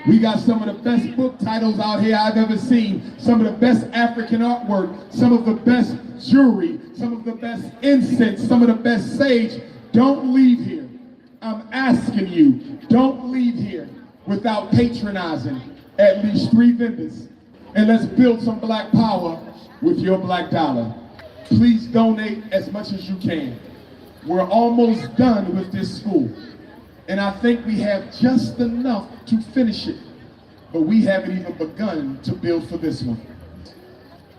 We got some of the best book titles out here I've ever seen, some of the best African artwork, some of the best jewelry, some of the best incense, some of the best sage. Don't leave here. I'm asking you, don't leave here without patronizing at least 3 vendors. And let's build some black power with your black dollar. Please donate as much as you can. We're almost done with this school. And I think we have just enough to finish it. But we haven't even begun to build for this one.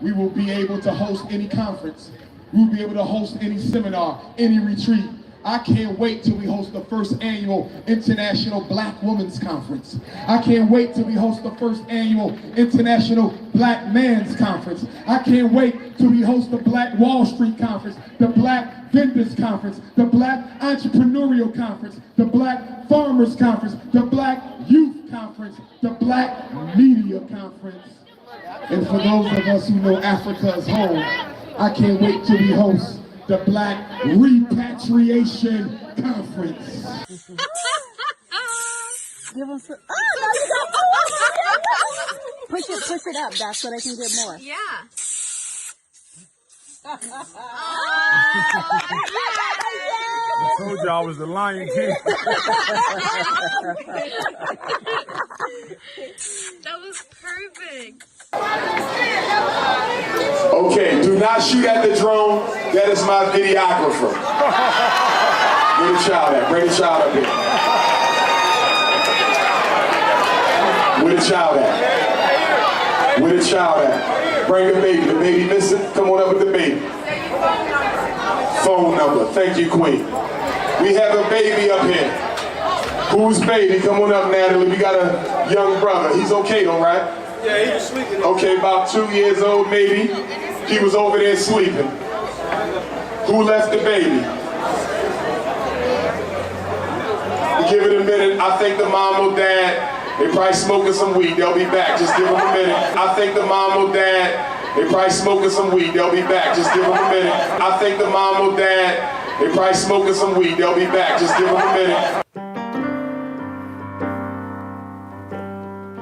We will be able to host any conference. We'll be able to host any seminar, any retreat. I can't wait till we host the first annual International Black Women's Conference. I can't wait till we host the first annual International Black Men's Conference. I can't wait till we host the Black Wall Street Conference, the Black Vendors Conference, the Black Entrepreneurial Conference, the Black Farmers Conference, the Black Youth Conference, the Black Media Conference. And for those of us who know Africa as home, I can't wait till we host the Black Repatriation Conference. Give them some. Push it up, Doc, so they can get more. Yeah. I told you I was the Lion King. That was perfect. Okay, do not shoot at the drone. That is my videographer. Where the child at? Bring the child up here. Where the child at? Where the child at? Bring the baby. The baby missing? Come on up with the baby. Phone number. Thank you, Queen. We have a baby up here. Who's baby? Come on up, Natalie. We got a young brother. He's okay, all right? Yeah, he was sleeping. Okay, about 2 years old, maybe. He was over there sleeping. Who left the baby? Give it a minute. I think the mom or dad, they probably smoking some weed. They'll be back. Just give them a minute. I think the mom or dad, they probably smoking some weed. They'll be back. Just give them a minute. I think the mom or dad, they probably smoking some weed. They'll be back. Just give them a minute.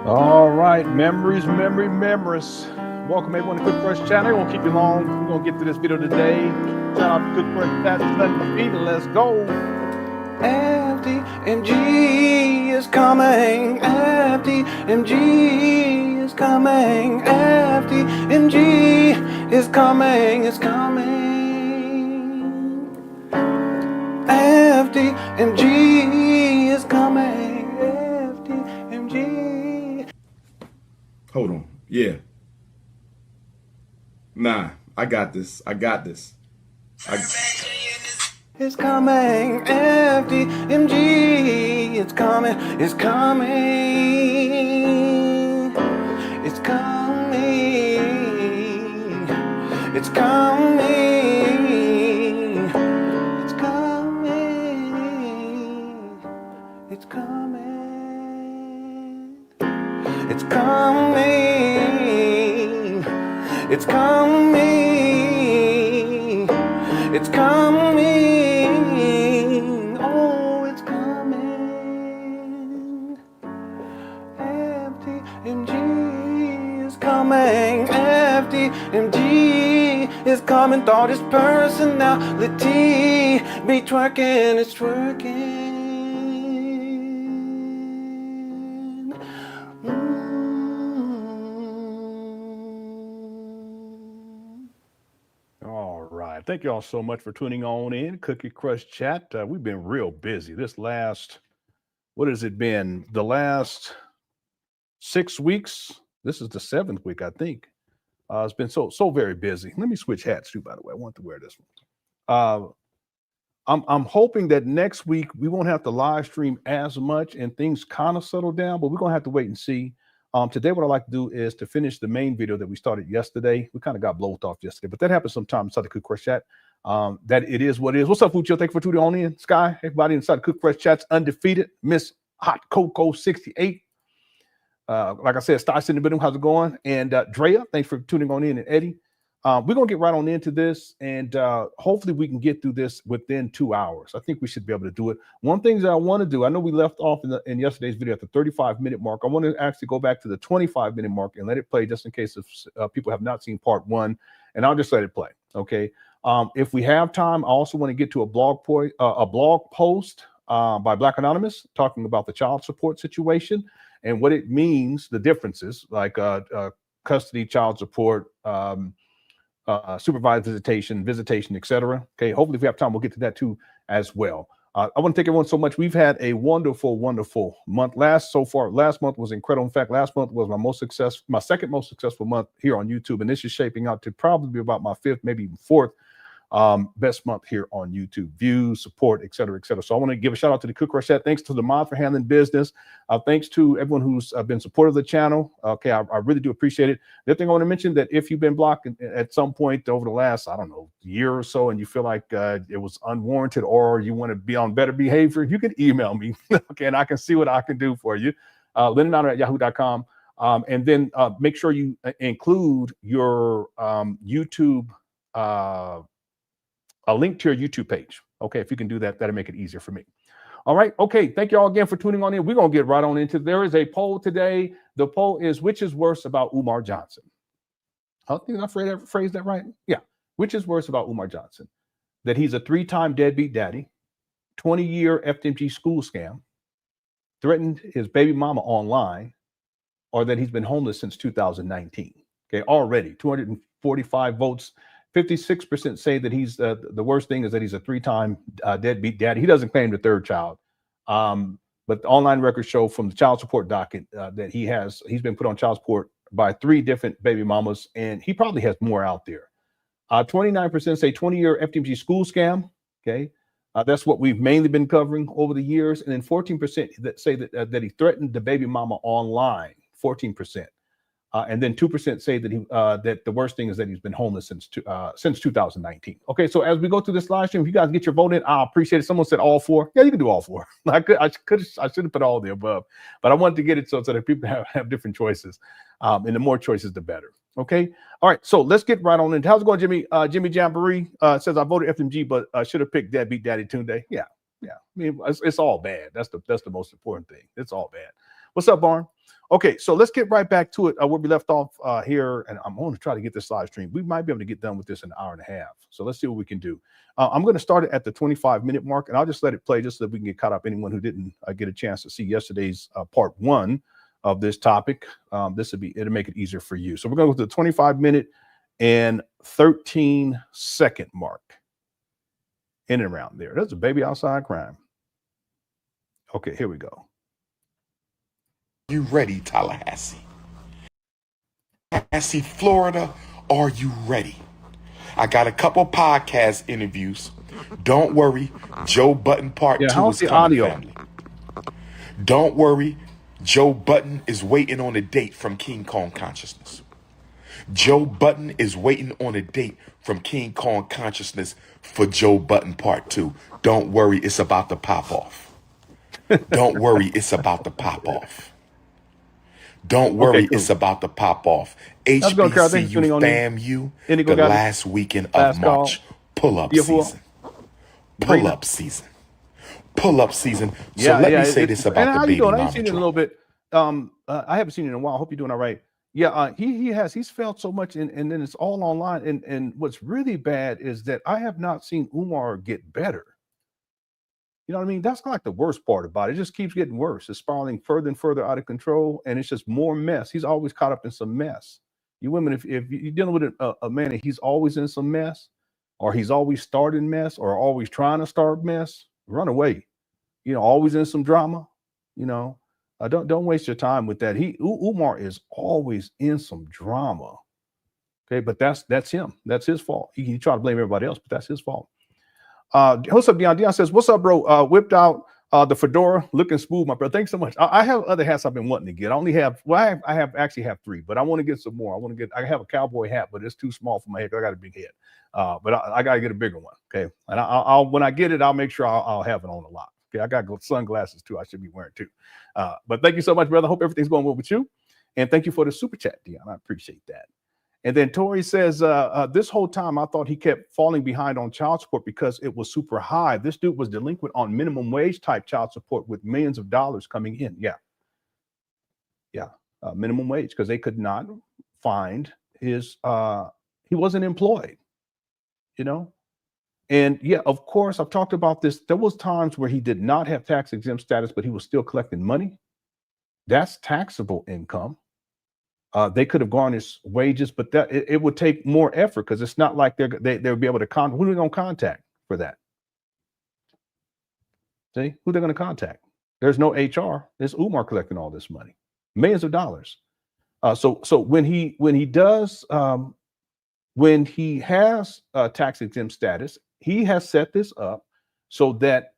All right, memories. Welcome everyone to Cook Fresh channel. I won't keep you long. We're gonna get to this video today. Shout out to Cook Fresh channel. Let's go. FDMG is coming. FDMG is coming. FDMG is coming. It's coming. FDMG is coming. FDMG. Hold on. Yeah. Nah, I got this. It's coming, FDMG, it's coming, it's coming, it's coming, it's coming, it's coming, it's coming, it's coming, it's coming, it's coming. FDMG is coming, thought his personality be twerking, it's twerking. All right, thank you all so much for tuning on in Cookie Crush Chat. We've been real busy this last, what has it been? The last 6 weeks. This is the 7th week, I think. It's been so very busy. Let me switch hats too, by the way. I want to wear this one. I'm hoping that next week we won't have to live stream as much and things kind of settle down, but we're gonna have to wait and see. Today, what I like to do is to finish the main video that we started yesterday. We kind of got blown off yesterday, but that happens sometimes inside the Cook Fresh Chat. That it is what it is. What's up, Food Chill? Thank you for tuning on in. Sky, everybody inside the Cook Fresh Chat's undefeated. Miss Hot Coco 68. Like I said, Stas in the building. How's it going? And Drea, thanks for tuning on in. And Eddie, we're going to get right on into this, and hopefully we can get through this within 2 hours. I think we should be able to do it. One thing that I want to do, I know we left off in yesterday's video at the 35-minute mark. I want to actually go back to the 25-minute mark and let it play just in case if people have not seen part one, and I'll just let it play, okay? If we have time, I also want to get to a blog post by Black Anonymous talking about the child support situation and what it means, the differences, like custody, child support, supervised visitation, etc. Okay, hopefully if we have time, we'll get to that too as well. I want to thank everyone so much. We've had a wonderful month. Last month was incredible. In fact, last month was my second most successful month here on YouTube, and this is shaping out to probably be about my fifth, maybe even fourth best month here on YouTube. Views, support, etc., etc. So I want to give a shout out to the Cook Crush Chat. Thanks to the mod for handling business. Thanks to everyone who's been supportive of the channel. Okay, I really do appreciate it. The other thing I want to mention, that if you've been blocked at some point over the last, I don't know, year or so, and you feel like it was unwarranted, or you want to be on better behavior, you can email me. Okay, and I can see what I can do for you. LenonHonor@yahoo.com. And then make sure you include your YouTube a link to your YouTube page. Okay, if you can do that, that'll make it easier for me. All right, okay, thank you all again for tuning on in. We're going to get right on into, there is a poll today. The poll is, which is worse about Umar Johnson? I think I phrased that right. Yeah, which is worse about Umar Johnson? That he's a 3-time deadbeat daddy, 20-year FDMG school scam, threatened his baby mama online, or that he's been homeless since 2019. Okay, already 245 votes. 56% say that he's the worst thing is that he's a 3-time deadbeat daddy. He doesn't claim the third child, but the online records show from the child support docket that he's been put on child support by 3 different baby mamas, and he probably has more out there. 29% say 20-year FDMG school scam. Okay, that's what we've mainly been covering over the years, and then 14% that say that he threatened the baby mama online. 14%. And then 2% say that that the worst thing is that he's been homeless since 2019. Okay, so as we go through this live stream, if you guys get your vote in, I appreciate it. Someone said all 4. Yeah, you can do all 4. I should have put all the above, but I wanted to get it so that people have different choices, and the more choices, the better. Okay, all right. So let's get right on into how's it going, Jimmy? Jimmy Jamboree says I voted FMG, but I should have picked Deadbeat Daddy Tunde. Yeah. I mean, it's all bad. That's the most important thing. It's all bad. What's up, Barn? Okay, so let's get right back to it where we left off here, and I'm going to try to get this live stream. We might be able to get done with this in an hour and a half. So let's see what we can do. I'm going to start it at the 25-minute mark, and I'll just let it play just so that we can get caught up. Anyone who didn't get a chance to see yesterday's part 1 of this topic, it'll make it easier for you. So we're going to go to the 25-minute and 13-second mark. In and around there. That's a baby outside crime. Okay, here we go. You ready, Tallahassee? Tallahassee, Florida, are you ready? I got a couple podcast interviews. Don't worry, Joe Button part 2 is coming, audio? Family. Don't worry, Joe Button is waiting on a date from King Kong Consciousness. Joe Button is waiting on a date from King Kong Consciousness for Joe Button part 2. Don't worry, it's about to pop off. Don't worry, it's about to pop off. Don't worry, it's about to pop off. HBCU FAMU, the last weekend of March. Pull-up season. Pull-up season. Pull-up season. So let me say this about the baby mama. I haven't seen it in a little bit. I haven't seen it in a while. I hope you're doing all right. Yeah, he's felt so much, and then it's all online. And what's really bad is that I have not seen Umar get better. You know what I mean? That's like the worst part about it. It just keeps getting worse. It's spiraling further and further out of control, and it's just more mess. He's always caught up in some mess. You women, if you're dealing with a man and he's always in some mess, or he's always starting mess, or always trying to start mess, run away. You know, always in some drama. You know, don't waste your time with that. Umar is always in some drama. Okay, but that's him. That's his fault. He tried to blame everybody else, but that's his fault. What's up, Dion? Dion says, what's up, bro? Whipped out the fedora, looking smooth, my brother. Thanks so much. I have other hats I've been wanting to get. I only have, well, I actually have 3, but I want to get some more. I have a cowboy hat, but it's too small for my head. I got a big head, but I got to get a bigger one. Okay, and I'll when I get it, I'll make sure I'll have it on a lot. Okay, I got sunglasses too. I should be wearing too. But thank you so much, brother. Hope everything's going well with you, and thank you for the super chat, Dion. I appreciate that. And then Tori says, this whole time I thought he kept falling behind on child support because it was super high. This dude was delinquent on minimum wage type child support with millions of dollars coming in. Yeah. Minimum wage, because they could not find his, he wasn't employed, you know? And yeah, of course, I've talked about this. There was times where he did not have tax exempt status, but he was still collecting money. That's taxable income. They could have garnished wages, but that it would take more effort because it's not like they'll be able to contact. Who are they going to contact for that? See, who they're going to contact? There's no HR. There's Umar collecting all this money, millions of dollars. So when he does when he has tax exempt status, he has set this up so that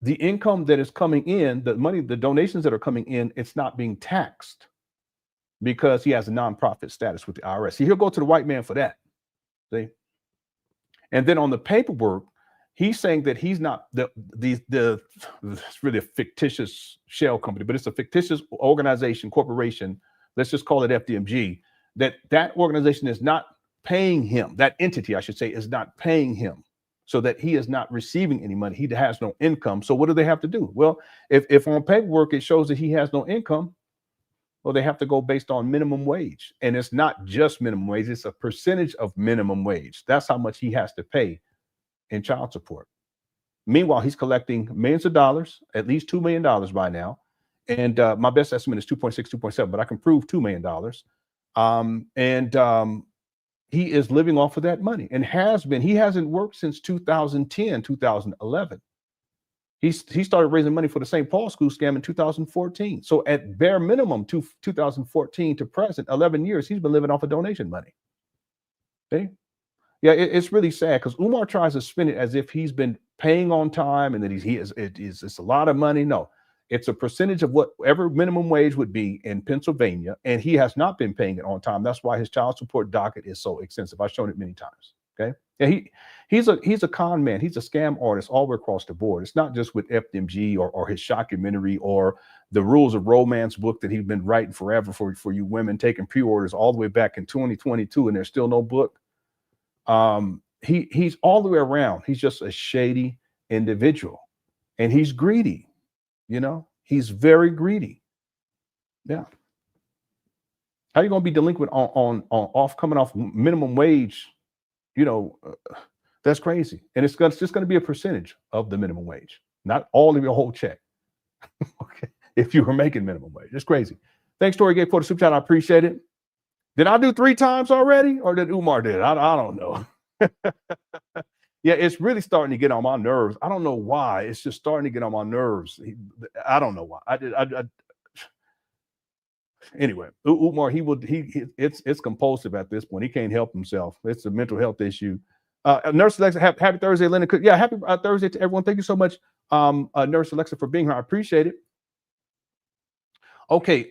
the income that is coming in, the money, the donations that are coming in, it's not being taxed because he has a nonprofit status with the IRS. See, he'll go to the white man for that. See? And then on the paperwork, he's saying that he's not it's really a fictitious shell company, but it's a fictitious organization, corporation. Let's just call it FDMG. That organization is not paying him. That entity, I should say, is not paying him, so that he is not receiving any money. He has no income. So what do they have to do? Well, if on paperwork it shows that he has no income, well, they have to go based on minimum wage. And it's not just minimum wage, it's a percentage of minimum wage. That's how much he has to pay in child support. Meanwhile, he's collecting millions of dollars, at least $2 million by now. And my best estimate is 2.6, 2.7, but I can prove $2 million. He is living off of that money and has been. He hasn't worked since 2010, 2011. He started raising money for the St. Paul school scam in 2014. So at bare minimum, 2014 to present, 11 years, he's been living off of donation money. Okay? Yeah, it's really sad because Umar tries to spin it as if he's been paying on time and that it's a lot of money. No, it's a percentage of whatever minimum wage would be in Pennsylvania, and he has not been paying it on time. That's why his child support docket is so extensive. I've shown it many times. Okay, yeah, he's a con man. He's a scam artist all the way across the board. It's not just with FDMG or his shockumentary or the Rules of Romance book that he's been writing forever for you women, taking pre-orders all the way back in 2022, and there's still no book. He's all the way around. He's just a shady individual, and he's greedy. You know, he's very greedy. Yeah. How are you going to be delinquent on coming off minimum wage? You know, that's crazy. And it's just going to be a percentage of the minimum wage, not all of your whole check. Okay. If you were making minimum wage, it's crazy. Thanks, Tori Gay, for the super chat. I appreciate it. Did I do 3 times already, or did Umar did? I don't know. Yeah, it's really starting to get on my nerves. I don't know why. It's just starting to get on my nerves. I don't know why. Anyway, Umar, it's compulsive at this point. He can't help himself. It's a mental health issue. Nurse Alexa, happy Thursday, Lenon. Yeah, happy Thursday to everyone. Thank you so much, Nurse Alexa, for being here. I appreciate it. Okay,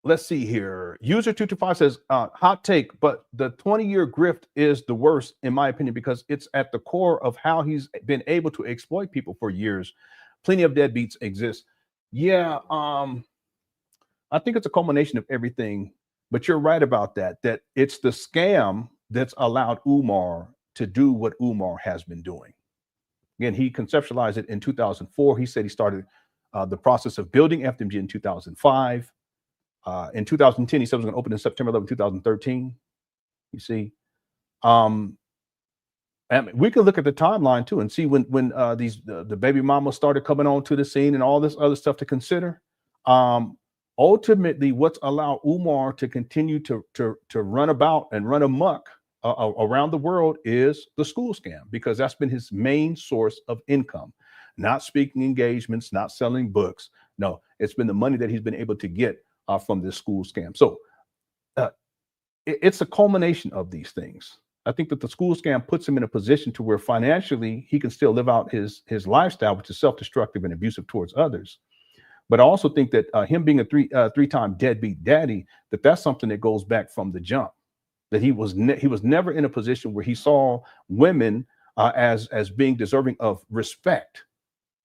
let's see here. User 225 says, hot take, but the 20-year grift is the worst, in my opinion, because it's at the core of how he's been able to exploit people for years. Plenty of deadbeats exist. Yeah, I think it's a culmination of everything, but you're right about that it's the scam that's allowed Umar to do what Umar has been doing. Again, he conceptualized it in 2004. He said he started the process of building FDMG in 2005. In 2010, he said it was going to open in September 11, 2013. You see, and we can look at the timeline too and see when the baby mamas started coming onto the scene and all this other stuff to consider. Ultimately, what's allowed Umar to continue to run about and run amok around the world is the school scam, because that's been his main source of income. Not speaking engagements, not selling books. No, it's been the money that he's been able to get from this school scam. So it's a culmination of these things. I think that the school scam puts him in a position to where financially he can still live out his lifestyle, which is self-destructive and abusive towards others. But I also think that him being a three-time deadbeat daddy, that's something that goes back from the jump. That he was never in a position where he saw women as being deserving of respect,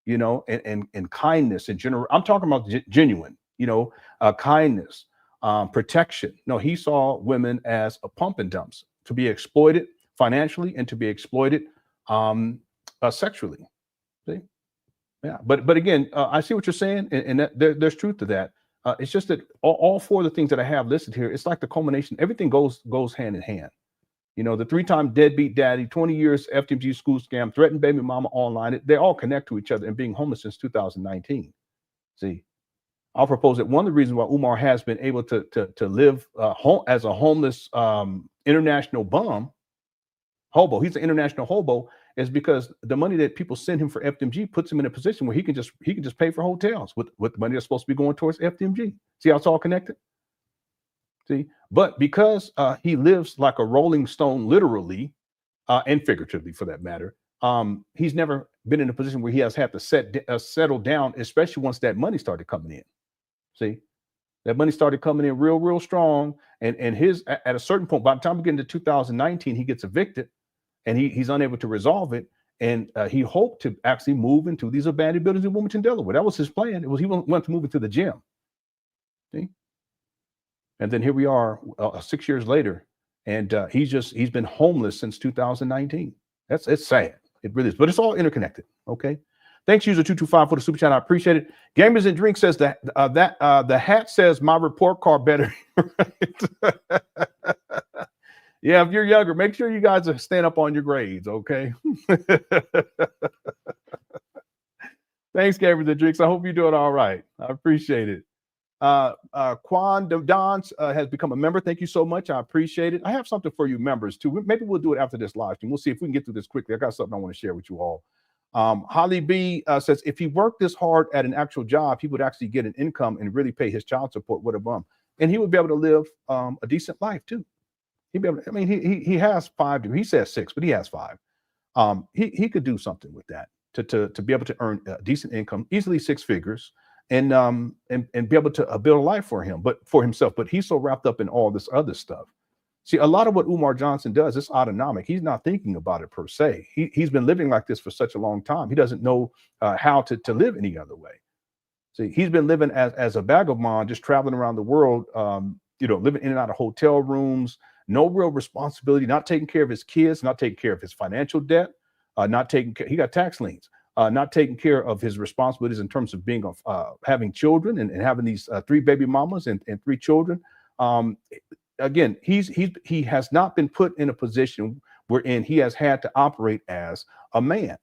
you know, and kindness and general. I'm talking about genuine, you know, kindness, protection. No, he saw women as a pump and dumps to be exploited financially and to be exploited sexually. See? Yeah, but again, I see what you're saying, and that there's truth to that. It's just that all four of the things that I have listed here, it's like the culmination. Everything goes hand in hand. You know, the 3-time deadbeat daddy, 20 years FDMG school scam, threatened baby mama online. They all connect to each other, and being homeless since 2019. See, I'll propose that one of the reasons why Umar has been able to live as a homeless international hobo, he's an international hobo, is because the money that people send him for FDMG puts him in a position where he can just pay for hotels with the money that's supposed to be going towards FDMG. See how it's all connected? See, but because he lives like a rolling stone, literally and figuratively for that matter, he's never been in a position where he has had to settle down, especially once that money started coming in. See, that money started coming in real strong, and at a certain point, by the time we get into 2019, he gets evicted, and he's unable to resolve it, and he hoped to actually move into these abandoned buildings in Wilmington, Delaware. That was his plan. It was he wanted to move into the gym. See. And then here we are 6 years later, and he's been homeless since 2019. It's sad. It really is, but it's all interconnected. Okay. Thanks, user 225 for the super chat. I appreciate it. Gamers and Drink says that the hat says my report card better. Yeah, if you're younger, make sure you guys stand up on your grades. Okay. Thanks, Gamers and Drinks. I hope you're doing all right. I appreciate it. Quan Dons has become a member. Thank you so much. I appreciate it. I have something for you members too. Maybe we'll do it after this live stream. We'll see if we can get through this quickly. I got something I want to share with you all. Holly B says if he worked this hard at an actual job, he would actually get an income and really pay his child support with a bum, and he would be able to live a decent life too. He'd be able to, I mean, he has 5. He says 6, but he has 5. He could do something with that to be able to earn a decent income, easily 6 figures. And be able to build a life for himself. But he's so wrapped up in all this other stuff. See, a lot of what Umar Johnson does is autonomic. He's not thinking about it per se. He's been living like this for such a long time. He doesn't know how to live any other way. See, he's been living as a vagabond, just traveling around the world, living in and out of hotel rooms, no real responsibility, not taking care of his kids, not taking care of his financial debt, he got tax liens. Not taking care of his responsibilities in terms of being having children and having these 3 baby mamas and 3 children. Again, he has not been put in a position wherein he has had to operate as a man.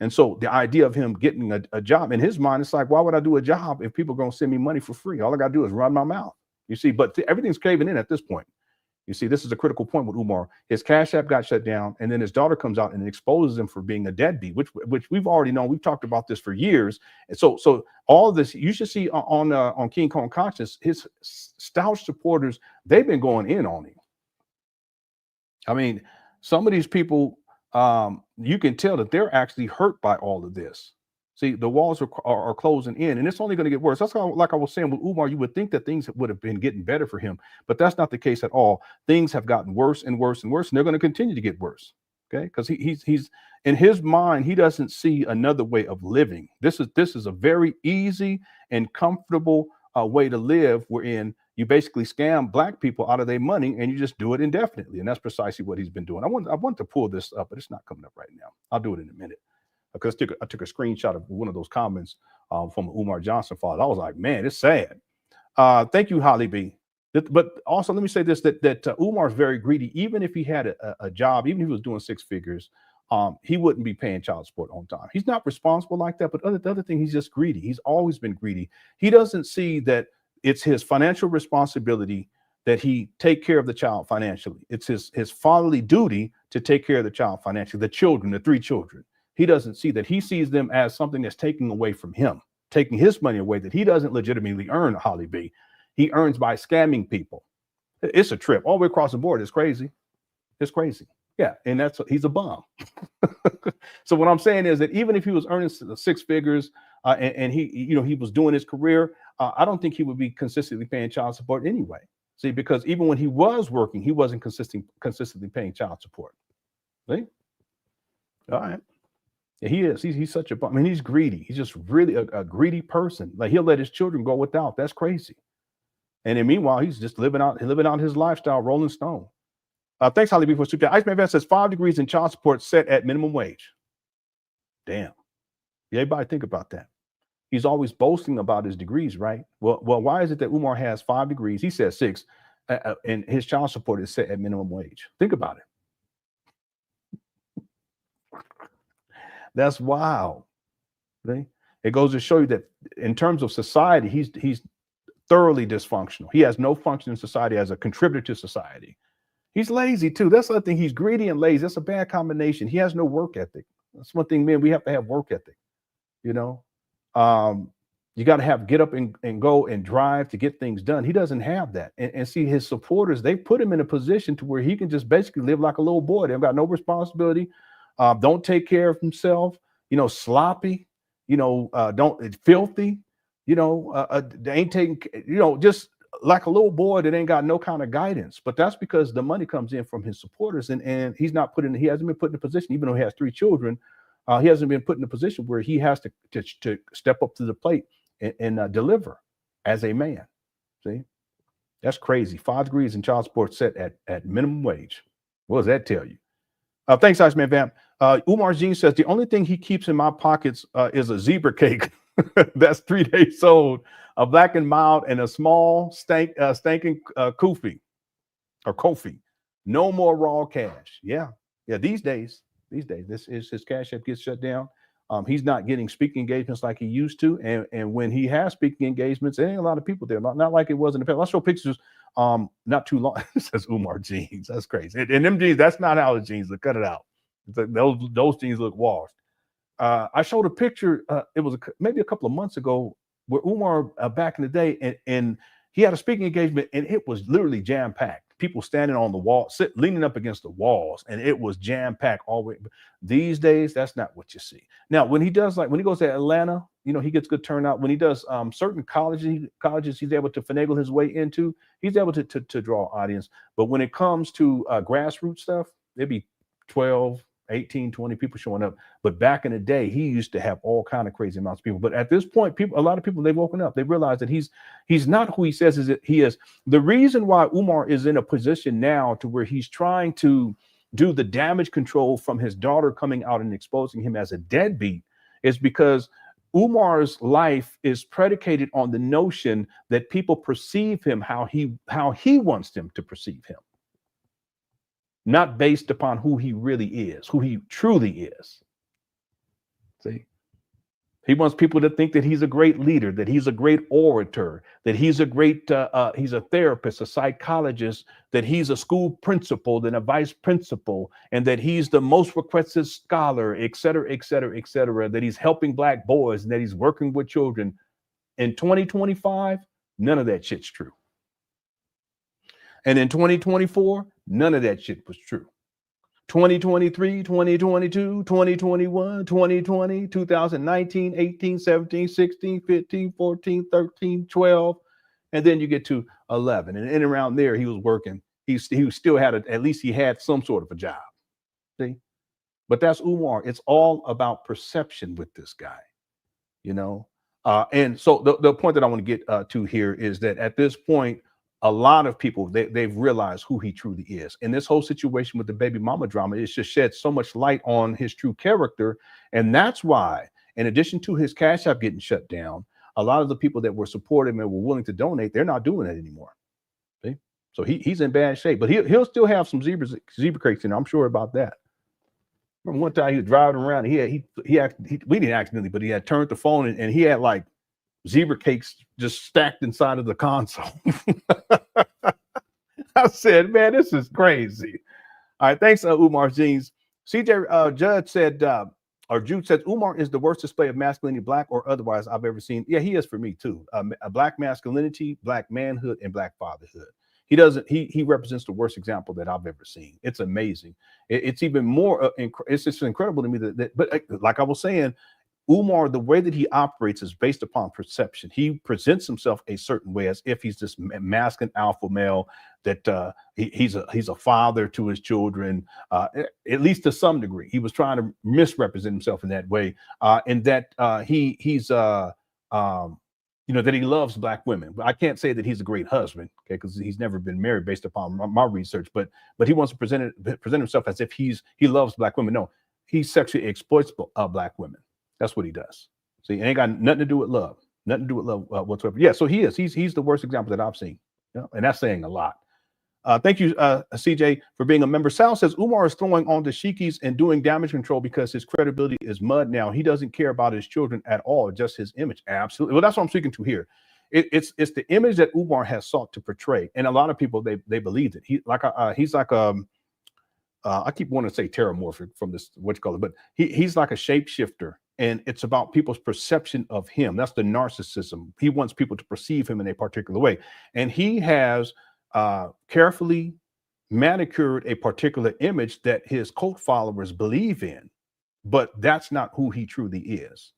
And so the idea of him getting a job in his mind, it's like, why would I do a job if people are going to send me money for free? All I got to do is run my mouth. You see, but everything's caving in at this point. You see, this is a critical point with Umar. His Cash App got shut down, and then his daughter comes out and exposes him for being a deadbeat, which we've already known. We've talked about this for years. And so all of this, you should see on King Kong Conscious, his staunch supporters, they've been going in on him. I mean, some of these people, you can tell that they're actually hurt by all of this. See, the walls are closing in, and it's only going to get worse. That's how, like I was saying with Umar, you would think that things would have been getting better for him, but that's not the case at all. Things have gotten worse and worse and worse, and they're going to continue to get worse. Okay, because he's in his mind, he doesn't see another way of living. This is a very easy and comfortable way to live, wherein you basically scam Black people out of their money and you just do it indefinitely, and that's precisely what he's been doing. I want to pull this up, but it's not coming up right now. I'll do it in a minute. Because I took a screenshot of one of those comments from Umar Johnson father. I was like, man, it's sad. Thank you, Holly B. But also, let me say this, that Umar's very greedy. Even if he had a job, even if he was doing 6 figures, he wouldn't be paying child support on time. He's not responsible like that. But the other thing, he's just greedy. He's always been greedy. He doesn't see that it's his financial responsibility that he take care of the child financially. It's his fatherly duty to take care of the child financially, the children, the 3 children. He doesn't see that. He sees them as something that's taking away from him, taking his money away that he doesn't legitimately earn, Holly B. He earns by scamming people. It's a trip all the way across the board. It's crazy. It's crazy. Yeah, and he's a bum. So what I'm saying is that even if he was earning 6 figures and he was doing his career, I don't think he would be consistently paying child support anyway. See, because even when he was working, he wasn't consistently paying child support. See? All right. Yeah, he is. He's such a bum. I mean, he's greedy. He's just really a greedy person. Like, he'll let his children go without. That's crazy. And then meanwhile, he's just living out his lifestyle, rolling stone. Thanks, Holly B, for super chat. Iceman Van says 5 degrees in child support set at minimum wage. Damn. Yeah, everybody think about that. He's always boasting about his degrees, right? Well, why is it that Umar has 5 degrees? He says 6, and his child support is set at minimum wage. Think about it. That's wild. See? It goes to show you that in terms of society, he's thoroughly dysfunctional. He has no function in society as a contributor to society. He's lazy too. That's the other thing. He's greedy and lazy. That's a bad combination. He has no work ethic. That's one thing, man. We have to have work ethic. You know, you got to get up and go and drive to get things done. He doesn't have that. And see, his supporters, they put him in a position to where he can just basically live like a little boy. They've got no responsibility. Don't take care of himself. You know, sloppy. You know, filthy. You know, they ain't taking. You know, just like a little boy that ain't got no kind of guidance. But that's because the money comes in from his supporters, and he hasn't been put in a position, even though he has 3 children. He hasn't been put in a position where he has to step up to the plate and deliver as a man. See, that's crazy. 5 degrees in child support set at minimum wage. What does that tell you? Thanks, Iceman Vamp. Umar Jean says the only thing he keeps in my pockets is a zebra cake that's 3 days old, a black and mild, and a small stinking kofi or kofi. No more raw cash. Yeah. These days, this is his Cash App gets shut down. He's not getting speaking engagements like he used to, and when he has speaking engagements, there ain't a lot of people there. Not like it was in the past. I'll show pictures. Not too long. It says Umar jeans. That's crazy. And them jeans, that's not how the jeans look. Cut it out. Those jeans look washed. I showed a picture. It was maybe a couple of months ago where Umar back in the day, and he had a speaking engagement, and it was literally jam packed. People standing on the wall, leaning up against the walls, and it was jam packed all the way. These days, that's not what you see. Now, when he goes to Atlanta, you know, he gets good turnout. When he does certain colleges, he's able to finagle his way into. He's able to draw audience. But when it comes to grassroots stuff, there'd be 12, 18, 20 people showing up. But back in the day, he used to have all kind of crazy amounts of people. But at this point, a lot of people, they've woken up. They realize that he's not who he says he is. The reason why Umar is in a position now to where he's trying to do the damage control from his daughter coming out and exposing him as a deadbeat is because Umar's life is predicated on the notion that people perceive him how he wants them to perceive him. Not based upon who he really is, who he truly is. See, he wants people to think that he's a great leader, that he's a great orator, that he's a great, he's a therapist, a psychologist, that he's a school principal, then a vice principal, and that he's the most requested scholar, et cetera, et cetera, et cetera, that he's helping Black boys and that he's working with children. In 2025, none of that shit's true. And in 2024, none of that shit was true. 2023, 2022, 2021, 2020, 2019, 18, 17, 16, 15, 14, 13, 12. And then you get to 11. And in around there, he was working. He still had at least he had some sort of a job. See? But that's Umar. It's all about perception with this guy, you know? And so the point that I want to get to here is that at this point, a lot of people, they've realized who he truly is. And this whole situation with the baby mama drama, it's just shed so much light on his true character. And that's why, in addition to his Cash App getting shut down, a lot of the people that were supportive and were willing to donate, they're not doing it anymore. See? So he's in bad shape, but he'll still have some zebra cakes in there. I'm sure about that. Remember one time he was driving around, we didn't accidentally, but he had turned the phone and he had like zebra cakes just stacked inside of the console. I said, man, this is crazy. All right, thanks, Umar Jeans. CJ Jude said, Umar is the worst display of masculinity, Black or otherwise, I've ever seen. Yeah, he is for me too. A Black masculinity, Black manhood, and Black fatherhood. He represents the worst example that I've ever seen. It's amazing. It's even more, it's just incredible to me but like I was saying, Umar, the way that he operates is based upon perception. He presents himself a certain way as if he's this masculine alpha male, that he's a father to his children, at least to some degree. He was trying to misrepresent himself in that way, and that he's you know, that he loves black women. But I can't say that he's a great husband, okay, because he's never been married based upon my research. But he wants to present himself as if he loves black women. No, he sexually exploits black women. That's what he does. See, it ain't got nothing to do with love. Nothing to do with love whatsoever. Yeah, so he's the worst example that I've seen. You know, and that's saying a lot. Thank you, CJ, for being a member. Sal says Umar is throwing on dashikis and doing damage control because his credibility is mud now. He doesn't care about his children at all, just his image. Absolutely. Well, that's what I'm speaking to here. It's the image that Umar has sought to portray, and a lot of people they believe it. He's like I keep wanting to say terramorphic from this what you call it, but he's like a shapeshifter, and it's about people's perception of him. That's the narcissism. He wants people to perceive him in a particular way, and he has carefully manicured a particular image that his cult followers believe in, but that's not who he truly is.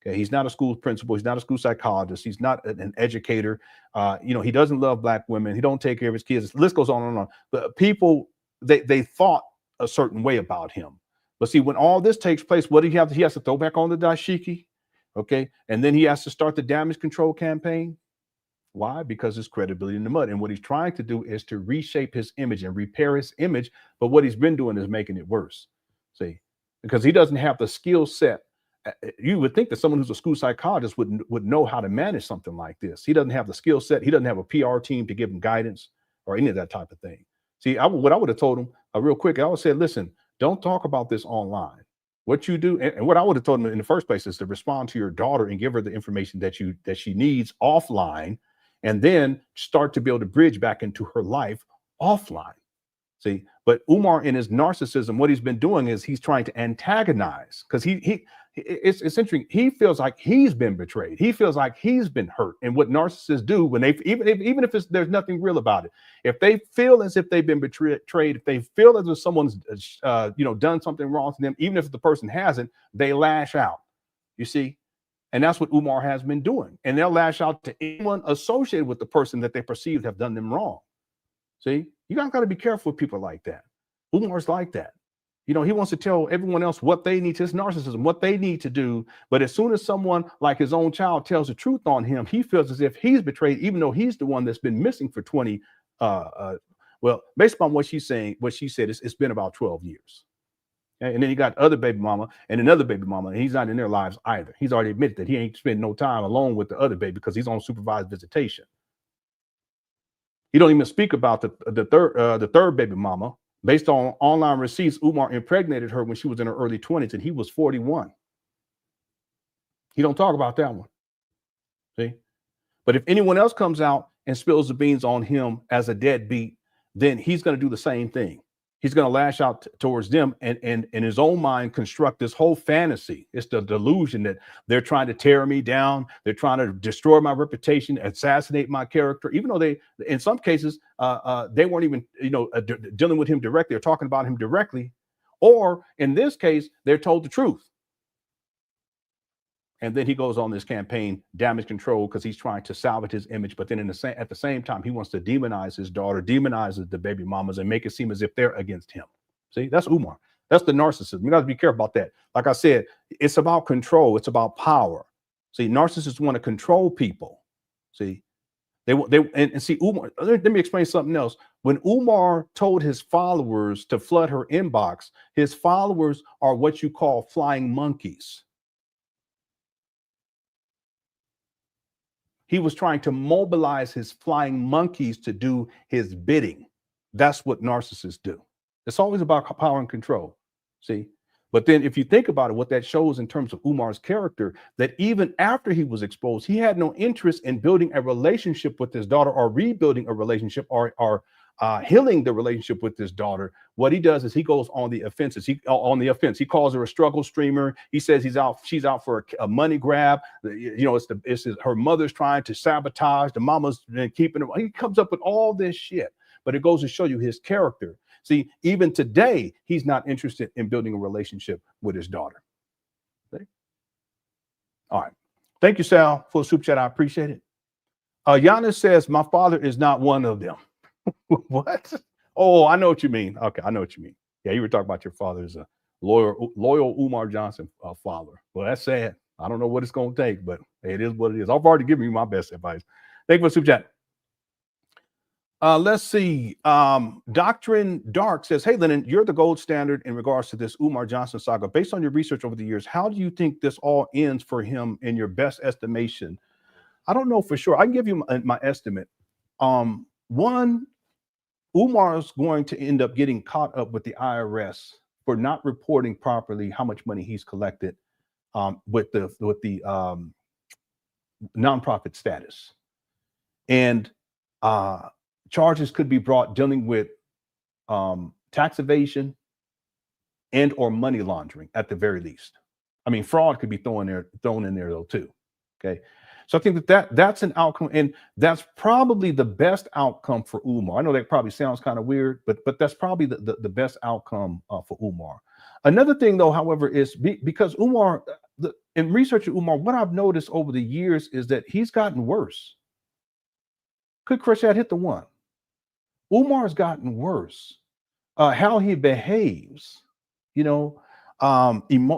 Okay, he's not a school principal. He's not a school psychologist. He's not an educator. You know, he doesn't love black women. He don't take care of his kids. The list goes on and on. But people, they thought a certain way about him. But see, when all this takes place, what do he have? He has to throw back on the dashiki, okay, and then he has to start the damage control campaign. Why? Because his credibility in the mud. And what he's trying to do is to reshape his image and repair his image. But what he's been doing is making it worse. See, because he doesn't have the skill set. You would think that someone who's a school psychologist would know how to manage something like this. He doesn't have the skill set. He doesn't have a PR team to give him guidance or any of that type of thing. See, what I would have told him real quick, I would say, listen, don't talk about this online. What you do, and what I would have told him in the first place is to respond to your daughter and give her the information that she needs offline, and then start to build a bridge back into her life offline. See, but Umar in his narcissism, what he's been doing is he's trying to antagonize, because it's interesting. He feels like he's been betrayed. He feels like he's been hurt. And what narcissists do when they, even if there's nothing real about it, if they feel as if they've been betrayed, if they feel as if someone's done something wrong to them, even if the person hasn't, they lash out. You see. And that's what Umar has been doing. And they'll lash out to anyone associated with the person that they perceive have done them wrong. See, you guys got to be careful with people like that. Umar's like that. You know, he wants to tell everyone else what they need to, his narcissism, what they need to do. But as soon as someone like his own child tells the truth on him, he feels as if he's betrayed, even though he's the one that's been missing for 20. Well, based upon what she's saying, what she said, it's been about 12 years. And then you got other baby mama and another baby mama, and he's not in their lives either. He's already admitted that he ain't spent no time alone with the other baby because he's on supervised visitation. He don't even speak about the third baby mama. Based on online receipts, Umar impregnated her when she was in her early 20s, and he was 41. He don't talk about that one. See? But if anyone else comes out and spills the beans on him as a deadbeat, then he's going to do the same thing. He's going to lash out towards them and in his own mind construct this whole fantasy. It's the delusion that they're trying to tear me down. They're trying to destroy my reputation, assassinate my character, even though they, in some cases, they weren't even, dealing with him directly or talking about him directly. Or in this case, they're told the truth. And then he goes on this campaign, damage control, because he's trying to salvage his image. But then at the same time, he wants to demonize his daughter, demonizes the baby mamas, and make it seem as if they're against him. See, that's Umar. That's the narcissism. You got to be careful about that. Like I said, it's about control. It's about power. See, narcissists want to control people. See, and see, Umar, let me explain something else. When Umar told his followers to flood her inbox, his followers are what you call flying monkeys. He was trying to mobilize his flying monkeys to do his bidding. That's what narcissists do. It's always about power and control. See? But then if you think about it, what that shows in terms of Umar's character, that even after he was exposed, he had no interest in building a relationship with his daughter or rebuilding a relationship or healing the relationship with his daughter. What he does is he goes on the offenses. He calls her a struggle streamer. He says she's out for a money grab. Her mother's trying to sabotage. The mama's keeping her. He comes up with all this shit. But it goes to show you his character. See, even today, he's not interested in building a relationship with his daughter. See? All right. Thank you, Sal, for the super chat. I appreciate it. Giannis says, my father is not one of them. What? Oh, I know what you mean. Okay, I know what you mean. Yeah, you were talking about your father as a loyal Umar Johnson father. Well, that's sad. I don't know what it's going to take, but It is what it is. I've already given you my best advice. Thank you for the super chat. Let's see. Doctrine Dark says, hey, Lenon, you're the gold standard in regards to this Umar Johnson saga. Based on your research over the years, how do you think this all ends for him in your best estimation? I don't know for sure. I can give you my estimate. One, Umar is going to end up getting caught up with the IRS for not reporting properly how much money he's collected with the nonprofit status. And charges could be brought dealing with tax evasion and or money laundering at the very least. I mean, fraud could be thrown in there though too. Okay, so I think that's an outcome, and that's probably the best outcome for Umar. I know that probably sounds kind of weird, but that's probably the best outcome for Umar. Another thing though, however, is because Umar, in researching Umar, what I've noticed over the years is that he's gotten worse. Could Krishad hit the one? Umar's gotten worse. How he behaves, you know,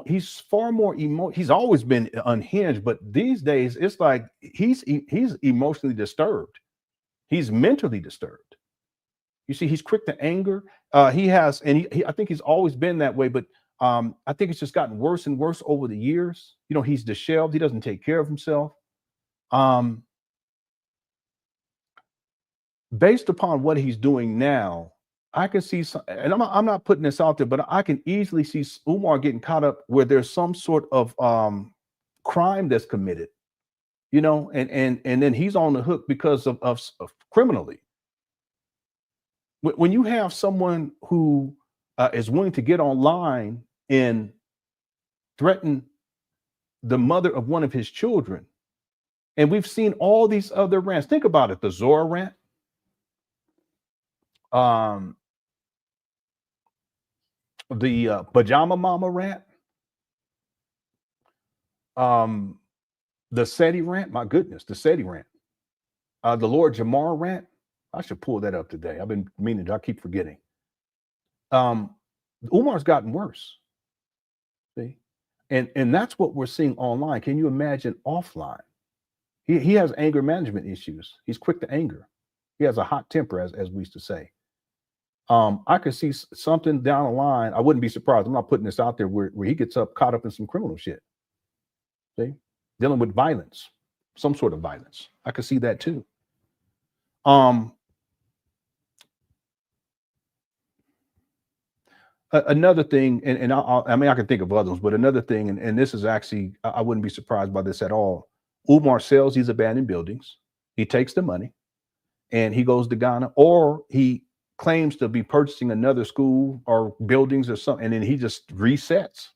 he's far more he's always been unhinged, but these days it's like he's emotionally disturbed. He's mentally disturbed. You see, he's quick to anger. He has, and I think he's always been that way, but I think it's just gotten worse and worse over the years. You know, he's disheveled. He doesn't take care of himself. Based upon what he's doing now, I can see some, and I'm not putting this out there, but I can easily see Umar getting caught up where there's some sort of crime that's committed, you know, and then he's on the hook because of criminally. When you have someone who is willing to get online and threaten the mother of one of his children, and we've seen all these other rants. Think about it: the Zora rant. The Pajama Mama rant, the SETI rant, my goodness, the SETI rant, the Lord Jamar rant. I should pull that up today. I've been meaning to, I keep forgetting. Umar's gotten worse. See, and that's what we're seeing online. Can you imagine offline? He has anger management issues. He's quick to anger. He has a hot temper, as we used to say. I could see something down the line. I wouldn't be surprised. I'm not putting this out there where he gets caught up in some criminal shit. See, dealing with violence, some sort of violence. I could see that too. Another thing, and I mean, I can think of others, but another thing, and this is actually, I wouldn't be surprised by this at all. Umar sells these abandoned buildings. He takes the money and he goes to Ghana, or he claims to be purchasing another school or buildings or something, and then he just resets.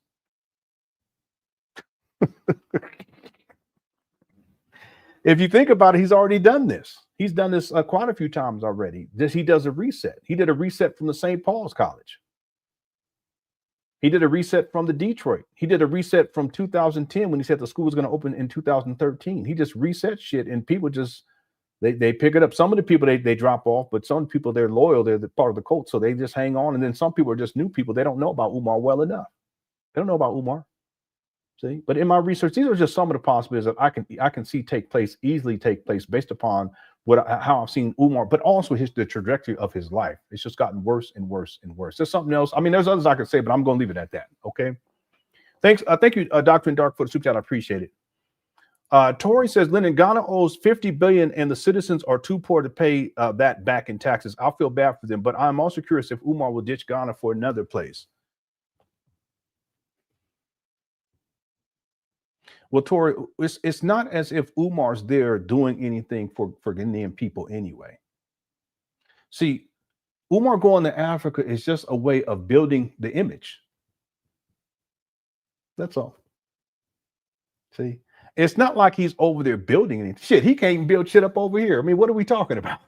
If you think about it, he's already done this. He's done this quite a few times already. He does a reset. He did a reset from the St. Paul's College. He did a reset from the Detroit. He did a reset from 2010 when he said the school was going to open in 2013. He just reset shit, and people just they pick it up. Some of the people they drop off, but some people they're loyal. They're the part of the cult, so they just hang on. And then some people are just new people. They don't know about Umar well enough. They don't know about Umar. See, but in my research, these are just some of the possibilities that I can see easily take place based upon how I've seen Umar, but also the trajectory of his life. It's just gotten worse and worse and worse. There's something else. I mean, there's others I could say, but I'm going to leave it at that. Okay. Thanks. Thank you, Dr. Dark, for the super chat. I appreciate it. Tori says, Lenon, Ghana owes $50 billion and the citizens are too poor to pay that back in taxes. I'll feel bad for them, but I'm also curious if Umar will ditch Ghana for another place. Well, Tori, it's not as if Umar's there doing anything for Ghanaian people anyway. See, Umar going to Africa is just a way of building the image. That's all. See, it's not like he's over there building anything. Shit, he can't even build shit up over here. I mean, what are we talking about?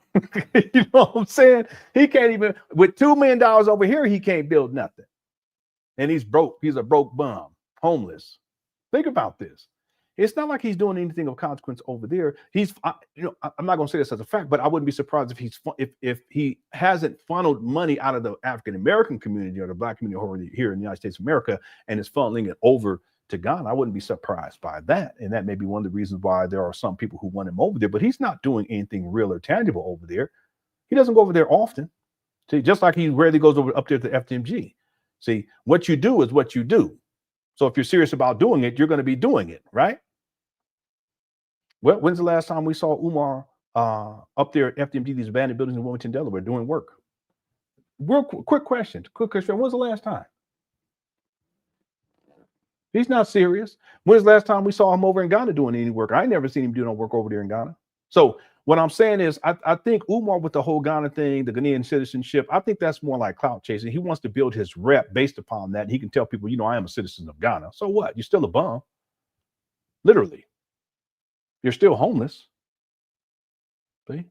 You know what I'm saying? He can't even, with $2 million over here, he can't build nothing. And he's broke. He's a broke bum, homeless. Think about this. It's not like he's doing anything of consequence over there. He's, I'm not going to say this as a fact, but I wouldn't be surprised if he hasn't funneled money out of the African American community or the Black community over here in the United States of America and is funneling it over to Ghana. I wouldn't be surprised by that. And that may be one of the reasons why there are some people who want him over there, but he's not doing anything real or tangible over there. He doesn't go over there often. See, just like he rarely goes up there to the FDMG. See, what you do is what you do. So if you're serious about doing it, you're going to be doing it, right? Well, when's the last time we saw Umar up there at FDMG, these abandoned buildings in Wilmington, Delaware, doing work? Real quick question. When's the last time? He's not serious. When's the last time we saw him over in Ghana doing any work? I ain't never seen him do no work over there in Ghana. So what I'm saying is, I think Umar with the whole Ghana thing, the Ghanaian citizenship, I think that's more like clout chasing. He wants to build his rep based upon that. He can tell people, you know, I am a citizen of Ghana. So what? You're still a bum. Literally. You're still homeless. See?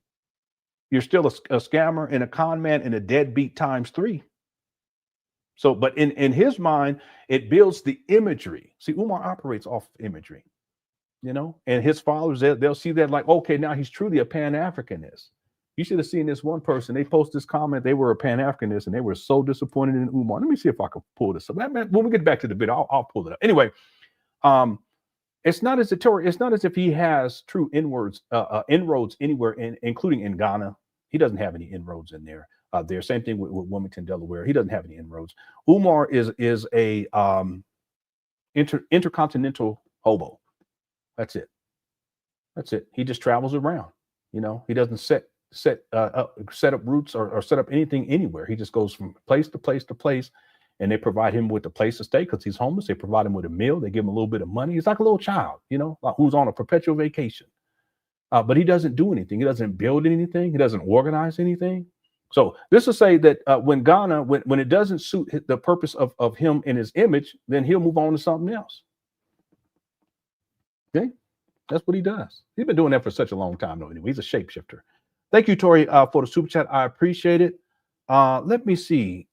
You're still a scammer and a con man and a deadbeat times 3. So, but in his mind, it builds the imagery. See, Umar operates off imagery, you know, and his followers, they'll see that like, okay, now he's truly a Pan-Africanist. You should have seen this one person. They posted this comment. They were a Pan-Africanist and they were so disappointed in Umar. Let me see if I can pull this up. When we get back to the video, I'll pull it up. Anyway, it's not as if he has true inroads anywhere, including in Ghana. He doesn't have any inroads in there. Same thing with Wilmington, Delaware. He doesn't have any inroads. Umar is a intercontinental hobo. That's it. That's it. He just travels around. You know, he doesn't set up roots or set up anything anywhere. He just goes from place to place to place, and they provide him with a place to stay because he's homeless. They provide him with a meal. They give him a little bit of money. He's like a little child, you know, who's on a perpetual vacation. But he doesn't do anything. He doesn't build anything. He doesn't organize anything. So this will say that when Ghana, when it doesn't suit the purpose of him and his image, then he'll move on to something else. Okay, that's what he does. He's been doing that for such a long time, though. Anyway, he's a shapeshifter. Thank you, Tori, for the super chat. I appreciate it. Let me see.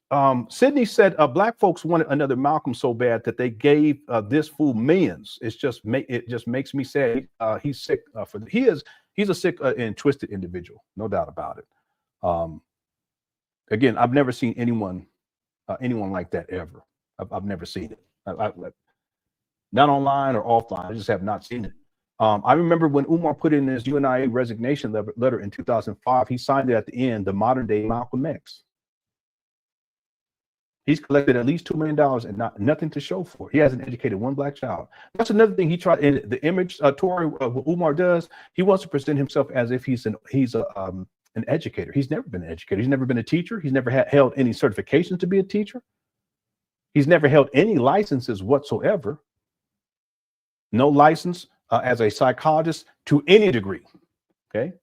Sydney said Black folks wanted another Malcolm so bad that they gave this fool millions. It just makes me sad. He's sick he's a sick and twisted individual, no doubt about it. Again, I've never seen anyone like that ever. I've never seen it. Not online or offline. I just have not seen it. I remember when Umar put in his UNIA resignation letter in 2005, he signed it at the end, the modern day Malcolm X. He's collected at least $2 million and nothing to show for it. He hasn't educated one Black child. That's another thing he tried in the image, Tori, what Umar does. He wants to present himself as if he's an educator. He's never been an educator. He's never been a teacher. He's never held any certifications to be a teacher. He's never held any licenses whatsoever. No license as a psychologist to any degree. Okay.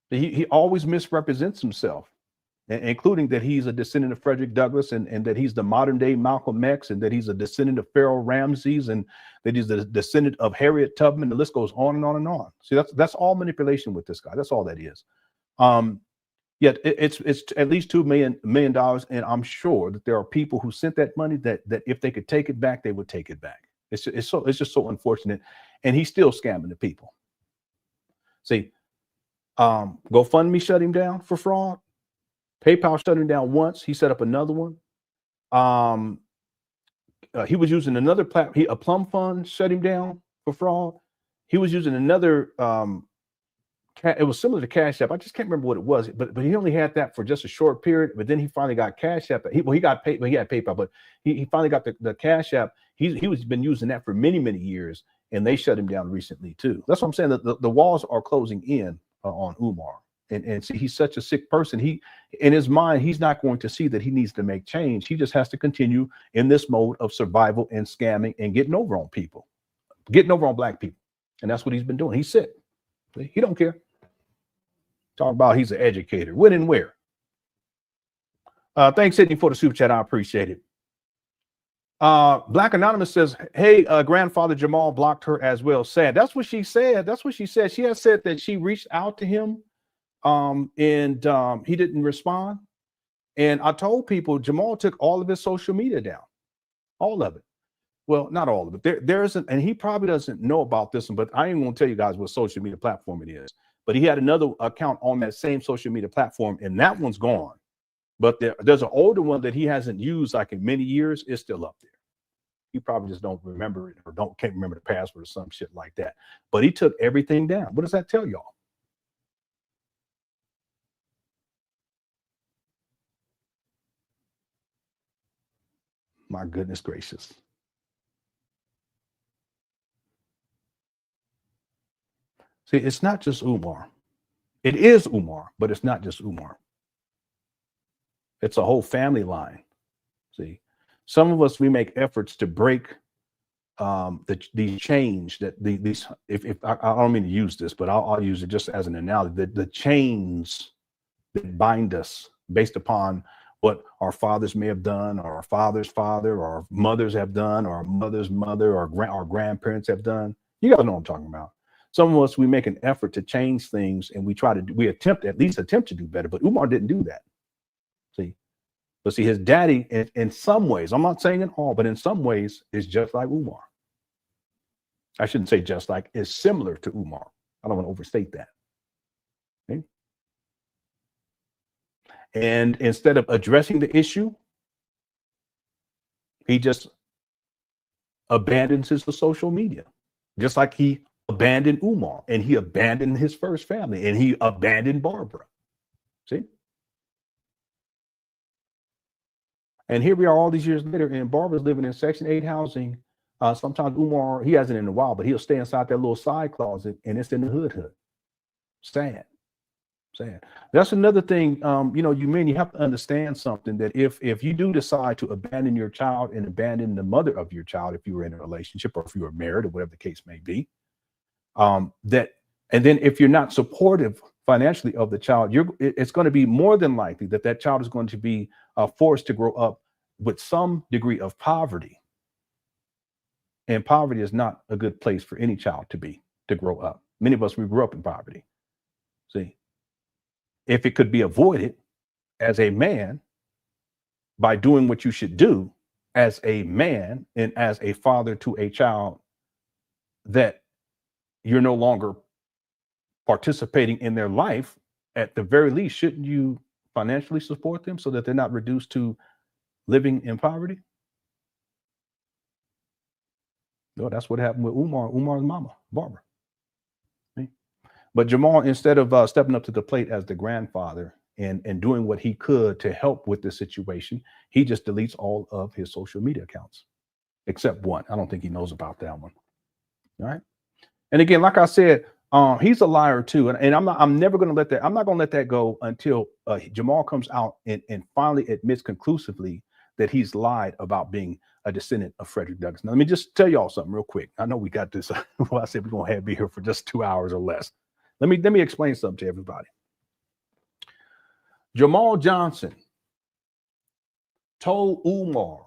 He always misrepresents himself, including that he's a descendant of Frederick Douglass and that he's the modern day Malcolm X and that he's a descendant of Pharaoh Ramses and that he's the descendant of Harriet Tubman. The list goes on and on and on. See, that's all manipulation with this guy. That's all that is. Yet it's at least $2 million, and I'm sure that there are people who sent that money that if they could take it back, they would take it back. It's just so unfortunate, and he's still scamming the people. See, GoFundMe shut him down for fraud. PayPal shut him down once. He set up another one. He was using another platform. A Plum Fund shut him down for fraud. He was using another. It was similar to CashApp. I just can't remember what it was, but he only had that for just a short period. But then he finally got CashApp. He got paid. He had PayPal, but he finally got the CashApp. He was been using that for many years, and they shut him down recently too. That's what I'm saying. That the walls are closing in on Umar, and see, he's such a sick person. He, in his mind, he's not going to see that he needs to make change. He just has to continue in this mode of survival and scamming and getting over on people, getting over on Black people, and that's what he's been doing. He's sick. He don't care. Talk about he's an educator. When and where? Thanks, Sydney, for the super chat. I appreciate it. Black Anonymous says, hey, grandfather Jamal blocked her as well. Sad. That's what she said. That's what she said. She has said that she reached out to him and he didn't respond. And I told people Jamal took all of his social media down. All of it. Well, not all of it. There isn't, and he probably doesn't know about this one, but I ain't going to tell you guys what social media platform it is. But he had another account on that same social media platform, and that one's gone. But there's an older one that he hasn't used like in many years. It's still up there. He probably just don't remember it or can't remember the password or some shit like that. But he took everything down. What does that tell y'all? My goodness gracious. See, it's not just Umar. It is Umar, but it's not just Umar. It's a whole family line. See, some of us, we make efforts to break the change that these, if I don't mean to use this, but I'll use it just as an analogy, the chains that bind us based upon what our fathers may have done, or our father's father, or our mothers have done, or our mother's mother, or our grandparents have done. You guys know what I'm talking about. Some of us, we make an effort to change things, and we attempt to do better, but Umar didn't do that. See, but see, his daddy, in some ways, I'm not saying in all, but in some ways, is just like Umar. I shouldn't say just like, is similar to Umar. I don't want to overstate that. Okay? And instead of addressing the issue, he just abandons his social media, just like he abandoned Umar, and he abandoned his first family, and he abandoned Barbara. See? And here we are all these years later, and Barbara's living in Section 8 housing. Sometimes Umar, he hasn't in a while, but he'll stay inside that little side closet, and it's in the hood. Sad. That's another thing. You have to understand something, that if you do decide to abandon your child and abandon the mother of your child, if you were in a relationship or if you were married or whatever the case may be, and then if you're not supportive financially of the child, it's going to be more than likely that child is going to be forced to grow up with some degree of poverty. And poverty is not a good place for any child to grow up. Many of us, we grew up in poverty. See, if it could be avoided as a man by doing what you should do as a man and as a father to a child, that you're no longer participating in their life, at the very least, shouldn't you financially support them so that they're not reduced to living in poverty? No, that's what happened with Umar's mama, Barbara. See? But Jamal, instead of stepping up to the plate as the grandfather and doing what he could to help with the situation, he just deletes all of his social media accounts, except one. I don't think he knows about that one. All right. And again, like I said, he's a liar too. And I'm never going to let that. I'm not going to let that go until Jamal comes out and finally admits conclusively that he's lied about being a descendant of Frederick Douglass. Now, let me just tell y'all something real quick. I know we got this. Well, I said we're going to be here for just 2 hours or less. Let me explain something to everybody. Jamal Johnson told Umar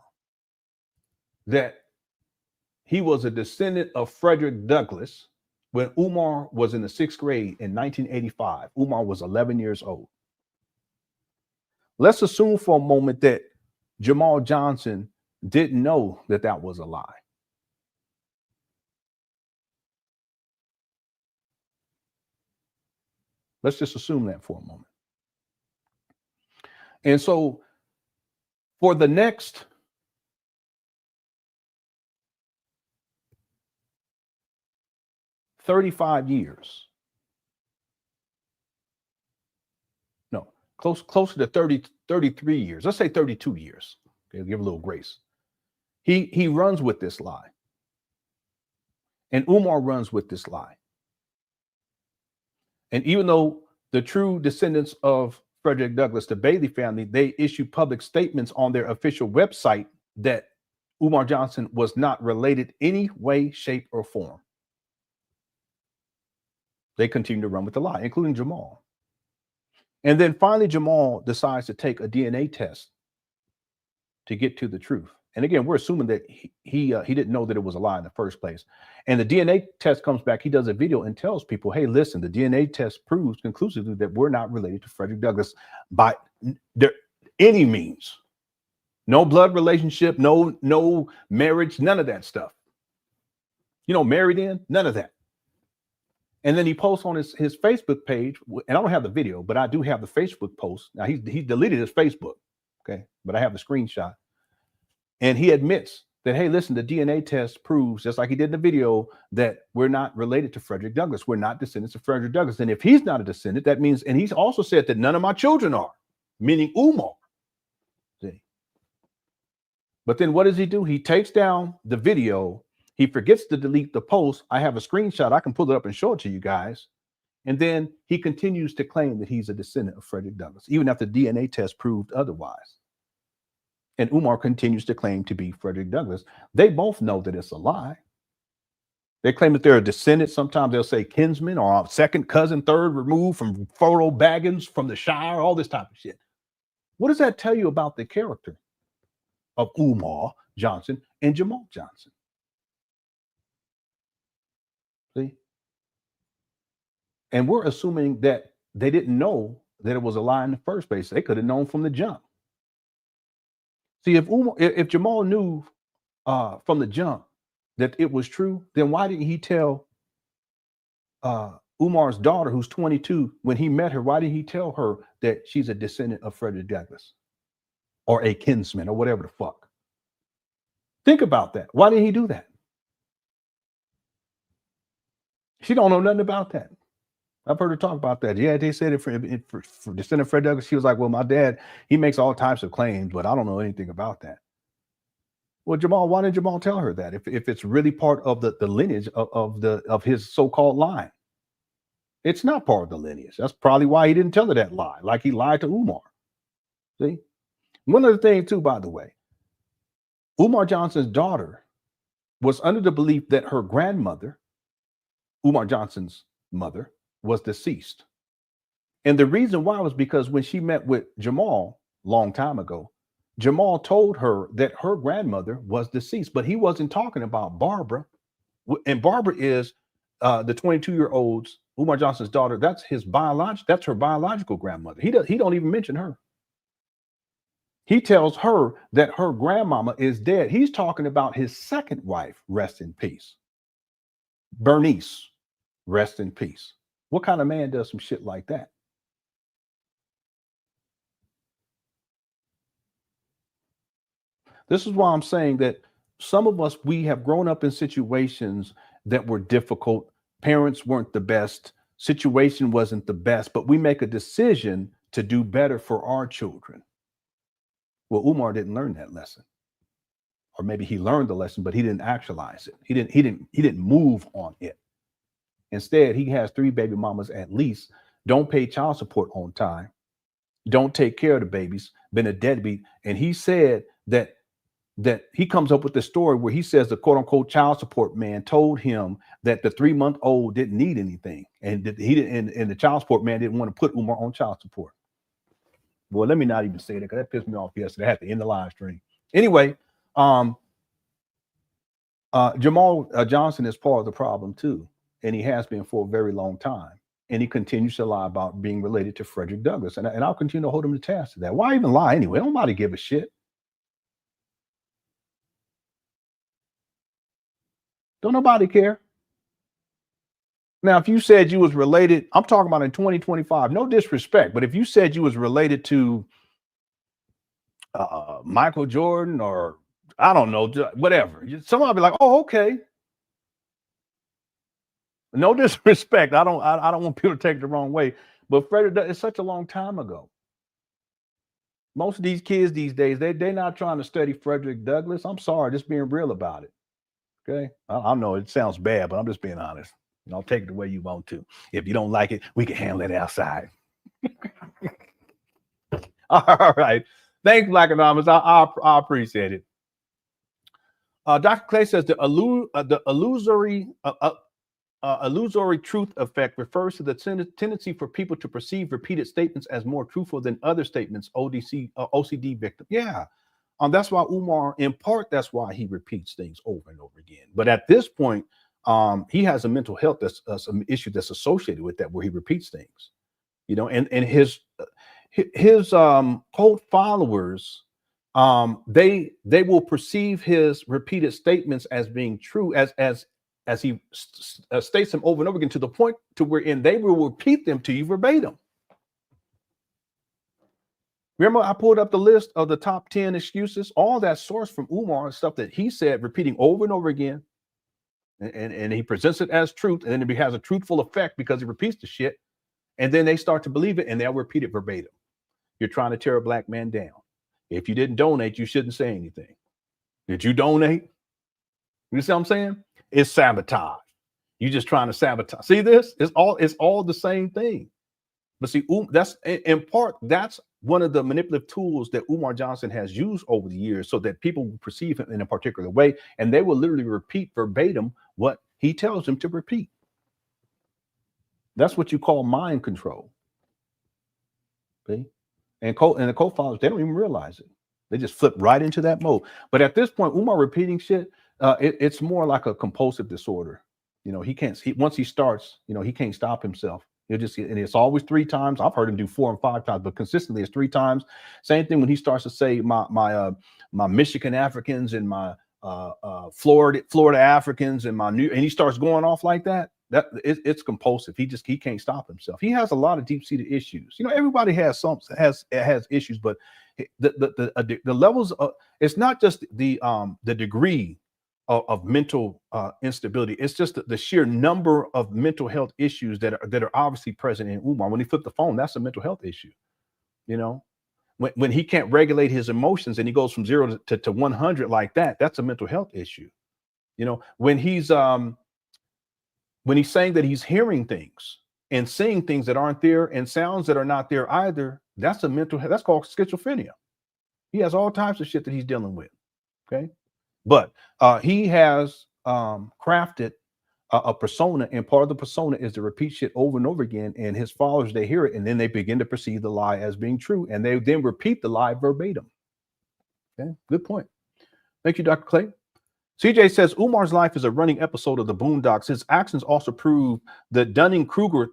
that he was a descendant of Frederick Douglass when Umar was in the 6th grade in 1985. Umar was 11 years old. Let's assume for a moment that Jamal Johnson didn't know that was a lie. Let's just assume that for a moment. And so for the next 35 years, no, closer to 33 years, let's say 32 years. Okay, give a little grace. He runs with this lie. And Umar runs with this lie. And even though the true descendants of Frederick Douglass, the Bailey family, they issue public statements on their official website that Umar Johnson was not related any way, shape, or form, they continue to run with the lie, including Jamal. And then finally, Jamal decides to take a DNA test to get to the truth. And again, we're assuming that he didn't know that it was a lie in the first place. And the DNA test comes back. He does a video and tells people, hey, listen, the DNA test proves conclusively that we're not related to Frederick Douglass by any means. No blood relationship, no marriage, none of that stuff. Married in, none of that. And then he posts on his Facebook page, and I don't have the video, but I do have the Facebook post. Now, he deleted his Facebook, okay? But I have the screenshot. And he admits that, hey, listen, the DNA test proves, just like he did in the video, that we're not related to Frederick Douglass. We're not descendants of Frederick Douglass. And if he's not a descendant, that means, and he's also said that none of my children are, meaning Umar. See? But then what does he do? He takes down the video. He forgets to delete the post. I have a screenshot. I can pull it up and show it to you guys. And then he continues to claim that he's a descendant of Frederick Douglass, even after the DNA test proved otherwise. And Umar continues to claim to be Frederick Douglass. They both know that it's a lie. They claim that they're a descendant. Sometimes they'll say kinsman or second cousin, third removed from Frodo Baggins from the Shire, all this type of shit. What does that tell you about the character of Umar Johnson and Jamal Johnson? See? And we're assuming that they didn't know that it was a lie in the first place. They could have known from the jump. See, if Jamal knew from the jump that it was true, then why didn't he tell Umar's daughter, who's 22, when he met her, why didn't he tell her that she's a descendant of Frederick Douglass or a kinsman or whatever the fuck? Think about that. Why didn't he do that? She don't know nothing about that. I've heard her talk about that. Yeah, they said it for descendant Fred Douglass. She was like, well, my dad, he makes all types of claims, but I don't know anything about that. Well, Jamal, why didn't Jamal tell her that if it's really part of the lineage of his so-called line? It's not part of the lineage. That's probably why he didn't tell her that lie, like he lied to Umar. See? One other thing, too, by the way, Umar Johnson's daughter was under the belief that her grandmother, Umar Johnson's mother, was deceased. And the reason why was because when she met with Jamal long time ago, Jamal told her that her grandmother was deceased, but he wasn't talking about Barbara. And Barbara is the 22-year-old's Umar Johnson's daughter. That's her biological grandmother. He don't even mention her. He tells her that her grandmama is dead. He's talking about his second wife, rest in peace. Bernice, rest in peace. What kind of man does some shit like that? This is why I'm saying that some of us, we have grown up in situations that were difficult. Parents weren't the best. Situation wasn't the best, but we make a decision to do better for our children. Well, Umar didn't learn that lesson. Or maybe he learned the lesson, but he didn't actualize it. He didn't move on it. Instead, he has 3 baby mamas at least, don't pay child support on time, don't take care of the babies, been a deadbeat. And he said that he comes up with this story where he says the quote unquote child support man told him that the 3-month-old didn't need anything. And that he didn't, and the child support man didn't want to put Umar on child support. Well, let me not even say that because that pissed me off yesterday. I had to end the live stream. Anyway, Jamal Johnson is part of the problem too. And he has been for a very long time. And he continues to lie about being related to Frederick Douglass. And I'll continue to hold him to task to that. Why even lie anyway? Nobody give a shit. Don't nobody care. Now, if you said you was related, I'm talking about in 2025, no disrespect, but if you said you was related to Michael Jordan or I don't know, whatever, somebody be like, oh, okay. No disrespect. I don't want people to take it the wrong way, but Frederick, it's such a long time ago. Most of these kids these days, they're not trying to study Frederick Douglass. I'm sorry, just being real about it. Okay, I know it sounds bad, but I'm just being honest. I'll take it the way you want to. If you don't like it, we can handle it outside. All right. Thanks, Black Anonymous. I appreciate it. Dr. Clay says the illusory truth effect refers to the tendency for people to perceive repeated statements as more truthful than other statements. OCD victim. Yeah. That's why Umar, in part, that's why he repeats things over and over again. But at this point, he has a mental health that's some issue that's associated with that, where he repeats things, you know, and his cult followers, they will perceive his repeated statements as being true as he states them over and over again, to the point to wherein they will repeat them to you verbatim. Remember, I pulled up the list of the top 10 excuses, all that sourced from Umar and stuff that he said, repeating over and over again. And he presents it as truth, and then it has a truthful effect because he repeats the shit. And then they start to believe it, and they'll repeat it verbatim. You're trying to tear a black man down. If you didn't donate, you shouldn't say anything. Did you donate? You see what I'm saying? It's sabotage. You're just trying to sabotage. See this? It's all the same thing. But see, that's in part, that's one of the manipulative tools that Umar Johnson has used over the years so that people will perceive him in a particular way, and they will literally repeat verbatim what he tells them to repeat. That's what you call mind control. Okay? And the co-founders, they don't even realize it. They just flip right into that mode. But at this point, Umar repeating shit, it's more like a compulsive disorder. You know, once he starts, you know, he can't stop himself. He'll just, and it's always 3 times. I've heard him do 4 and 5 times, but consistently it's 3 times. Same thing when he starts to say my Michigan Africans and my Florida Africans and and he starts going off like that. It's compulsive. He can't stop himself. He has a lot of deep-seated issues. You know, everybody has issues, but the levels of, it's not just the degree of mental instability. It's just the sheer number of mental health issues that are obviously present in Umar. When he flipped the phone, that's a mental health issue. You know, when he can't regulate his emotions and he goes from 0 to 100 like that, that's a mental health issue. You know, when he's saying that he's hearing things and seeing things that aren't there and sounds that are not there either, that's that's called schizophrenia. He has all types of shit that he's dealing with. Okay. But he has crafted a persona, and part of the persona is to repeat shit over and over again, and his followers, they hear it, and then they begin to perceive the lie as being true, and they then repeat the lie verbatim. Okay, good point. Thank you, Dr. Clay. CJ says, Umar's life is a running episode of the Boondocks. His actions also prove the Dunning-Kruger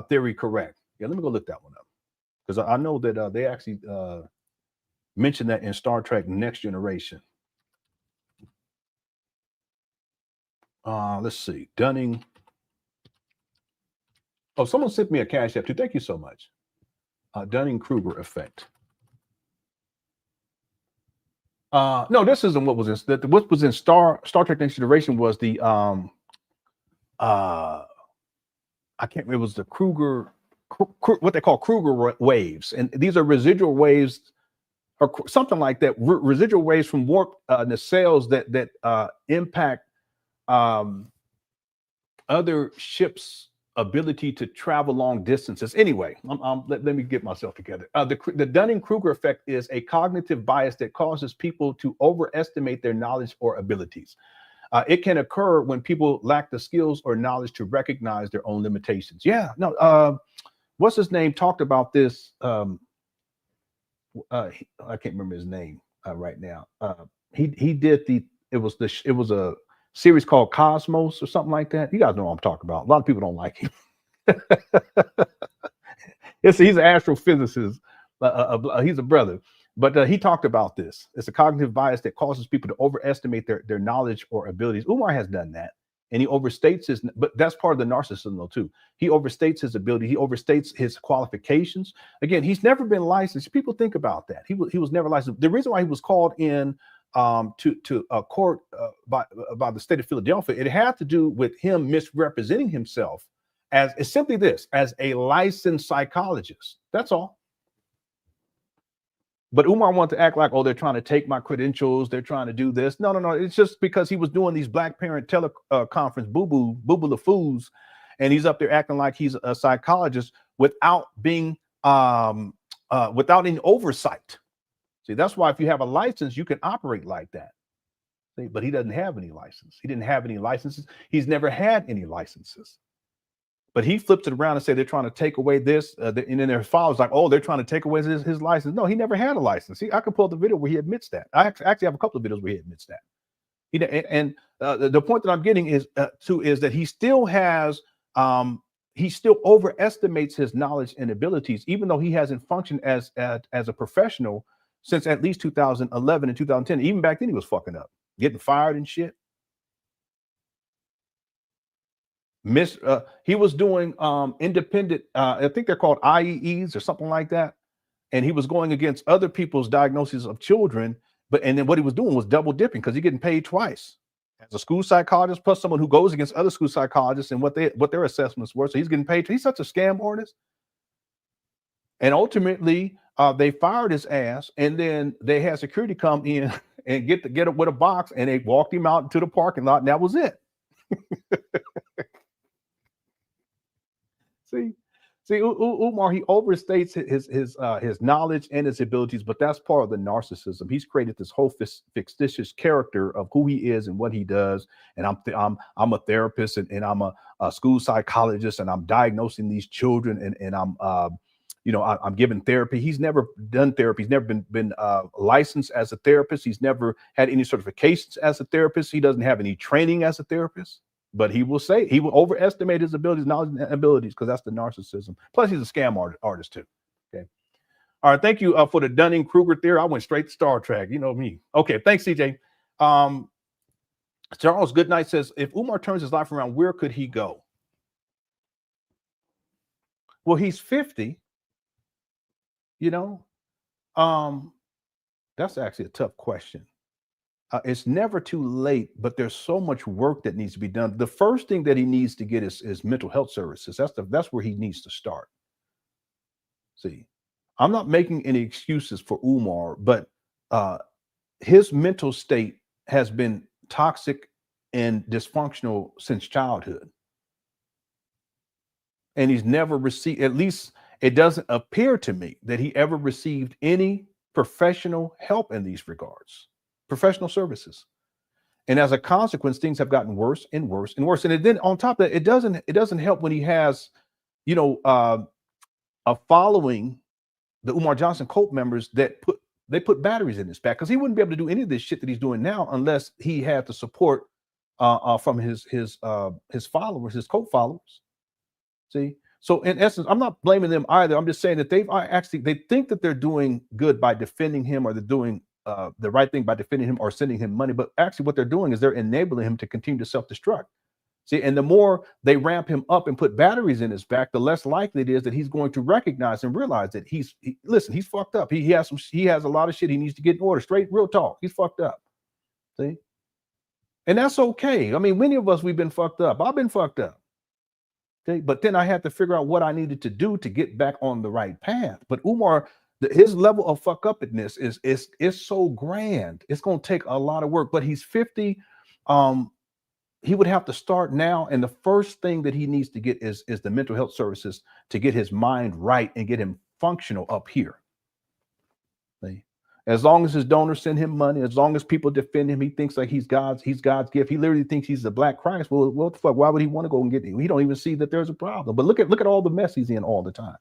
theory correct. Yeah, let me go look that one up, because I know that they actually mentioned that in Star Trek Next Generation. Let's see. Dunning. Oh, someone sent me a cash app too. Thank you so much. Dunning-Kruger effect. No, this isn't what was in what was in Star Trek Next Generation was the I can't remember, it was the Kruger, what they call Kruger waves, and these are residual waves or something like that, residual waves from warp nacelles that impact other ships' ability to travel long distances. Anyway, let me get myself together. The Dunning-Kruger effect is a cognitive bias that causes people to overestimate their knowledge or abilities. It can occur when people lack the skills or knowledge to recognize their own limitations. Yeah, no, what's his name talked about this. I can't remember his name right now. He did it was a series called Cosmos or something like that. You guys know what I'm talking about. A lot of people don't like him. He's an astrophysicist. He's a brother, but he talked about this. It's a cognitive bias that causes people to overestimate their knowledge or abilities. Umar has done that, and he overstates but that's part of the narcissism though too. He overstates his ability. He overstates his qualifications. Again, he's never been licensed. People think about that. He was never licensed. The reason why he was called in to a court by the state of Philadelphia, it had to do with him misrepresenting himself as simply this, as a licensed psychologist. That's all. But Umar wanted to act like, oh, they're trying to take my credentials, they're trying to do this. No. It's just because he was doing these Black Parent teleconference boo-boo the fools, and he's up there acting like he's a psychologist without being without any oversight. See, that's why if you have a license, you can operate like that. See, but he doesn't have any license. He didn't have any licenses. He's never had any licenses. But he flips it around and say they're trying to take away this, and then their followers like, oh, they're trying to take away his license. No, he never had a license. See, I can pull up the video where he admits that. I actually have a couple of videos where he admits that. The point that I'm getting is that he still has he still overestimates his knowledge and abilities, even though he hasn't functioned as a professional since at least 2011 and 2010. Even back then, he was fucking up, getting fired and shit. He was doing independent, I think they're called IEEs or something like that. and he was going against other people's diagnoses of children. And then what he was doing was double dipping, because he's getting paid twice as a school psychologist plus someone who goes against other school psychologists and what their assessments were. So he's getting paid. He's such a scam artist. And ultimately, they fired his ass, and then they had security come in and get up with a box, and they walked him out into the parking lot, and that was it. See, Umar, he overstates his knowledge and his abilities, but that's part of the narcissism. He's created this whole fictitious character of who he is and what he does. And I'm a therapist, and I'm a school psychologist, and I'm diagnosing these children, and I'm giving therapy. He's never done therapy. He's never been licensed as a therapist. He's never had any certifications as a therapist. He doesn't have any training as a therapist. But he will overestimate his abilities, knowledge, and abilities, because that's the narcissism. Plus, he's a scam artist too. Okay. All right. Thank you for the Dunning-Kruger theory. I went straight to Star Trek. You know me. Okay. Thanks, CJ. Charles Goodnight says, if Umar turns his life around, where could he go? Well, he's 50. That's actually a tough question. It's never too late, but there's so much work that needs to be done. The first thing that he needs to get is mental health services. That's where he needs to start. See, I'm not making any excuses for Umar, but his mental state has been toxic and dysfunctional since childhood. And he's never received, at least it doesn't appear to me that he ever received any professional help in these regards. Professional services. And as a consequence, things have gotten worse and worse and worse. And then on top of that, it doesn't help when he has, a following, the Umar Johnson cult members that put batteries in his back, because he wouldn't be able to do any of this shit that he's doing now unless he had the support from his followers, his cult followers. See? So in essence, I'm not blaming them either. I'm just saying that they think that they're doing good by defending him, or they're doing the right thing by defending him or sending him money, but actually what they're doing is they're enabling him to continue to self-destruct. See, and the more they ramp him up and put batteries in his back, the less likely it is that he's going to recognize and realize that he's fucked up. He has a lot of shit he needs to get in order. Straight real talk. He's fucked up. See, and that's okay. I mean, many of us, we've been fucked up. I've been fucked up. Okay, but then I had to figure out what I needed to do to get back on the right path. But Umar, his level of fuck upness is so grand. It's going to take a lot of work, but he's 50. He would have to start now. And the first thing that he needs to get is the mental health services to get his mind right and get him functional up here. See? As long as his donors send him money, as long as people defend him, he thinks like he's God's gift. He literally thinks he's the Black Christ. Well, what the fuck? Why would he want to go and get it? He don't even see that there's a problem. But look at all the mess he's in all the time.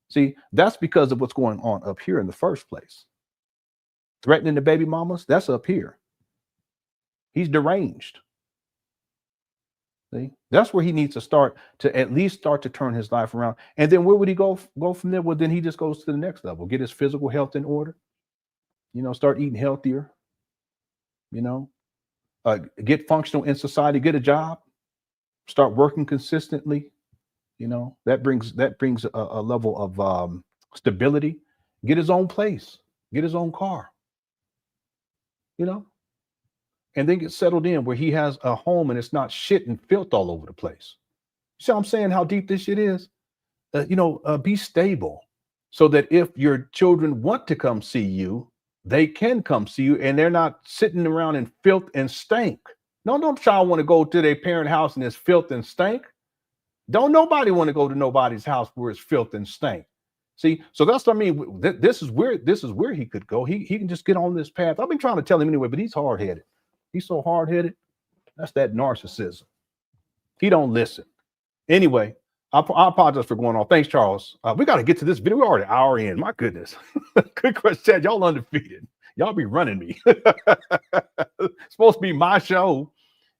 See, that's because of what's going on up here in the first place. Threatening the baby mamas, that's up here. He's deranged. See, that's where he needs to start to at least start to turn his life around. And then where would he go from there? Well, then he just goes to the next level, get his physical health in order, start eating healthier, get functional in society, get a job, start working consistently. That brings a level of stability. Get his own place, get his own car, and then get settled in where he has a home and it's not shit and filth all over the place. You see what I'm saying? How deep this shit is? Be stable so that if your children want to come see you, they can come see you and they're not sitting around in filth and stank. No child want to go to their parent house and it's filth and stank. Don't nobody want to go to nobody's house where it's filth and stank. See, so that's what I mean. This is where he could go. He can just get on this path. I've been trying to tell him anyway, but he's hard-headed. He's so hard-headed. That's that narcissism. He don't listen. Anyway, I apologize for going on. Thanks, Charles. We got to get to this video. We're already an hour in. My goodness. Good question. Y'all undefeated. Y'all be running me. It's supposed to be my show.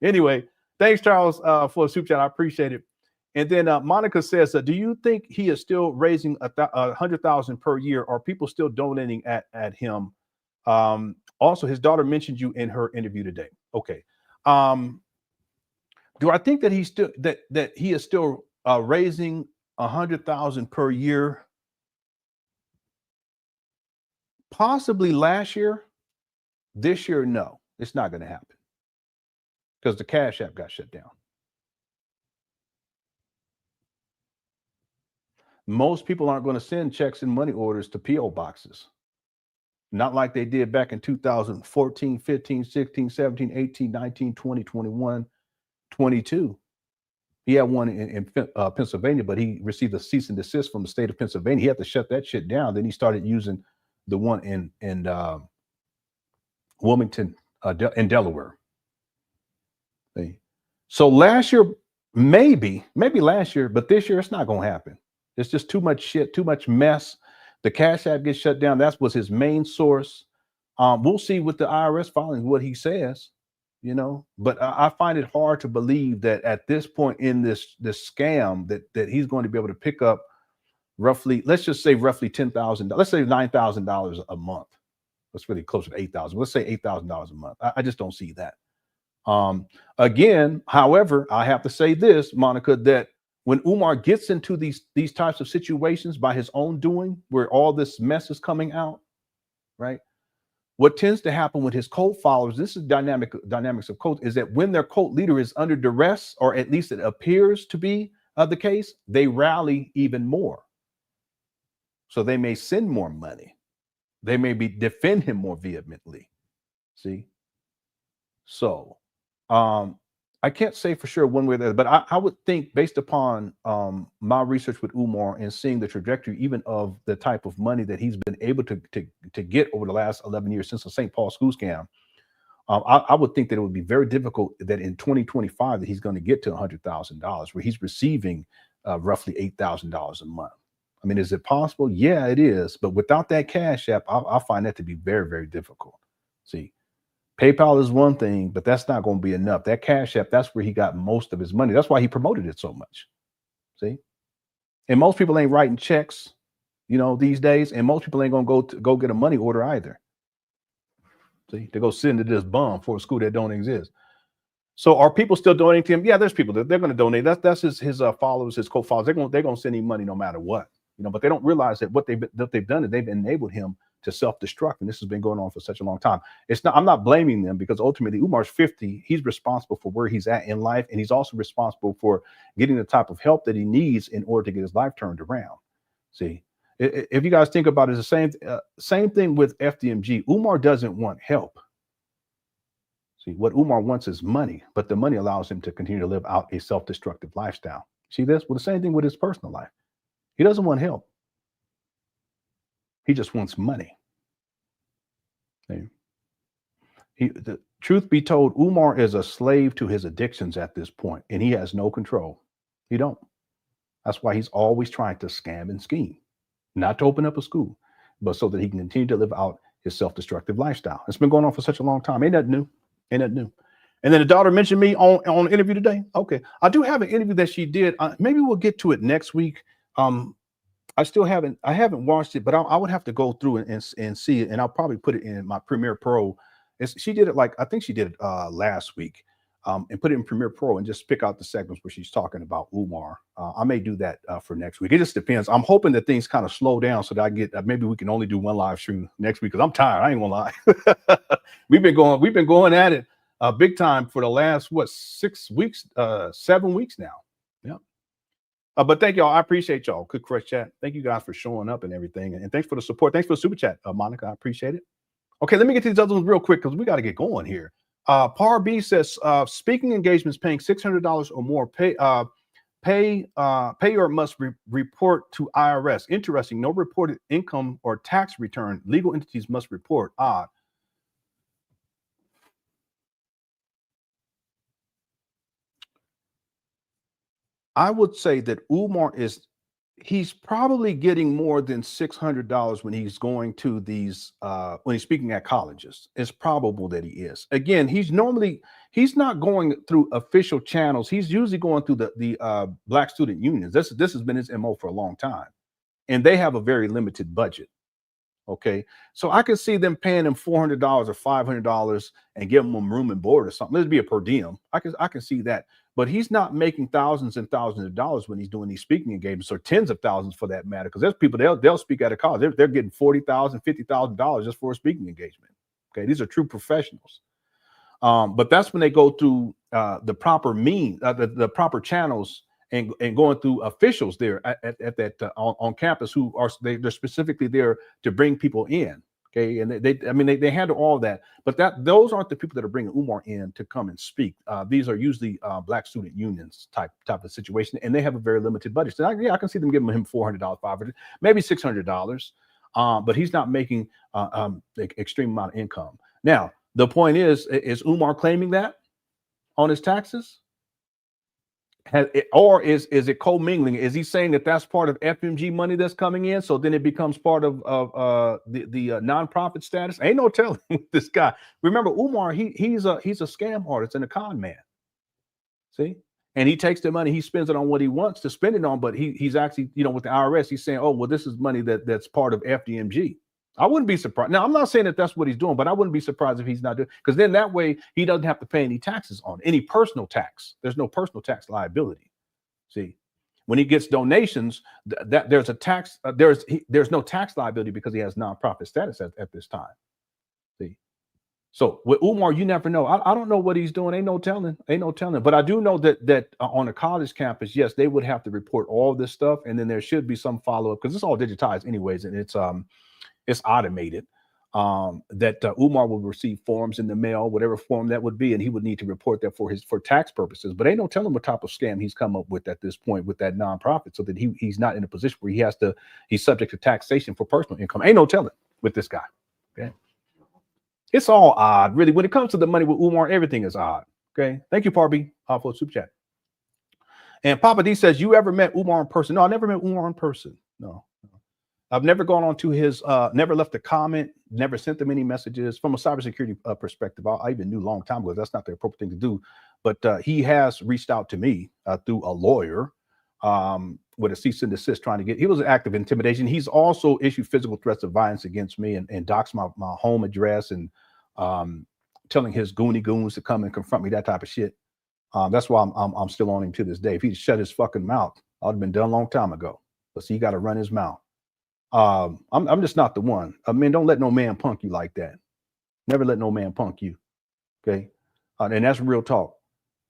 Anyway, thanks, Charles, for the super chat. I appreciate it. And then Monica says, do you think he is still raising 100,000 per year? Or are people still donating at him? Also, his daughter mentioned you in her interview today. Okay. Do I think that he's still that he is still raising 100,000 per year? Possibly last year. This year, no, it's not going to happen because the Cash App got shut down. Most people aren't going to send checks and money orders to P.O. boxes. Not like they did back in 2014, 15, 16, 17, 18, 19, 20, 21, 22. He had one in Pennsylvania, but he received a cease and desist from the state of Pennsylvania. He had to shut that shit down. Then he started using the one in Wilmington, in Delaware. See? So last year, maybe last year, but this year it's not going to happen. It's just too much shit, too much mess. The Cash App gets shut down. That was his main source. We'll see with the IRS filing what he says, you know. But I find it hard to believe that at this point in this scam that he's going to be able to pick up roughly, let's just say roughly $10,000. Let's say $9,000 a month. That's really closer to $8,000. Let's say $8,000 a month. I just don't see that. Again, however, I have to say this, Monica, that when Umar gets into these types of situations by his own doing, where all this mess is coming out, right? What tends to happen with his cult followers, this is dynamics of cult, is that when their cult leader is under duress, or at least it appears to be the case, they rally even more. So they may send more money. They may defend him more vehemently. See? So I can't say for sure one way or the other, but I would think, based upon my research with Umar and seeing the trajectory even of the type of money that he's been able to get over the last 11 years since the St. Paul school scam, I would think that it would be very difficult that in 2025 that he's going to get to $100,000, where he's receiving roughly $8,000 a month. I mean, is it possible? Yeah, it is. But without that Cash App, I find that to be very, very difficult. See? PayPal is one thing, but that's not going to be enough. That Cash App, that's where he got most of his money. That's why he promoted it so much. See? And most people ain't writing checks, you know, these days. And most people ain't going to go get a money order either. See? To go send to this bum for a school that don't exist. So are people still donating to him? Yeah, there's people that they're going to donate. That's his followers, his co-followers. They're going to send him money no matter what. You know, but they don't realize that what they've done is they've enabled him to self-destruct, and this has been going on for such a long time. I'm not blaming them, because ultimately Umar's 50. He's responsible for where he's at in life, and he's also responsible for getting the type of help that he needs in order to get his life turned around. See, if you guys think about it, it's the same thing with FDMG. Umar doesn't want help. See, what Umar wants is money, but the money allows him to continue to live out a self-destructive lifestyle. See this? Well, the same thing with his personal life. He doesn't want help. He just wants money. The truth be told, Umar is a slave to his addictions at this point, and he has no control. He don't. That's why he's always trying to scam and scheme, not to open up a school, but so that he can continue to live out his self-destructive lifestyle. It's been going on for such a long time. Ain't that new? Ain't that new? And then the daughter mentioned me on the interview today. Okay, I do have an interview that she did. Maybe we'll get to it next week. I haven't watched it, but I would have to go through and see it, and I'll probably put it in my Premiere Pro. She did it I think she did it last week, and put it in Premiere Pro and just pick out the segments where she's talking about Umar. I may do that for next week. It just depends. I'm hoping that things kind of slow down so that I get maybe we can only do one live stream next week, because I'm tired. I ain't gonna lie. we've been going at it big time for the last 6 weeks, 7 weeks now. Yeah. But thank y'all. I appreciate y'all. Good Crush Chat. Thank you guys for showing up and everything. And thanks for the support. Thanks for the super chat, Monica. I appreciate it. Okay, let me get to these other ones real quick, because we got to get going here. Par B says, speaking engagements paying $600 or more, payer must report to IRS. Interesting. No reported income or tax return. Legal entities must report. Odd. I would say that Umar he's probably getting more than $600 when he's going to these, when he's speaking at colleges. It's probable that he is. Again, he's not going through official channels. He's usually going through the Black student unions. This has been his MO for a long time, and they have a very limited budget. Okay, so I can see them paying him $400 or $500 and giving him room and board or something. It'd be a per diem. I can see that. but he's not making thousands and thousands of dollars when he's doing these speaking engagements, or tens of thousands for that matter. Because there's people they'll speak at a college. They're getting $40,000, $50,000 just for a speaking engagement. Okay, these are true professionals. But that's when they go through the proper means, the proper channels, and going through officials there at that on campus who are they're specifically there to bring people in. Okay, and they handle all that, but those aren't the people that are bringing Umar in to come and speak. These are usually Black student unions type of situation, and they have a very limited budget. So I can see them giving him $400, $500, maybe $600, but he's not making extreme amount of income. Now the point is Umar claiming that on his taxes? Or is it commingling? Is he saying that that's part of FMG money that's coming in, so then it becomes part of the nonprofit status? Ain't no telling with this guy. Remember, Umar, he's a scam artist and a con man. See, and he takes the money, he spends it on what he wants to spend it on, but he's actually, with the IRS, he's saying, oh, well, this is money that's part of FDMG. I wouldn't be surprised. Now, I'm not saying that that's what he's doing, but I wouldn't be surprised if he's not doing, because then that way he doesn't have to pay any taxes on any personal tax. There's no personal tax liability. See, when he gets donations, there's a tax. There's no tax liability because he has nonprofit status at this time. See, so with Umar, you never know. I don't know what he's doing. Ain't no telling. But I do know that on a college campus, yes, they would have to report all this stuff, and then there should be some follow up because it's all digitized anyways, and it's automated, that Umar will receive forms in the mail, whatever form that would be, and he would need to report that for tax purposes. But ain't no telling what type of scam he's come up with at this point with that nonprofit, so that he's not in a position where he's subject to taxation for personal income. Ain't no telling with this guy. Okay, it's all odd, really. When it comes to the money with Umar, everything is odd. Okay, thank you, Parby, for super chat. And Papa D says, you ever met Umar in person? No, I never met Umar in person. No. I've never gone on to his, never left a comment, never sent them any messages. From a cybersecurity perspective, I even knew a long time ago that's not the appropriate thing to do. But he has reached out to me through a lawyer with a cease and desist trying to get, he was an act of intimidation. He's also issued physical threats of violence against me and doxed my home address and telling his goony goons to come and confront me, that type of shit. That's why I'm still on him to this day. If he'd shut his fucking mouth, I'd have been done a long time ago. But see, you got to run his mouth. I'm just not the one. I mean, don't let no man punk you like that. Never let no man punk you. Okay. And that's real talk.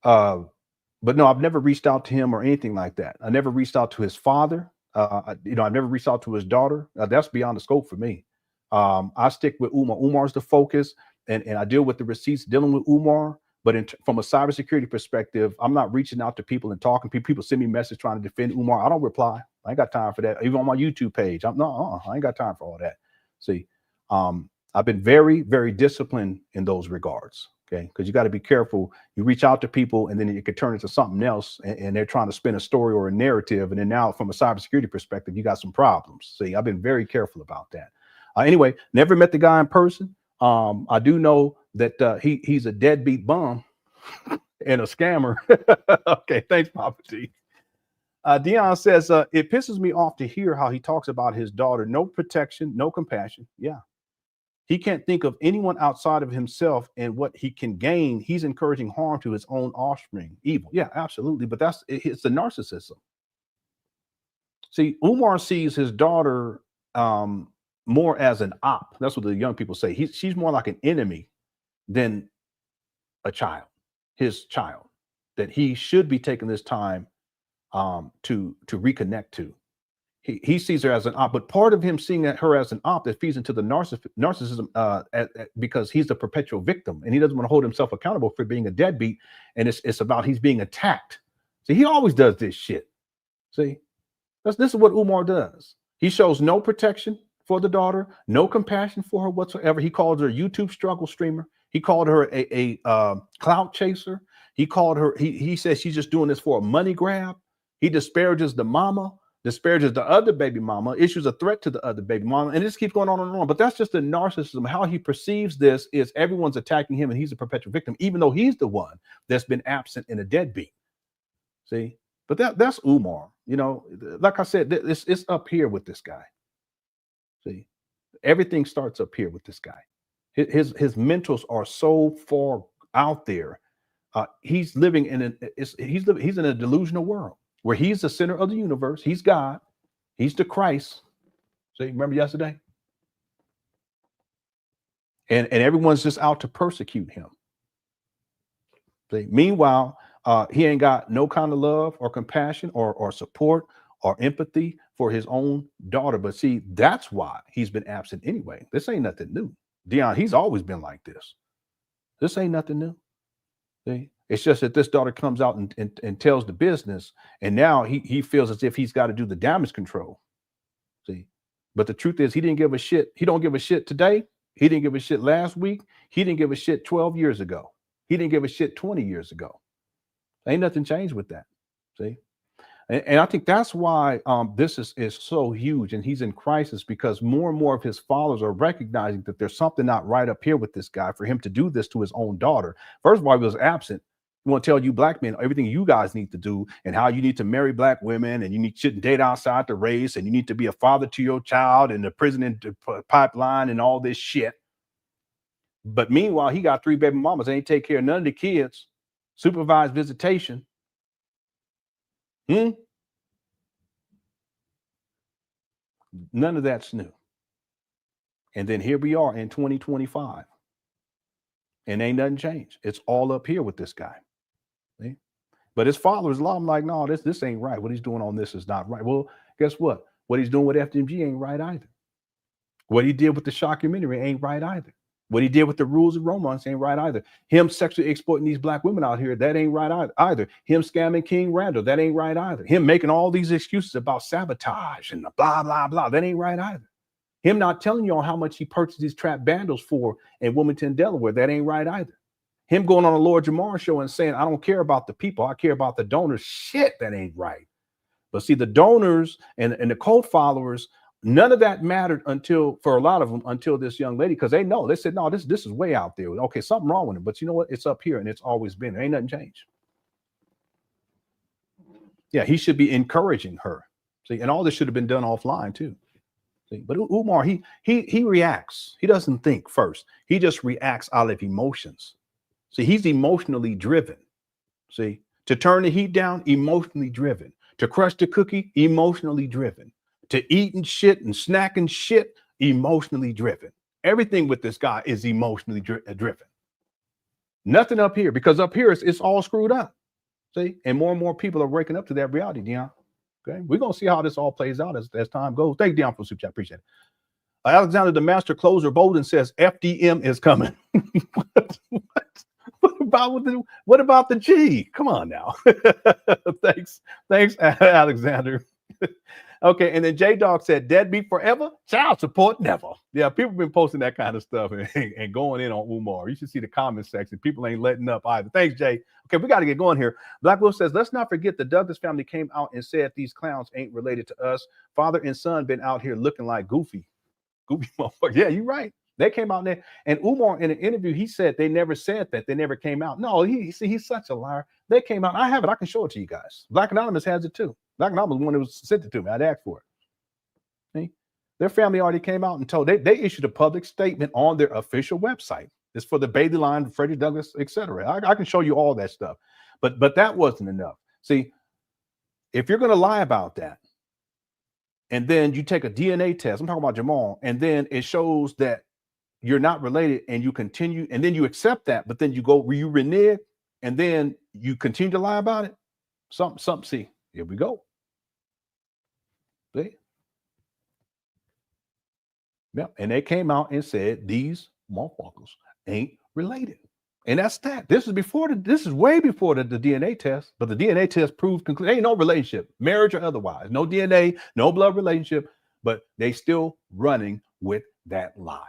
But no, I've never reached out to him or anything like that. I never reached out to his father. I've never reached out to his daughter. That's beyond the scope for me. I stick with Umar. Umar's the focus, and I deal with the receipts dealing with Umar. But from a cybersecurity perspective, I'm not reaching out to people and talking. People send me messages trying to defend Umar. I don't reply. I ain't got time for that. Even on my YouTube page, I ain't got time for all that. See, I've been very, very disciplined in those regards. Okay, because you got to be careful. You reach out to people, and then it could turn into something else, and they're trying to spin a story or a narrative. And then now, from a cybersecurity perspective, you got some problems. See, I've been very careful about that. Anyway, never met the guy in person. I do know that he's a deadbeat bum and a scammer. Okay, thanks, Papa T. Dion says, it pisses me off to hear how he talks about his daughter. No protection, no compassion. Yeah. He can't think of anyone outside of himself and what he can gain. He's encouraging harm to his own offspring. Evil. Yeah, absolutely. But it's the narcissism. See, Umar sees his daughter more as an op. That's what the young people say. She's more like an enemy than a child, his child, that he should be taking this time to reconnect to. He sees her as an op, but part of him seeing her as an op that feeds into the narcissism because he's the perpetual victim and he doesn't want to hold himself accountable for being a deadbeat. And it's about he's being attacked. See, he always does this shit. See, this is what Umar does. He shows no protection for the daughter, no compassion for her whatsoever. He called her a YouTube struggle streamer. He called her a clout chaser. He called her, he says she's just doing this for a money grab. He disparages the mama, disparages the other baby mama, issues a threat to the other baby mama, and this keeps going on and on. But that's just the narcissism. How he perceives this is everyone's attacking him and he's a perpetual victim, even though he's the one that's been absent in a deadbeat. See, but that's Umar. You know, like I said, it's up here with this guy. See, everything starts up here with this guy. His mentals are so far out there he's living in he's in a delusional world where he's the center of the universe. He's God. He's the Christ. So you remember yesterday? And everyone's just out to persecute him. See? Meanwhile, he ain't got no kind of love or compassion or support or empathy for his own daughter. But see, that's why he's been absent anyway. This ain't nothing new. Dion, he's always been like this. This ain't nothing new. See? It's just that this daughter comes out and tells the business, and now he feels as if he's got to do the damage control. See, but the truth is he didn't give a shit. He don't give a shit today. He didn't give a shit last week. He didn't give a shit 12 years ago. He didn't give a shit 20 years ago. Ain't nothing changed with that. See, and I think that's why this is so huge, and he's in crisis because more and more of his followers are recognizing that there's something not right up here with this guy for him to do this to his own daughter. First of all, he was absent. We want to tell you black men everything you guys need to do and how you need to marry black women and you shouldn't date outside the race and you need to be a father to your child and the prison pipeline and all this shit. But meanwhile, he got 3 baby mamas. Ain't take care of none of the kids. Supervised visitation. None of that's new. And then here we are in 2025. And ain't nothing changed. It's all up here with this guy. See? But his followers, a lot of them like, no, this ain't right. What he's doing on this is not right. Well, guess what? What he's doing with FDMG ain't right either. What he did with the shockumentary ain't right either. What he did with the rules of romance ain't right either. Him sexually exploiting these black women out here, that ain't right either. Him scamming King Randall, that ain't right either. Him making all these excuses about sabotage and blah, blah, blah, that ain't right either. Him not telling y'all how much he purchased these trap bundles for in Wilmington, Delaware, that ain't right either. Him going on a Lord Jamar show and saying, I don't care about the people, I care about the donors. Shit, that ain't right. But see, the donors and the cult followers, none of that mattered for a lot of them, until this young lady, because they said, no, this is way out there. Okay, something wrong with it. But you know what? It's up here and it's always been. There ain't nothing changed. Yeah, he should be encouraging her. See, and all this should have been done offline too. See, but Umar, he reacts. He doesn't think first. He just reacts out of emotions. See, he's emotionally driven. See, to turn the heat down, emotionally driven. To crush the cookie, emotionally driven. To eating shit and snacking shit, emotionally driven. Everything with this guy is emotionally driven. Nothing up here, because up here it's all screwed up. See, and more people are waking up to that reality, Dion. Okay, we're gonna see how this all plays out as time goes. Thank you, Dion, for the super chat. Appreciate it. Alexander the Master Closer Bolden says FDM is coming. What about the G? Come on now. Thanks, Alexander. Okay, and then J Dog said, "Deadbeat forever, child support never." Yeah, people been posting that kind of stuff and going in on Umar. You should see the comment section. People ain't letting up either. Thanks, Jay. Okay, we got to get going here. Black Wolf says, "Let's not forget the Douglas family came out and said these clowns ain't related to us. Father and son been out here looking like goofy motherfucker." Yeah, you're right. They came out there, and Umar in an interview, he said they never said that. They never came out. No, he's such a liar. They came out. I have it. I can show it to you guys. Black Anonymous has it too. Black Anonymous was the one who sent it to me. I'd asked for it. See? Their family already came out and told. They issued a public statement on their official website. It's for the Bailey line, Frederick Douglass, etc. I can show you all that stuff. But that wasn't enough. See, if you're going to lie about that, and then you take a DNA test, I'm talking about Jamal, and then it shows that you're not related, and you continue, and then you accept that, but then you renege, and then you continue to lie about it. Something. See, here we go. See? Yep. And they came out and said these motherfuckers ain't related, and that's that. This is way before the DNA test, but the DNA test proved ain't no relationship, marriage or otherwise, no DNA, no blood relationship, but they still running with that lie.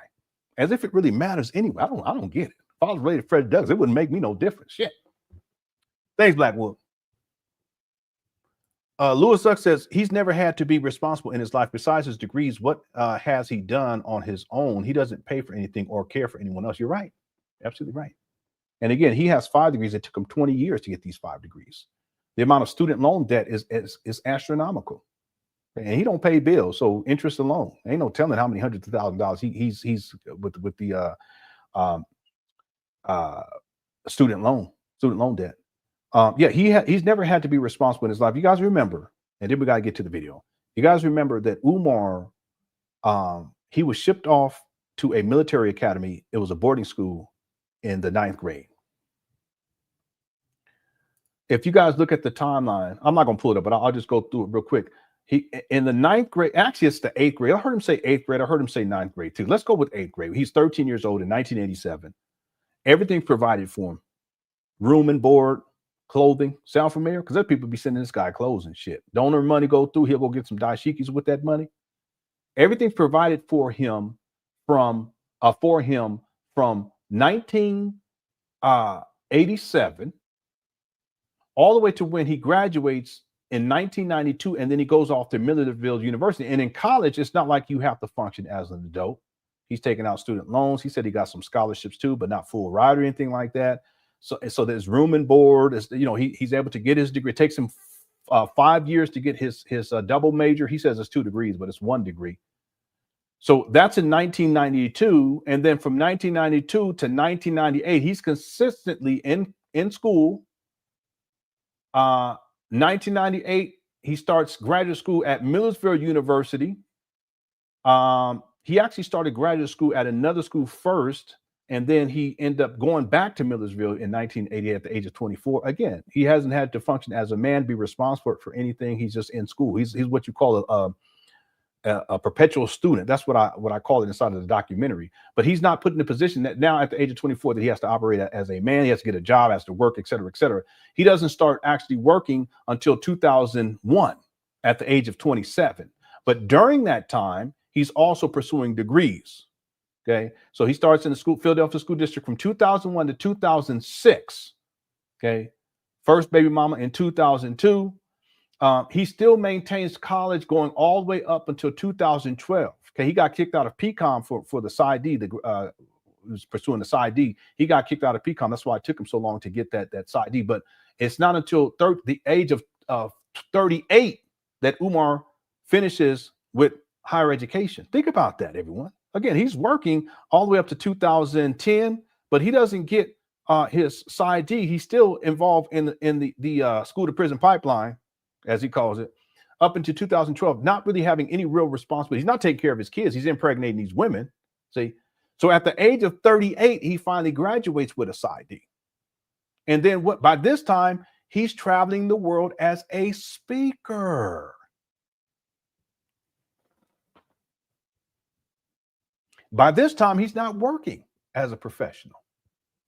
As if it really matters anyway. I don't get it. If I was related to Fred Douglass, it wouldn't make me no difference. Shit. Thanks, Blackwood. Lewis Suck says he's never had to be responsible in his life. Besides his degrees, what has he done on his own? He doesn't pay for anything or care for anyone else. You're right. Absolutely right. And again, he has 5 degrees. It took him 20 years to get these 5 degrees. The amount of student loan debt is astronomical. And he don't pay bills, so interest alone ain't no telling how many hundreds of thousands of dollars he's with the student loan. student loan debt. Yeah, he's never had to be responsible in his life. You guys remember, and then we got to get to the video. You guys remember that Umar, he was shipped off to a military academy. It was a boarding school in the 9th grade. If you guys look at the timeline, I'm not going to pull it up, but I'll just go through it real quick. He in the 9th grade, actually it's the 8th grade. I heard him say 8th grade. I heard him say 9th grade too. Let's go with 8th grade. He's 13 years old in 1987. Everything's provided for him. Room and board, clothing. Sound familiar? Because there's people be sending this guy clothes and shit. Donor money go through. He'll go get some dashikis with that money. Everything's provided for him from 1987 all the way to when he graduates in 1992, and then he goes off to Milledgeville University. And in college, it's not like you have to function as an adult. He's taking out student loans. He said he got some scholarships too, but not full ride or anything like that. So there's room and board. He's able to get his degree. It takes him 5 years to get his double major. He says it's 2 degrees, but it's 1 degree. So that's in 1992. And then from 1992 to 1998, he's consistently in school. 1998, he starts graduate school at Milledgeville University. He actually started graduate school at another school first, and then he ended up going back to Milledgeville in 1988 at the age of 24. Again, he hasn't had to function as a man, be responsible for anything. He's just in school. He's what you call a perpetual student. That's what I call it inside of the documentary. But he's not put in a position that now at the age of 24 that he has to operate as a man. He has to get a job, has to work, et cetera, et cetera. He doesn't start actually working until 2001 at the age of 27. But during that time, he's also pursuing degrees. Okay, so he starts in the Philadelphia School District from 2001 to 2006. Okay, first baby mama in 2002. He still maintains college going all the way up until 2012. Okay, he got kicked out of PCOM for the Psi D. He was pursuing the Psi D. He got kicked out of PCOM. That's why it took him so long to get that Psi D. But it's not until the age of 38 that Umar finishes with higher education. Think about that, everyone. Again, he's working all the way up to 2010, but he doesn't get his Psi D. He's still involved in the school to prison pipeline, as he calls it, up into 2012, not really having any real responsibility. He's not taking care of his kids. He's impregnating these women. See, so at the age of 38, he finally graduates with a Psi D. And then by this time, he's traveling the world as a speaker. By this time, he's not working as a professional.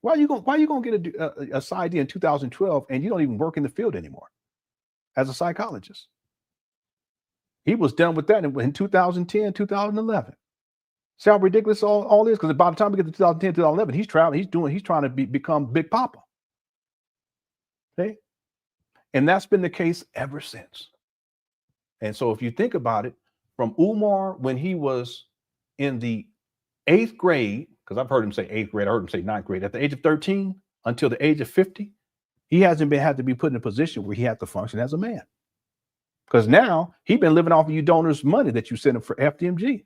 Why are you going to get a Psi D in 2012 and you don't even work in the field anymore as a psychologist? He was done with that in 2010, 2011. See how ridiculous all is? Because by the time we get to 2010, 2011, he's traveling, he's trying to become Big Papa. Okay? And that's been the case ever since. And so if you think about it, from Umar when he was in the 8th grade, because I've heard him say 8th grade, I heard him say 9th grade, at the age of 13 until the age of 50, he hasn't had to be put in a position where he had to function as a man. Because now he's been living off of you donors' money that you sent him for FDMG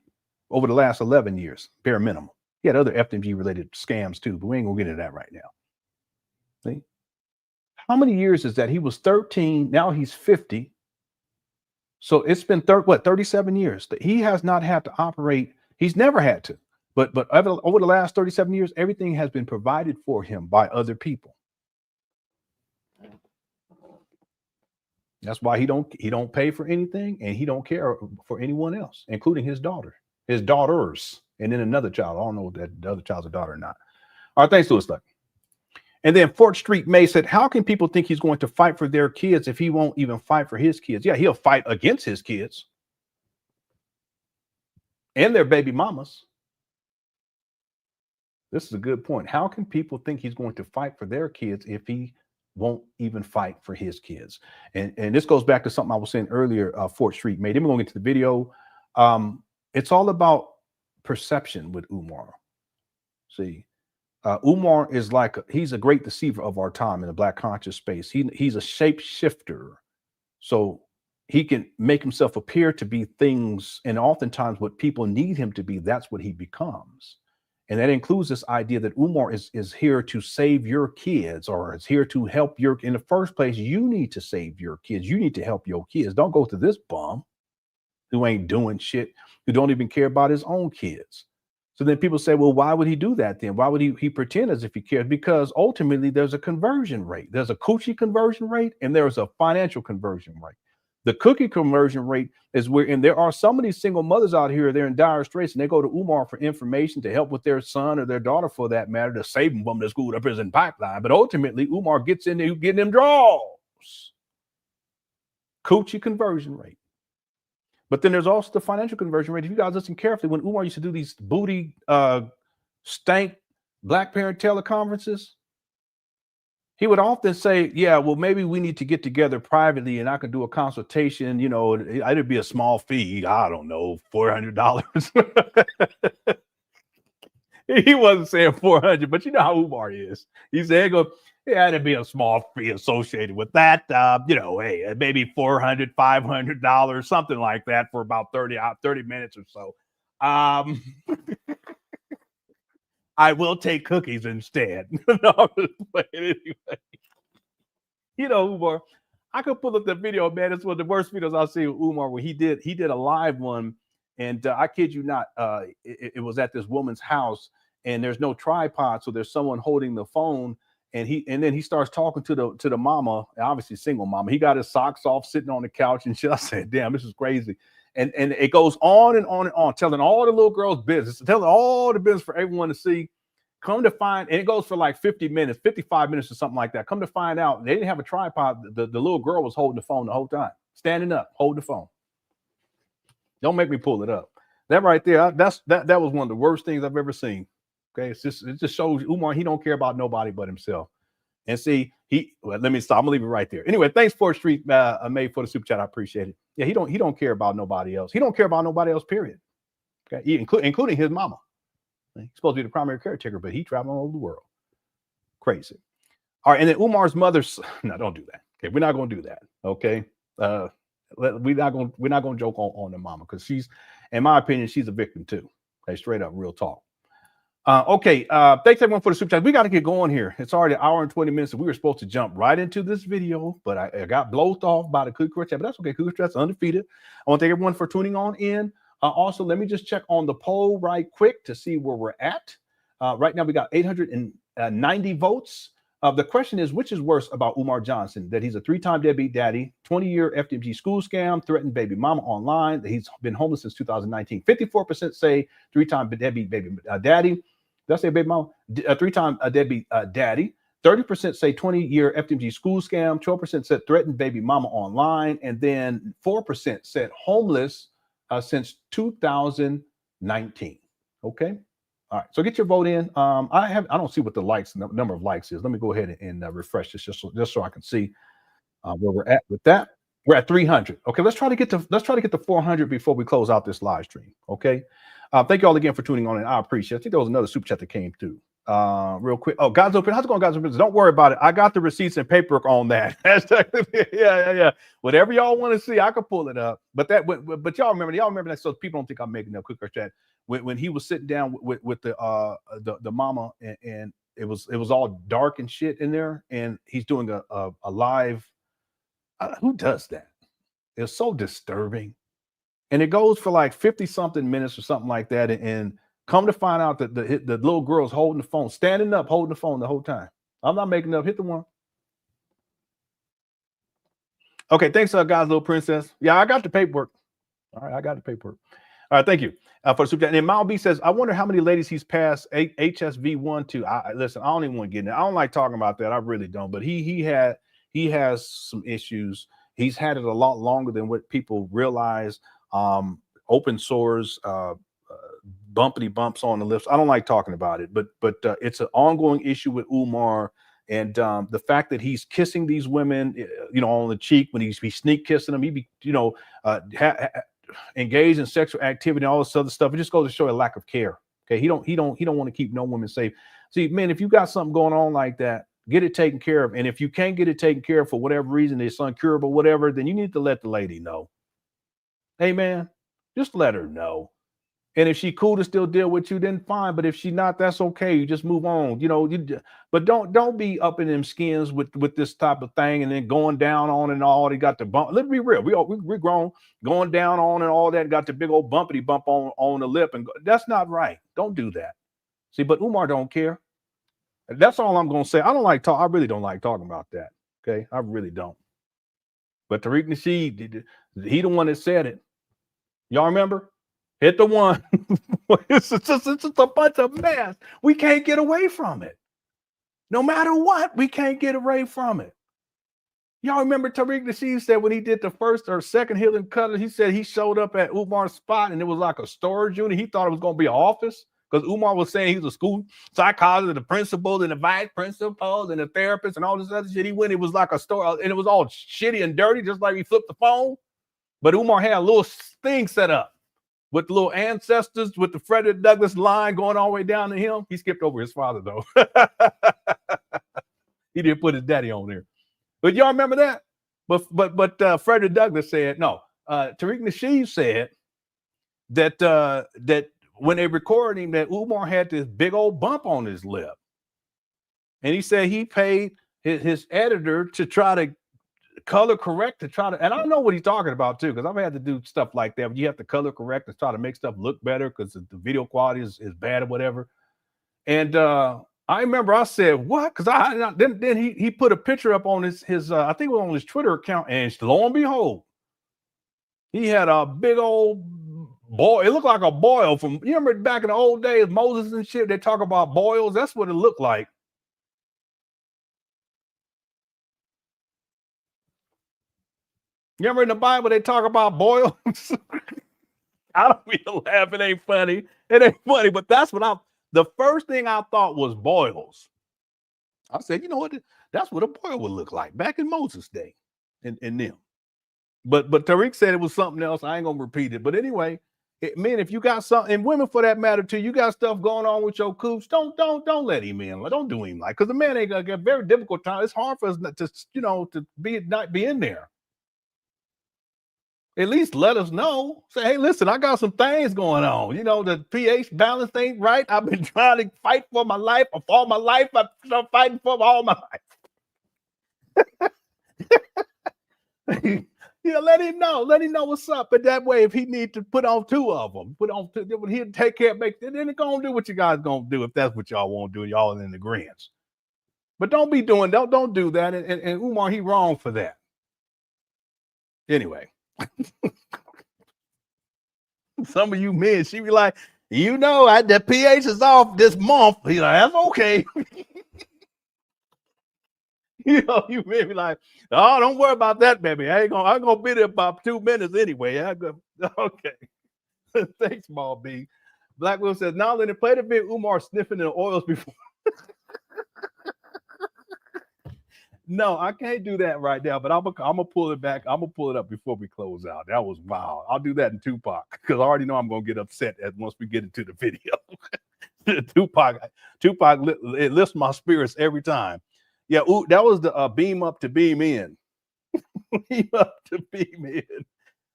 over the last 11 years, bare minimum. He had other FDMG related scams too, but we ain't gonna get into that right now. See? How many years is that? He was 13, now he's 50. So it's been 37 years that he has not had to operate. He's never had to. But over the last 37 years, everything has been provided for him by other people. That's why he don't pay for anything, and he don't care for anyone else, including his daughters, and then another child. I don't know if the other child's a daughter or not. All right, thanks, Louis Luck. And then 4th Street May said, how can people think he's going to fight for their kids if he won't even fight for his kids? Yeah, he'll fight against his kids and their baby mamas. This is a good point. How can people think he's going to fight for their kids if he won't even fight for his kids? And this goes back to something I was saying earlier, 4th Street May. Then we're going to get to the video. It's all about perception with Umar. See, Umar is he's a great deceiver of our time in the Black conscious space. He's a shapeshifter. So he can make himself appear to be things, and oftentimes what people need him to be, that's what he becomes. And that includes this idea that Umar is here to save your kids, or is here to help your, in the first place, you need to save your kids. You need to help your kids. Don't go to this bum who ain't doing shit, who don't even care about his own kids. So then people say, well, why would he do that then? Why would he pretend as if he cares? Because ultimately there's a conversion rate. There's a coochie conversion rate and there's a financial conversion rate. The cookie conversion rate is where, and there are some of these single mothers out here, they're in dire straits and they go to Umar for information to help with their son or their daughter, for that matter, to save them from the school to prison pipeline. But ultimately, Umar gets in there getting them draws. Coochie conversion rate. But then there's also the financial conversion rate. If you guys listen carefully, when Umar used to do these booty stank black parent teleconferences, he would often say, yeah, well, maybe we need to get together privately and I can do a consultation. You know, it'd be a small fee. I don't know, $400. He wasn't saying 400, but you know how Umar is. He said, yeah, it'd be a small fee associated with that. You know, hey, maybe $400, $500, something like that for about 30 minutes or so. I will take cookies instead. No, anyway. You know, Umar, I could pull up the video, man. It's one of the worst videos I've seen with Umar, where he did a live one, and I kid you not, it was at this woman's house, and there's no tripod, so there's someone holding the phone, and then he starts talking to the mama, obviously single mama. He got his socks off, sitting on the couch, and shit. I said, damn, this is crazy. And it goes on and on and on, telling all the little girls' business, telling all the business for everyone to see. Come to find, and it goes for like 50 minutes, 55 minutes or something like that. Come to find out, they didn't have a tripod. The little girl was holding the phone the whole time, standing up, holding the phone. Don't make me pull it up. That right there, that was one of the worst things I've ever seen. Okay, it just shows Umar, he don't care about nobody but himself. And see, let me stop. I'm gonna leave it right there. Anyway, thanks for Street made for the super chat. I appreciate it. Yeah, he don't care about nobody else. He don't care about nobody else. Period. Okay, including his mama. He's supposed to be the primary caretaker, but he traveled all over the world. Crazy. All right, and then Umar's mother's. No, don't do that. Okay, we're not gonna do that. Okay, we're not gonna joke on the mama, because she's, in my opinion, she's a victim too. Okay, straight up, real talk. Okay, thanks everyone for the super chat. We got to get going here. It's already an hour and 20 minutes, and we were supposed to jump right into this video, but I got blowed off by the Cookie Crush chat, but that's okay. Cookie Crush undefeated. I want to thank everyone for tuning on in. Also, let me just check on the poll right quick to see where we're at. Right now, we got 890 votes. The question is, which is worse about Umar Johnson? That he's a 3-time deadbeat daddy, 20-year FDMG school scam, threatened baby mama online, that he's been homeless since 2019. 54% say 3-time deadbeat baby daddy. Did I say baby mama? 3-time deadbeat daddy. 30% say 20-year FDMG school scam. 12% said threatened baby mama online. And then 4% said homeless since 2019. Okay. All right. So get your vote in. I don't see what the number of likes is. Let me go ahead and refresh this just so I can see where we're at with that. We're at 300. Okay. Let's try to get to 400 before we close out this live stream. Okay. Thank you all again for tuning on, and I appreciate it. I think there was another super chat that came through. Real quick. Oh, God's open. How's it going, God's open? Don't worry about it. I got the receipts and paperwork on that. yeah. Whatever y'all want to see, I can pull it up. But y'all remember that, so people don't think I'm making a quick chat. When he was sitting down with the mama, and it was all dark and shit in there, and he's doing a live. Who does that? It's so disturbing. And it goes for like 50 something minutes or something like that. And come to find out that the little girl's holding the phone, standing up, holding the phone the whole time. I'm not making up. Hit the one. Okay. Thanks, guys, little princess. Yeah, I got the paperwork. All right. I got the paperwork. All right. Thank you for the super chat. And then Mal B says, I wonder how many ladies he's passed HSV1 to. Listen, I don't even want to get in it. I don't like talking about that. I really don't. But he has some issues. He's had it a lot longer than what people realize. Open sores, bumpity bumps on the lips. I don't like talking about it, but it's an ongoing issue with Umar, and the fact that he's kissing these women, on the cheek when he's sneak kissing them, he be, engaged in sexual activity and all this other stuff. It just goes to show a lack of care. Okay, he don't want to keep no woman safe. See, man, if you got something going on like that, get it taken care of. And if you can't get it taken care of for whatever reason, it's uncurable, whatever, then you need to let the lady know. Hey, man, just let her know. And if she cool to still deal with you, then fine. But if she not, that's okay. You just move on. You know, but don't be up in them skins with this type of thing and then going down on and all. They got the bump. Let's be real. We're grown, going down on and all that. Got the big old bumpity bump on the lip, and that's not right. Don't do that. See, but Umar don't care. That's all I'm gonna say. I really don't like talking about that. Okay, I really don't. But Tariq Nasheed, he the one that said it. Y'all remember? Hit the one. It's just a bunch of mess. We can't get away from it. No matter what, we can't get away from it. Y'all remember Tariq Nasheed said when he did the first or second Healing Cutter, he said he showed up at Umar's spot and it was like a storage unit. He thought it was going to be an office because Umar was saying he was a school psychologist, the principal and the vice principal and the therapist and all this other shit. He went, it was like a store and it was all shitty and dirty, just like he flipped the phone. But Umar had a little thing set up with the little ancestors, with the Frederick Douglass line going all the way down to him. He skipped over his father, though. He didn't put his daddy on there. But y'all remember that? But Frederick Douglass said, no, Tariq Nasheed said that that when they recorded him, that Umar had this big old bump on his lip. And he said he paid his editor to try to color correct and I know what he's talking about too, because I've had to do stuff like that. You have to color correct and try to make stuff look better because the video quality is bad or whatever. And I remember I said, what? Because then he put a picture up on his I think it was on his Twitter account, and lo and behold, he had a big old boil. It looked like a boil from, you remember back in the old days, Moses and shit, they talk about boils. That's what it looked like. You remember in the Bible, they talk about boils? I don't mean to laugh. It ain't funny. It ain't funny, but that's what the first thing I thought was boils. I said, you know what? That's what a boil would look like back in Moses' day and them. But Tariq said it was something else. I ain't going to repeat it. But anyway, men, if you got something, and women for that matter too, you got stuff going on with your cooch, don't let him in. Don't do him like, because the man ain't going to get a very difficult time. It's hard for us to, to not be in there. At least let us know. Say, hey, listen, I got some things going on. You know, the pH balance ain't right. I've been trying to fight for my life. For all my life, I've been fighting for all my life. Let him know. Let him know what's up. But that way, if he needs to put on two of them, he'll take care of then it's gonna do what you guys gonna do if that's what y'all want to do. Y'all in the grants. But don't be doing, don't do that. And Umar, he wrong for that. Anyway. Some of you men, she be like, the pH is off this month. He's like, that's okay. You men be like, oh, don't worry about that, baby. I'm gonna be there about 2 minutes anyway. Okay. Thanks, Small B. Black Will says, now let it play the video Umar sniffing the oils before. No, I can't do that right now, but I'm gonna pull it back. I'm gonna pull it up before we close out. That was wild. I'll do that in Tupac because I already know I'm gonna get upset once we get into the video. Tupac, it lifts my spirits every time. Yeah, that was the beam up to beam in. Beam up to beam in.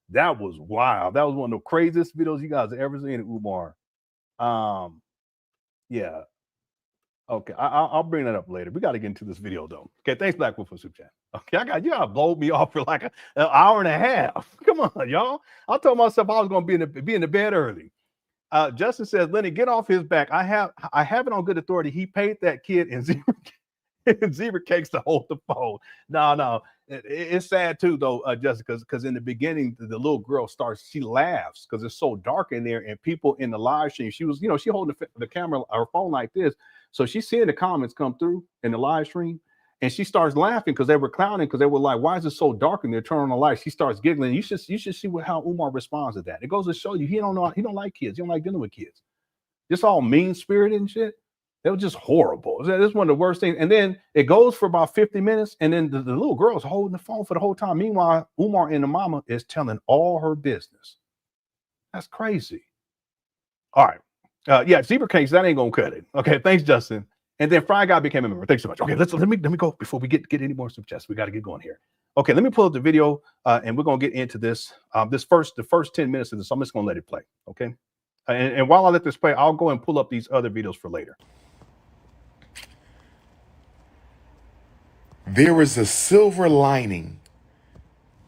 That was wild. That was one of the craziest videos you guys have ever seen of Umar. Yeah. Okay, I'll bring that up later. We got to get into this video though. Okay, thanks, Black Wolf, for super chat. Okay, you gotta blow me off for like an hour and a half. Come on, y'all. I told myself I was gonna be in the bed early. Justin says, Lenny, get off his back. I have it on good authority. He paid that kid in zebra cakes to hold the phone. No. It's sad too though, Jessica, because in the beginning the little girl she laughs because it's so dark in there, and people in the live stream, she was, she holding the camera, her phone like this. So she's seeing the comments come through in the live stream, and she starts laughing because they were clowning, because they were like, why is it so dark in there? Turn on the light. She starts giggling. You should see how Umar responds to that. It goes to show you he don't like kids. He don't like dealing with kids. Just all mean-spirited and shit. It was just horrible. It's one of the worst things. And then it goes for about 50 minutes, and then the little girl's holding the phone for the whole time. Meanwhile, Umar and the mama is telling all her business. That's crazy. All right. Yeah, zebra cakes, that ain't gonna cut it. Okay, thanks, Justin. And then Fry Guy became a member. Thanks so much. Okay, let me go before we get any more suggestions. We got to get going here. Okay, let me pull up the video, and we're gonna get into this. The first 10 minutes of this. I'm just gonna let it play. Okay. And while I let this play, I'll go and pull up these other videos for later. There is a silver lining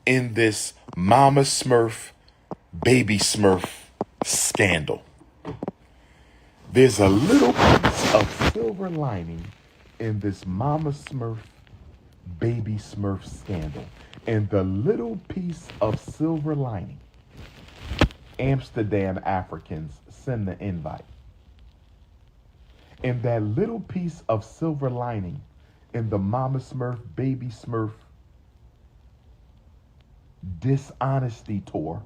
in this Mama Smurf, Baby Smurf scandal. There's a little piece of silver lining in this Mama Smurf, Baby Smurf scandal. And the little piece of silver lining, Amsterdam Africans, send the invite. And that little piece of silver lining in the Mama Smurf, Baby Smurf dishonesty tour,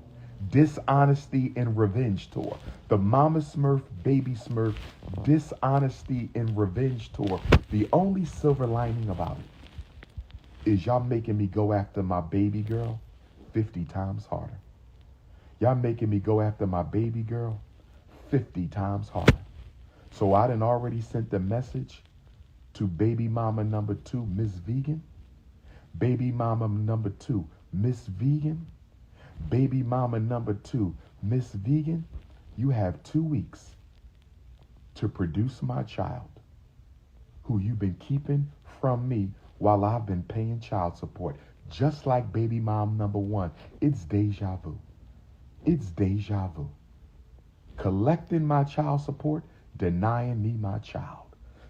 dishonesty and revenge tour, the Mama Smurf, Baby Smurf dishonesty and revenge tour, the only silver lining about it is y'all making me go after my baby girl 50 times harder. Y'all making me go after my baby girl 50 times harder. So I done already sent the message to baby mama number 2, Miss Vegan. Baby mama number 2, Miss Vegan. Baby mama number 2, Miss Vegan. You have 2 weeks to produce my child, who you've been keeping from me while I've been paying child support. Just like baby mom number 1, it's deja vu. It's deja vu. Collecting my child support, denying me my child.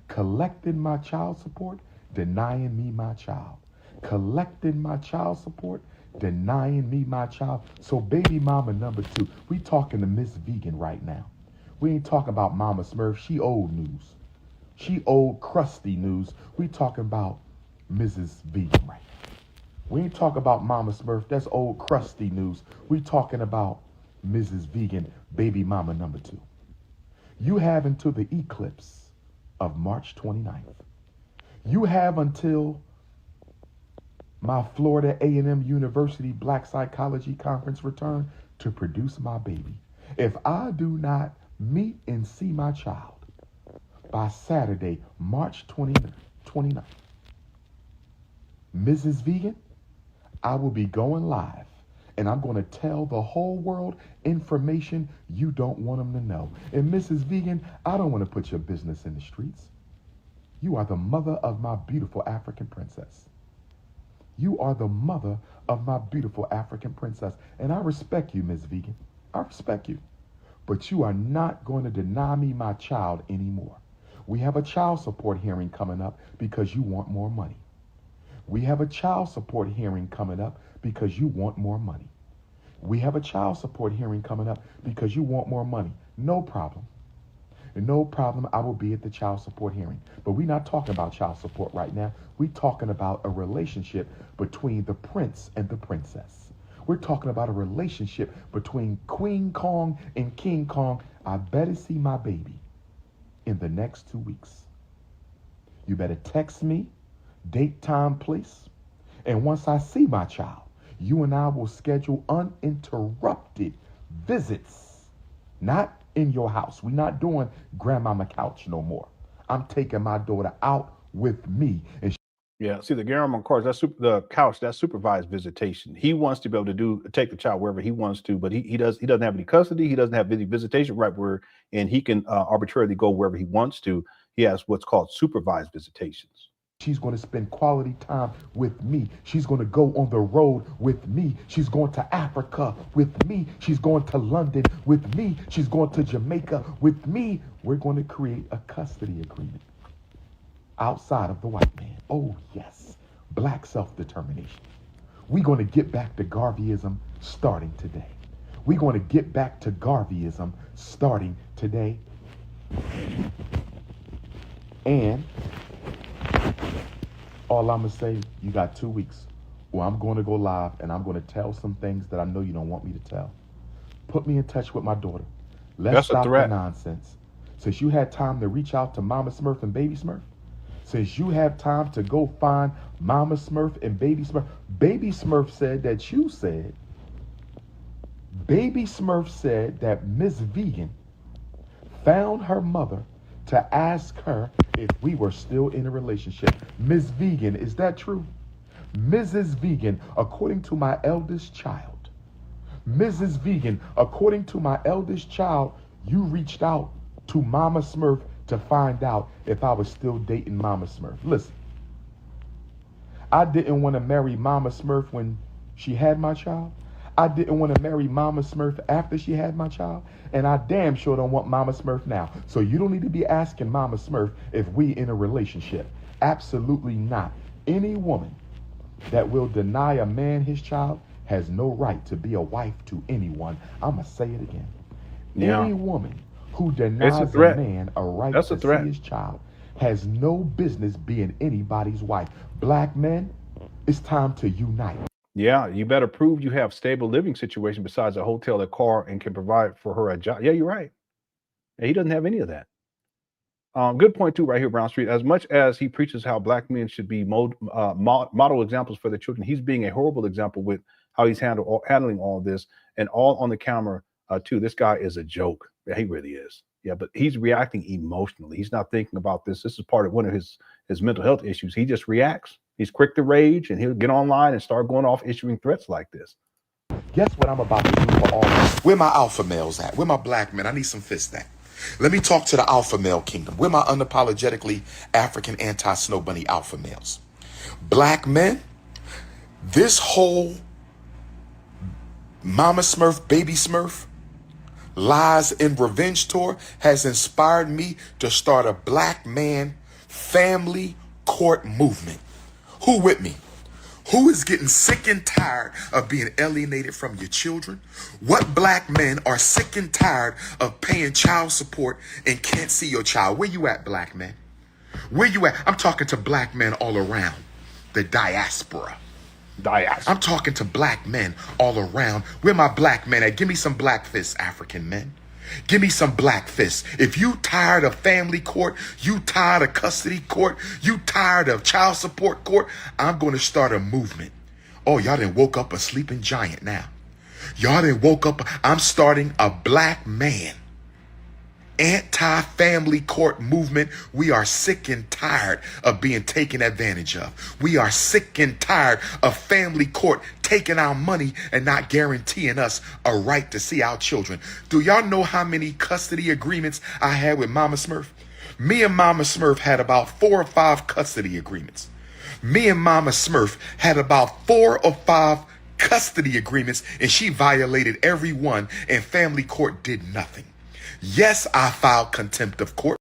Collecting my child support, denying me my child. Collecting my child support, denying me my child. So baby mama number 2, we talking to Miss Vegan right now. We ain't talking about Mama Smurf. She old news. She old crusty news. We talking about Mrs. Vegan right now. We ain't talking about Mama Smurf. That's old crusty news. We talking about Mrs. Vegan, baby mama number 2. You have until the eclipse of March 29th. You have until my Florida A&M University Black Psychology Conference return to produce my baby. If I do not meet and see my child by Saturday, March 29th, Mrs. Vegan, I will be going live, and I'm going to tell the whole world information you don't want them to know. And Mrs. Vegan, I don't want to put your business in the streets. You are the mother of my beautiful African princess. You are the mother of my beautiful African princess. And I respect you, Ms. Vegan. I respect you. But you are not going to deny me my child anymore. We have a child support hearing coming up because you want more money. We have a child support hearing coming up because you want more money. We have a child support hearing coming up because you want more money. No problem. No problem. I will be at the child support hearing. But we're not talking about child support right now. We're talking about a relationship between the prince and the princess. We're talking about a relationship between Queen Kong and King Kong. I better see my baby in the next 2 weeks. You better text me, date, time, place. And once I see my child, you and I will schedule uninterrupted visits. Not in your house. We're not doing grandmama couch no more. I'm taking my daughter out with me. And yeah, see the grandmama couch, the couch, that's supervised visitation. He wants to be able to take the child wherever he wants to, but he doesn't have any custody. He doesn't have any visitation right where, and he can arbitrarily go wherever he wants to. He has what's called supervised visitations. She's going to spend quality time with me. She's going to go on the road with me. She's going to Africa with me. She's going to London with me. She's going to Jamaica with me. We're going to create a custody agreement outside of the white man. Oh, yes. Black self-determination. We're going to get back to Garveyism starting today. We're going to get back to Garveyism starting today. And all I'm going to say, you got 2 weeks where I'm going to go live and I'm going to tell some things that I know you don't want me to tell. Put me in touch with my daughter. Let's stop the nonsense. Since you had time to reach out to Mama Smurf and Baby Smurf, since you have time to go find Mama Smurf and Baby Smurf, Baby Smurf said that you said, Baby Smurf said that Miss Vegan found her mother to ask her if we were still in a relationship. Ms. Vegan, is that true? Mrs. Vegan, according to my eldest child, Mrs. Vegan, according to my eldest child, You reached out to Mama Smurf to find out if I was still dating Mama Smurf. Listen, I didn't want to marry Mama Smurf when she had my child. I didn't want to marry Mama Smurf after she had my child. And I damn sure don't want Mama Smurf now. So you don't need to be asking Mama Smurf if we in a relationship. Absolutely not. Any woman that will deny a man his child has no right to be a wife to anyone. I'm going to say it again. Yeah. Any woman who denies a man a right to see his child has no business being anybody's wife. Black men, it's time to unite. Yeah, you better prove you have stable living situation besides a hotel, a car, and can provide for her a job. Yeah, you're right. And he doesn't have any of that. Good point too, right here, Brown Street. As much as he preaches how black men should be model examples for their children, he's being a horrible example with how he's handling all this, and all on the camera too. This guy is a joke. Yeah, he really is. Yeah, but he's reacting emotionally. He's not thinking about this. This is part of one of his mental health issues. He just reacts. He's quick to rage, and he'll get online and start going off issuing threats like this. Guess what I'm about to do for all? Where my alpha males at? Where my black men? I need some fists at. Let me talk to the alpha male kingdom. Where my unapologetically African anti-snow bunny alpha males? Black men, this whole Mama Smurf, Baby Smurf, lies and revenge tour has inspired me to start a black man family court movement. Who with me? Who is getting sick and tired of being alienated from your children? What black men are sick and tired of paying child support and can't see your child? Where you at, black men? Where you at? I'm talking to black men all around the diaspora. I'm talking to black men all around. Where my black men at? Give me some black fists, African men. Give me some black fists. If you tired of family court, you tired of custody court, you tired of child support court, I'm going to start a movement. Oh, y'all done woke up a sleeping giant now. Y'all done woke up. I'm starting a black man anti-family court movement. We are sick and tired of being taken advantage of. We are sick and tired of family court taking our money and not guaranteeing us a right to see our children. Do y'all know how many custody agreements I had with Mama Smurf? Me and Mama Smurf had about 4 or 5 custody agreements. Me and Mama Smurf had about 4 or 5 custody agreements, and she violated every one, and family court did nothing. Yes, I filed contempt of court.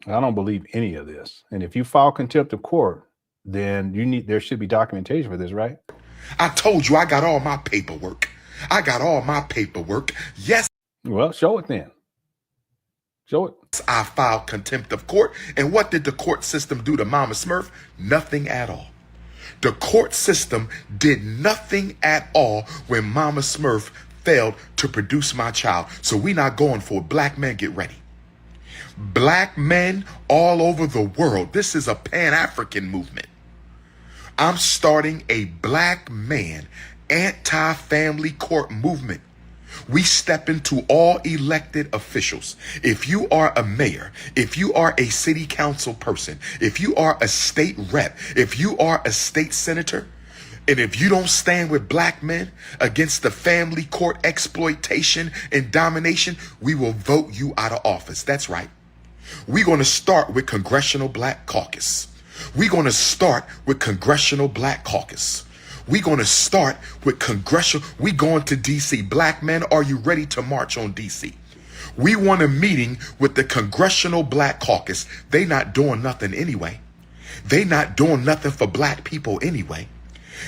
I don't believe any of this. And if you file contempt of court, then there should be documentation for this, right? I told you I got all my paperwork. I got all my paperwork. Yes. Well, show it then. Show it. I filed contempt of court. And what did the court system do to Mama Smurf? Nothing at all. The court system did nothing at all when Mama Smurf failed to produce my child. So we not going for it. Black men, get ready. Black men all over the world. This is a Pan-African movement. I'm starting a black man anti-family court movement. We step into all elected officials. If you are a mayor, if you are a city council person, if you are a state rep, if you are a state senator, and if you don't stand with black men against the family court exploitation and domination, we will vote you out of office. That's right. We're going to start with Congressional Black Caucus. We're going to start with Congressional Black Caucus. We're going to start with Congressional. We going to D.C. Black men, are you ready to march on D.C.? We want a meeting with the Congressional Black Caucus. They not doing nothing anyway. They not doing nothing for black people anyway.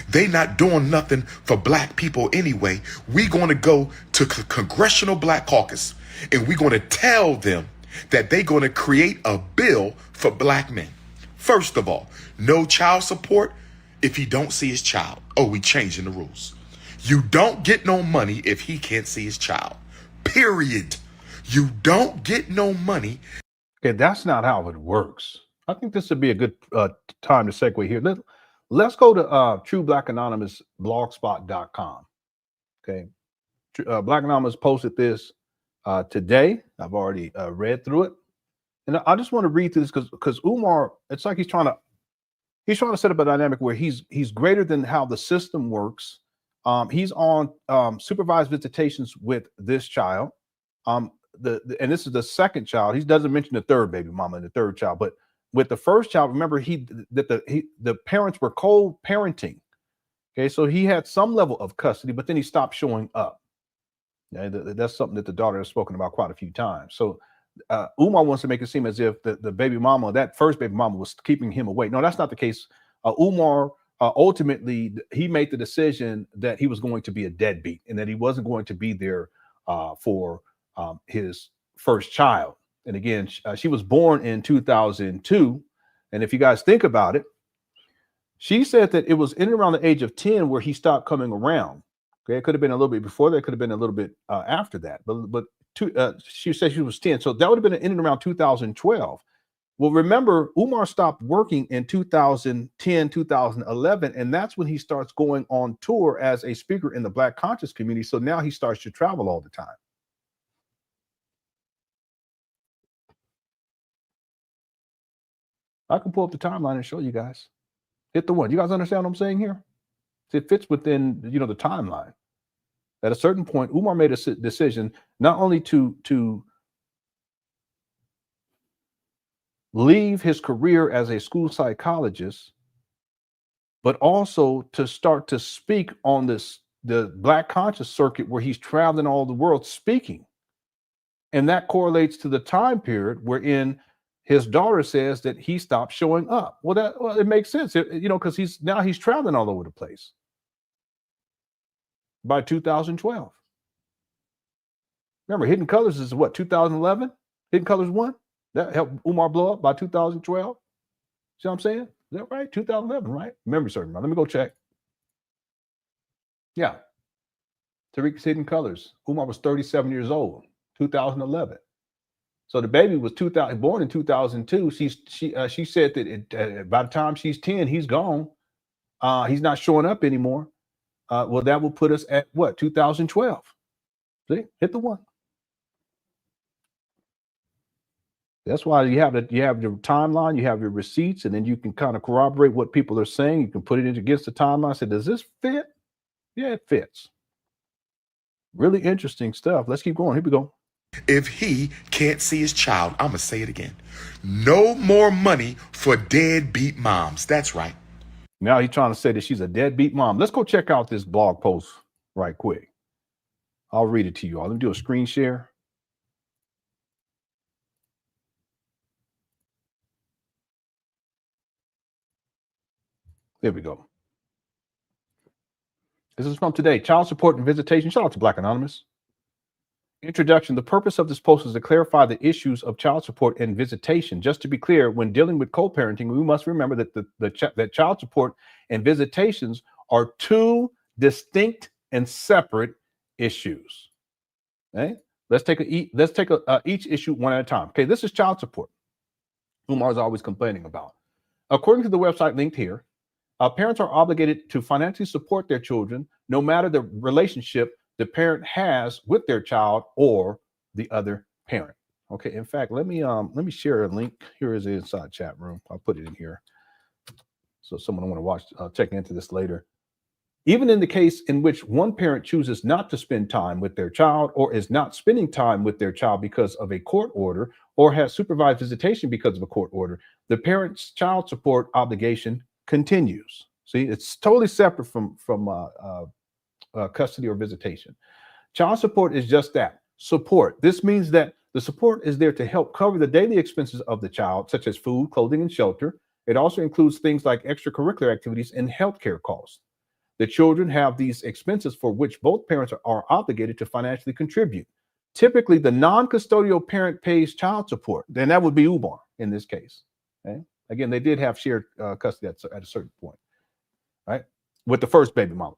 They not doing nothing for black people anyway. We're going to go to Congressional Black Caucus, and we're going to tell them that they're going to create a bill for black men. First of all, no child support if he don't see his child. Oh, we changing the rules. You don't get no money if he can't see his child. Period. You don't get no money. Okay, that's not how it works. I think this would be a good time to segue here. Let's go to True Black Anonymous blogspot.com. Okay. Black Anonymous posted this today. I've already read through it. And I just want to read through this because Umar, it's like he's trying to set up a dynamic where he's greater than how the system works. He's on supervised visitations with this child. and this is the second child. He doesn't mention the third baby mama and the third child, but with the first child, remember the parents were co-parenting. Okay, so he had some level of custody, but then he stopped showing up. Yeah, that's something that the daughter has spoken about quite a few times. So Umar wants to make it seem as if the baby mama, that first baby mama, was keeping him away. No, that's not the case. Umar ultimately, he made the decision that he was going to be a deadbeat and that he wasn't going to be there for his first child. And again, she was born in 2002. And if you guys think about it, she said that it was in and around the age of 10 where he stopped coming around. Okay, it could have been a little bit before that, could have been a little bit after that. But she said she was 10. So that would have been in and around 2012. Well, remember, Umar stopped working in 2010, 2011, and that's when he starts going on tour as a speaker in the Black conscious community. So now he starts to travel all the time. I can pull up the timeline and show you guys. Hit the one. You guys understand what I'm saying here? It fits within, the timeline. At a certain point, Umar made a decision not only to leave his career as a school psychologist, but also to start to speak on the Black conscious circuit where he's traveling all the world speaking. And that correlates to the time period wherein his daughter says that he stopped showing up. Well, it makes sense, because he's traveling all over the place by 2012. Remember, Hidden Colors is what, 2011? Hidden Colors 1? That helped Umar blow up by 2012. See what I'm saying? Is that right? 2011, right? Memory serving. Let me go check. Yeah. Tariq's Hidden Colors. Umar was 37 years old, 2011. So the baby was born in 2002. She said that by the time she's 10, he's gone. He's not showing up anymore. Well, that will put us at what, 2012? See, hit the one. That's why you have your timeline, you have your receipts, and then you can kind of corroborate what people are saying. You can put it against the timeline. Say, does this fit? Yeah, it fits. Really interesting stuff. Let's keep going. Here we go. If he can't see his child, I'm going to say it again. No more money for deadbeat moms. That's right. Now he's trying to say that she's a deadbeat mom. Let's go check out this blog post right quick. I'll read it to you all. Let me do a screen share. There we go. This is from today. Child support and visitation. Shout out to Black Anonymous. Introduction. The purpose of this post is to clarify the issues of child support and visitation. Just to be clear, when dealing with co-parenting, we must remember that that child support and visitations are two distinct and separate issues. Okay? Let's take each issue one at a time. Okay, this is child support. Umar is always complaining about. According to the website linked here, parents are obligated to financially support their children, no matter the relationship the parent has with their child or the other parent. Okay. In fact, let me share a link. Here is the inside chat room. I'll put it in here, so someone want to watch, check into this later. Even in the case in which one parent chooses not to spend time with their child, or is not spending time with their child because of a court order, or has supervised visitation because of a court order, the parent's child support obligation continues. See, it's totally separate from custody or visitation. Child support is just that, support. This means that the support is there to help cover the daily expenses of the child, such as food, clothing, and shelter. It also includes things like extracurricular activities and healthcare costs. The children have these expenses for which both parents are obligated to financially contribute. Typically, the non-custodial parent pays child support. Then that would be Umar in this case. Okay? Again, they did have shared custody at a certain point, right? With the first baby mama,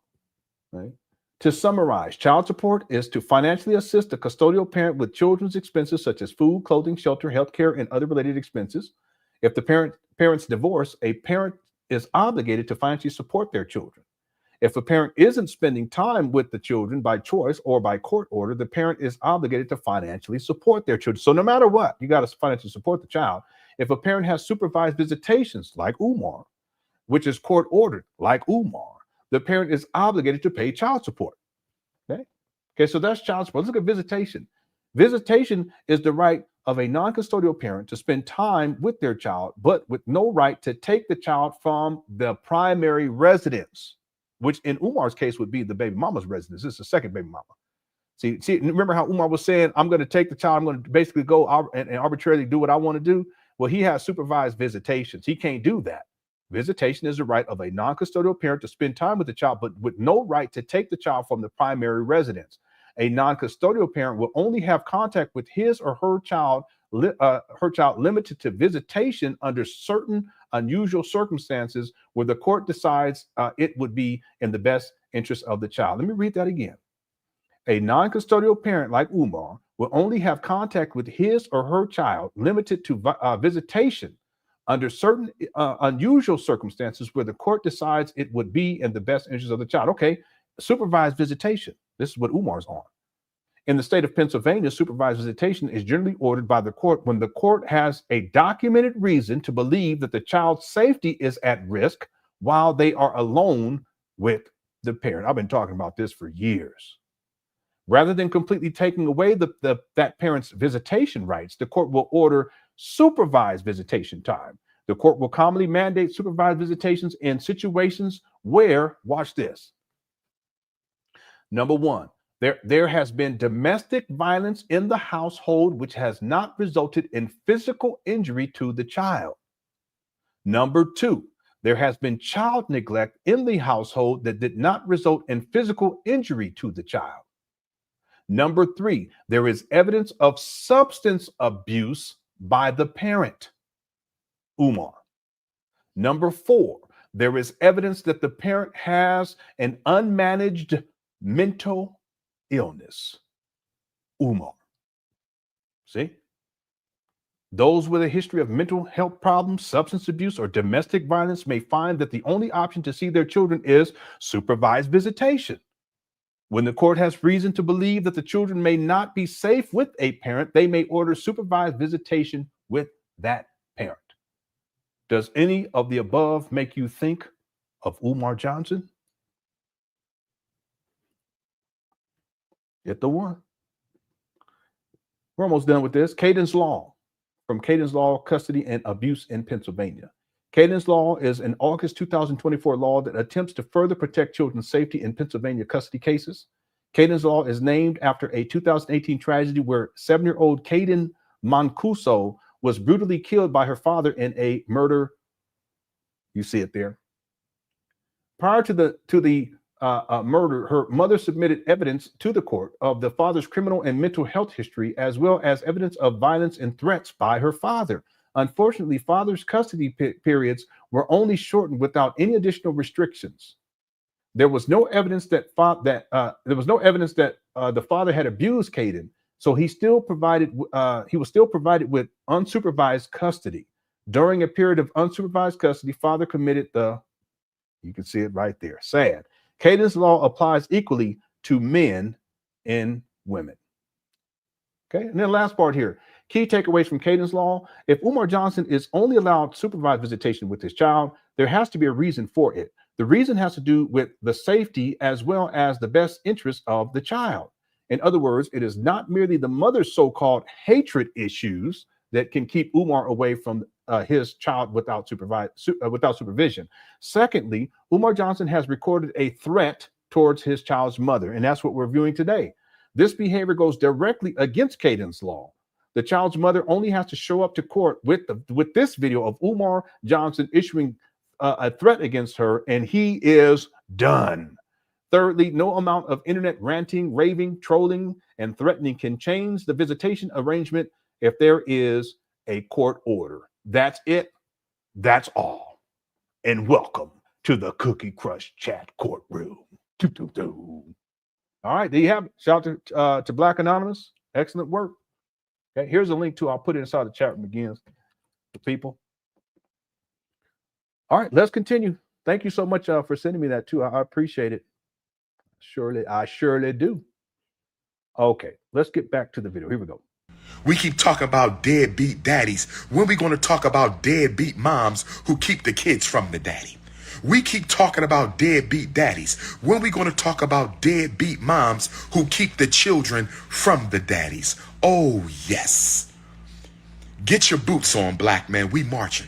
right? To summarize, child support is to financially assist the custodial parent with children's expenses such as food, clothing, shelter, healthcare, and other related expenses. If the parents divorce, a parent is obligated to financially support their children. If a parent isn't spending time with the children by choice or by court order, the parent is obligated to financially support their children. So no matter what, you got to financially support the child. If a parent has supervised visitations like Umar, which is court ordered like Umar, the parent is obligated to pay child support. Okay, so that's child support. Let's look at visitation. Visitation is the right of a non-custodial parent to spend time with their child, but with no right to take the child from the primary residence, which in Umar's case would be the baby mama's residence. This is the second baby mama. See, remember how Umar was saying, I'm going to take the child, I'm going to basically go and arbitrarily do what I want to do? Well, he has supervised visitations. He can't do that. Visitation is the right of a non-custodial parent to spend time with the child, but with no right to take the child from the primary residence. A non-custodial parent will only have contact with his or her child limited to visitation under certain unusual circumstances where the court decides it would be in the best interest of the child. Let me read that again. A non-custodial parent like Umar will only have contact with his or her child limited to visitation under certain unusual circumstances where the court decides it would be in the best interest of the child. Okay, supervised visitation. This is what Umar's on. In the state of Pennsylvania, supervised visitation is generally ordered by the court when the court has a documented reason to believe that the child's safety is at risk while they are alone with the parent. I've been talking about this for years. Rather than completely taking away that parent's visitation rights, the court will order supervised visitation time. The court will commonly mandate supervised visitations in situations where, watch this. Number one, there has been domestic violence in the household which has not resulted in physical injury to the child. Number two, there has been child neglect in the household that did not result in physical injury to the child. Number three, there is evidence of substance abuse by the parent, Umar. Number four, there is evidence that the parent has an unmanaged mental illness, Umar. See? Those with a history of mental health problems, substance abuse, or domestic violence may find that the only option to see their children is supervised visitation. When the court has reason to believe that the children may not be safe with a parent, they may order supervised visitation with that parent. Does any of the above make you think of Umar Johnson? Hit the one. We're almost done with this. Cadence Law, from Cadence Law, Custody and Abuse in Pennsylvania. Cadence Law is an August 2024 law that attempts to further protect children's safety in Pennsylvania custody cases. Cadence Law is named after a 2018 tragedy where 7-year-old Caden Mancuso was brutally killed by her father in a murder. You see it there. Prior to the murder, her mother submitted evidence to the court of the father's criminal and mental health history, as well as evidence of violence and threats by her father. Unfortunately, father's custody periods were only shortened without any additional restrictions. There was no evidence that the father had abused Caden, so he was still provided with unsupervised custody. During a period of unsupervised custody, father committed you can see it right there. Sad. Cadence Law applies equally to men and women. Okay, and then last part here. Key takeaways from Cadence Law. If Umar Johnson is only allowed supervised visitation with his child, there has to be a reason for it. The reason has to do with the safety as well as the best interest of the child. In other words, it is not merely the mother's so-called hatred issues that can keep Umar away from his child without supervision. Secondly, Umar Johnson has recorded a threat towards his child's mother, and that's what we're viewing today. This behavior goes directly against Cadence Law. The child's mother only has to show up to court with this video of Umar Johnson issuing a threat against her, and he is done. Thirdly, no amount of internet ranting, raving, trolling, and threatening can change the visitation arrangement if there is a court order. That's it. That's all. And welcome to the Cookie Crush Chat Courtroom. All right, there you have it. Shout out to Black Anonymous. Excellent work. Okay, here's a link to, I'll put it inside the chat room again for people. All right, let's continue. Thank you so much for sending me that too. I appreciate it. I surely do. Okay, let's get back to the video. Here we go. We keep talking about deadbeat daddies. When are we going to talk about deadbeat moms who keep the kids from the daddy? We keep talking about deadbeat daddies. When are we going to talk about deadbeat moms who keep the children from the daddies? Oh, yes. Get your boots on, black men. We marching.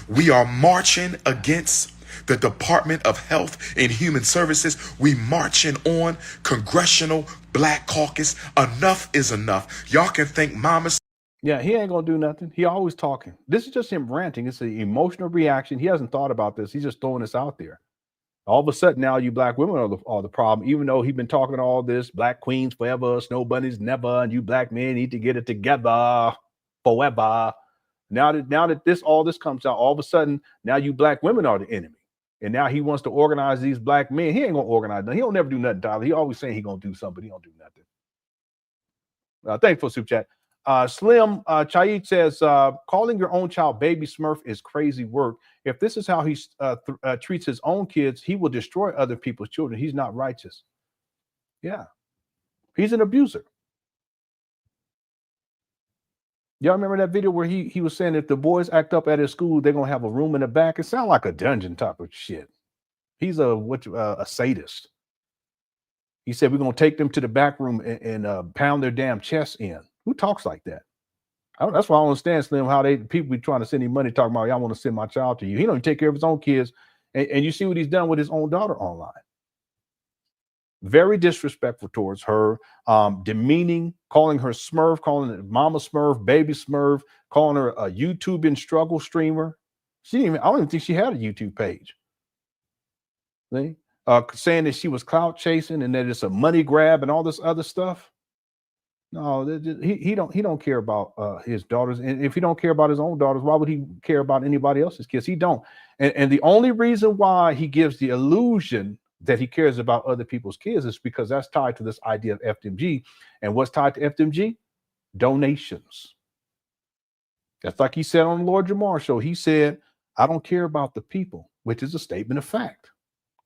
We are marching against the Department of Health and Human Services. We marching on Congressional Black Caucus. Enough is enough. Y'all can thank mamas. Yeah, he ain't gonna do nothing. He always talking. This is just him ranting. It's an emotional reaction. He hasn't thought about this. He's just throwing this out there. All of a sudden, now you black women are the problem, even though he's been talking all this, black queens forever, snow bunnies never, and you black men need to get it together forever. Now that all this comes out, all of a sudden, now you black women are the enemy. And now he wants to organize these black men. He ain't gonna organize them. He don't never do nothing, Tyler. He always saying he gonna do something, but he don't do nothing. Thanks for super chat. Slim Chaid says, calling your own child baby Smurf is crazy work. If this is how he treats his own kids, he will destroy other people's children. He's not righteous. Yeah. He's an abuser. Y'all remember that video where he was saying if the boys act up at his school, they're going to have a room in the back? It sounds like a dungeon type of shit. He's a sadist. He said, we're going to take them to the back room and pound their damn chests in. Who talks like that? That's why I don't understand, Slim, how people be trying to send him money talking about, y'all want to send my child to you. He don't even take care of his own kids. And you see what he's done with his own daughter online. Very disrespectful towards her, demeaning, calling her Smurf, calling it Mama Smurf, Baby Smurf, calling her a YouTube and struggle streamer. I don't even think she had a YouTube page. See? Saying that she was clout chasing and that it's a money grab and all this other stuff. No, he don't care about his daughters. And if he don't care about his own daughters, why would he care about anybody else's kids? He don't. And the only reason why he gives the illusion that he cares about other people's kids is because that's tied to this idea of FDMG. And what's tied to FDMG? Donations. That's like he said on the Lord Jamar show. He said, I don't care about the people, which is a statement of fact.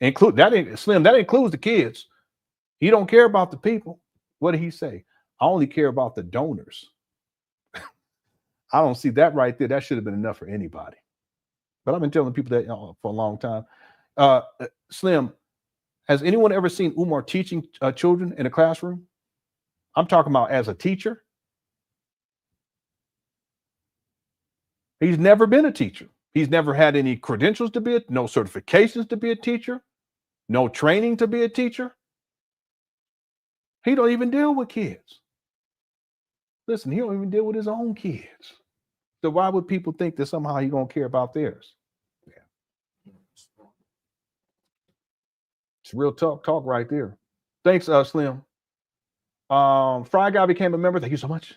Slim, that includes the kids. He don't care about the people. What did he say? I only care about the donors. I don't see that right there. That should have been enough for anybody. But I've been telling people that for a long time. Slim, has anyone ever seen Umar teaching children in a classroom? I'm talking about as a teacher. He's never been a teacher. He's never had any credentials to be no certifications to be a teacher, no training to be a teacher. He don't even deal with kids. Listen, he don't even deal with his own kids. So why would people think that somehow he's going to care about theirs? Yeah. It's real talk right there. Thanks, Slim. Fry Guy became a member. Thank you so much.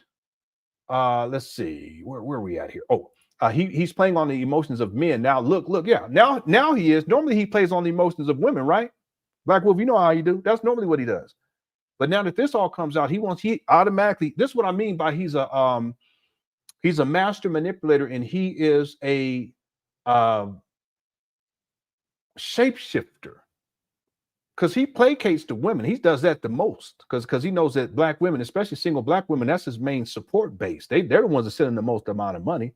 Let's see. Where are we at here? Oh, he's playing on the emotions of men. Now, look. Yeah, now he is. Normally he plays on the emotions of women, right? Black Wolf, you know how you do. That's normally what he does. But now that this all comes out, he automatically, this is what I mean by he's a master manipulator, and he is a shapeshifter. Because he placates to women. He does that the most. Because he knows that black women, especially single black women, that's his main support base. They're the ones that send him the most amount of money.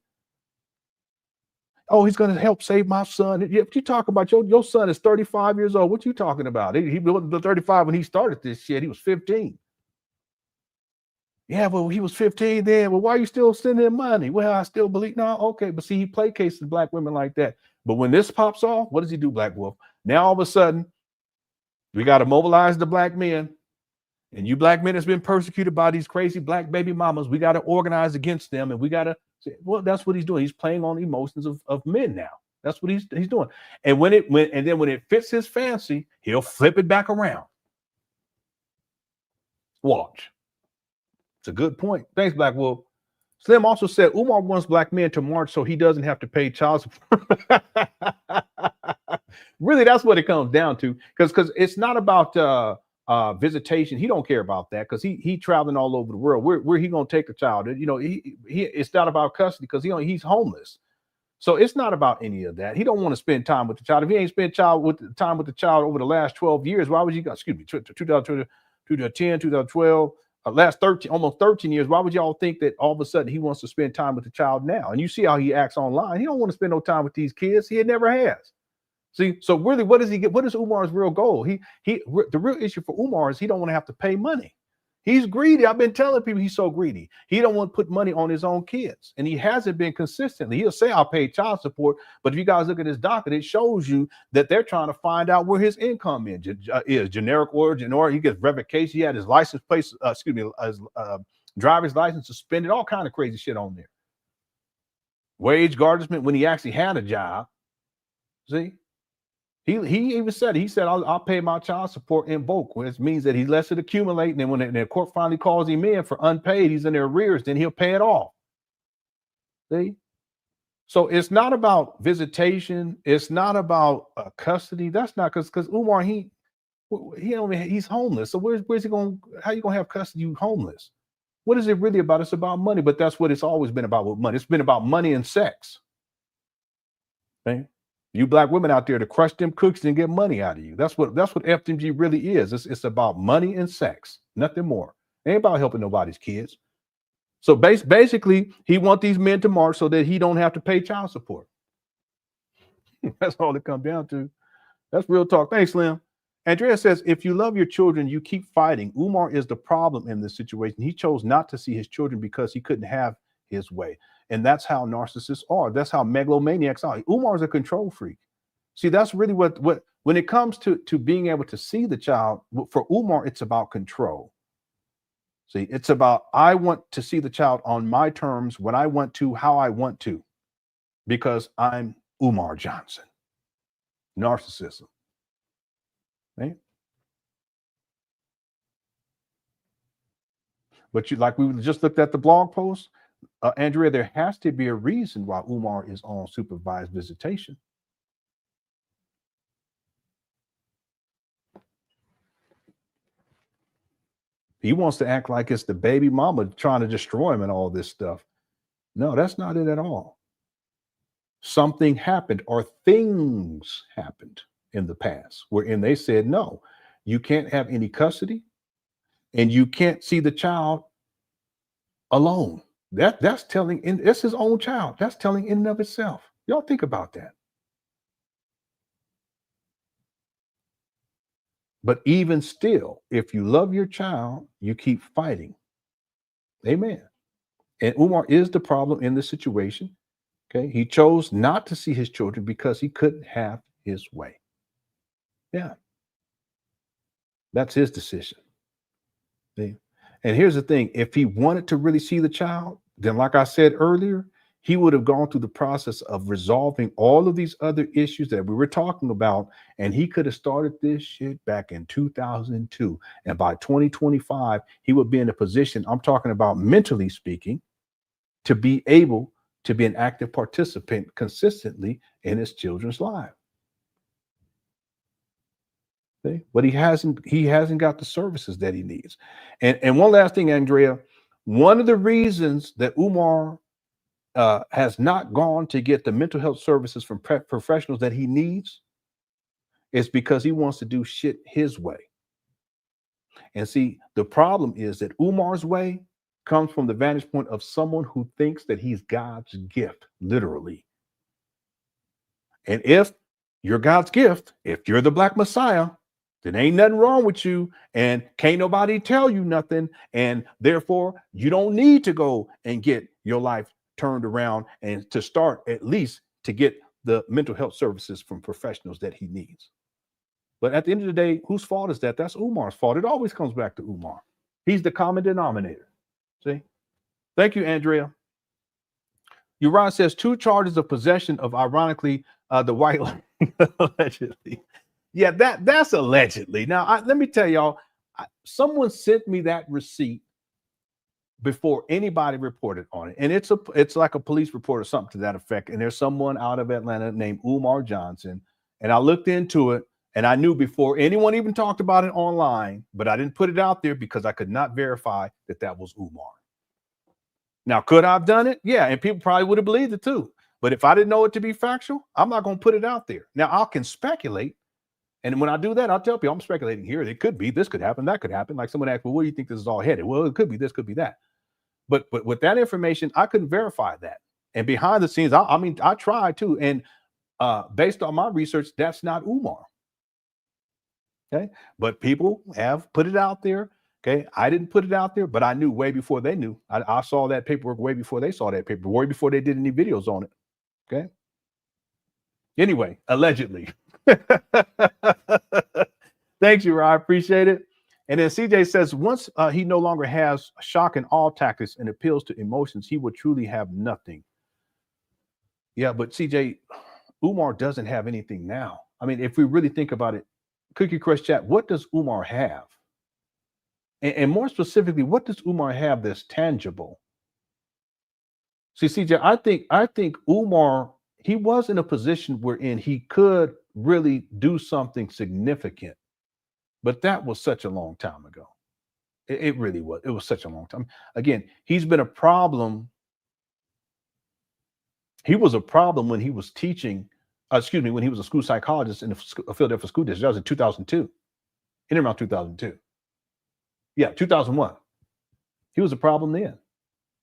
Oh, he's going to help save my son. If you talk about your son is 35 years old, what you talking about? He was 35 when he started this shit. He was 15. Yeah, well, he was 15 then. Well, why are you still sending him money? Well, I still believe. No, okay. But see, he placates black women like that. But when this pops off, what does he do, Black Wolf? Now, all of a sudden, we got to mobilize the black men. And you black men that's been persecuted by these crazy black baby mamas, we got to organize against them. And we got to say, well, that's what he's doing. He's playing on the emotions of men now. That's what he's doing. And when it fits his fancy, he'll flip it back around. Watch. It's a good point. Thanks, Black Wolf. Slim also said Umar wants black men to march so he doesn't have to pay child support. Really, that's what it comes down to. Because it's not about visitation. He don't care about that because he traveling all over the world. Where he gonna take a child? You know, it's not about custody because he's homeless. So it's not about any of that. He don't want to spend time with the child. If he ain't spent time with the child over the last 12 years, why would you? 2010, 2012. Last 13, almost 13 years, why would y'all think that all of a sudden he wants to spend time with the child now? And you see how he acts online. He don't want to spend no time with these kids. He never has. See, so really, what does he get? What is Umar's real goal? The real issue for Umar is he don't want to have to pay money. He's greedy. I've been telling people he's so greedy. He don't want to put money on his own kids, and he hasn't been consistently. He'll say, "I'll pay child support," but if you guys look at his docket, it shows you that they're trying to find out where his income is generic origin, or he gets revocation. He had his license plate, his driver's license suspended, all kind of crazy shit on there. Wage garnishment when he actually had a job. See. He even said, I'll pay my child support in bulk, which means that he lets it accumulate. And then when the court finally calls him in for unpaid, he's in their arrears, then he'll pay it off. See? So it's not about visitation. It's not about custody. That's not because Umar, he's homeless. So where's he going? How you going to have custody? You homeless. What is it really about? It's about money, but that's what it's always been about with money. It's been about money and sex. Okay? You black women out there to crush them cookies and get money out of you. That's what FDMG really is. It's about money and sex, nothing more. It ain't about helping nobody's kids. So basically, he wants these men to march so that he don't have to pay child support. That's all it comes down to. That's real talk. Thanks, Slim. Andrea says, if you love your children, you keep fighting. Umar is the problem in this situation. He chose not to see his children because he couldn't have his way. And that's how narcissists are. That's how megalomaniacs are. Umar's a control freak. See, that's really what when it comes to being able to see the child, for Umar, it's about control. See, it's about, I want to see the child on my terms, when I want to, how I want to, because I'm Umar Johnson. Narcissism. Right? But like we just looked at the blog post, Andrea, there has to be a reason why Umar is on supervised visitation. He wants to act like it's the baby mama trying to destroy him and all this stuff. No, that's not it at all. Something happened, or things happened in the past wherein they said, no, you can't have any custody and you can't see the child alone. That's telling, it's his own child. That's telling in and of itself. Y'all think about that. But even still, if you love your child, you keep fighting. Amen. And Umar is the problem in this situation. Okay. He chose not to see his children because he couldn't have his way. Yeah. That's his decision. See? And here's the thing. If he wanted to really see the child, then like I said earlier, he would have gone through the process of resolving all of these other issues that we were talking about. And he could have started this shit back in 2002. And by 2025, he would be in a position, I'm talking about mentally speaking, to be able to be an active participant consistently in his children's lives. Okay? But he hasn't got the services that he needs. And one last thing, Andrea, one of the reasons that Umar has not gone to get the mental health services from professionals that he needs is because he wants to do shit his way. And see, the problem is that Umar's way comes from the vantage point of someone who thinks that he's God's gift, literally. And if you're God's gift, if you're the Black Messiah, then ain't nothing wrong with you, and can't nobody tell you nothing, and therefore you don't need to go and get your life turned around and to start at least to get the mental health services from professionals that he needs. But at the end of the day, whose fault is that? That's Umar's fault. It always comes back to Umar. He's the common denominator. See? Thank you, Andrea. Uriah says 2 charges of possession of, ironically, the white allegedly. Yeah, that's allegedly. Now, let me tell y'all, someone sent me that receipt before anybody reported on it. And it's like a police report or something to that effect. And there's someone out of Atlanta named Umar Johnson. And I looked into it and I knew before anyone even talked about it online, but I didn't put it out there because I could not verify that that was Umar. Now, could I have done it? Yeah. And people probably would have believed it too. But if I didn't know it to be factual, I'm not going to put it out there. Now, I can speculate. And when I do that, I'll tell people I'm speculating here. It could be, this could happen, that could happen. Like someone asked, well, what do you think this is all headed? Well, it could be this, could be that. But with that information, I couldn't verify that. And behind the scenes, I mean, I tried too. And based on my research, that's not Umar. Okay, but people have put it out there. Okay, I didn't put it out there, but I knew way before they knew. I saw that paperwork way before they saw that paperwork, way before they did any videos on it. Okay. Anyway, allegedly. Thanks, you, I appreciate it. And then CJ says, once he no longer has shock and awe tactics and appeals to emotions, he will truly have nothing. Yeah, but CJ, Umar doesn't have anything now. I mean, if we really think about it, Cookie Crush Chat, what does Umar have? And more specifically, what does Umar have that's tangible? See, CJ, I think Umar, he was in a position wherein he could really do something significant, but that was such a long time ago. It really was. It was such a long time. Again, he's been a problem. He was a problem when he was teaching, when he was a school psychologist in the Philadelphia School District. That was in 2002, in around 2002. Yeah, 2001. He was a problem then.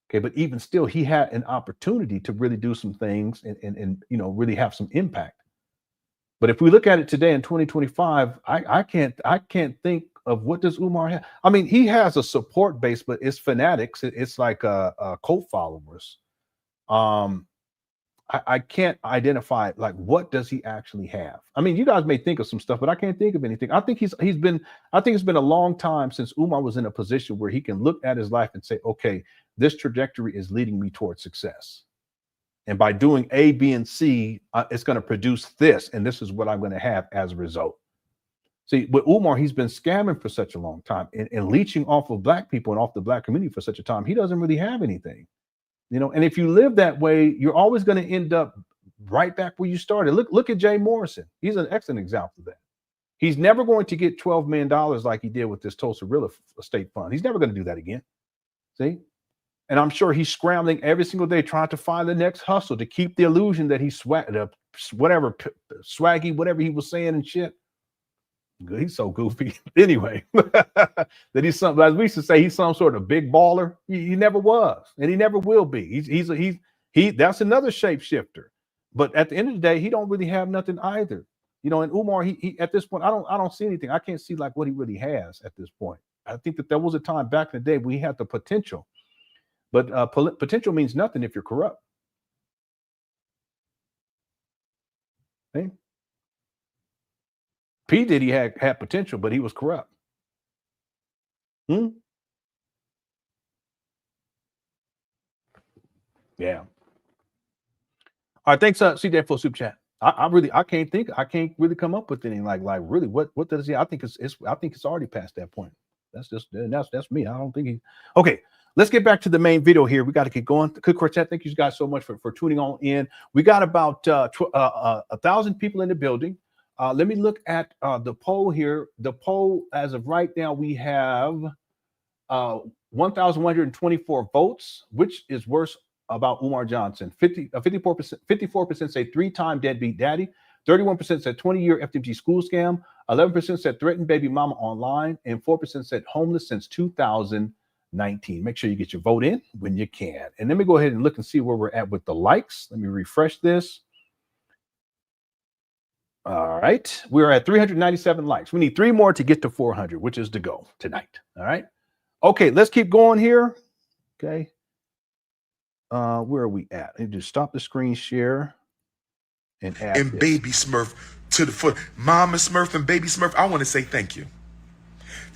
Okay, but even still, he had an opportunity to really do some things and really have some impact. But if we look at it today in 2025, I can't think of what does Umar have. I mean, he has a support base, but it's fanatics. It's like cult followers. I can't identify like what does he actually have. I mean, you guys may think of some stuff, but I can't think of anything. I think it's been a long time since Umar was in a position where he can look at his life and say, okay, this trajectory is leading me towards success. And by doing A, B, and C, it's going to produce this, and this is what I'm going to have as a result. See, with Umar, he's been scamming for such a long time and leeching off of Black people and off the Black community for such a time. He doesn't really have anything. And if you live that way, you're always going to end up right back where you started. Look at Jay Morrison. He's an excellent example of that. He's never going to get $12 million like he did with this Tulsa real estate fund. He's never going to do that again. See? And I'm sure he's scrambling every single day trying to find the next hustle to keep the illusion that he's swaggy, whatever he was saying and shit. He's so goofy. Anyway, that he's some, as we used to say, he's some sort of big baller. He never was, and he never will be. He's that's another shapeshifter. But at the end of the day, he don't really have nothing either. And Umar, he at this point, I don't see anything. I can't see like what he really has at this point. I think that there was a time back in the day where he had the potential, but potential means nothing if you're corrupt. Okay? P. Diddy had potential, but he was corrupt. Yeah. All right, thanks, CJ, for super chat. I can't really come up with anything like really what does he? I think it's already past that point. That's me. I don't think he. Okay, let's get back to the main video here. We got to keep going. Good quartet. Thank you guys so much for tuning on in. We got about 1,000 people in the building. Let me look at the poll here. The poll, as of right now, we have 1,124 votes. Which is worse about Umar Johnson? 54% say 3-time deadbeat daddy. 31% said 20-year FDMG school scam. 11% said threatened baby mama online, and 4% said homeless since 2019. Make sure you get your vote in when you can. And let me go ahead and look and see where we're at with the likes. Let me refresh this. All right, we're at 397 likes. We need 3 more to get to 400, which is the goal tonight. All right. Okay, let's keep going here. Okay. Where are we at? I need to stop the screen share and add and this. Baby Smurf to the foot. Mama Smurf and Baby Smurf, I want to say thank you.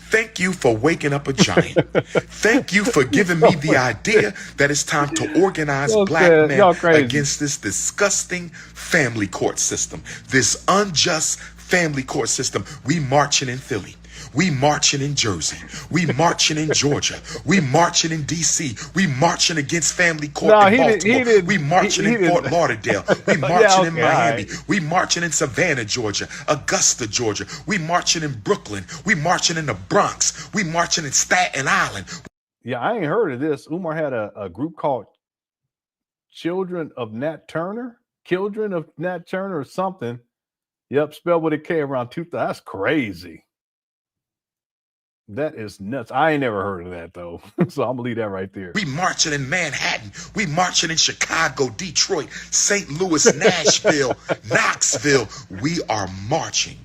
Thank you for waking up a giant. Thank you for giving me the idea that it's time to organize Black men against this disgusting family court system, this unjust family court system. We marching in Philly. We marching in Jersey. We marching in Georgia. We marching in D.C. We marching against family court in Baltimore. We marching in Fort Lauderdale. We marching in Miami. We marching in Savannah, Georgia. Augusta, Georgia. We marching in Brooklyn. We marching in the Bronx. We marching in Staten Island. Yeah, I ain't heard of this. Umar had a group called Children of Nat Turner. Children of Nat Turner or something. Yep, spelled with a K around 2000. That's crazy. That is nuts. I ain't never heard of that though. So I'm gonna leave that right there. We marching in Manhattan. We marching in Chicago, Detroit, St. Louis, Nashville, Knoxville. We are marching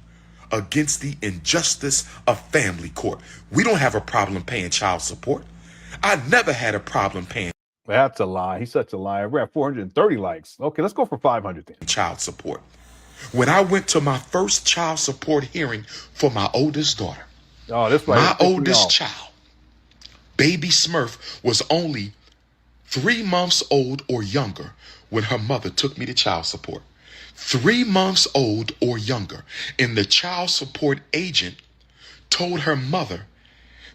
against the injustice of family court. We don't have a problem paying child support. I never had a problem paying. That's a lie. He's such a liar. We're at 430 likes. Okay, let's go for 500 then. Child support. When I went to my first child support hearing for my oldest daughter, my oldest child, baby Smurf, was only 3 months old or younger when her mother took me to child support. 3 months old or younger. And the child support agent told her mother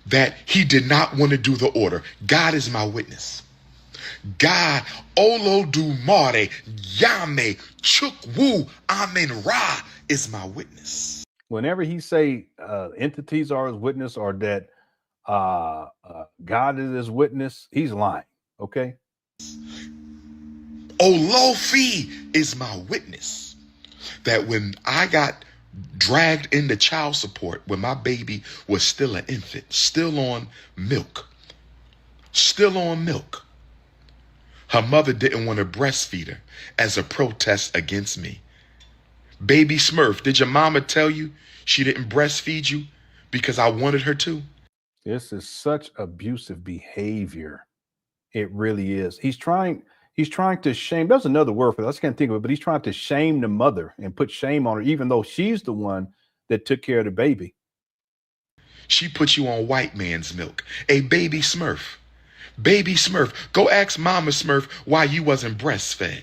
that he did not want to do the order. God is my witness. God, Olodumare, Yame, Chukwu, Amen Ra is my witness. Whenever he say entities are his witness or that God is his witness, he's lying. Okay. Olofi is my witness. That when I got dragged into child support, when my baby was still an infant, still on milk, her mother didn't want to breastfeed her as a protest against me. Baby Smurf, did your mama tell you she didn't breastfeed you because I wanted her to? This is such abusive behavior. It really is. He's trying to shame. There's another word for that. I just can't think of it, but he's trying to shame the mother and put shame on her, even though she's the one that took care of the baby. She put you on white man's milk. A baby Smurf. Baby Smurf, go ask Mama Smurf why you wasn't breastfed.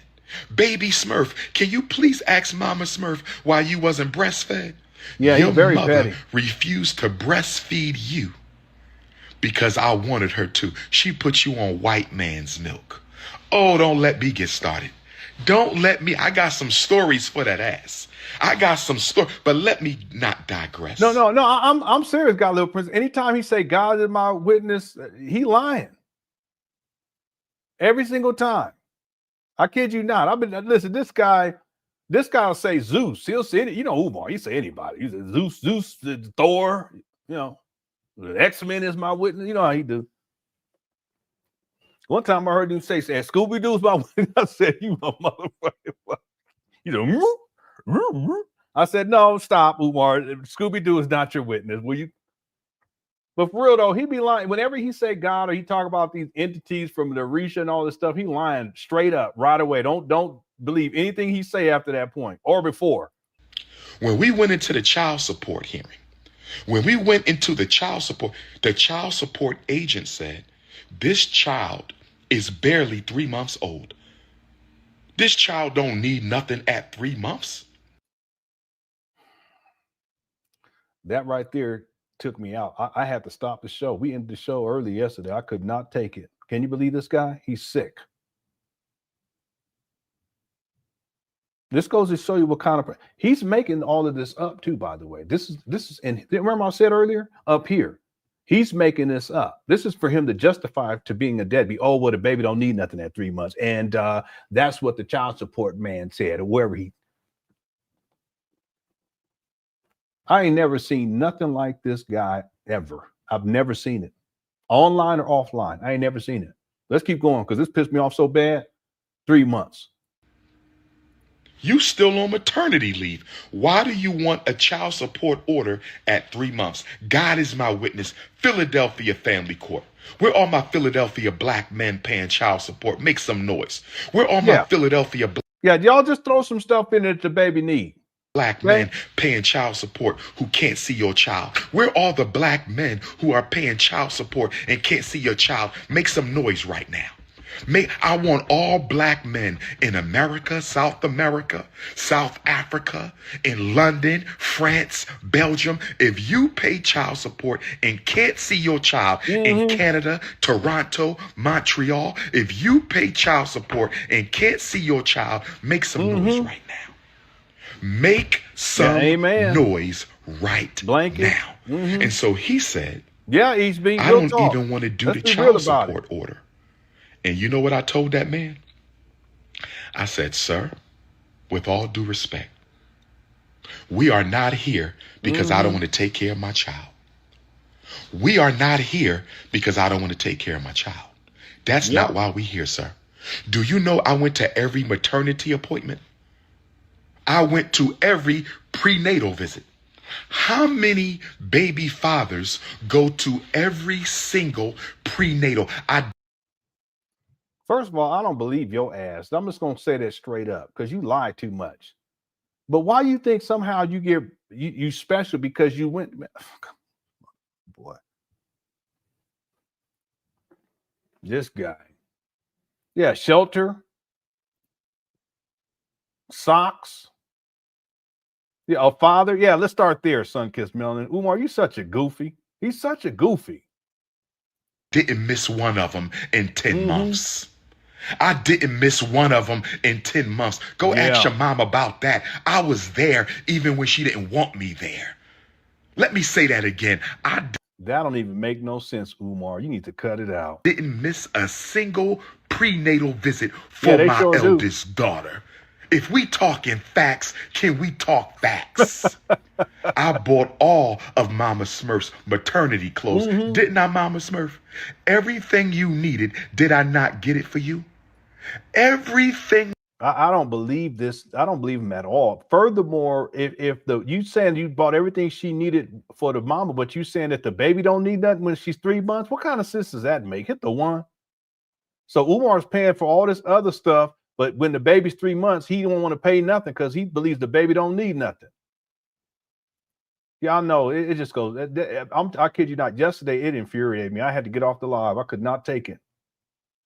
Baby Smurf, can you please ask Mama Smurf why you wasn't breastfed? Yeah, your you're very mother petty. refused to breastfeed you because I wanted her to. She put you on white man's milk. Oh, don't let me get started. Don't let me. I got some stories for that ass. I got some story, but let me not digress. No. I'm serious, God, Little Prince. Anytime he say God is my witness, he lying. Every single time. I kid you not. Listen, this guy will say Zeus. He'll say it. You know, Umar, he say anybody. He says Zeus, Thor, you know, the X-Men is my witness. You know how he do. One time I heard him say Scooby-Doo's my witness. I said, you a motherfucker. You know, I said, no, stop, Umar. Scooby-Doo is not your witness. Will you? But for real though, he be lying. Whenever he say God or he talk about these entities from the Orisha and all this stuff, he lying straight up right away. Don't believe anything he say after that point or before. When we went into the child support hearing, when we went into the child support agent said, this child is barely 3 months old. This child don't need nothing at 3 months. That right there took me out. I had to stop the show. We ended the show early yesterday. I could not take it. Can you believe this guy? He's sick. This goes to show you what kind of he's making all of this up too, by the way. This is and remember I said earlier up here. He's making this up. This is for him to justify to being a deadbeat. Oh, well, the baby don't need nothing at 3 months. And that's what the child support man said, or wherever he. I ain't never seen nothing like this guy ever. I've never seen it. Online or offline. I ain't never seen it. Let's keep going because this pissed me off so bad. 3 months. You still on maternity leave. Why do you want a child support order at 3 months? God is my witness. Philadelphia Family Court. Where are my Philadelphia black men paying child support? Make some noise. Where are my Philadelphia y'all just throw some stuff in that the baby need. Black men paying child support who can't see your child? Where are the black men who are paying child support and can't see your child? Make some noise right now. I want all black men in America, South Africa, in London, France, Belgium. If you pay child support and can't see your child in Canada, Toronto, Montreal, if you pay child support and can't see your child, make some noise right now. Make some noise right now. And so he said, I don't even want to do the child support order. And you know what I told that man? I said, sir, with all due respect, we are not here because I don't want to take care of my child. We are not here because I don't want to take care of my child. That's not why we're here, sir. Do you know I went to every maternity appointment? I went to every prenatal visit. How many baby fathers go to every single prenatal? First of all, I don't believe your ass. I'm just going to say that straight up because you lie too much. But why you think somehow you get you special because you went, boy, this guy. Yeah, shelter, socks. Yeah, a father. Yeah, let's start there, Sun-Kissed Melanin. Umar, you such a goofy. He's such a goofy. Didn't miss one of them in 10 months. I didn't miss one of them in 10 months. Go ask your mom about that. I was there even when she didn't want me there. Let me say that again. That don't even make no sense, Umar. You need to cut it out. Didn't miss a single prenatal visit for my eldest daughter. If we talking facts, can we talk facts? I bought all of Mama Smurf's maternity clothes. Didn't I, Mama Smurf? Everything you needed, did I not get it for you? Everything. I don't believe this. I don't believe him at all. Furthermore, if you saying you bought everything she needed for the mama, but you saying that the baby don't need nothing when she's 3 months, what kind of sense does that make? Hit the one. So Umar's paying for all this other stuff, but when the baby's 3 months, he don't want to pay nothing because he believes the baby don't need nothing. Yeah, I know. It just goes. I kid you not. Yesterday, it infuriated me. I had to get off the live. I could not take it.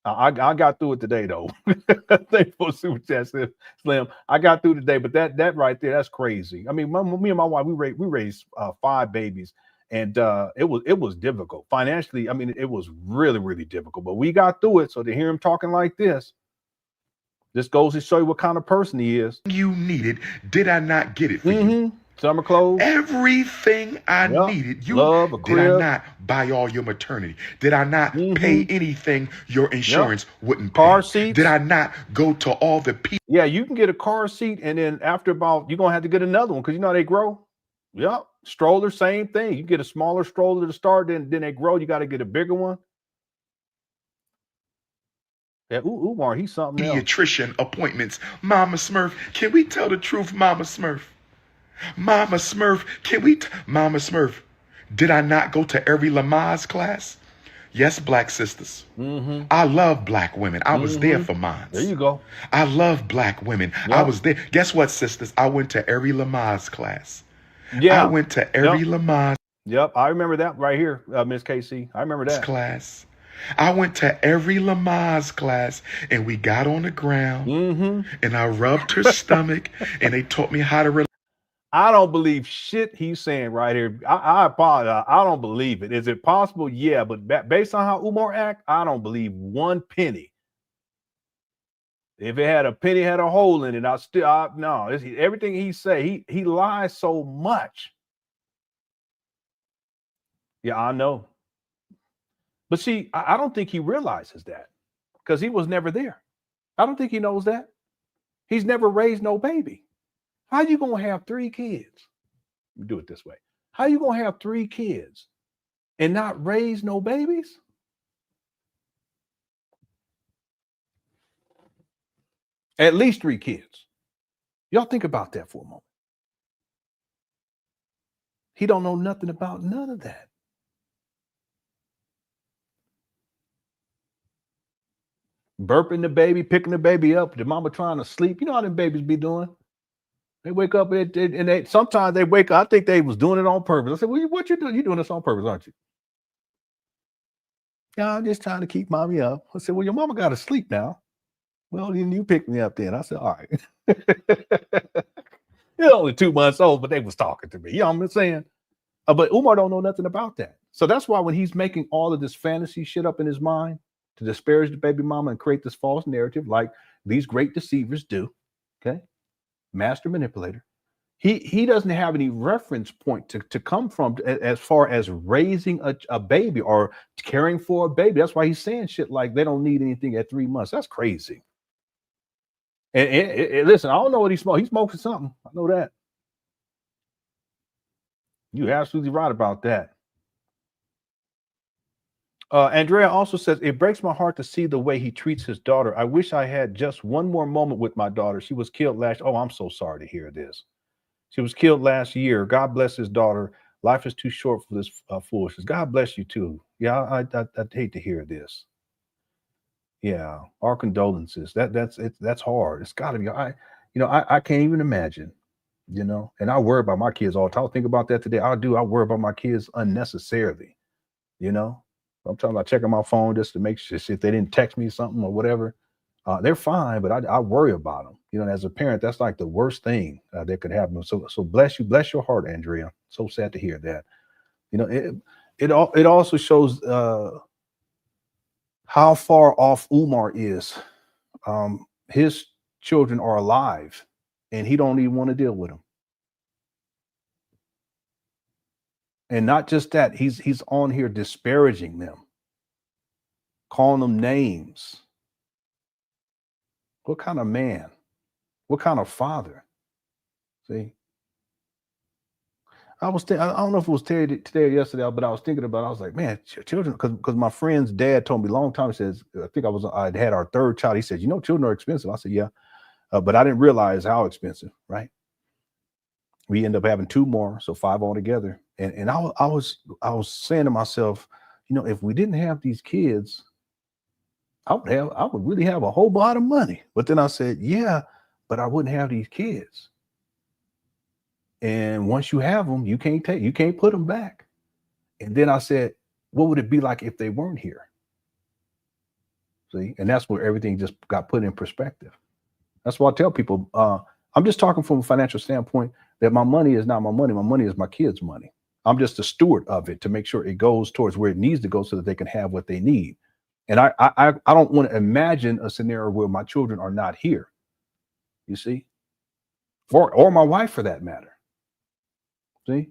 I got through it today, though. Thanks for super chat, Slim. I got through today, but that right there, that's crazy. I mean, me and my wife, we raised 5 babies, and it was difficult financially. I mean, it was really, really difficult, but we got through it. So to hear him talking like this goes to show you what kind of person he is. You needed, did I not get it for you? Summer clothes. Everything I needed. You love, a did crib. I not buy all your maternity? Did I not pay anything your insurance wouldn't pay? Car seats. Did I not go to all the people? Yeah, you can get a car seat, and then after about, you're gonna have to get another one because you know how they grow. Yep. Stroller, same thing. You get a smaller stroller to start, then they grow. You got to get a bigger one. Yeah, Umar, he's something else. Pediatrician appointments. Mama Smurf, can we tell the truth, Mama Smurf? Mama Smurf, Mama Smurf, did I not go to every Lamaze class? Yes, black sisters. I love black women. I was there for mine. There you go. I love black women. Yep. I was there. Guess what, sisters? I went to every Lamaze class. Yeah. I went to every Lamaze. Yep, I remember that right here, Miss Casey. I remember that. Class. I went to every Lamaze class, and we got on the ground, and I rubbed her stomach, and they taught me how to I don't believe shit he's saying right here. I apologize. I don't believe it. Is it possible? Yeah, but based on how Umar act, I don't believe one penny. If it had a penny, had a hole in it, no. Everything he say, he lies so much. Yeah, I know. But see, I don't think he realizes that because he was never there. I don't think he knows that. He's never raised no baby. How you gonna have 3 kids? Let me do it this way. How you gonna have 3 kids and not raise no babies? At least 3 kids. Y'all think about that for a moment. He don't know nothing about none of that. Burping the baby, picking the baby up, the mama trying to sleep. You know how them babies be doing. They wake up and they sometimes they wake up. I think they was doing it on purpose. I said, well, what you doing? You're doing this on purpose, aren't you? Yeah, I'm just trying to keep mommy up. I said, well, your mama got to sleep now. Well, then you pick me up then. I said, all right. You're only 2 months old, but they was talking to me. You know what I'm saying? But Umar don't know nothing about that. So that's why when he's making all of this fantasy shit up in his mind to disparage the baby mama and create this false narrative like these great deceivers do, okay? Master manipulator. He doesn't have any reference point to come from as far as raising a baby or caring for a baby. That's why he's saying shit like they don't need anything at 3 months. That's crazy. And listen, I don't know what he smoked. He smoking something. I know that. You're absolutely right about that. Andrea also says, it breaks my heart to see the way he treats his daughter. I wish I had just one more moment with my daughter. She was killed last. Oh, I'm so sorry to hear this. She was killed last year. God bless his daughter. Life is too short for this foolishness. God bless you too. Yeah, I'd hate to hear this. Yeah, our condolences. That's hard. It's got to be. I can't even imagine. And I worry about my kids all the time. I think about that today. I worry about my kids unnecessarily. I'm talking about checking my phone just to make sure if they didn't text me something or whatever. They're fine, but I worry about them. And as a parent, that's like the worst thing that could happen. So bless your heart, Andrea. So sad to hear that. It also shows how far off Umar is. His children are alive, and he don't even want to deal with them. And not just that, he's on here disparaging them, calling them names. What kind of man? What kind of father? See, I don't know if it was today or yesterday, but I was thinking about it. I was like, man, children, because my friend's dad told me a long time, he says, I think I'd had our third child. He said, children are expensive. I said, yeah, but I didn't realize how expensive, right? We end up having 2 more, so 5 altogether. And I was saying to myself, if we didn't have these kids, I would really have a whole lot of money. But then I said, yeah, but I wouldn't have these kids. And once you have them, you can't put them back. And then I said, what would it be like if they weren't here? See, and that's where everything just got put in perspective. That's why I tell people, I'm just talking from a financial standpoint, that my money is not my money. My money is my kids' money. I'm just a steward of it to make sure it goes towards where it needs to go so that they can have what they need. And I don't want to imagine a scenario where my children are not here, you see, or my wife for that matter. See,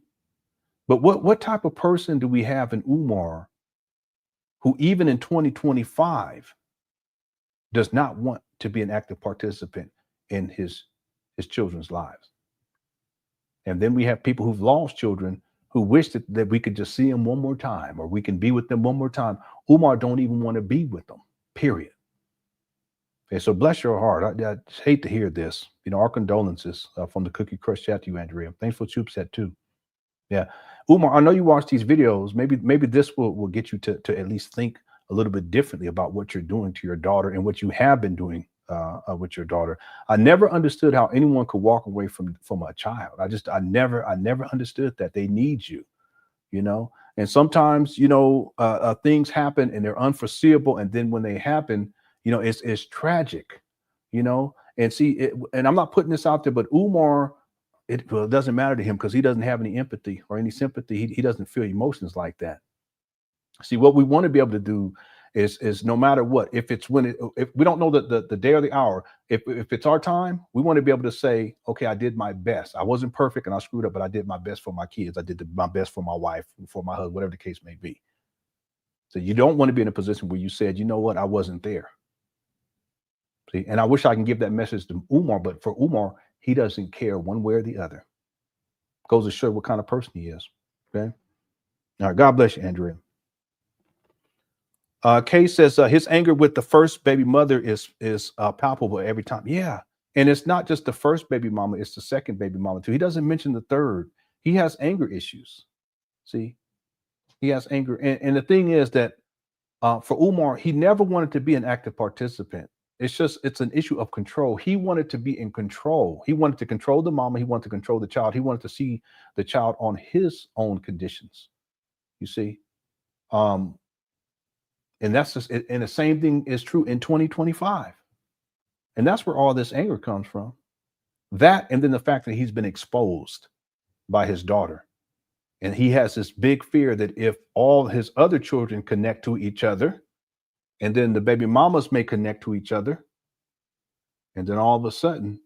but what type of person do we have in Umar who even in 2025 does not want to be an active participant in his children's lives? And then we have people who've lost children who wish that we could just see them one more time, or we can be with them one more time. Umar don't even want to be with them, period. Okay, so bless your heart. I hate to hear this. Our condolences from the Cookie Crush chat to you, Andrea. Thanks for Soup Set too. Yeah, Umar, I know you watch these videos. Maybe this will get you to at least think a little bit differently about what you're doing to your daughter and what you have been doing with your daughter. I never understood how anyone could walk away from a child. I never understood that. They need you, and sometimes, things happen and they're unforeseeable. And then when they happen, it's tragic, and see, and I'm not putting this out there, but Umar, it doesn't matter to him because he doesn't have any empathy or any sympathy. He doesn't feel emotions like that. See, what we want to be able to do is no matter what, if we don't know the day or the hour, if it's our time, we want to be able to say, okay, I did my best. I wasn't perfect and I screwed up, but I did my best for my kids. I did my best for my wife, for my husband, whatever the case may be. So you don't want to be in a position where you said, you know what, I wasn't there. See, and I wish I can give that message to Umar, but for Umar, he doesn't care one way or the other. Goes to show what kind of person he is. Okay. All right. God bless you, Andrea. Kay says his anger with the first baby mother is palpable every time. Yeah. And it's not just the first baby mama, it's the second baby mama too. He doesn't mention the third. He has anger issues. See, he has anger. And the thing is that for Umar, he never wanted to be an active participant. It's an issue of control. He wanted to be in control. He wanted to control the mama. He wanted to control the child. He wanted to see the child on his own conditions. You see? And that's just, and the same thing is true in 2025. And that's where all this anger comes from. That, and then the fact that he's been exposed by his daughter. And he has this big fear that if all his other children connect to each other, and then the baby mamas may connect to each other, and then all of a sudden,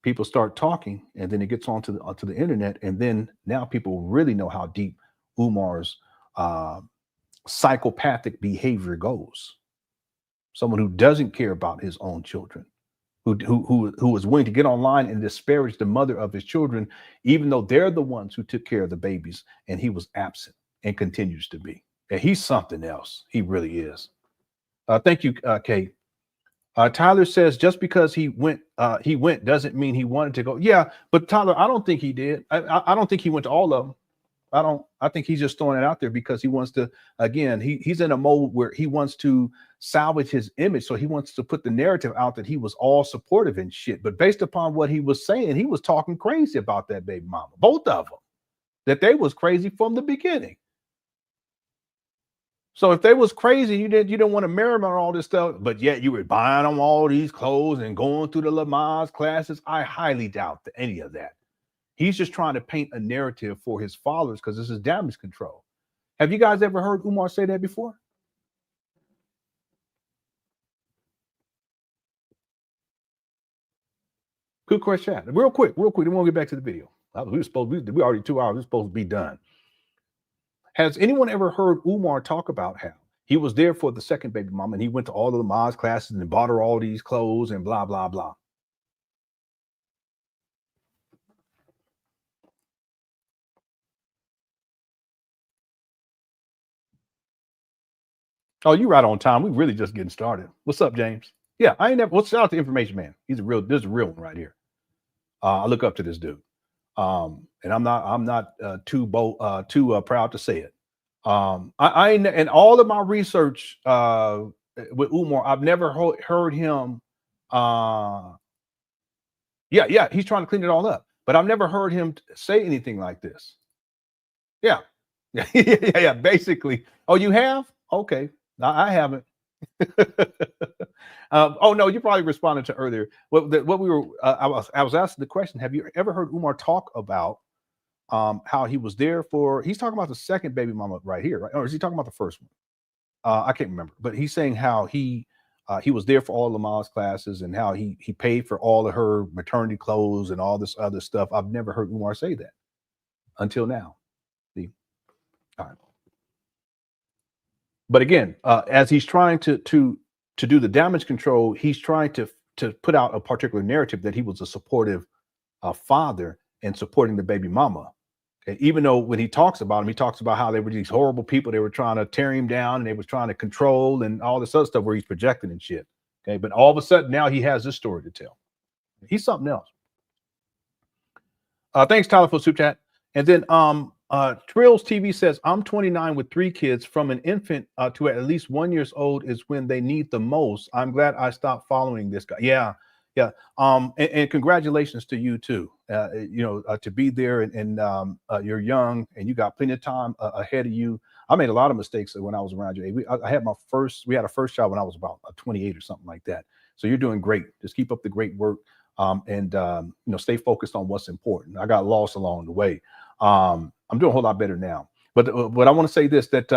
people start talking, and then it gets onto the internet, and then now people really know how deep Umar's psychopathic behavior goes. Someone who doesn't care about his own children, who is willing to get online and disparage the mother of his children, even though they're the ones who took care of the babies, and he was absent and continues to be. And he's something else. He really is. Thank you, Kate. Tyler says just because he went doesn't mean he wanted to go. Yeah, but Tyler, I don't think he did. I don't think he went to all of them. I think he's just throwing it out there because he wants to, again, he's in a mode where he wants to salvage his image. So he wants to put the narrative out that he was all supportive and shit. But based upon what he was saying, he was talking crazy about that baby mama, both of them, that they was crazy from the beginning. So if they was crazy, you didn't want to marry them on all this stuff, but yet you were buying them all these clothes and going through the Lamaze classes. I highly doubt any of that. He's just trying to paint a narrative for his followers because this is damage control. Have you guys ever heard Umar say that before? Good question. Real quick. Then we'll get back to the video. We already 2 hours. We're supposed to be done. Has anyone ever heard Umar talk about how he was there for the second baby mama and he went to all of the Maz classes and bought her all these clothes and blah, blah, blah? Oh, you're right on time. We really just getting started. What's up, James? Yeah, I ain't never. Well, shout out to Information Man. This is a real one right here. I look up to this dude, and I'm not too proud to say it. I in all of my research with Umar, I've never heard him. Yeah, he's trying to clean it all up, but I've never heard him say anything like this. Yeah. Basically. Oh, you have? Okay. I haven't. Oh no, you probably responded to earlier. What we were I was asking the question, have you ever heard Umar talk about how he was there for, he's talking about the second baby mama right here, right? Or is he talking about the first one? I can't remember, but he's saying how he was there for all Lamal's classes and how he paid for all of her maternity clothes and all this other stuff. I've never heard Umar say that until now. See? All right. But again, as he's trying to do the damage control, he's trying to put out a particular narrative that he was a supportive father and supporting the baby mama. Okay? Even though when he talks about him, he talks about how they were these horrible people. They were trying to tear him down and they were trying to control and all this other stuff where he's projecting and shit. Okay, but all of a sudden now he has this story to tell. He's something else. Thanks, Tyler, for super chat. And then Trills TV says, I'm 29 with 3 kids. From an infant to at least 1 year old is when they need the most. I'm glad I stopped following this guy. Yeah. And congratulations to you too. To be there and you're young and you got plenty of time ahead of you. I made a lot of mistakes when I was around your age. We had a first child when I was about 28 or something like that. So you're doing great. Just keep up the great work. And stay focused on what's important. I got lost along the way. I'm doing a whole lot better now. But I want to say this, that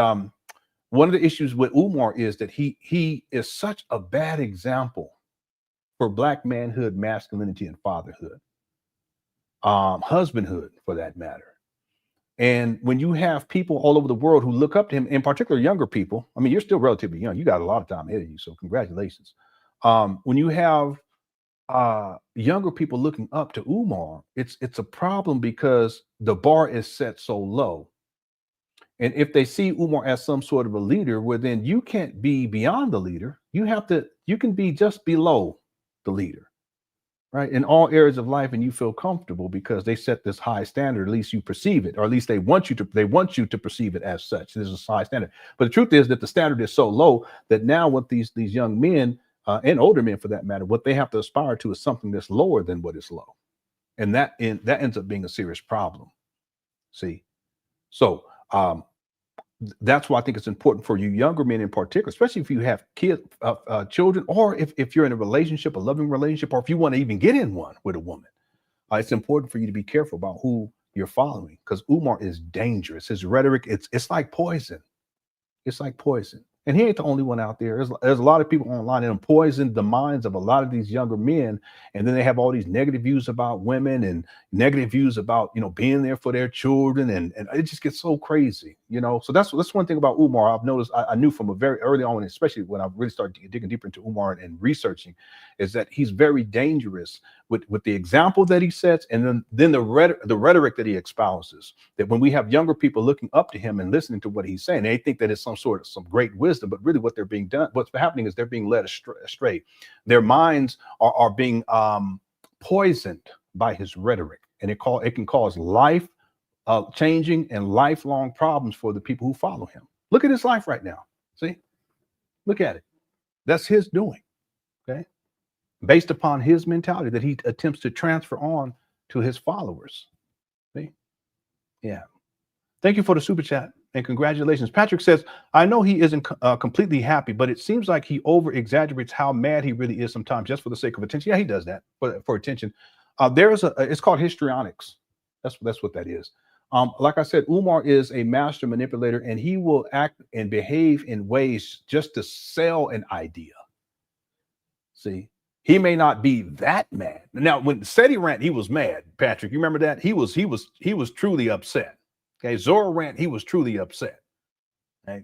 one of the issues with Umar is that he is such a bad example for Black manhood, masculinity, and fatherhood, husbandhood for that matter. And when you have people all over the world who look up to him, in particular younger people, I mean, you're still relatively young. You got a lot of time ahead of you, so congratulations. When you have younger people looking up to Umar, it's a problem because the bar is set so low. And if they see Umar as some sort of a leader, well, then you can't be beyond the leader. You can be just below the leader, right? In all areas of life, and you feel comfortable because they set this high standard. At least you perceive it, or at least they want you to perceive it as such. This is a high standard. But the truth is that the standard is so low that now what these young men and older men, for that matter, what they have to aspire to is something that's lower than what is low, and that ends up being a serious problem. See, so that's why I think it's important for you younger men in particular, especially if you have kids, children, or if you're in a relationship, a loving relationship, or if you want to even get in one with a woman. It's important for you to be careful about who you're following, because Umar is dangerous. His rhetoric, it's like poison. It's like poison. And he ain't the only one out there. There's a lot of people online and poisoned the minds of a lot of these younger men. And then they have all these negative views about women and negative views about, being there for their children. And it just gets so crazy, So that's one thing about Umar. I've noticed, I knew from a very early on, especially when I really started digging deeper into Umar and researching, is that he's very dangerous with the example that he sets, and then the rhetoric that he espouses. That when we have younger people looking up to him and listening to what he's saying, they think that it's some great wisdom, but really what's happening is they're being led astray. Their minds are being poisoned by his rhetoric, and it can cause life changing and lifelong problems for the people who follow him. Look at his life right now. See, look at it. That's his doing. Okay. Based upon his mentality that he attempts to transfer on to his followers. See? Yeah. Thank you for the super chat and congratulations. Patrick says, I know he isn't completely happy, but it seems like he over exaggerates how mad he really is sometimes just for the sake of attention. Yeah, he does that for attention. It's called histrionics. That's what that is. Like I said, Umar is a master manipulator, and he will act and behave in ways just to sell an idea. See? He may not be that mad. Now, when Seti rant, he was mad. Patrick, you remember that? He was truly upset. Okay, Zora rant, he was truly upset. Okay,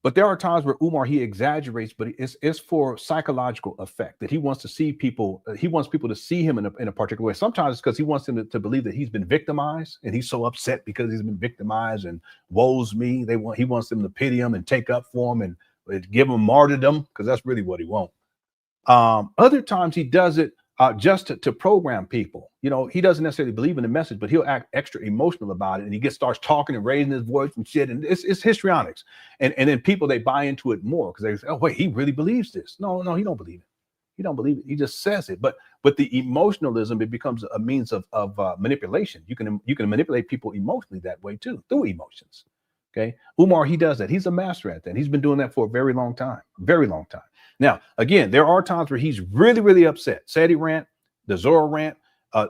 but there are times where Umar he exaggerates, but it's for psychological effect that he wants to see people. He wants people to see him in a particular way. Sometimes it's because he wants them to believe that he's been victimized, and he's so upset because he's been victimized and woes me. He wants them to pity him and take up for him and give him martyrdom, because that's really what he wants. Other times he does it just to program people. He doesn't necessarily believe in the message, but he'll act extra emotional about it, and he starts talking and raising his voice and shit, and it's histrionics. And then people, they buy into it more because they say, oh wait, he really believes this. No, he don't believe it. He don't believe it. He just says it. But the emotionalism, it becomes a means of manipulation. You can manipulate people emotionally that way too, through emotions. Okay, Umar, he does that. He's a master at that. He's been doing that for a very long time. Now, again, there are times where he's really, really upset. Seti rant, the Zora rant,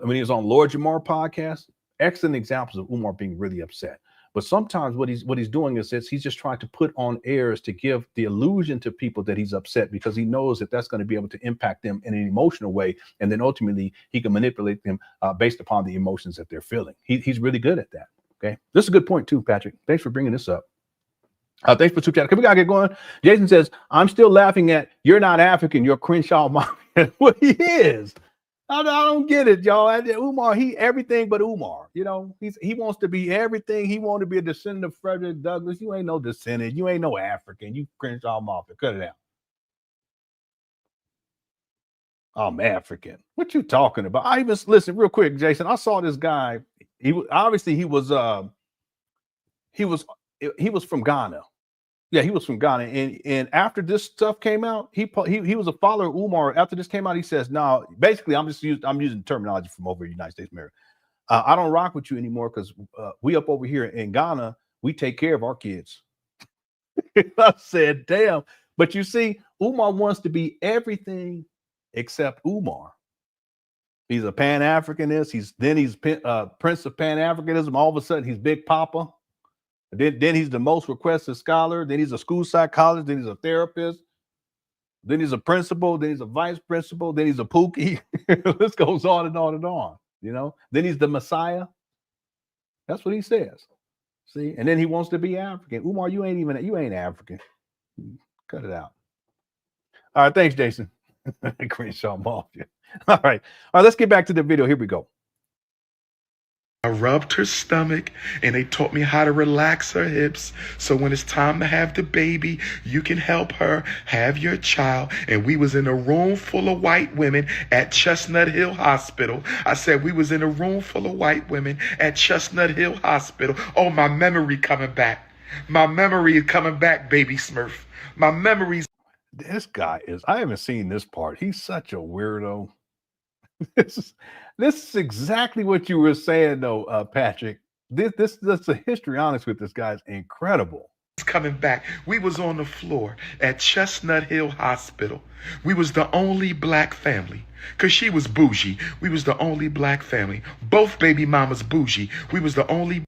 when he was on Lord Jamar podcast, excellent examples of Umar being really upset. But sometimes what he's doing is he's just trying to put on airs to give the illusion to people that he's upset, because he knows that that's going to be able to impact them in an emotional way, and then ultimately he can manipulate them based upon the emotions that they're feeling. He's really good at that. Okay, this is a good point too, Patrick. Thanks for bringing this up. Thanks for super chat. We gotta get going. Jason says, I'm still laughing at you're not African, you're Crenshaw Mafia. Well, he is. I don't get it, y'all. Umar, he everything but Umar. He wants to be everything. He wants to be a descendant of Frederick Douglass. You ain't no descendant. You ain't no African. You Crenshaw Mafia. Cut it out. I'm African. What you talking about? I even listen real quick, Jason. I saw this guy. He was from Ghana. Yeah, he was from Ghana. And after this stuff came out, he was a follower of Umar. After this came out, he says, no, basically, I'm using terminology from over the United States of America. I don't rock with you anymore because we up over here in Ghana, we take care of our kids. I said, damn. But you see, Umar wants to be everything except Umar. He's a Pan-Africanist. He's Prince of Pan-Africanism. All of a sudden, he's Big Papa. Then he's the most requested scholar. Then he's a school psychologist. Then he's a therapist. Then he's a principal. Then he's a vice principal. Then he's a Pookie. This goes on and on and on. Then he's the Messiah. That's what he says. See, and then he wants to be African. Umar, you ain't African. Cut it out. All right, thanks, Jason. Crenshaw Mafia. All right, let's get back to the video. Here we go. I rubbed her stomach and they taught me how to relax her hips. So when it's time to have the baby, you can help her have your child. And we was in a room full of white women at Chestnut Hill Hospital. I said we was in a room full of white women at Chestnut Hill Hospital. Oh, my memory coming back. My memory is coming back, baby Smurf. My memory's. This guy I haven't seen this part. He's such a weirdo. This is exactly what you were saying, though, Patrick. This the histrionics with this guy's incredible. Coming back. We was on the floor at Chestnut Hill Hospital. We was the only black family. Because she was bougie. We was the only black family. Both baby mamas bougie. We was the only.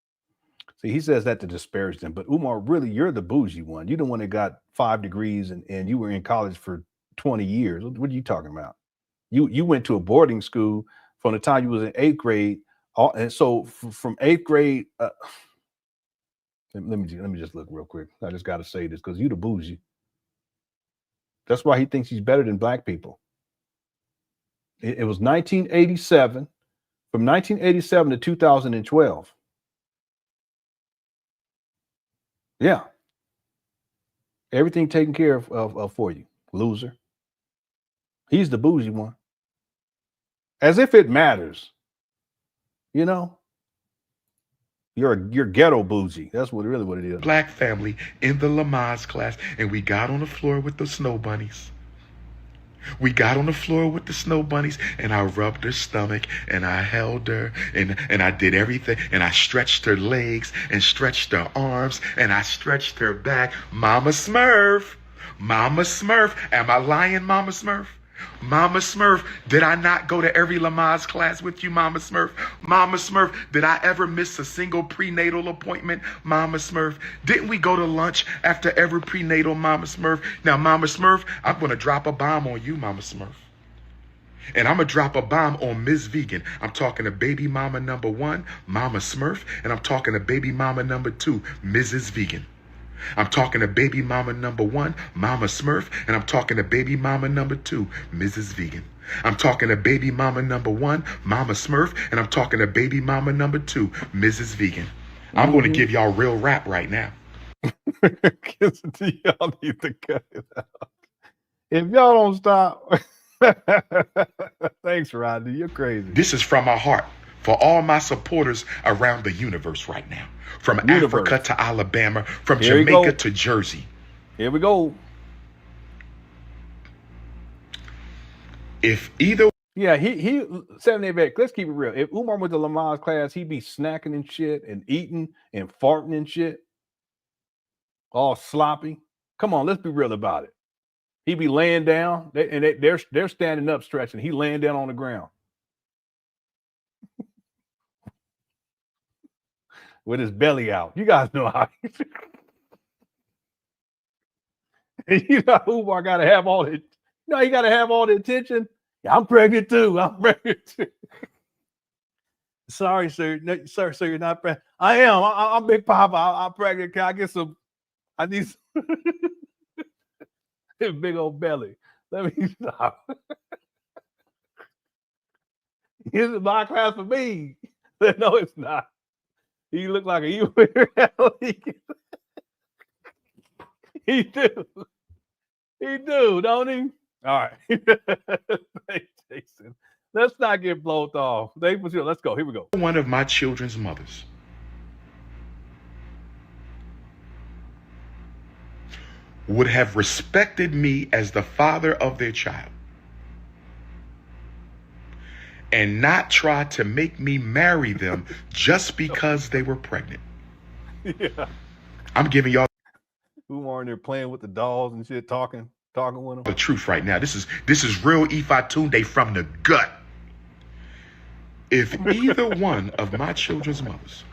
See, he says that to disparage them. But Umar, really, you're the bougie one. You're the one that got 5 degrees and you were in college for 20 years. What are you talking about? You went to a boarding school from the time you was in 8th grade. And so from 8th grade, let me just look real quick. I just got to say this because you the bougie. That's why he thinks he's better than black people. It was 1987, from 1987 to 2012. Yeah. Everything taken care of for you, loser. He's the bougie one. As if it matters. You know? You're ghetto bougie. That's what it is. Black family in the Lamaze class, and we got on the floor with the snow bunnies. We got on the floor with the snow bunnies, and I rubbed her stomach, and I held her, and I did everything, and I stretched her legs, and stretched her arms, and I stretched her back. Mama Smurf, Mama Smurf. Am I lying, Mama Smurf? Mama Smurf, did I not go to every Lamaze class with you, Mama Smurf? Mama Smurf, did I ever miss a single prenatal appointment, Mama Smurf? Didn't we go to lunch after every prenatal, Mama Smurf? Now, Mama Smurf, I'm going to drop a bomb on you, Mama Smurf. And I'm going to drop a bomb on Ms. Vegan. I'm talking to baby mama number 1, Mama Smurf, and I'm talking to baby mama number 2, Mrs. Vegan. I'm talking to baby mama number 1, Mama Smurf, and I'm talking to baby mama number 2, Mrs. Vegan. I'm talking to baby mama number 1, Mama Smurf, and I'm talking to baby mama number 2, Mrs. Vegan. I'm going to give y'all real rap right now. Y'all need to cut it out. If y'all don't stop. Thanks, Rodney. You're crazy. This is from my heart for all my supporters around the universe right now. From Africa to Alabama, from Jamaica to Jersey. Here we go. If either... Yeah, he 78. Let's keep it real. If Umar went to Lamaze class, he'd be snacking and shit and eating and farting and shit. All sloppy. Come on, let's be real about it. He'd be laying down, and they're standing up stretching. He laying down on the ground. With his belly out. You guys know how. You know, Umar got to have all the, he got to have all the attention. Yeah, I'm pregnant too. I'm pregnant too. Sorry, sir. No, sir, you're not pregnant. I am. I'm Big Papa. I'm pregnant. Can I get some? I need some. Big old belly. Let me stop. This is my class for me. No, it's not. He look like a human. He do. He do, don't he? All right. Thanks, Jason. Let's not get blown off. Let's go. Here we go. One of my children's mothers would have respected me as the father of their child and not try to make me marry them just because they were pregnant. Yeah. I'm giving y'all Umar in there playing with the dolls and shit, talking with them. The truth right now. This is real Ifatunde from the gut. If either one of my children's mothers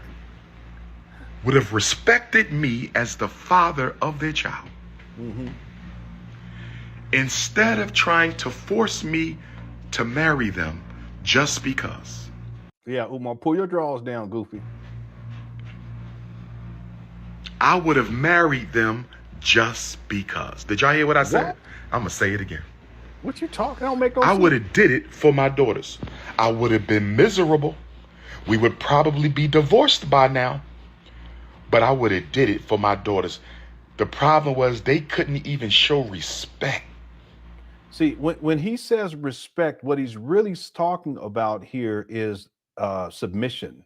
would have respected me as the father of their child, instead of trying to force me to marry them just because. Yeah, Umar, pull your drawers down, Goofy. I would have married them just because. Did y'all hear what I said? What? I'm going to say it again. What you talking? I don't make no I sense. would have did it for my daughters. I would have been miserable. We would probably be divorced by now. But I would have did it for my daughters. The problem was they couldn't even show respect. See, when he says respect, what he's really talking about here is submission.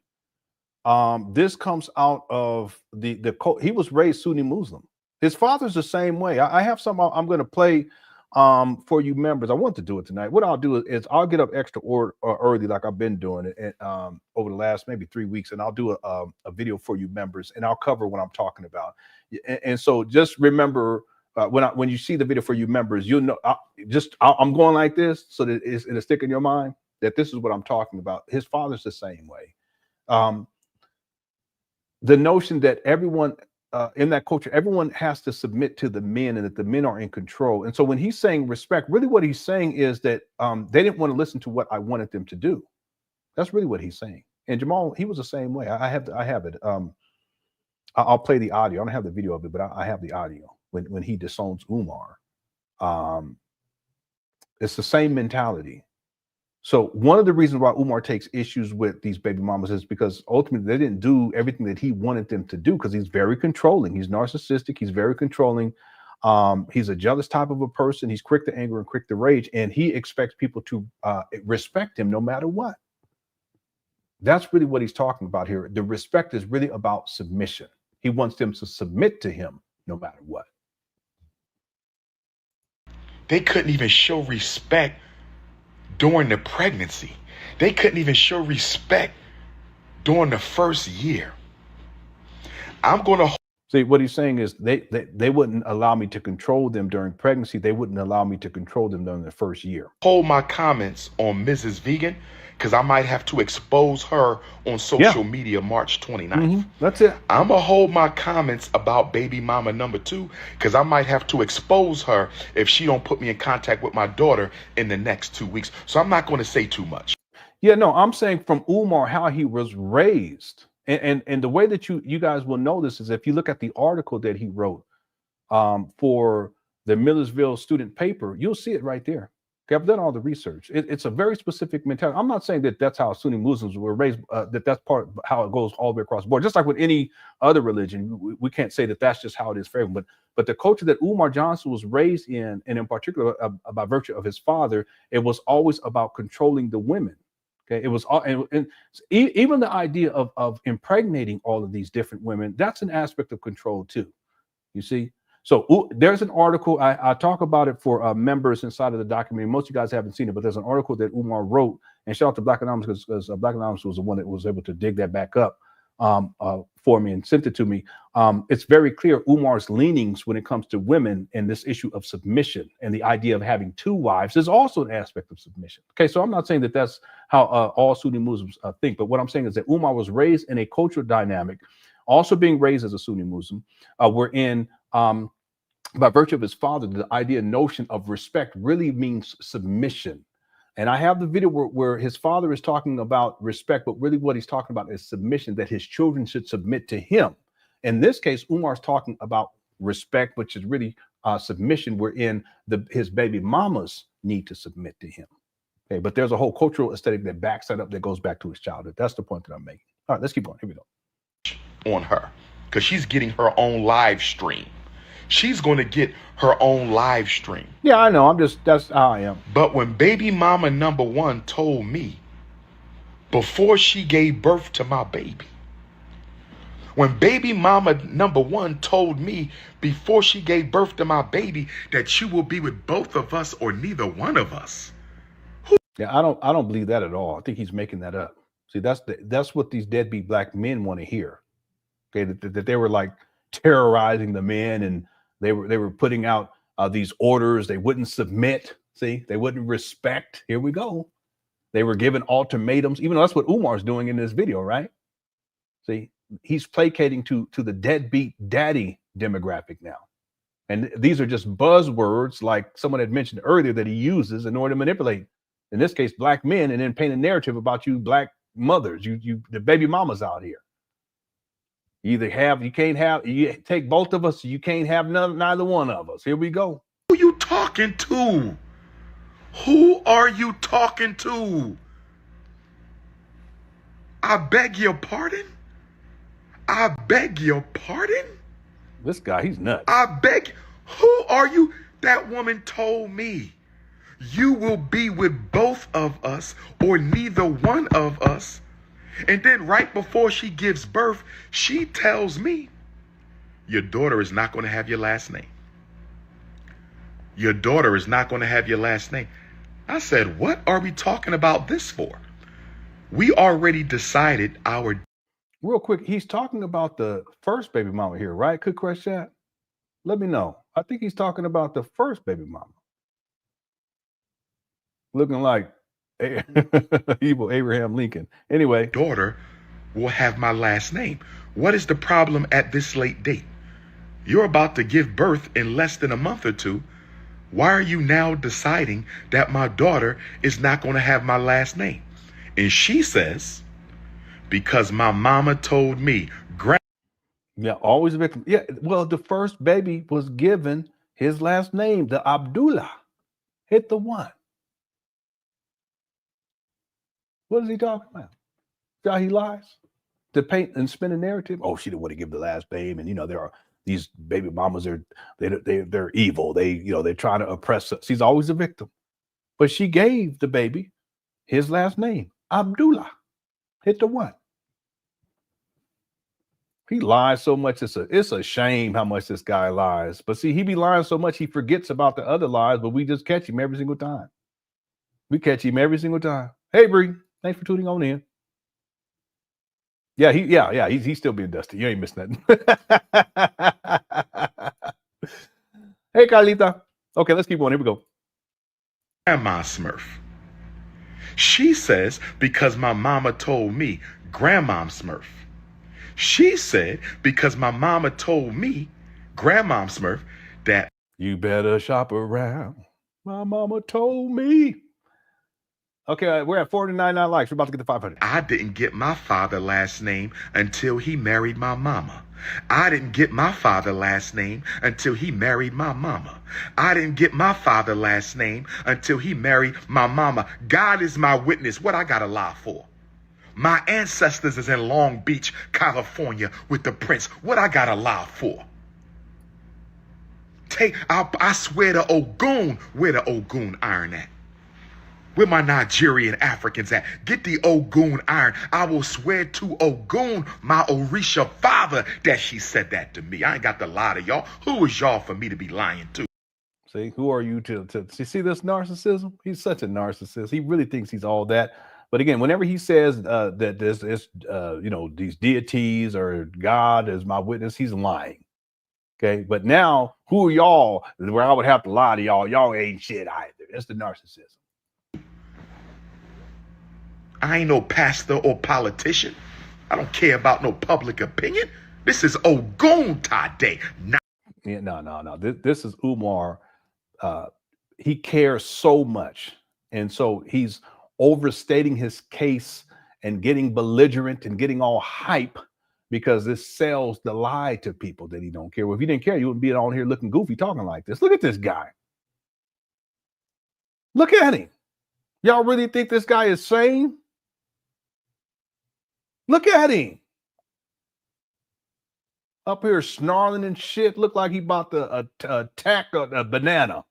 This comes out of he was raised Sunni Muslim. His father's the same way. I have some I'm going to play for you members. I want to do it tonight. What I'll do is I'll get up extra early like I've been doing it over the last maybe 3 weeks, and I'll do a video for you members, and I'll cover what I'm talking about. And so just remember when you see the video for you members, you'll know. I'm going like this so that it'll stick in your mind that this is what I'm talking about. His father's the same way. the notion that everyone in that culture, everyone has to submit to the men and that the men are in control. And so when he's saying respect, really what he's saying is that they didn't want to listen to what I wanted them to do. That's really what he's saying. And Jamal, he was the same way. I have it. I'll play the audio. I don't have the video of it, but I have the audio when he disowns Umar. It's the same mentality. So one of the reasons why Umar takes issues with these baby mamas is because ultimately they didn't do everything that he wanted them to do, because he's very controlling. He's narcissistic. He's very controlling. He's a jealous type of a person. He's quick to anger and quick to rage, and he expects people to respect him no matter what. That's really what he's talking about here. The respect is really about submission. He wants them to submit to him no matter what. They couldn't even show respect during the pregnancy. They couldn't even show respect during the first year. I'm going to see what he's saying is they wouldn't allow me to control them during pregnancy. They wouldn't allow me to control them during the first year. Hold my comments on Mrs. Vegan, because I might have to expose her on social media March 29th. That's it. I'm going to hold my comments about baby mama number 2, because I might have to expose her if she don't put me in contact with my daughter in the next 2 weeks. So I'm not going to say too much. Yeah, no, I'm saying from Umar, how he was raised. And the way that you guys will know this is if you look at the article that he wrote for the Millersville student paper, you'll see it right there. Okay, I've done all the research. It's a very specific mentality. I'm not saying that that's how Sunni Muslims were raised, that's part of how it goes all the way across the board. Just like with any other religion, we can't say that that's just how it is for everyone. But the culture that Umar Johnson was raised in, and in particular by virtue of his father, it was always about controlling the women. Okay, it was all, and even the idea of impregnating all of these different women, that's an aspect of control too. You see? So there's an article, I talk about it for members inside of the document. Most of you guys haven't seen it, but there's an article that Umar wrote, and shout out to Black Anonymous, because Black Anonymous was the one that was able to dig that back up for me and sent it to me. It's very clear Umar's leanings when it comes to women and this issue of submission and the idea of having 2 wives is also an aspect of submission. Okay, so I'm not saying that that's how all Sunni Muslims think, but what I'm saying is that Umar was raised in a cultural dynamic, also being raised as a Sunni Muslim, wherein by virtue of his father, the idea, notion of respect really means submission. And I have the video where his father is talking about respect, but really what he's talking about is submission, that his children should submit to him. In this case, Umar's talking about respect, which is really submission, wherein his baby mamas need to submit to him. Okay, but there's a whole cultural aesthetic that backs that up, that goes back to his childhood. That's the point that I'm making. All right, let's keep going. Here we go. On her, because she's getting her own live stream. She's going to get her own live stream. Yeah, I know. That's how I am. But when baby mama number 1 told me before she gave birth to my baby, when baby mama number 1 told me before she gave birth to my baby that you will be with both of us or neither one of us. Yeah, I don't believe that at all. I think he's making that up. See, that's what these deadbeat black men want to hear. Okay, that they were like terrorizing the men, and they were putting out these orders. They wouldn't submit. See, they wouldn't respect. Here we go. They were given ultimatums, even though that's what Umar's doing in this video, right? See, he's placating to the deadbeat daddy demographic now. And these are just buzzwords, like someone had mentioned earlier, that he uses in order to manipulate, in this case, black men, and then paint a narrative about you black mothers, you the baby mamas out here. You take both of us, you can't have neither one of us. Here we go. Who you talking to? Who are you talking to? I beg your pardon? I beg your pardon? This guy, he's nuts. I beg. Who are you? That woman told me you will be with both of us or neither one of us. And then right before she gives birth, she tells me, your daughter is not going to have your last name. Your daughter is not going to have your last name. I said, what are we talking about this for? We already decided our... Real quick, he's talking about the first baby mama here, right? Could Crush Chat? Let me know. I think he's talking about the first baby mama. Looking like evil Abraham Lincoln. Anyway. Daughter will have my last name. What is the problem at this late date? You're about to give birth in less than a month or two. Why are you now deciding that my daughter is not going to have my last name? And she says, because my mama told me. Yeah, always a victim. Yeah, well, the first baby was given his last name, the Abdullah. Hit the one. What is he talking about? See how he lies? To paint and spin a narrative. Oh, she didn't want to give the last name, and there are these baby mamas. They're evil. They're trying to oppress us. She's always a victim, but she gave the baby his last name, Abdullah. Hit the one. He lies so much. It's a shame how much this guy lies. But see, he be lying so much he forgets about the other lies. But we just catch him every single time. We catch him every single time. Hey, Bree, thanks for tuning on in. Yeah, he's still being dusty. You ain't missed nothing. Hey, Carlita. Okay, let's keep going. Here we go. Grandma Smurf. She says, because my mama told me, Grandma Smurf. She said, because my mama told me, Grandma Smurf, that you better shop around. My mama told me. Okay, we're at 499 likes. We're about to get to 500. I didn't get my father's last name until he married my mama. I didn't get my father's last name until he married my mama. I didn't get my father's last name until he married my mama. God is my witness. What I gotta lie for? My ancestors is in Long Beach, California with the prince. What I gotta lie for? I swear to Ogun, where the Ogun iron at? Where my Nigerian Africans at? Get the Ogun iron. I will swear to Ogun, my Orisha father, that she said that to me. I ain't got to lie to y'all. Who is y'all for me to be lying to? See, who are you to see this narcissism? He's such a narcissist. He really thinks he's all that. But again, whenever he says that this is, these deities or God is my witness, he's lying. Okay. But now, who are y'all where I would have to lie to y'all? Y'all ain't shit either. That's the narcissism. I ain't no pastor or politician. I don't care about no public opinion. This is Ogun Tade. No. This is Umar. He cares so much. And so he's overstating his case and getting belligerent and getting all hype because this sells the lie to people that he don't care. Well, if he didn't care, you wouldn't be on here looking goofy talking like this. Look at this guy. Look at him. Y'all really think this guy is sane? Look at him. Up here snarling and shit. Look like he about to attack a banana.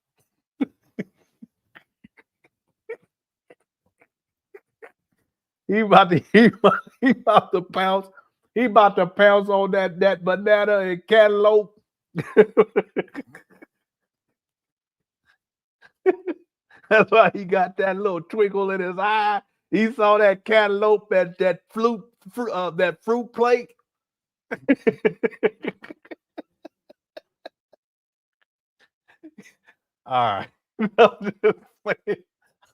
He about to pounce. He about to pounce on that banana and cantaloupe. That's why he got that little twinkle in his eye. He saw that cantaloupe at that fruit plate. All right.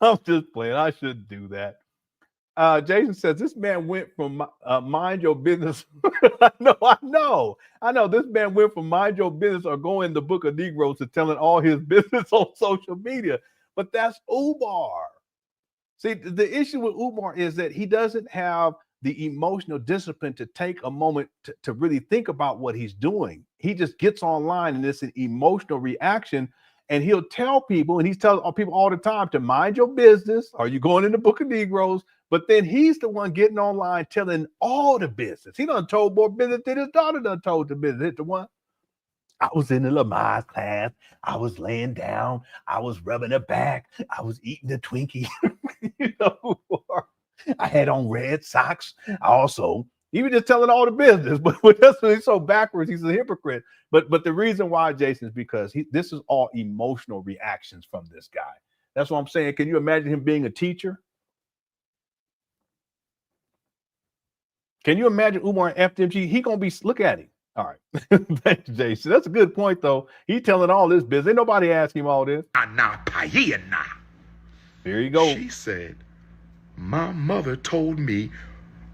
I'm just playing. I shouldn't do that. Jason says this man went from mind your business. I know. This man went from mind your business or going the book of Negroes to telling all his business on social media. But that's Umar. See, the issue with Umar is that he doesn't have the emotional discipline to take a moment to really think about what he's doing. He just gets online and it's an emotional reaction. And he'll tell people, and he's telling people all the time to mind your business. Are you going in the book of Negroes? But then he's the one getting online telling all the business. He done told more business than his daughter done told the business. Hit the one. I was in the Lamaze class. I was laying down. I was rubbing her back. I was eating a Twinkie. I had on red socks. Also, he was just telling all the business. But that's he's so backwards. He's a hypocrite. But the reason why, Jason, is because this is all emotional reactions from this guy. That's what I'm saying. Can you imagine him being a teacher? Can you imagine Umar and FDMG? He gonna be, look at him. All right. Thanks, Jason. That's a good point, though. He telling all this business. Ain't nobody asking him all this. There you go. She said, my mother told me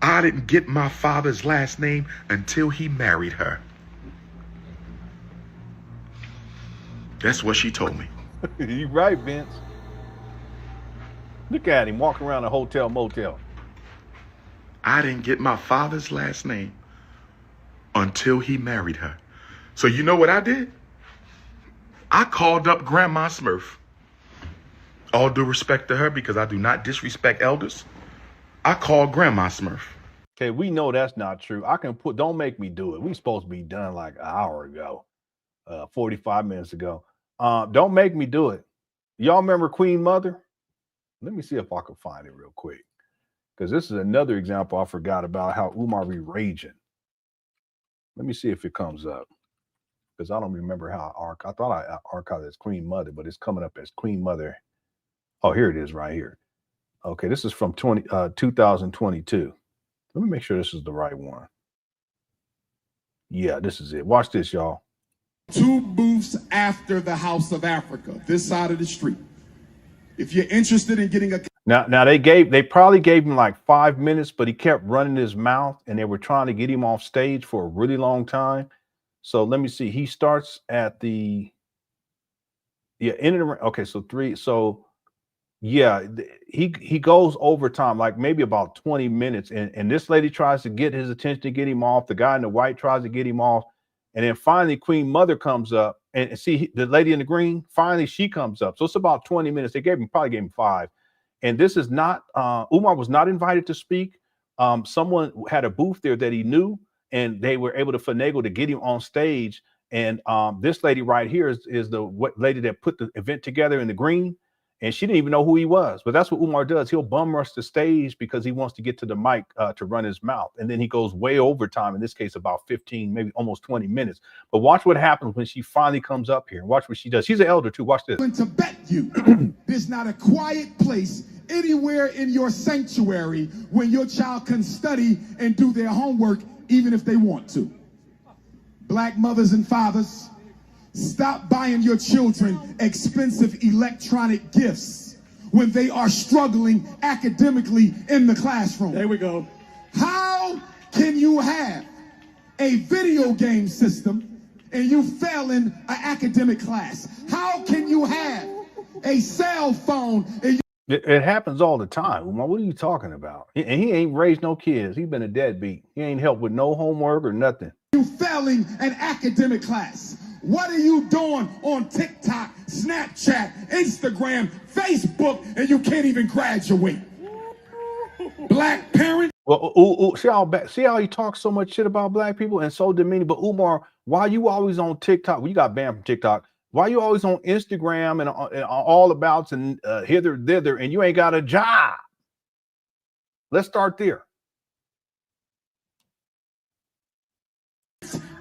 I didn't get my father's last name until he married her. That's what she told me. You right, Vince. Look at him walking around a hotel motel. I didn't get my father's last name until he married her. So you know what I did? I called up Grandma Smurf. All due respect to her, because I do not disrespect elders. I called Grandma Smurf. Okay, we know that's not true. I can put, don't make me do it. We supposed to be done like an hour ago, 45 minutes ago. Don't make me do it. Y'all remember Queen Mother? Let me see if I can find it real quick, because this is another example I forgot about how Umar be raging. Let me see if it comes up, because I don't remember how I thought I archived as Queen Mother, but it's coming up as Queen Mother. Oh, here it is right here. Okay, this is from 2022. Let me make sure this is the right one. Yeah, this is it. Watch this, y'all. 2 booths after the House of Africa, this side of the street. If you're interested in getting a... Now they probably gave him like 5 minutes, but he kept running his mouth, and they were trying to get him off stage for a really long time. So let me see. He starts at the... Yeah, okay, so 3. So yeah, he goes over time, like maybe about 20 minutes. And this lady tries to get his attention to get him off. The guy in the white tries to get him off. And then finally Queen Mother comes up, and see the lady in the green, finally she comes up. So it's about 20 minutes. They probably gave him 5. And this is not, Umar was not invited to speak. Someone had a booth there that he knew, and they were able to finagle to get him on stage. And this lady right here is the lady that put the event together in the green. And she didn't even know who he was. But that's what Umar does. He'll bum rush the stage because he wants to get to the mic to run his mouth. And then he goes way over time, in this case, about 15, maybe almost 20 minutes. But watch what happens when she finally comes up here. Watch what she does. She's an elder, too. Watch this. To bet you, there's not a quiet place anywhere in your sanctuary when your child can study and do their homework, even if they want to. Black mothers and fathers, stop buying your children expensive electronic gifts when they are struggling academically in the classroom. There we go. How can you have a video game system and you fail in an academic class? How can you have a cell phone and It happens all the time. What are you talking about? And he ain't raised no kids. He's been a deadbeat. He ain't helped with no homework or nothing. You failing an academic class? What are you doing on TikTok, Snapchat, Instagram, Facebook, and you can't even graduate? Black parent. Well, see how he talks so much shit about black people and so demeaning. But Umar, why you always on TikTok? Well, you got banned from TikTok. Why you always on Instagram and all abouts and hither, thither, and you ain't got a job? Let's start there.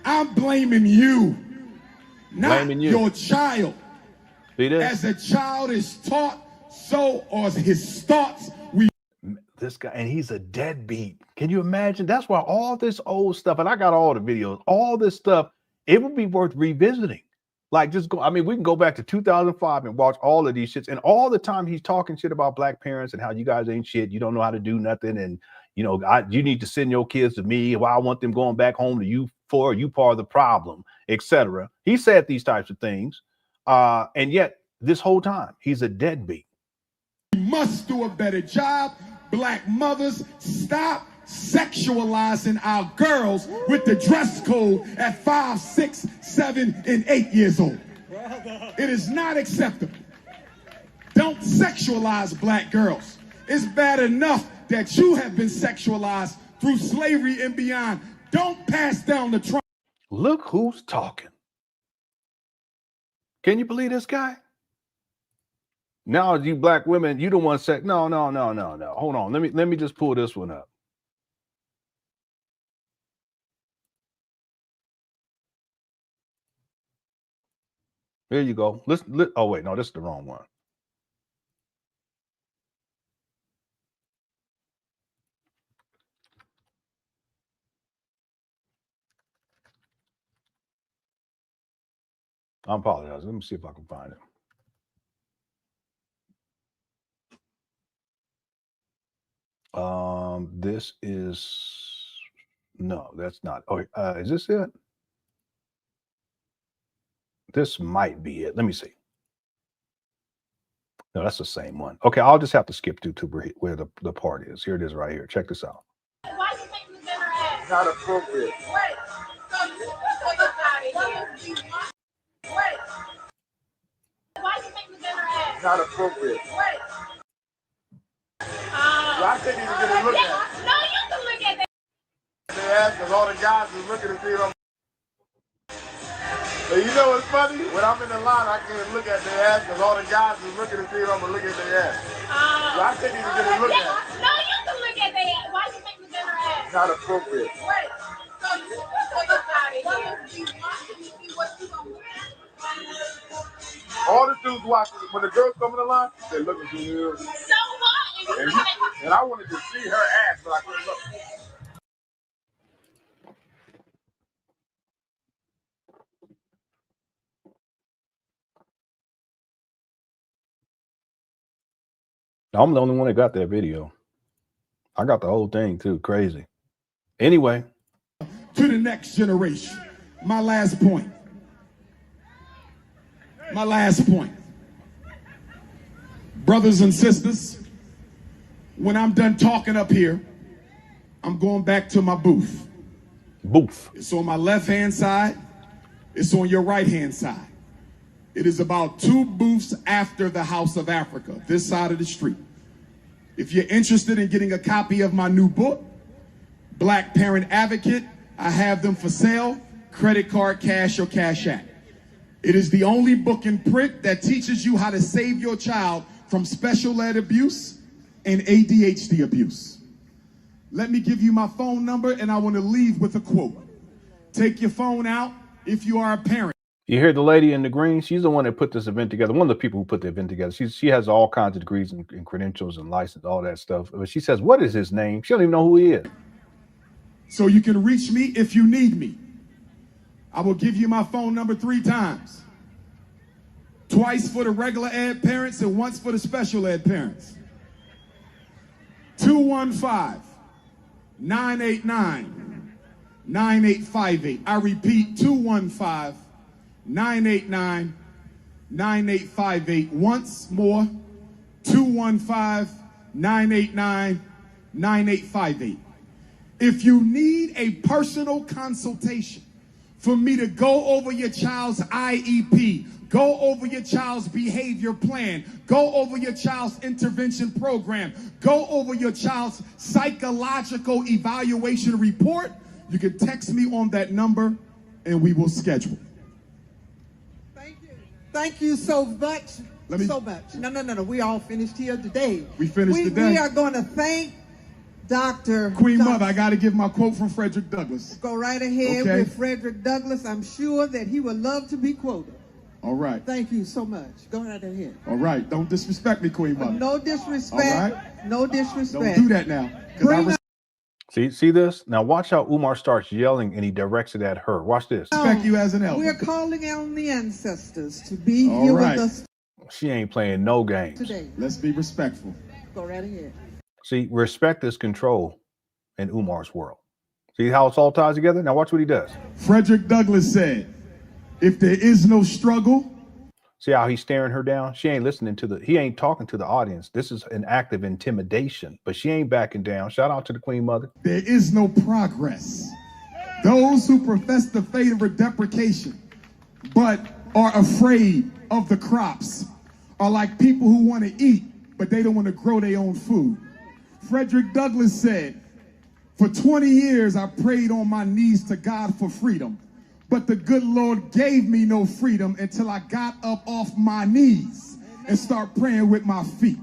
I'm blaming you, not your child. See this? As a child is taught, so are his thoughts. This guy, and he's a deadbeat. Can you imagine? That's why all this old stuff, and I got all the videos, all this stuff, it would be worth revisiting. Like, just go, I mean, we can go back to 2005 and watch all of these shits, and all the time he's talking shit about black parents and how you guys ain't shit, you don't know how to do nothing, and you know, you need to send your kids to me. Why I want them going back home to you for you part of the problem, etc. He said these types of things, and yet this whole time he's a deadbeat. We must do a better job. Black mothers, stop sexualizing our girls with the dress code at 5, 6, 7, and 8 years old. It is not acceptable. Don't sexualize black girls. It's bad enough that you have been sexualized through slavery and beyond. Don't pass down the trauma. Look who's talking. Can you believe this guy? Now you black women, you don't want to say no. Hold on. Let me just pull this one up. There you go. Oh wait, no, this is the wrong one. I apologize. Let me see if I can find it. This is, no, that's not. Oh, is this it? This might be it. Let me see. No, that's the same one. Okay, I'll just have to skip to where the part is. Here it is right here. Check this out. Why you make me dinner ass? Not appropriate. Wait. So you Wait. Why you make me dinner ass? Not appropriate. Wait. I think you can get a look at it. No, you can look at that. They ask because all the guys is looking to see them. But you know what's funny? When I'm in the line, I can't look at their ass because all the guys is looking to see them and look at their ass. I think you can get a look at it. No, you can look at their ass. Why you make me dinner ass? Not appropriate. Wait. So you all the dudes watching, when the girls come in the line, they're looking through here. So what? And I wanted to see her ass, but I couldn't look. I'm the only one that got that video. I got the whole thing too. Crazy. Anyway. To the next generation. My last point. My last point. Brothers and sisters, when I'm done talking up here, I'm going back to my booth. Booth. It's on my left-hand side. It's on your right-hand side. It is about 2 booths after the House of Africa, this side of the street. If you're interested in getting a copy of my new book, Black Parent Advocate, I have them for sale, credit card, cash, or CashApp. It is the only book in print that teaches you how to save your child from special ed abuse and ADHD abuse. Let me give you my phone number, and I want to leave with a quote. Take your phone out if you are a parent. You hear the lady in the green? She's the one that put this event together. One of the people who put the event together. She has all kinds of degrees and credentials and license, all that stuff. But she says, what is his name? She don't even know who he is. So you can reach me if you need me. I will give you my phone number 3 times. Twice for the regular ed parents and once for the special ed parents. 215-989-9858. I repeat, 215-989-9858. Once more, 215-989-9858. If you need a personal consultation for me to go over your child's IEP, go over your child's behavior plan, go over your child's intervention program, go over your child's psychological evaluation report, you can text me on that number and we will schedule. Thank you. Thank you so much. So much. No. We all finished here today. We finished today. We are going to thank Dr. Queen Mother, I got to give my quote from Frederick Douglass. Go right ahead with Frederick Douglass. I'm sure that he would love to be quoted. All right. Thank you so much. Go right ahead. All right. Don't disrespect me, Queen Mother. No disrespect. All right? No disrespect. Don't do that now. See this? Now watch how Umar starts yelling and he directs it at her. Watch this. Respect you as an elder. We're calling on the ancestors to be here with us. She ain't playing no games. Today. Let's be respectful. Go right ahead. See, respect is control in Umar's world. See how it's all ties together? Now watch what he does. Frederick Douglass said, if there is no struggle. See how he's staring her down? She ain't listening to he ain't talking to the audience. This is an act of intimidation, but she ain't backing down. Shout out to the Queen Mother. There is no progress. Those who profess the faith of deprecation, but are afraid of the crops, are like people who want to eat, but they don't want to grow their own food. Frederick Douglass said, for 20 years, I prayed on my knees to God for freedom, but the good Lord gave me no freedom until I got up off my knees and start praying with my feet.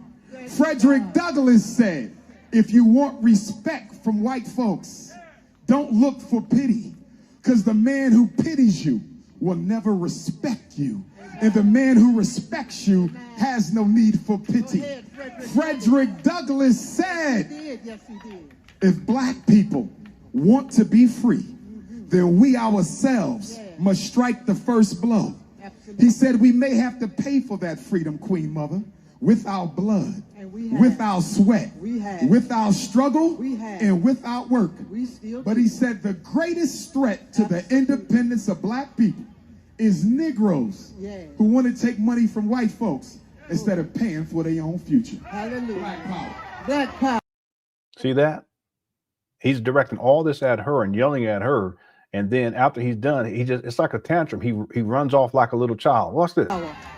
Frederick Douglass said, if you want respect from white folks, don't look for pity, because the man who pities you will never respect you. And the man who respects you has no need for pity. Frederick Douglass said, if black people want to be free, then we ourselves must strike the first blow. He said we may have to pay for that freedom, Queen Mother. without blood, without sweat, without struggle, and without work. But he said the greatest threat to the independence of black people is Negroes who want to take money from white folks instead of paying for their own future. Hallelujah. Black power. Black power. See that? He's directing all this at her and yelling at her. And then after he's done, it's like a tantrum. He runs off like a little child. What's this?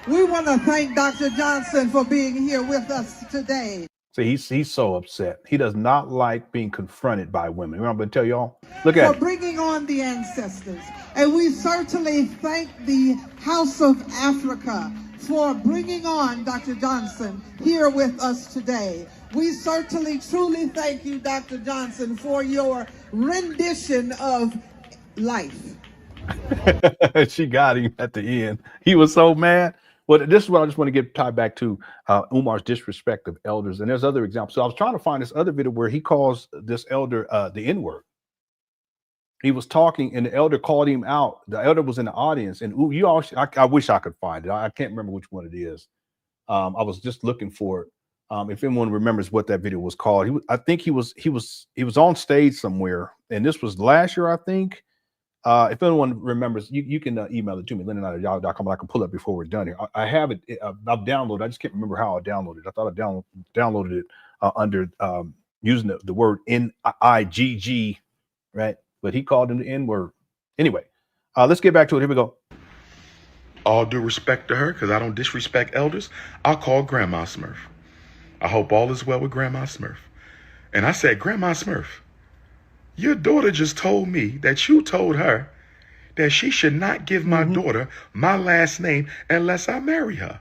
We want to thank Dr. Johnson for being here with us today. See, he's so upset. He does not like being confronted by women. I'm going to tell y'all. Look at for bringing on the ancestors. And we certainly thank the House of Africa for bringing on Dr. Johnson here with us today. We certainly, truly thank you, Dr. Johnson, for your rendition of life. She got him at the end. He was so mad. Well, this is what I just want to get tied back to Umar's disrespect of elders. And there's other examples. So I was trying to find this other video where he calls this elder the N-word. He was talking and the elder called him out. The elder was in the audience. And I wish I could find it. I can't remember which one it is. I was just looking for it. If anyone remembers what that video was called, I think he was on stage somewhere. And this was last year, I think. If anyone remembers, you can email it to me, LenonHonor.com. I can pull it before we're done here. I have it. I've downloaded. I just can't remember how I downloaded it. I thought I downloaded it under using the word N-I-G-G, right? But he called him the N-word. Anyway, let's get back to it. Here we go. All due respect to her, because I don't disrespect elders, I'll call Grandma Smurf. I hope all is well with Grandma Smurf. And I said, Grandma Smurf, your daughter just told me that you told her that she should not give my daughter my last name unless I marry her.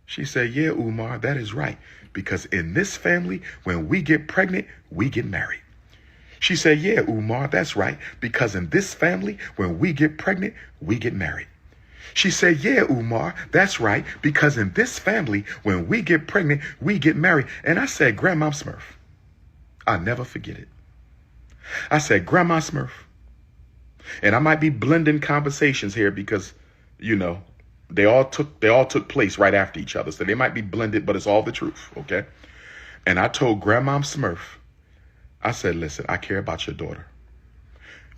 She said, yeah, Umar, that is right. Because in this family, when we get pregnant, we get married. She said, yeah, Umar, that's right. Because in this family, when we get pregnant, we get married. She said, yeah, Umar, that's right. Because in this family, when we get pregnant, we get married. And I said, Grandma Smurf, I'll never forget it. I said, Grandma Smurf, and I might be blending conversations here because, you know, they all took place right after each other. So they might be blended, but it's all the truth. Okay. And I told Grandma Smurf, I said, listen, I care about your daughter.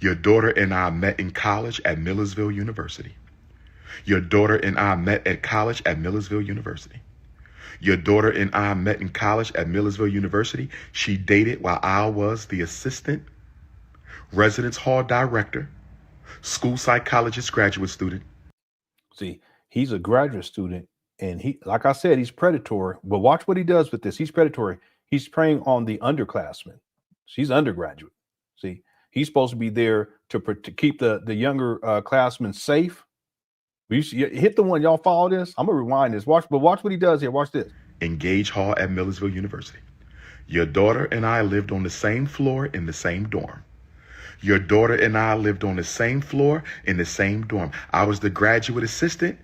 Your daughter and I met in college at Millersville University. Your daughter and I met at college at Millersville University. Your daughter and I met in college at Millersville University. She dated while I was the assistant residence hall director, school psychologist, graduate student. See, he's a graduate student, and he, like I said, he's predatory. But watch what he does with this. He's predatory. He's preying on the underclassmen. She's undergraduate. See, he's supposed to be there to keep the younger classmen safe. You hit the one. Y'all follow this? I'm gonna rewind this. Watch what he does here. Watch this. Engage Hall at Millersville University. Your daughter and I lived on the same floor in the same dorm. Your daughter and I lived on the same floor in the same dorm. I was the graduate assistant,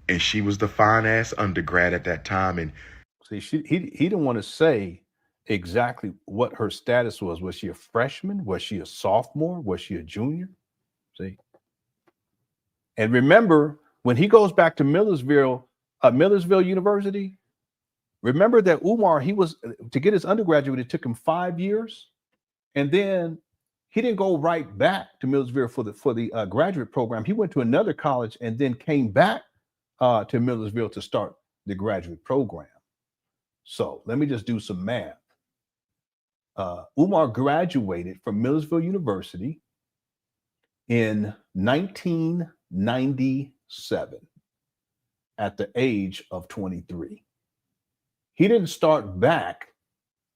and she was the fine-ass undergrad at that time. And see, he didn't want to say exactly what her status was. Was she a freshman? Was she a sophomore? Was she a junior? See? And remember, when he goes back to Millersville University, remember that Umar, he was to get his undergraduate, it took him 5 years. And then he didn't go right back to Millersville for the graduate program. He went to another college and then came back to Millersville to start the graduate program. So let me just do some math. Umar graduated from Millersville University in 1997 at the age of 23. He didn't start back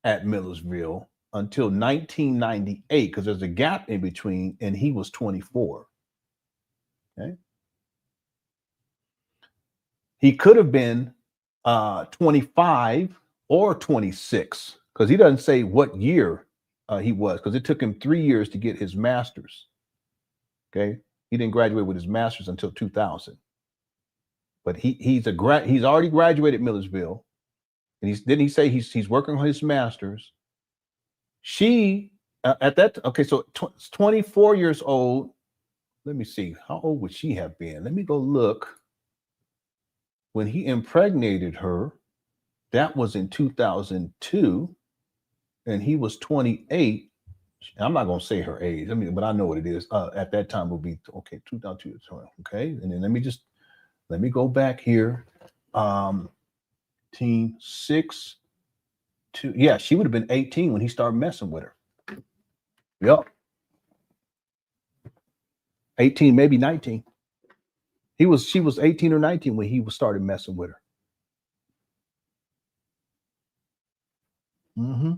at Millersville until 1998 because there's a gap in between, and he was 24. Okay. He could have been 25 or 26 because he doesn't say what year he was, because it took him 3 years to get his master's. Okay. He didn't graduate with his master's until 2000. But he's already graduated Millersville. And didn't he say he's working on his master's? She at that, okay, so 24 years old. Let me see, how old would she have been? Let me go look. When he impregnated her, that was in 2002, and he was 28. I'm not going to say her age, but I know what it is. At that time, it would be, okay, 2002. Okay, and then let me go back here. Teen 6 to, yeah, she would have been 18 when he started messing with her. Yep. 18, maybe 19. She was 18 or 19 when he started messing with her. Mm-hmm.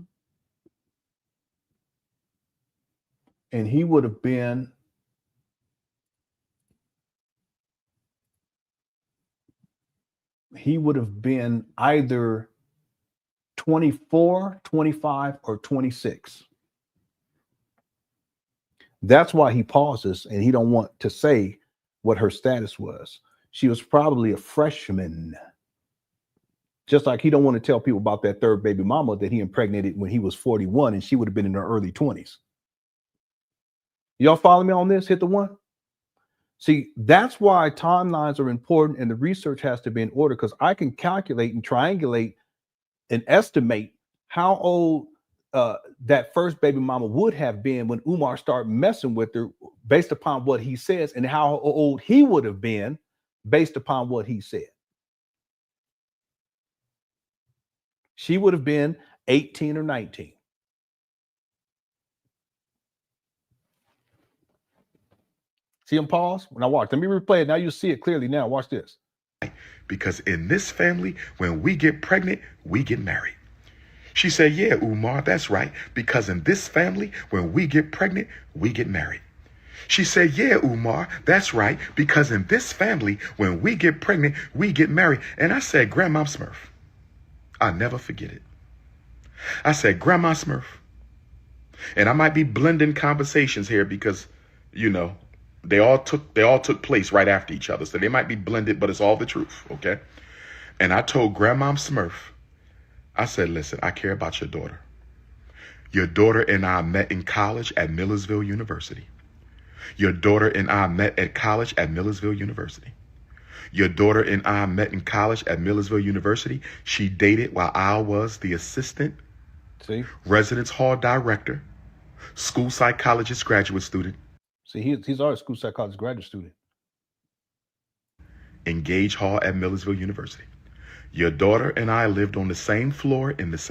And he would have been either 24, 25, or 26. That's why he pauses and he don't want to say what her status was. She was probably a freshman. Just like he don't want to tell people about that third baby mama that he impregnated when he was 41 and she would have been in her early 20s. Y'all follow me on this? Hit the one. See, that's why timelines are important and the research has to be in order, because I can calculate and triangulate and estimate how old that first baby mama would have been when Umar started messing with her based upon what he says, and how old he would have been based upon what he said. She would have been 18 or 19. See him pause? When I watch, let me replay it. Now you see it clearly now. Watch this. Because in this family, when we get pregnant, we get married. She said, yeah, Umar, that's right. Because in this family, when we get pregnant, we get married. She said, yeah, Umar, that's right. Because in this family, when we get pregnant, we get married. And I said, Grandma Smurf, I'll never forget it. I said, Grandma Smurf. And I might be blending conversations here because, you know, they all took place right after each other. So they might be blended, but it's all the truth. Okay. And I told Grandma Smurf, I said, listen, I care about your daughter. Your daughter and I met in college at Millersville University. Your daughter and I met at college at Millersville University. Your daughter and I met in college at Millersville University. She dated while I was the assistant residence hall director, school psychologist graduate student. See, he's already a school psychologist graduate student. Engage Hall at Millersville University. Your daughter and I lived on the same floor in the same.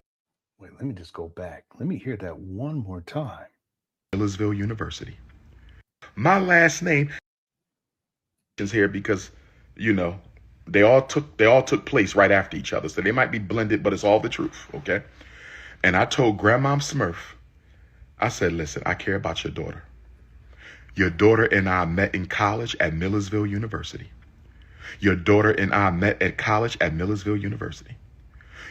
Wait, let me just go back. Let me hear that one more time. Millersville University. My last name is here because, you know, they all took place right after each other. So they might be blended, but it's all the truth. Okay. And I told Grandma Smurf, I said, listen, I care about your daughter. Your daughter and I met in college at Millersville University. Your daughter and I met at college at Millersville University.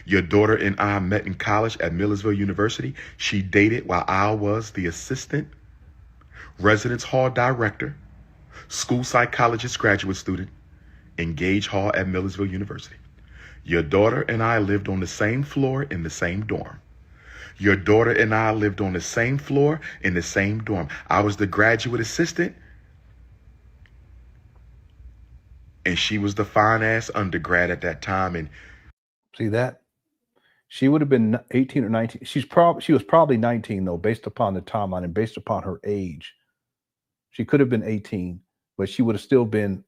Your daughter and I met in college at Millersville University. She dated while I was the assistant residence hall director, school psychologist graduate student, Engage Hall at Millersville University. Your daughter and I lived on the same floor in the same dorm. Your daughter and I lived on the same floor in the same dorm. I was the graduate assistant, and she was the fine-ass undergrad at that time. And see that? She would have been 18 or 19. She was probably 19, though, based upon the timeline and based upon her age. She could have been 18, but she would have still been,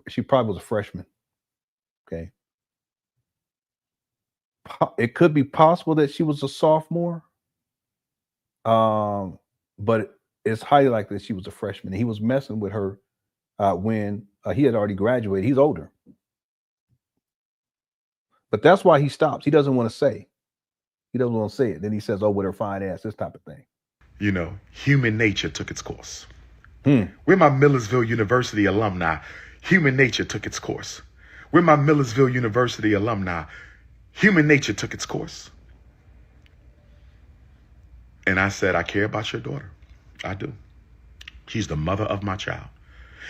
she probably was a freshman. Okay. It could be possible that she was a sophomore, but it's highly likely that she was a freshman. He was messing with her when he had already graduated. He's older. But that's why he stops. He doesn't want to say. He doesn't want to say it. Then he says, oh, with her fine ass, this type of thing. You know, human nature took its course. We're my Millersville University alumni. Human nature took its course. We're my Millersville University alumni. Human nature took its course. And I said, I care about your daughter. I do. She's the mother of my child.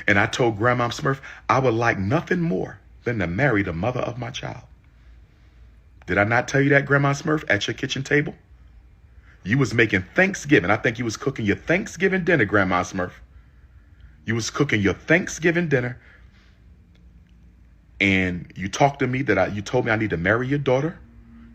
And I told Grandma Smurf, I would like nothing more than to marry the mother of my child. Did I not tell you that, Grandma Smurf, at your kitchen table? You was making Thanksgiving. I think you was cooking your Thanksgiving dinner, Grandma Smurf. You was cooking your Thanksgiving dinner. and you talked to me that you told me I need to marry your daughter,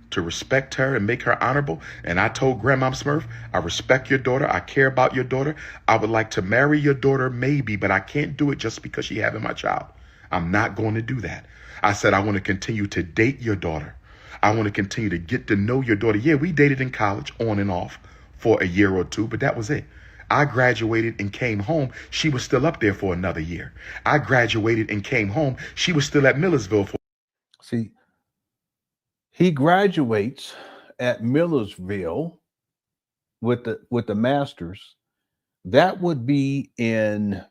to respect her and make her honorable. And I told Grandma Smurf, I respect your daughter. I care about your daughter. I would like to marry your daughter, maybe, but I can't do it just because she having my child. I'm not going to do that. I said, I want to continue to date your daughter. I want to continue to get to know your daughter. Yeah, we dated in college on and off for a year or two, but that was it. I graduated and came home. She was still up there for another year. I graduated and came home. She was still at Millersville for. See, he graduates at Millersville with the master's. That would be in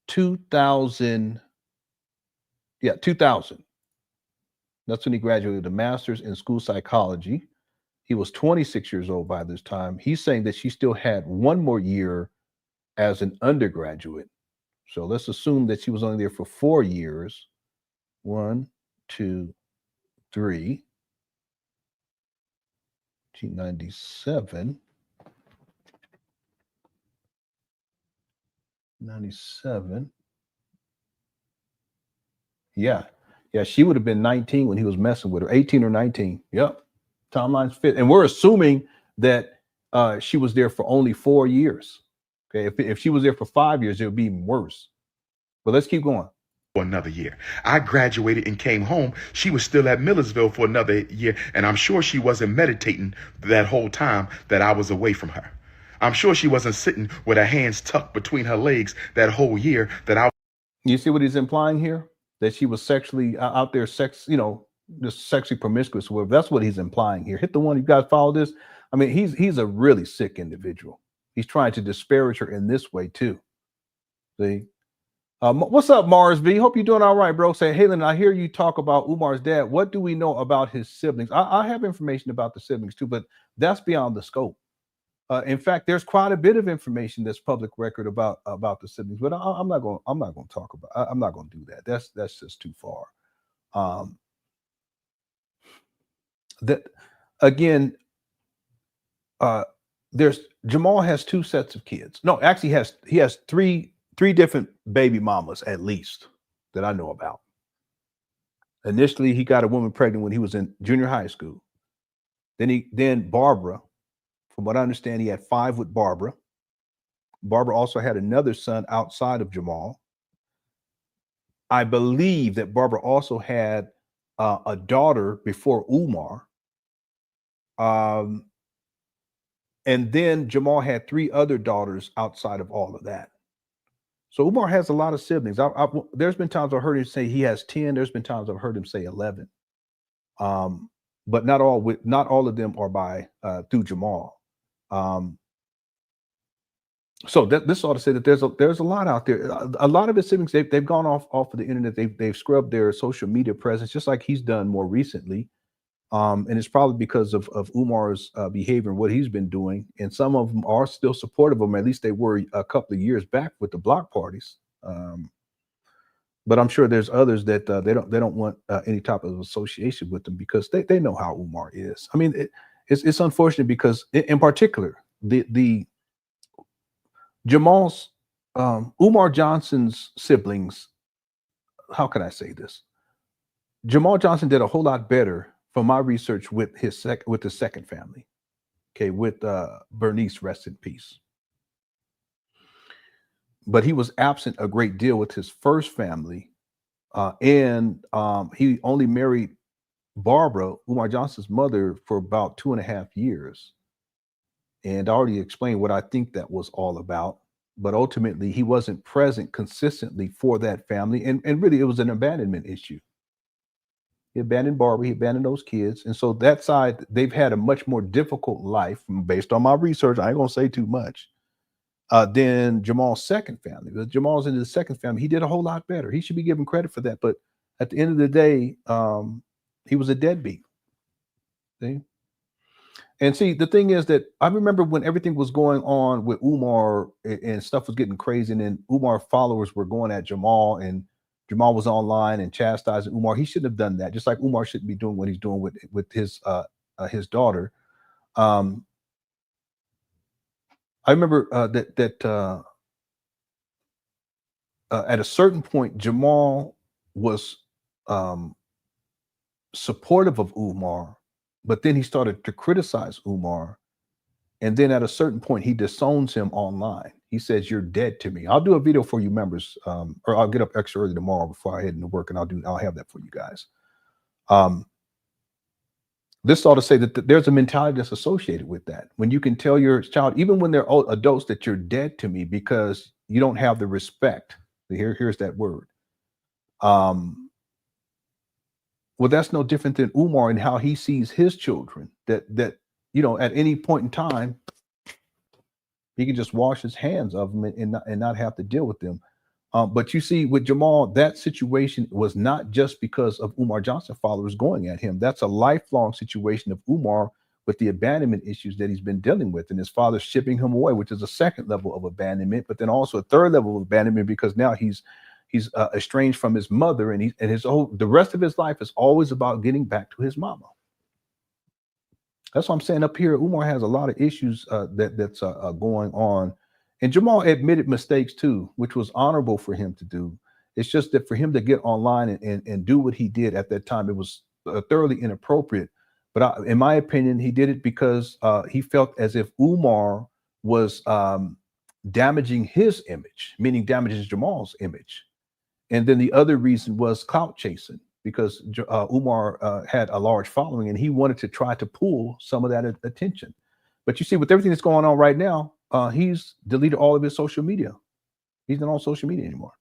2000. Yeah, 2000. That's when he graduated the master's in school psychology. He was 26 years old by this time. He's saying that she still had one more year as an undergraduate. So let's assume that she was only there for 4 years. 1, 2, 3. 1997. 97. Yeah. She would have been 19 when he was messing with her, 18 or 19. Yep. Timeline's fit. And we're assuming that she was there for only 4 years. Okay. If she was there for 5 years, it would be even worse. But let's keep going. For another year. I graduated and came home. She was still at Millersville for another year. And I'm sure she wasn't meditating that whole time that I was away from her. I'm sure she wasn't sitting with her hands tucked between her legs that whole year that I. You see what he's implying here? That she was sexually out there, just sexually promiscuous. Well, that's what he's implying here. Hit the one. You guys follow this? I mean, he's a really sick individual. He's trying to disparage her in this way too. See? What's up, Mars V? Hope you're doing all right, bro. Say, hey, Lenon, I hear you talk about Umar's dad. What do we know about his siblings? I have information about the siblings too, but that's beyond the scope. In fact, there's quite a bit of information that's public record about the siblings, but I'm not going to talk about. I'm not going to do that. That's just too far. That again, there's Jamal has 2 sets of kids. No, actually, he has three different baby mamas at least that I know about. Initially, he got a woman pregnant when he was in junior high school. Then Barbara. From what I understand, he had 5 with Barbara. Barbara also had another son outside of Jamal. I believe that Barbara also had a daughter before Umar. And then Jamal had 3 other daughters outside of all of that. So Umar has a lot of siblings. There's been times I've heard him say he has 10. There's been times I've heard him say 11. But not all of them are by through Jamal. So this ought to say that there's a lot out there. A lot of his siblings, they've gone off of the internet. They've scrubbed their social media presence, just like he's done more recently. And it's probably because of Umar's behavior and what he's been doing. And some of them are still supportive of him. At least they were a couple of years back with the block parties. But I'm sure there's others that they don't want any type of association with them because they know how Umar is. I mean, it's unfortunate because in particular the Jamal's Umar Johnson's siblings. How can I say this? Jamal Johnson did a whole lot better from my research with the second family. Okay, with Bernice, rest in peace. But he was absent a great deal with his first family. And he only married Barbara, Umar Johnson's mother, for about 2.5 years. And I already explained what I think that was all about. But ultimately, he wasn't present consistently for that family. And really, it was an abandonment issue. He abandoned Barbara, he abandoned those kids. And so that side, they've had a much more difficult life based on my research. I ain't going to say too much. Than Jamal's second family. But Jamal's into the second family. He did a whole lot better. He should be given credit for that. But at the end of the day, he was a deadbeat. See? And see, the thing is that I remember when everything was going on with Umar and stuff was getting crazy, and then Umar followers were going at Jamal, and Jamal was online and chastising Umar. He shouldn't have done that. Just like Umar shouldn't be doing what he's doing with his daughter. I remember that at a certain point, Jamal was supportive of Umar, but then he started to criticize Umar. And then at a certain point, he disowns him online. He says, "You're dead to me." I'll do a video for you members, or I'll get up extra early tomorrow before I head into work, and I'll have that for you guys. This ought to say that there's a mentality that's associated with that. When you can tell your child, even when they're adults, that you're dead to me because you don't have the respect. Here's that word. Well, that's no different than Umar and how he sees his children. That at any point in time, he can just wash his hands of them and not have to deal with them. But you see, with Jamal, that situation was not just because of Umar Johnson followers going at him. That's a lifelong situation of Umar with the abandonment issues that he's been dealing with, and his father shipping him away, which is a second level of abandonment, but then also a third level of abandonment because now he's estranged from his mother, and the rest of his life is always about getting back to his mama. That's what I'm saying up here. Umar has a lot of issues that's going on. And Jamal admitted mistakes too, which was honorable for him to do. It's just that for him to get online and do what he did at that time, it was thoroughly inappropriate. But in my opinion, he did it because he felt as if Umar was damaging his image, meaning damaging Jamal's image. And then the other reason was clout chasing, because Umar had a large following and he wanted to try to pull some of that attention. But you see, with everything that's going on right now, he's deleted all of his social media. He's not on social media anymore.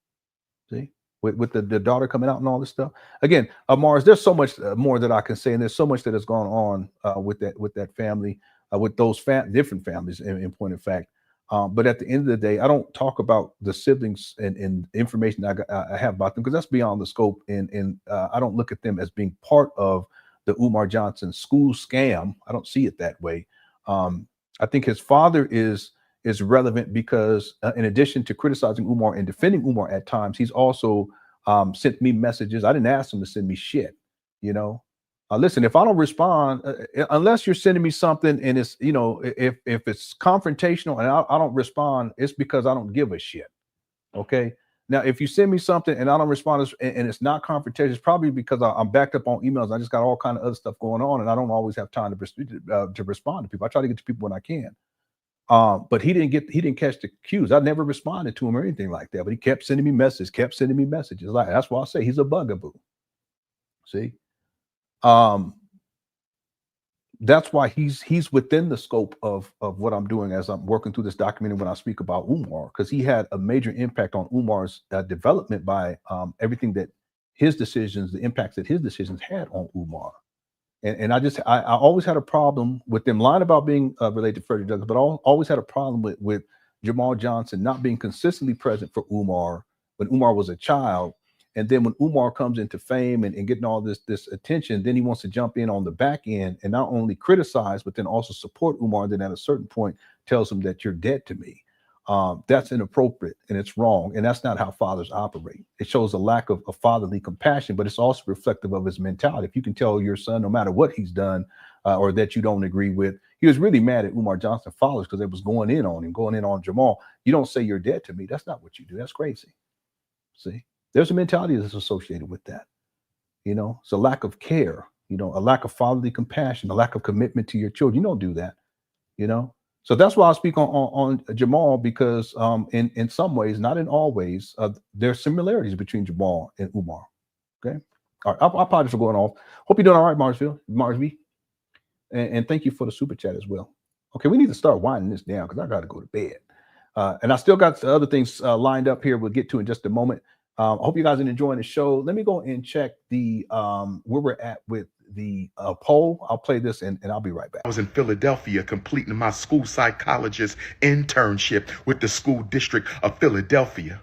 See, with the daughter coming out and all this stuff. Again, Mars, there's so much more that I can say, and there's so much that has gone on with that family, with those different families in point of fact. But at the end of the day, I don't talk about the siblings and information I have about them because that's beyond the scope. And I don't look at them as being part of the Umar Johnson school scam. I don't see it that way. I think his father is relevant because in addition to criticizing Umar and defending Umar at times, he's also sent me messages. I didn't ask him to send me shit, listen, if I don't respond, unless you're sending me something and it's, if it's confrontational and I don't respond, it's because I don't give a shit. Okay. Now, if you send me something and I don't respond and it's not confrontational, it's probably because I'm backed up on emails. I just got all kind of other stuff going on and I don't always have time to respond to people. I try to get to people when I can. But he didn't catch the cues. I never responded to him or anything like that, but he kept sending me messages. Like, that's why I say he's a bugaboo. See? That's why he's within the scope of what I'm doing as I'm working through this documentary when I speak about Umar, because he had a major impact on Umar's development by everything that the impacts that his decisions had on Umar. And I always had a problem with them lying about being related to Frederick Douglass, but I always had a problem with Jamal Johnson not being consistently present for Umar when Umar was a child. And then when Umar comes into fame and getting all this attention, then he wants to jump in on the back end and not only criticize, but then also support Umar. And then at a certain point tells him that you're dead to me. That's inappropriate and it's wrong. And that's not how fathers operate. It shows a lack of fatherly compassion, but it's also reflective of his mentality. If you can tell your son, no matter what he's done or that you don't agree with, he was really mad at Umar Johnson followers because it was going in on him, going in on Jamal. You don't say you're dead to me. That's not what you do. That's crazy. See? There's a mentality that's associated with that. It's a lack of care, a lack of fatherly compassion, a lack of commitment to your children. You don't do that, So that's why I speak on Jamal, because in some ways, not in all ways, there's similarities between Jamal and Umar. Okay. All right. I'll apologize for going off. Hope you're doing all right, Marsville. And thank you for the super chat as well. Okay. We need to start winding this down because I got to go to bed. And I still got the other things lined up here. We'll get to in just a moment. I hope you guys are enjoying the show. Let me go and check the where we're at with the poll. I'll play this and I'll be right back. I was in Philadelphia completing my school psychologist internship with the school district of Philadelphia.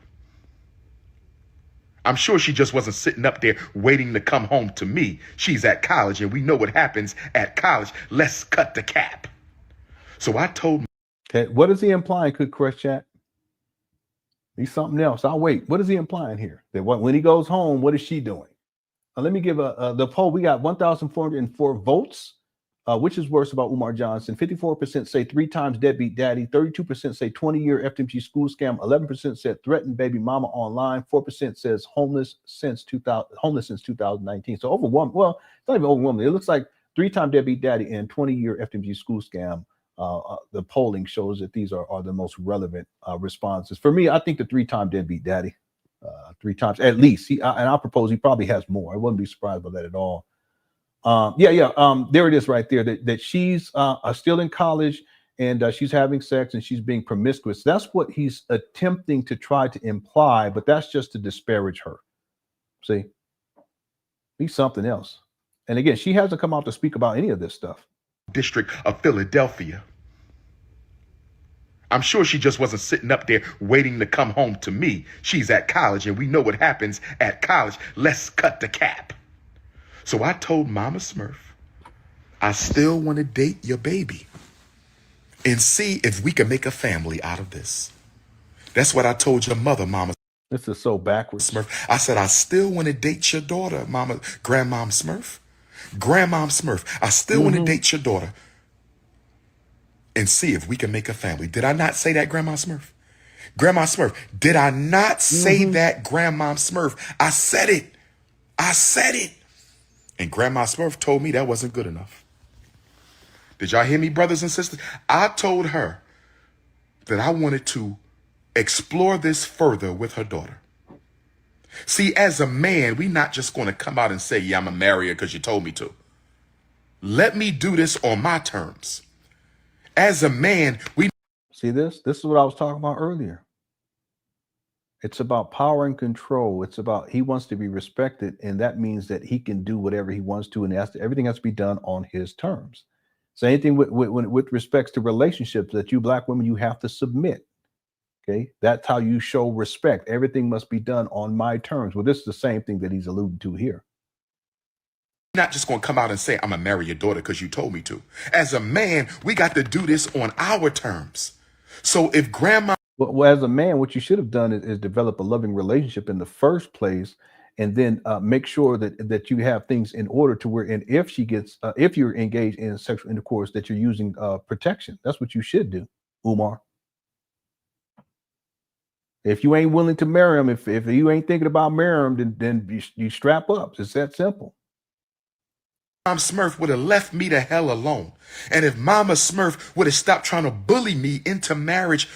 I'm sure she just wasn't sitting up there waiting to come home to me. She's at college and we know what happens at college. Let's cut the cap. So I told. Okay, what is he implying, Could Crush Chat? He's something else. I'll wait. What is he implying here? That when he goes home, what is she doing? Let me give the poll. We got 1,404 votes. Which is worse about Umar Johnson? 54% say 3 times deadbeat daddy. 32% say 20-year FDMG school scam. 11% said threatened baby mama online. 4% says homeless since 2019. So overwhelming. Well, it's not even overwhelming. It looks like 3-time deadbeat daddy and 20-year FDMG school scam. The polling shows that these are the most relevant responses. For me, I think the 3-time deadbeat daddy, 3 times at least. And I propose he probably has more. I wouldn't be surprised by that at all. There it is right there, that she's still in college and she's having sex and she's being promiscuous. That's what he's attempting to try to imply, but that's just to disparage her. See, he's something else. And again, she hasn't come out to speak about any of this stuff. District of Philadelphia. I'm sure she just wasn't sitting up there waiting to come home to me. She's at college and we know what happens at college. Let's cut the cap. So I told Mama Smurf, I still want to date your baby and see if we can make a family out of this. That's what I told your mother, Mama. This is so backwards. Smurf. I said, I still want to date your daughter, Grandmom Smurf. Grandmom Smurf, I still want to date your daughter and see if we can make a family. Did I not say that, Grandma Smurf? Grandma Smurf, did I not say that, Grandmom Smurf? I said it. I said it. And Grandma Smurf told me that wasn't good enough. Did y'all hear me, brothers and sisters? I told her that I wanted to explore this further with her daughter. See, as a man, we're not just going to come out and say, yeah, I'm going to marry her because you told me to. Let me do this on my terms. As a man, we... See this? This is what I was talking about earlier. It's about power and control. It's about he wants to be respected, and that means that he can do whatever he wants to, and everything has to be done on his terms. So anything with respects to relationships, that you black women, you have to submit. Okay, that's how you show respect. Everything must be done on my terms. Well, this is the same thing that he's alluding to here. Not just going to come out and say, I'm going to marry your daughter because you told me to. As a man, we got to do this on our terms. So if grandma... Well, as a man, what you should have done is develop a loving relationship in the first place, and then make sure that you have things in order to where, and if you're engaged in sexual intercourse, that you're using protection. That's what you should do, Umar. If you ain't willing to marry him, if you ain't thinking about marrying him, then you strap up. It's that simple. Mom Smurf would have left me the hell alone. And if Mama Smurf would have stopped trying to bully me into marriage...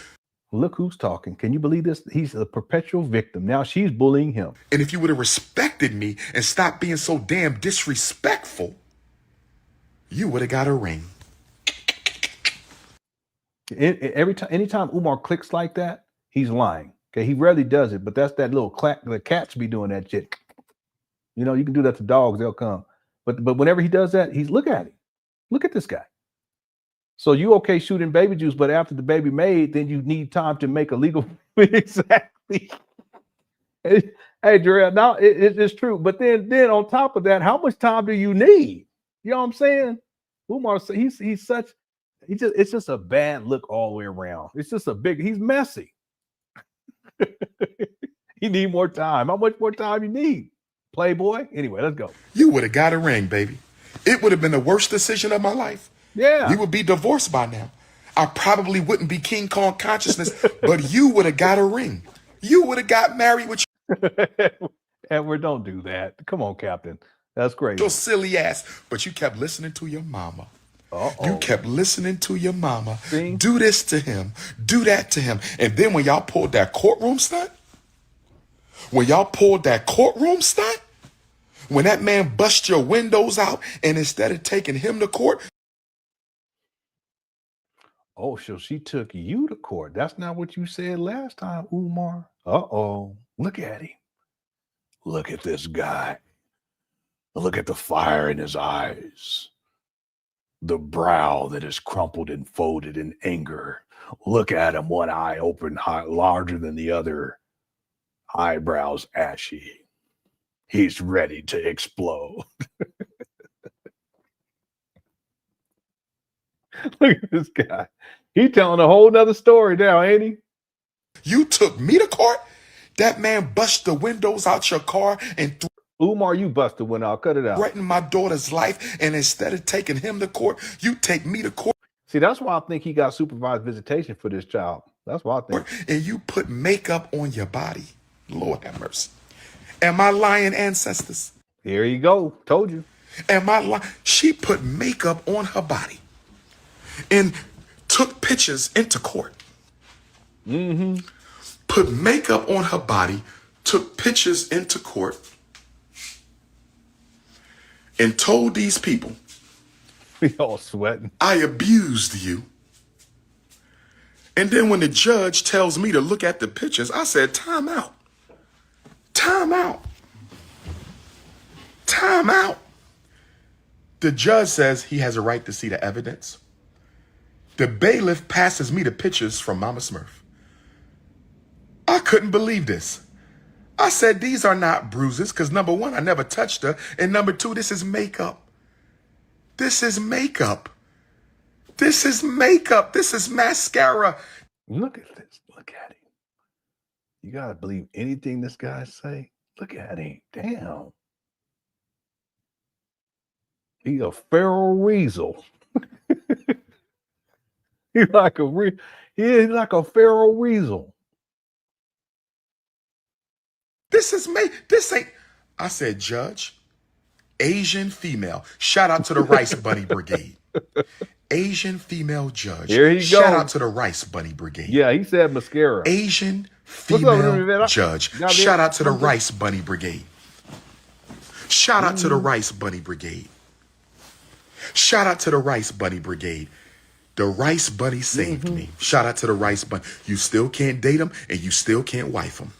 Look who's talking. Can you believe this? He's a perpetual victim. Now she's bullying him. And if you would have respected me and stopped being so damn disrespectful, you would have got a ring. Anytime Umar clicks like that, he's lying. Okay, he rarely does it, but that's that little clack. The cats be doing that shit. You know, you can do that to dogs; they'll come. But whenever he does that, look at him. Look at this guy. So you okay shooting baby juice, but after the baby made, then you need time to make a legal. Exactly. Hey, Jarrell, now it's true. But then on top of that, how much time do you need? You know what I'm saying? Umar, it's just a bad look all the way around. It's just he's messy. You need more time. How much more time you need? Playboy? Anyway, let's go. You would have got a ring, baby. It would have been the worst decision of my life. Yeah. We would be divorced by now. I probably wouldn't be King Kong consciousness, but you would have got a ring. You would have got married with Edward, don't do that. Come on, Captain. That's crazy. your silly ass. But you kept listening to your mama. You kept listening to your mama. See? Do this to him. Do that to him. And then when y'all pulled that courtroom stunt, when that man bust your windows out, and instead of taking him to court. Oh, so she took you to court. That's not what you said last time, Umar. Uh-oh. Look at him. Look at this guy. Look at the fire in his eyes. The brow that is crumpled and folded in anger. Look at him, one eye open, larger than the other. Eyebrows ashy. He's ready to explode. Look at this guy. He's telling a whole nother story now, ain't he? You took me to court? That man bust the windows out your car and Umar, you busted one out. Cut it out. Threaten my daughter's life, and instead of taking him to court, you take me to court. See, that's why I think he got supervised visitation for this child. That's why I think. And you put makeup on your body. Lord have mercy. Am I lying, ancestors? Here you go. Told you. Am I lying? She put makeup on her body and took pictures into court. Put makeup on her body, took pictures into court, and told these people, We all sweating. I abused you. And then when the judge tells me to look at the pictures, I said, time out. Time out. Time out. The judge says he has a right to see the evidence. The bailiff passes me the pictures from Mama Smurf. I couldn't believe this. I said, these are not bruises, because number one, I never touched her. And number two, this is makeup. This is makeup. This is makeup. This is mascara. Look at this. Look at him. You got to believe anything this guy say. Look at him. Damn. He's a feral weasel. He's like a feral weasel. This is me. This ain't. I said, Judge, Asian female. Shout out to the Rice Bunny Brigade. Asian female judge. Here he Shout goes. out to the Rice Bunny Brigade. Yeah, he said mascara. Asian female judge. Shout out to the Rice Bunny Brigade. Shout out to the Rice Bunny Brigade. Shout out to the Rice Bunny Brigade. The Rice Bunny saved me. Shout out to the Rice Bunny. You still can't date him and you still can't wife him.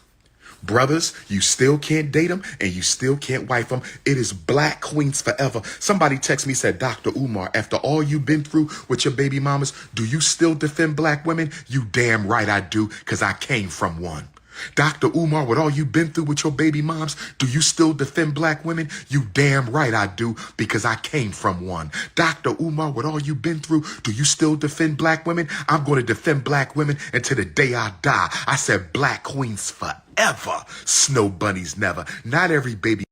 Brothers, you still can't date them and you still can't wife them. It is black queens forever. Somebody texted me, said, Dr. Umar, after all you've been through with your baby mamas, do you still defend black women? You damn right I do, because I came from one. Dr. Umar, with all you've been through with your baby moms, do you still defend black women? You damn right I do, because I came from one. Dr. Umar, with all you've been through, do you still defend black women? I'm going to defend black women until the day I die. I said black queens forever. Snow bunnies never. Not every baby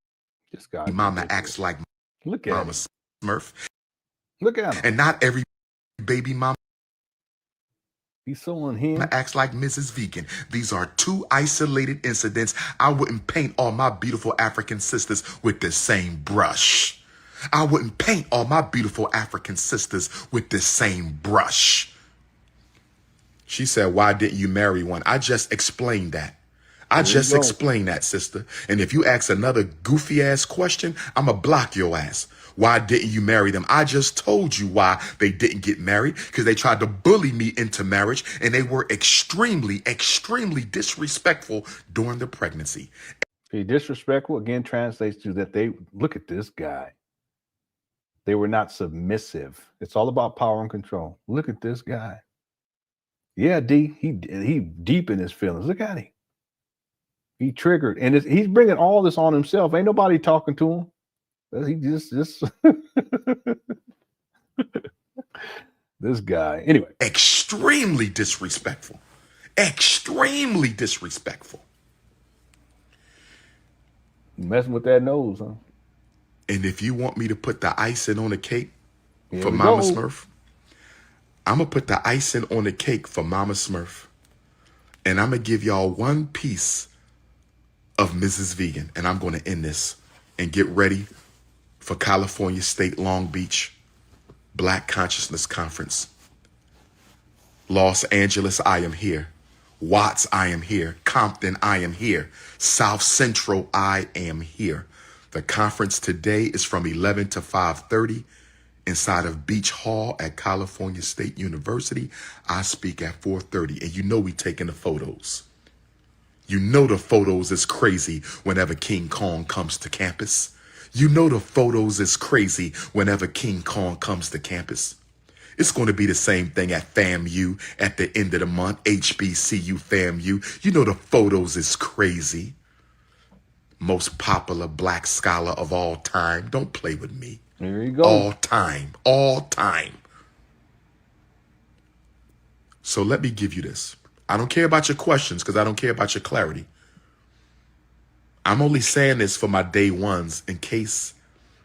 mama acts like Mama Smurf. Look at him. And not every baby mama He's so unhinged. acts like Mrs. Vegan. These are two isolated incidents. I wouldn't paint all my beautiful African sisters with the same brush. I wouldn't paint all my beautiful African sisters with the same brush. She said, why didn't you marry one? I just explained that. I just explained that, sister. And if you ask another goofy ass question, I'm going to block your ass. Why didn't you marry them? I just told you why they didn't get married, because they tried to bully me into marriage, and they were extremely, extremely disrespectful during the pregnancy. See, disrespectful again translates to that they look at this guy. They were not submissive. It's all about power and control. Look at this guy. Yeah, D, he deep in his feelings. Look at him. He triggered, and he's bringing all this on himself. Ain't nobody talking to him. He just this guy. Anyway, extremely disrespectful. Extremely disrespectful. Messing with that nose, huh? And if you want me to put the icing on the cake for Mama Smurf, I'm going to put the icing on the cake for Mama Smurf. And I'm going to give y'all one piece of Mrs. Vegan. And I'm going to end this and get ready for California State Long Beach Black Consciousness Conference. Los Angeles, I am here. Watts, I am here. Compton, I am here. South Central, I am here. The conference today is from 11 to 5:30 inside of Beach Hall at California State University. I speak at 4:30, and you know we taking the photos. You know the photos is crazy whenever King Kong comes to campus. You know the photos is crazy whenever King Kong comes to campus. It's going to be the same thing at FAMU at the end of the month, HBCU FAMU. You know the photos is crazy. Most popular black scholar of all time. Don't play with me. There you go. All time. All time. So let me give you this. I don't care about your questions because I don't care about your clarity. I'm only saying this for my day ones in case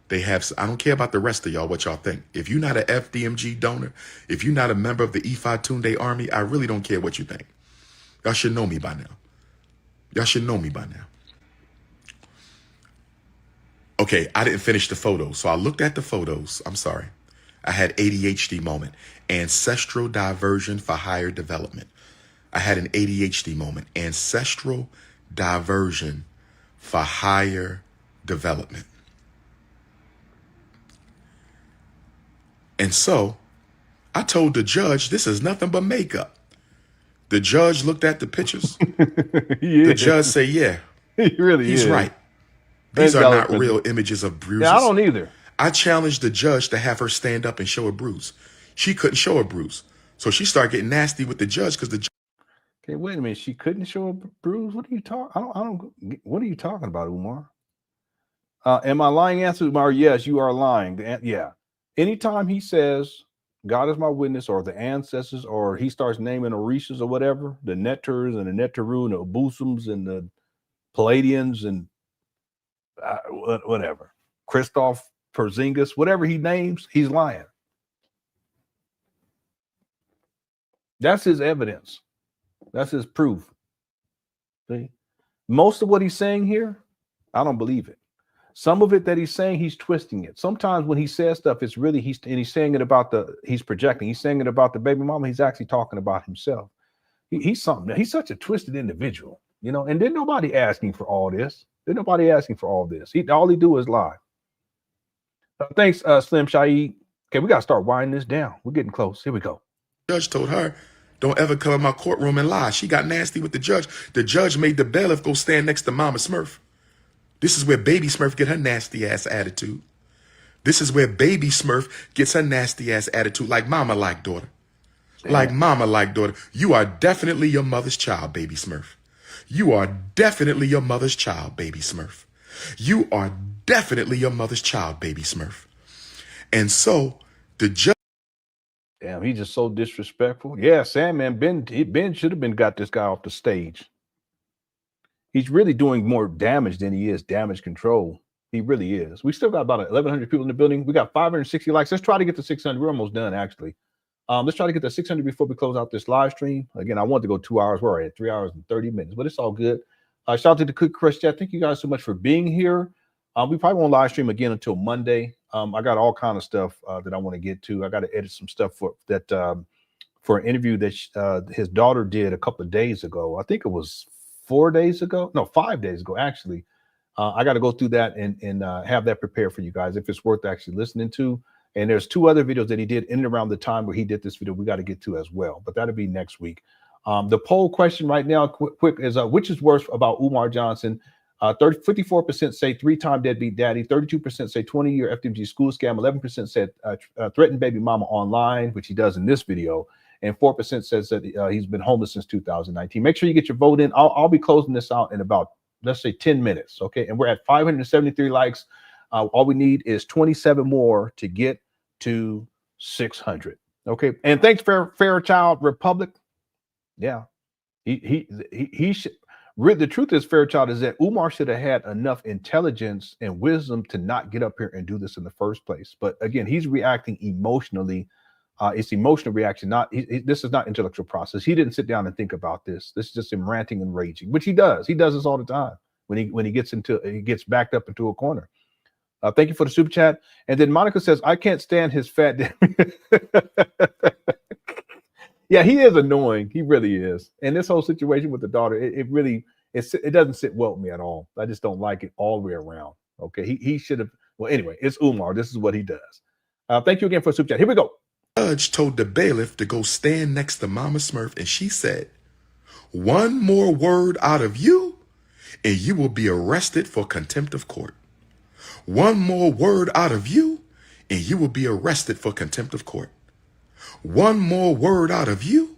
they have. I don't care about the rest of y'all, what y'all think. If you're not an FDMG donor, if you're not a member of the Ifa Tunde Army, I really don't care what you think. Y'all should know me by now. Y'all should know me by now. Okay, I didn't finish the photos. So I looked at the photos. I'm sorry. I had ADHD moment. Ancestral diversion for higher development. I had an ADHD moment. Ancestral diversion for higher development. And so I told the judge, this is nothing but makeup. The judge looked at the pictures. Yeah. The judge said, yeah, he really he's is. right. These are not real images of bruises. Yeah, I don't either. I challenged the judge to have her stand up and show a bruise. She couldn't show a bruise. So she started getting nasty with the judge because the judge. Okay, wait a minute. She couldn't show a bruise? What are you talking? I don't. What are you talking about, Umar? Am I lying? Answer, Umar. Yes, you are lying. Yeah. Anytime he says God is my witness, or the ancestors, or he starts naming Orishas or whatever, the Neters and the Neteru and the Obusums and the Palladians and whatever, Christoph Perzingus, whatever he names, he's lying. That's his evidence. That's his proof. See? Most of what he's saying here, I don't believe it. Some of it that he's saying, he's twisting it. Sometimes when he says stuff, it's really, he's saying it about he's projecting. He's saying it about the baby mama. He's actually talking about himself. He's something. He's such a twisted individual, you know, and then nobody asking for all this. There's nobody asking for all this. All he do is lie. Thanks, Slim Shaid. Okay, we got to start winding this down. We're getting close. Here we go. Judge told her, don't ever come in my courtroom and lie. She got nasty with the judge. The judge made the bailiff go stand next to Mama Smurf. This is where Baby Smurf get her nasty ass attitude. This is where Baby Smurf gets her nasty ass attitude, like mama like daughter. Damn. Like mama like daughter. You are definitely your mother's child, Baby Smurf. You are definitely your mother's child, Baby Smurf. You are definitely your mother's child, Baby Smurf. And so the judge. Damn, he's just so disrespectful. Yeah, Sandman, Ben should have got this guy off the stage. He's really doing more damage than he is damage control. He really is. We still got about 1,100 people in the building. We got 560 likes. Let's try to get to 600. We're almost done, actually. Let's try to get to 600 before we close out this live stream. Again, I want to go 2 hours. We're at 3 hours and 30 minutes, but it's all good. Shout out to the Cook Crush chat. Thank you guys so much for being here. We probably won't live stream again until Monday. I got all kind of stuff that I want to get to. I got to edit some stuff for an interview that his daughter did a couple of days ago. I think it was 4 days ago. No, 5 days ago, actually. I got to go through that and have that prepared for you guys if it's worth actually listening to. And there's 2 other videos that he did in and around the time where he did this video we got to get to as well. But that'll be next week. The poll question right now, quick, is which is worse about Umar Johnson? 54% say 3-time deadbeat daddy, 32% say 20-year FDMG school scam, 11% said threatened baby mama online, which he does in this video, and 4% says that he's been homeless since 2019. Make sure you get your vote in. I'll be closing this out in about, let's say, 10 minutes, okay? And we're at 573 likes. All we need is 27 more to get to 600, okay? And thanks, Fairchild Republic. Yeah, he should. The truth is, Fairchild, is that Umar should have had enough intelligence and wisdom to not get up here and do this in the first place. But again, he's reacting emotionally. It's emotional reaction. This is not intellectual process. He didn't sit down and think about this. This is just him ranting and raging, which he does. He does this all the time when he gets backed up into a corner. Thank you for the super chat. And then Monica says, I can't stand his fat. Yeah, he is annoying. He really is. And this whole situation with the daughter, it doesn't sit well with me at all. I just don't like it all the way around. Okay, he should have. Well, anyway, it's Umar. This is what he does. Thank you again for the super chat. Here we go. Judge told the bailiff to go stand next to Mama Smurf, and she said, "One more word out of you, and you will be arrested for contempt of court. One more word out of you, and you will be arrested for contempt of court. One more word out of you,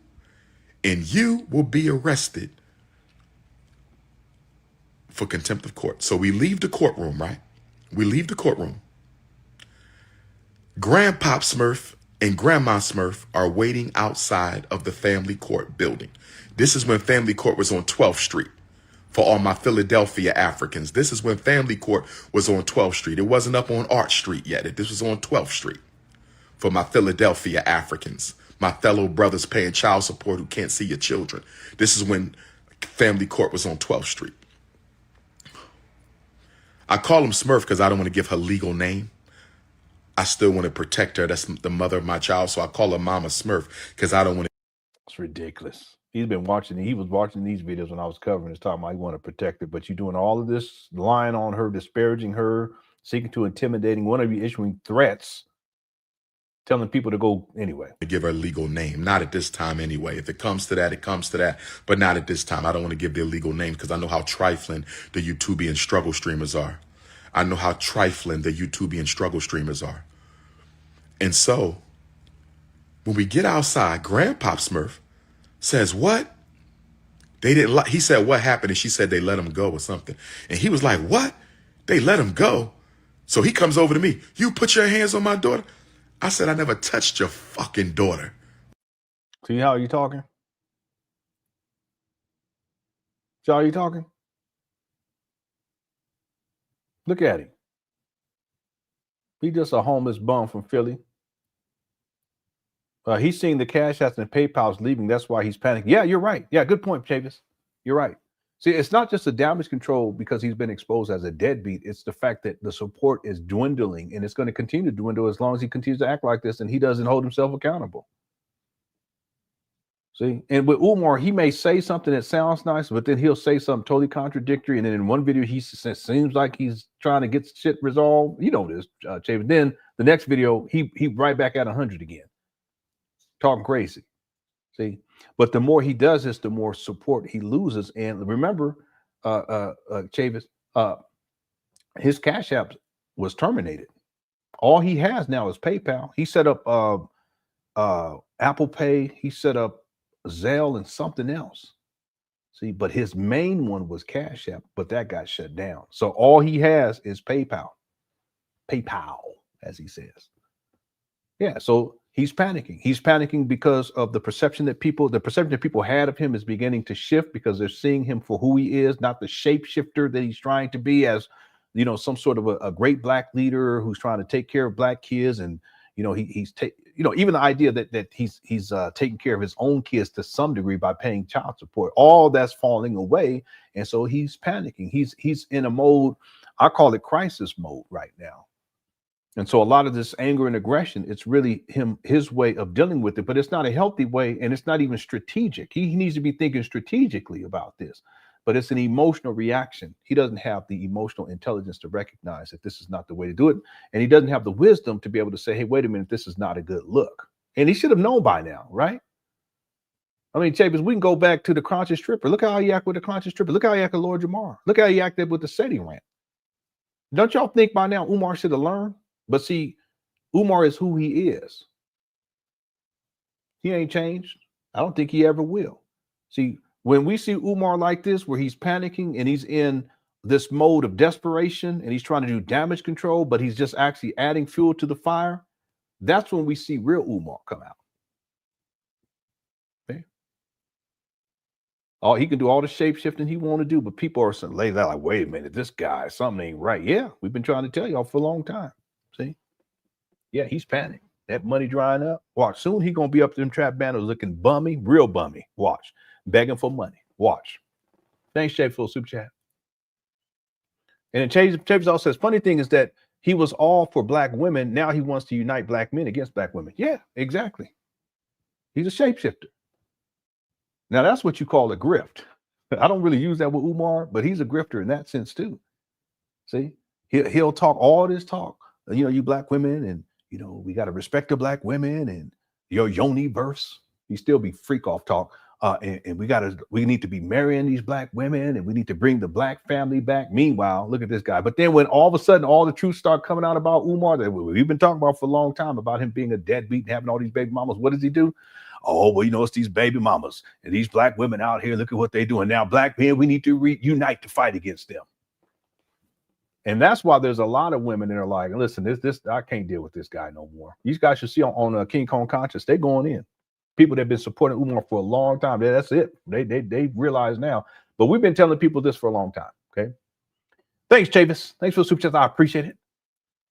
and you will be arrested for contempt of court." So we leave the courtroom, right? We leave the courtroom. Grandpop Smurf and Grandma Smurf are waiting outside of the family court building. This is when family court was on 12th Street. for all my Philadelphia Africans. This is when Family Court was on 12th Street. It wasn't up on Arch Street yet. This was on 12th Street. For my Philadelphia Africans, my fellow brothers paying child support who can't see your children. This is when Family Court was on 12th Street. I call him Smurf because I don't want to give her legal name. I still want to protect her. That's the mother of my child. So I call her Mama Smurf because I don't want to. It's ridiculous. He was watching these videos when I was covering this, talking about you want to protect her, but you're doing all of this, lying on her, disparaging her, seeking to intimidating, one of you issuing threats, telling people to go anyway. To give her a legal name, not at this time anyway. If it comes to that, it comes to that, but not at this time. I don't want to give their legal name because I know how trifling the YouTubian struggle streamers are. I know how trifling the YouTubian struggle streamers are. And so when we get outside, Grandpop Smurf says, what? They didn't like, he said, what happened? And she said, they let him go or something. And he was like, what? They let him go? So he comes over to me. You put your hands on my daughter? I said, I never touched your fucking daughter. See how you talking? See how you talking? Look at him. He just a homeless bum from Philly. He's seeing the cash apps and PayPal's leaving. That's why he's panicking. Yeah, you're right. Yeah, good point, Chavis. You're right. See, it's not just the damage control because he's been exposed as a deadbeat. It's the fact that the support is dwindling, and it's going to continue to dwindle as long as he continues to act like this and he doesn't hold himself accountable. See, and with Umar, he may say something that sounds nice, but then he'll say something totally contradictory. And then in one video, he seems like he's trying to get shit resolved. You know this, Chavis. Then the next video, he right back at 100 again. Talking crazy. See, but the more he does this, the more support he loses. And remember, Chavis, his Cash App was terminated. All he has now is PayPal. He set up Apple Pay. He set up Zelle and something else. See, but his main one was Cash App, but that got shut down. So all he has is PayPal. PayPal, as he says. Yeah, so he's panicking. He's panicking because of the perception that people had of him is beginning to shift because they're seeing him for who he is, not the shapeshifter that he's trying to be as, you know, some sort of a great black leader who's trying to take care of black kids. And, you know, even the idea that he's taking care of his own kids to some degree by paying child support, all that's falling away. And so he's panicking. He's in a mode, I call it crisis mode right now. And so a lot of this anger and aggression, it's really his way of dealing with it, but it's not a healthy way. And it's not even strategic. He needs to be thinking strategically about this, but it's an emotional reaction. He doesn't have the emotional intelligence to recognize that this is not the way to do it. And he doesn't have the wisdom to be able to say, hey, wait a minute, this is not a good look. And he should have known by now, right? I mean, Chavis, we can go back to the conscious stripper. Look how he acted with the conscious stripper. Look how he acted with Lord Jamar. Look how he acted with the SETI rant. Don't y'all think by now Umar should have learned? But see, Umar is who he is. He ain't changed. I don't think he ever will. See, when we see Umar like this, where he's panicking and he's in this mode of desperation and he's trying to do damage control, but he's just actually adding fuel to the fire, that's when we see real Umar come out. Okay? He can do all the shape shifting he want to do, but people are like, wait a minute, this guy, something ain't right. Yeah, we've been trying to tell y'all for a long time. See? Yeah, he's panicking. That money drying up. Watch. Soon he gonna be up to them trap banners looking bummy, real bummy. Watch. Begging for money. Watch. Thanks, Shay, for the super chat. And then Chavis also says, funny thing is that he was all for black women. Now he wants to unite black men against black women. Yeah, exactly. He's a shapeshifter. Now that's what you call a grift. I don't really use that with Umar, but he's a grifter in that sense too. See? He'll talk all this talk, you know, you black women, and you know, we got to respect the black women and your yoni verse. He still be freak off talk. And we need to be marrying these black women, and we need to bring the black family back. Meanwhile, look at this guy. But then when all of a sudden all the truth start coming out about Umar that we've been talking about for a long time about him being a deadbeat and having all these baby mamas, what does he do? Oh, well, you know, it's these baby mamas and these black women out here. Look at what they're doing now. Black men, we need to reunite to fight against them. And that's why there's a lot of women that are like, listen, this I can't deal with this guy no more. These guys should see on King Kong Conscious, they're going in. People that have been supporting Umar for a long time, that's it. They realize now. But we've been telling people this for a long time. Okay. Thanks, Chavis. Thanks for the super chat. I appreciate it.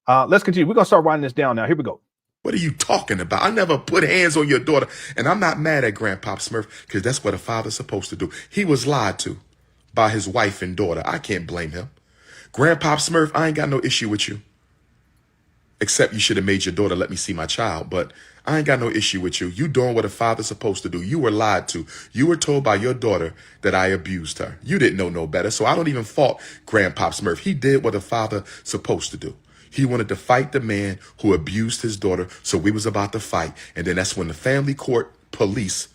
Let's continue. We're going to start writing this down now. Here we go. What are you talking about? I never put hands on your daughter. And I'm not mad at Grandpop Smurf because that's what a father's supposed to do. He was lied to by his wife and daughter. I can't blame him. Grandpop Smurf, I ain't got no issue with you. Except you should have made your daughter let me see my child. But I ain't got no issue with you. You doing what a father's supposed to do. You were lied to. You were told by your daughter that I abused her. You didn't know no better. So I don't even fault Grandpop Smurf. He did what a father supposed to do. He wanted to fight the man who abused his daughter, so we was about to fight. And then that's when the family court police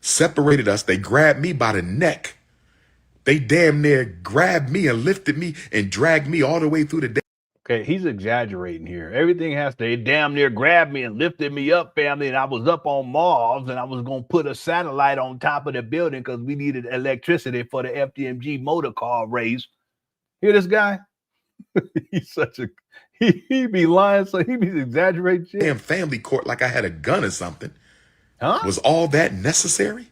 separated us. They grabbed me by the neck. They damn near grabbed me and lifted me and dragged me all the way through the day. Okay, he's exaggerating here. Everything has to, they damn near grabbed me and lifted me up, family, and I was up on Mars, and I was going to put a satellite on top of the building because we needed electricity for the FDMG motor car race. Hear this guy? He's such a... He be lying, so he be exaggerating shit. Damn family court like I had a gun or something. Huh? Was all that necessary?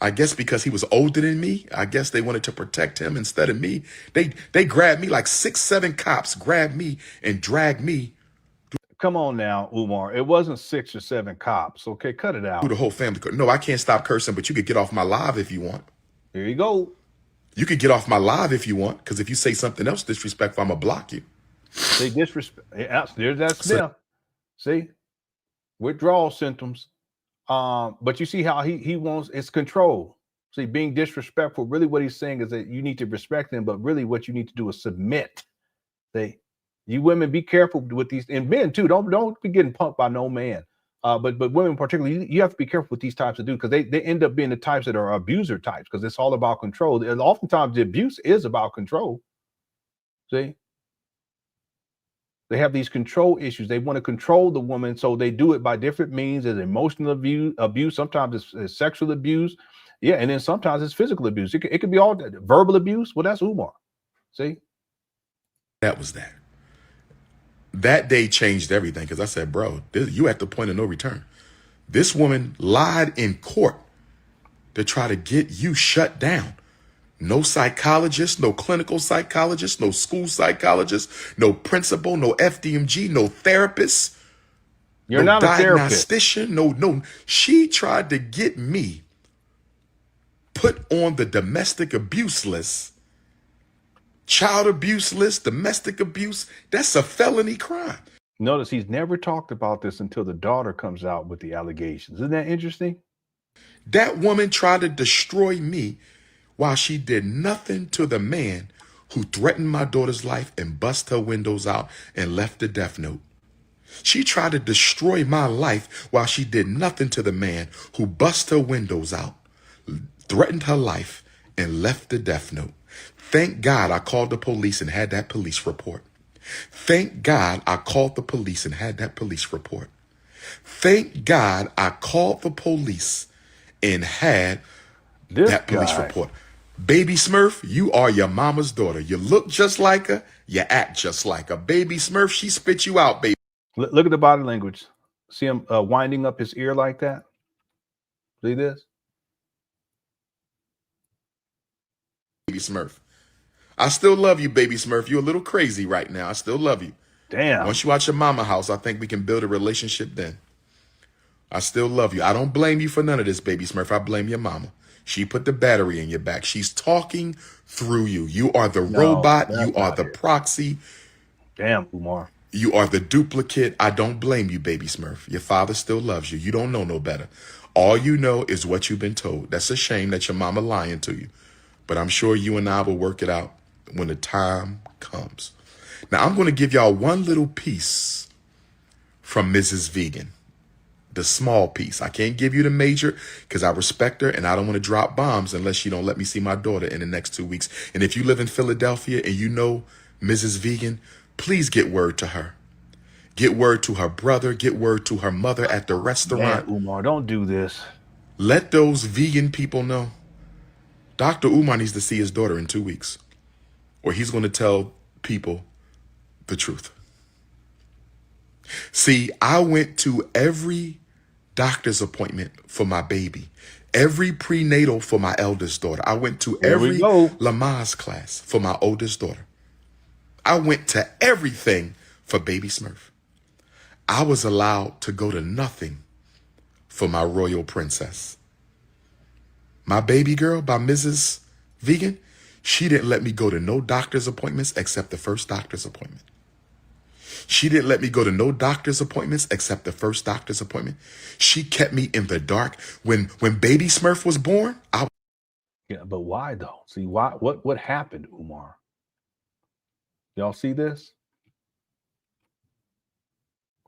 I guess because he was older than me. I guess they wanted to protect him instead of me. They grabbed me like 6, 7 cops, grabbed me and dragged me. Come on now, Umar. It wasn't 6 or 7 cops. Okay, cut it out. The whole family court. No, I can't stop cursing, but you could get off my live if you want. Here you go. You could get off my live if you want, because if you say something else disrespectful, I'm going to block you. They disrespect. There's that sniff. See, withdrawal symptoms. But you see how he wants it's control. See, being disrespectful. Really, what he's saying is that you need to respect him, but really, what you need to do is submit. You women, be careful with these, and men too. Don't be getting punked by no man. But women particularly, you have to be careful with these types of dudes because they end up being the types that are abuser types because it's all about control. And oftentimes, the abuse is about control. See. They have these control issues. They want to control the woman, so they do it by different means. There's emotional abuse. Sometimes it's sexual abuse. Yeah, and then sometimes it's physical abuse. It could be all that. Verbal abuse. Well, that's Umar. See? That was that. That day changed everything because I said, bro, you at the point of no return. This woman lied in court to try to get you shut down. No psychologist, no clinical psychologist, no school psychologist, no principal, no FDMG, no therapist. You're not a diagnostician. No. She tried to get me put on the domestic abuse list, child abuse list, domestic abuse. That's a felony crime. Notice he's never talked about this until the daughter comes out with the allegations. Isn't that interesting? That woman tried to destroy me while she did nothing to the man who threatened my daughter's life and bust her windows out and left a death note. She tried to destroy my life while she did nothing to the man who bust her windows out, threatened her life, and left the death note. Thank God I called the police and had that police report. Thank God I called the police and had that police report. Thank God I called the police and had that police report. Baby Smurf, you are your mama's daughter. You look just like her. You act just like her. Baby Smurf, she spit you out, baby. Look at the body language. See him winding up his ear like that? See this? Baby Smurf. I still love you, Baby Smurf. You're a little crazy right now. I still love you. Damn. Once you watch your mama house, I think we can build a relationship then. I still love you. I don't blame you for none of this, Baby Smurf. I blame your mama. She put the battery in your back. She's talking through you. You are the robot. You are the proxy. Damn, Umar. You are the duplicate. I don't blame you, Baby Smurf. Your father still loves you. You don't know no better. All you know is what you've been told. That's a shame that your mama lying to you. But I'm sure you and I will work it out when the time comes. Now, I'm going to give y'all one little piece from Mrs. Vegan. The small piece. I can't give you the major because I respect her and I don't want to drop bombs unless she don't let me see my daughter in the next 2 weeks. And if you live in Philadelphia and you know Mrs. Vegan, please get word to her. Get word to her brother. Get word to her mother at the restaurant. Man, Umar, don't do this. Let those vegan people know. Dr. Umar needs to see his daughter in 2 weeks, or he's going to tell people the truth. See, I went to every doctor's appointment for my baby, every prenatal for my eldest daughter. I went to every Lamaze class for my oldest daughter. I went to everything for baby Smurf. I was allowed to go to nothing for my royal princess. My baby girl, by Mrs. Vegan, she didn't let me go to no doctor's appointments except the first doctor's appointment. She didn't let me go to no doctor's appointments except the first doctor's appointment. She kept me in the dark. When baby Smurf was born, Yeah, but why though? See, why? What happened, Umar? Y'all see this?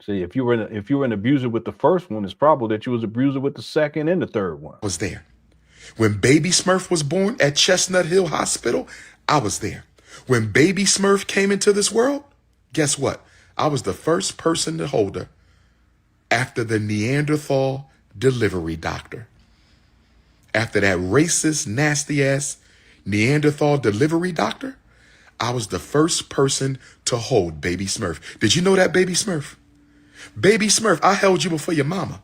See, if you were an abuser with the first one, it's probable that you was an abuser with the second and the third one. Was there. When baby Smurf was born at Chestnut Hill Hospital, I was there. When baby Smurf came into this world, guess what? I was the first person to hold her after the Neanderthal delivery doctor. After that racist, nasty ass Neanderthal delivery doctor, I was the first person to hold baby Smurf. Did you know that, baby Smurf? Baby Smurf, I held you before your mama.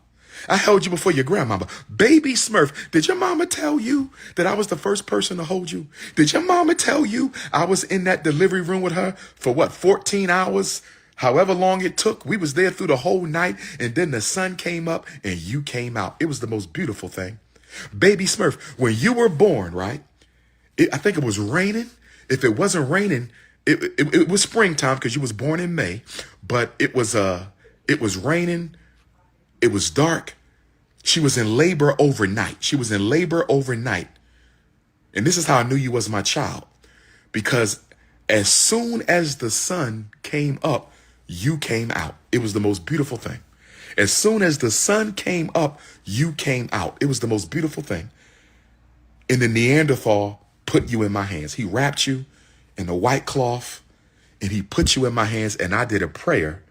I held you before your grandmama. Baby Smurf, did your mama tell you that I was the first person to hold you? Did your mama tell you I was in that delivery room with her for what, 14 hours? However long it took, we was there through the whole night, and then the sun came up and you came out. It was the most beautiful thing. Baby Smurf, when you were born, right? I think it was raining. If it wasn't raining, it was springtime because you was born in May, but it was raining. It was dark. She was in labor overnight. She was in labor overnight. And this is how I knew you was my child. Because as soon as the sun came up, you came out. It was the most beautiful thing. As soon as the sun came up, you came out. It was the most beautiful thing. And the Neanderthal put you in my hands. He wrapped you in a white cloth and he put you in my hands, and I did a prayer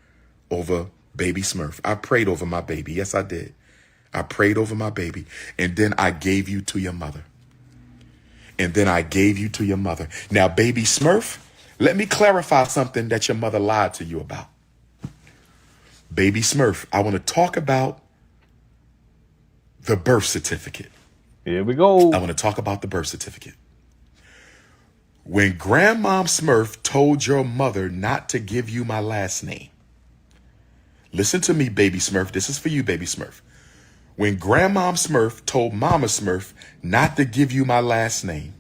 over baby Smurf. I prayed over my baby. Yes, I did. I prayed over my baby. And then I gave you to your mother. And then I gave you to your mother. Now, baby Smurf, let me clarify something that your mother lied to you about. Baby Smurf, I want to talk about the birth certificate. Here we go. I want to talk about the birth certificate. When Grandmom Smurf told your mother not to give you my last name, listen to me, baby Smurf. This is for you, baby Smurf. When Grandmom Smurf told Mama Smurf not to give you my last name,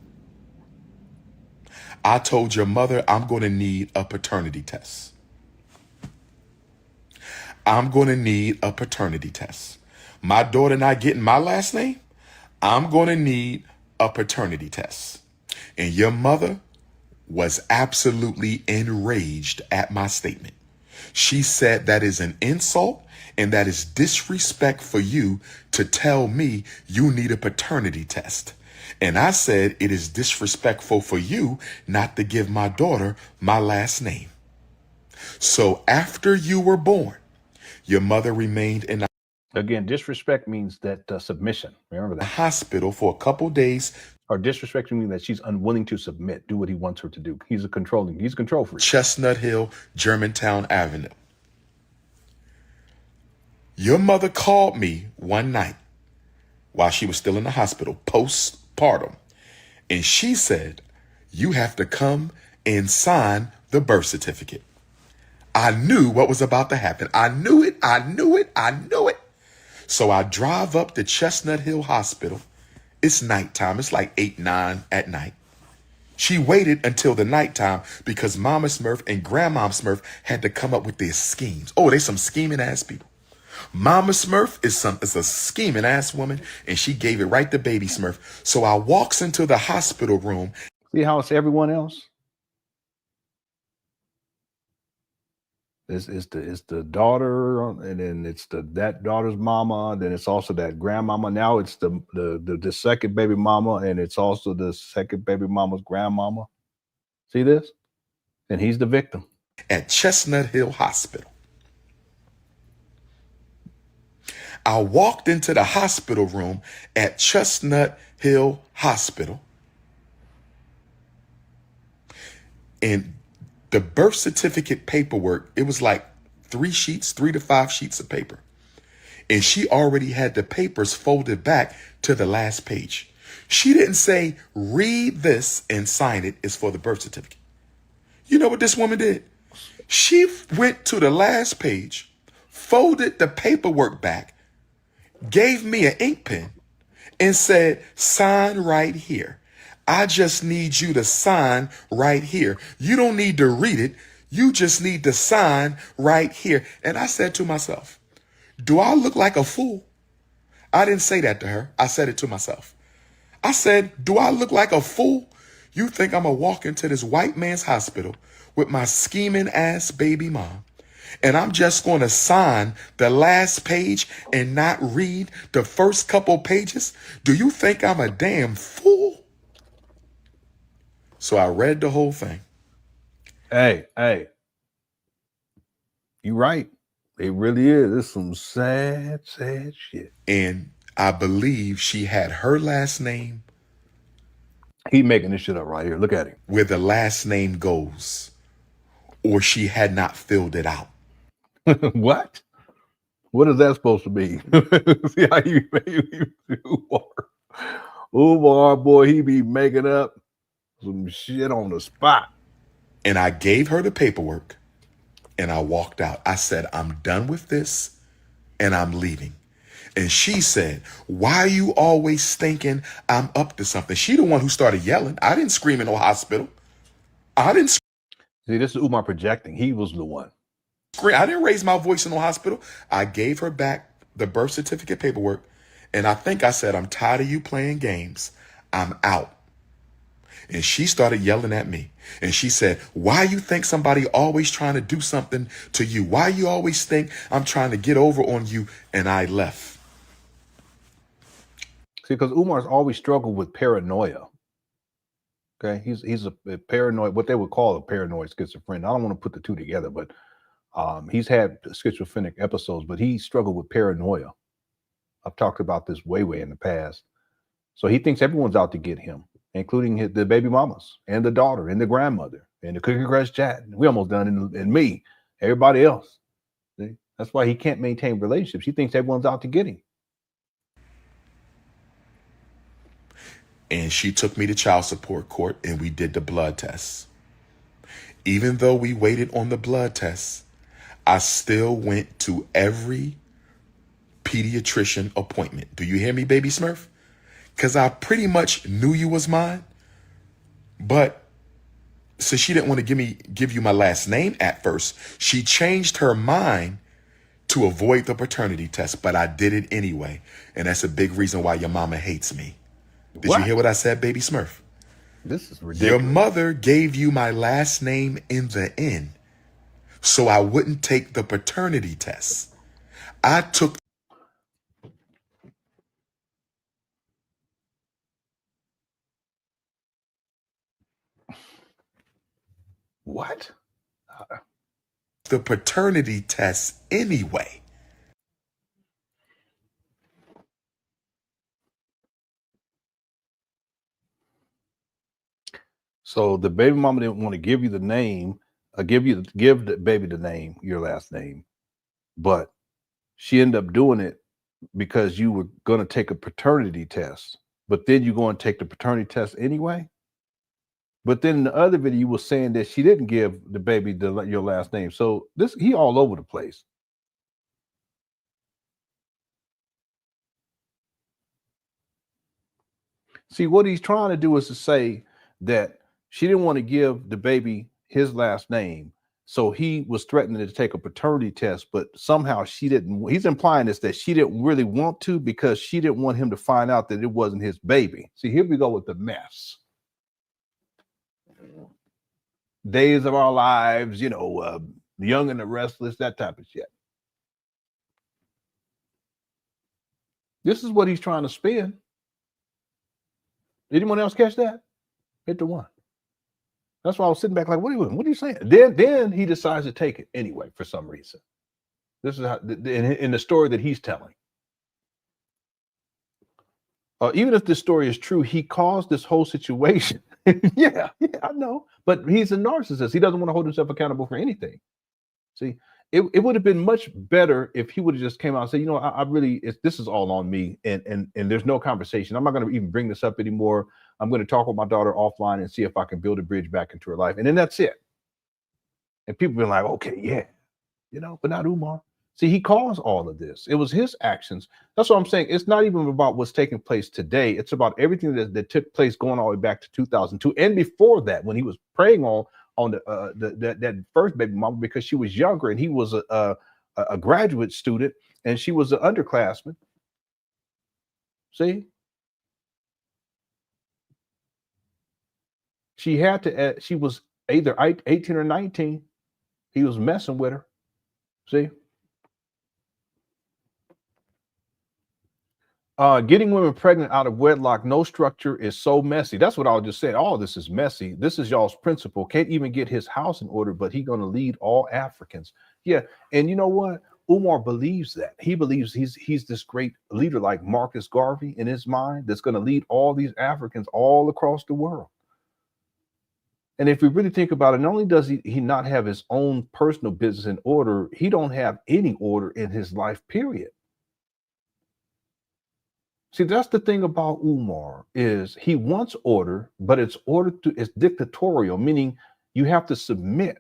I told your mother I'm going to need a paternity test. I'm going to need a paternity test. My daughter not getting my last name, I'm going to need a paternity test. And your mother was absolutely enraged at my statement. She said that is an insult and that is disrespect for you to tell me you need a paternity test. And I said it is disrespectful for you not to give my daughter my last name. So after you were born, your mother remained in the Again, disrespect means that submission. Remember that. Hospital for a couple days. Or disrespect means that she's unwilling to submit, do what he wants her to do. He's a control freak. Chestnut Hill, Germantown Avenue. Your mother called me one night while she was still in the hospital, postpartum. And she said, you have to come and sign the birth certificate. I knew what was about to happen. I knew it. I knew it. I knew it. So I drive up to Chestnut Hill Hospital. It's nighttime. It's like 8, 9 at night. She waited until the nighttime because Mama Smurf and Grandma Smurf had to come up with their schemes. Oh, they some scheming ass people. Mama Smurf is a scheming ass woman, and she gave it right to baby Smurf. So I walks into the hospital room. See how it's everyone else? It's the daughter, and then it's that daughter's mama, then it's also that grandmama. Now it's the second baby mama, and it's also the second baby mama's grandmama. See this? And he's the victim. At Chestnut Hill Hospital. I walked into the hospital room at Chestnut Hill Hospital, and the birth certificate paperwork, it was like 3 to 5 sheets of paper. and she already had the papers folded back to the last page. She didn't say, read this and sign it. It's for the birth certificate. You know what this woman did? She went to the last page, folded the paperwork back, gave me an ink pen, and said, sign right here. I just need you to sign right here. You don't need to read it. You just need to sign right here. And I said to myself, do I look like a fool? I didn't say that to her. I said it to myself. I said, do I look like a fool? You think I'm going to walk into this white man's hospital with my scheming ass baby mom, and I'm just going to sign the last page and not read the first couple pages? Do you think I'm a damn fool? So I read the whole thing. Hey, you right. It really is. It's some sad shit. And I believe she had her last name. He making this shit up right here. Look at him. Where the last name goes, or she had not filled it out. What? What is that supposed to be? See how you Umar, boy, he be making up some shit on the spot. And I gave her the paperwork and I walked out. I said, I'm done with this and I'm leaving. And she said, why are you always thinking I'm up to something? She the one who started yelling. I didn't scream in no hospital. I didn't scream. See, this is Umar projecting. He was the one. I didn't raise my voice in no hospital. I gave her back the birth certificate paperwork. And I think I said, I'm tired of you playing games. I'm out. And she started yelling at me. And she said, why you think somebody always trying to do something to you? Why you always think I'm trying to get over on you? And I left. See, because Umar's always struggled with paranoia. Okay, he's a paranoid, what they would call a paranoid schizophrenic. I don't want to put the two together, but he's had schizophrenic episodes, but he struggled with paranoia. I've talked about this way in the past. So he thinks everyone's out to get him, including the baby mamas and the daughter and the grandmother and the cookie crush chat. We almost done and me, everybody else. See? That's why he can't maintain relationships. He thinks everyone's out to get him. And she took me to child support court and we did the blood tests. Even though we waited on the blood tests, I still went to every pediatrician appointment. Do you hear me, baby Smurf? Because I pretty much knew you was mine. But so she didn't want to give you my last name at first. She changed her mind to avoid the paternity test, but I did it anyway. And that's a big reason why your mama hates me. Did you hear what I said, baby Smurf? This is ridiculous. Your mother gave you my last name in the end, so I wouldn't take the paternity test. I took. What? The paternity test anyway. So the baby mama didn't want to give you the name, give the baby the name, your last name, but she ended up doing it because you were going to take a paternity test, but then you're going to take the paternity test anyway. But then in the other video, you were saying that she didn't give the baby your last name. So he all over the place. See, what he's trying to do is to say that she didn't want to give the baby his last name. So he was threatening to take a paternity test, but somehow she didn't. He's implying this, that she didn't really want to because she didn't want him to find out that it wasn't his baby. See, here we go with the mess. Days of our lives, Young and the Restless, that type of shit. This is what he's trying to spin. Anyone else catch that? Hit the one. That's why I was sitting back like, what are you saying? Then he decides to take it anyway for some reason. This is how in the story that he's telling. Even if this story is true, he caused this whole situation. yeah, I know. But he's a narcissist. He doesn't want to hold himself accountable for anything. See, it would have been much better if he would have just came out and said, you know, I really, this is all on me, and there's no conversation. I'm not going to even bring this up anymore. I'm going to talk with my daughter offline and see if I can build a bridge back into her life, and then that's it. And people be like, okay, yeah, you know, but not Umar. See, he caused all of this. It was his actions. That's what I'm saying. It's not even about what's taking place today. It's about everything that took place going all the way back to 2002 and before that, when he was preying on that first baby mama because she was younger and he was a graduate student and she was an underclassman. See, she had to. She was either 18 or 19. He was messing with her. See. Getting women pregnant out of wedlock, no structure, is so messy. That's what I was just saying. All this is messy. This is y'all's principle. Can't even get his house in order, but he's going to lead all Africans. Yeah, and you know what? Umar believes that. He believes he's this great leader like Marcus Garvey in his mind that's going to lead all these Africans all across the world. And if we really think about it, not only does he not have his own personal business in order, he don't have any order in his life, period. See, that's the thing about Umar, is he wants order, but it's dictatorial, meaning you have to submit.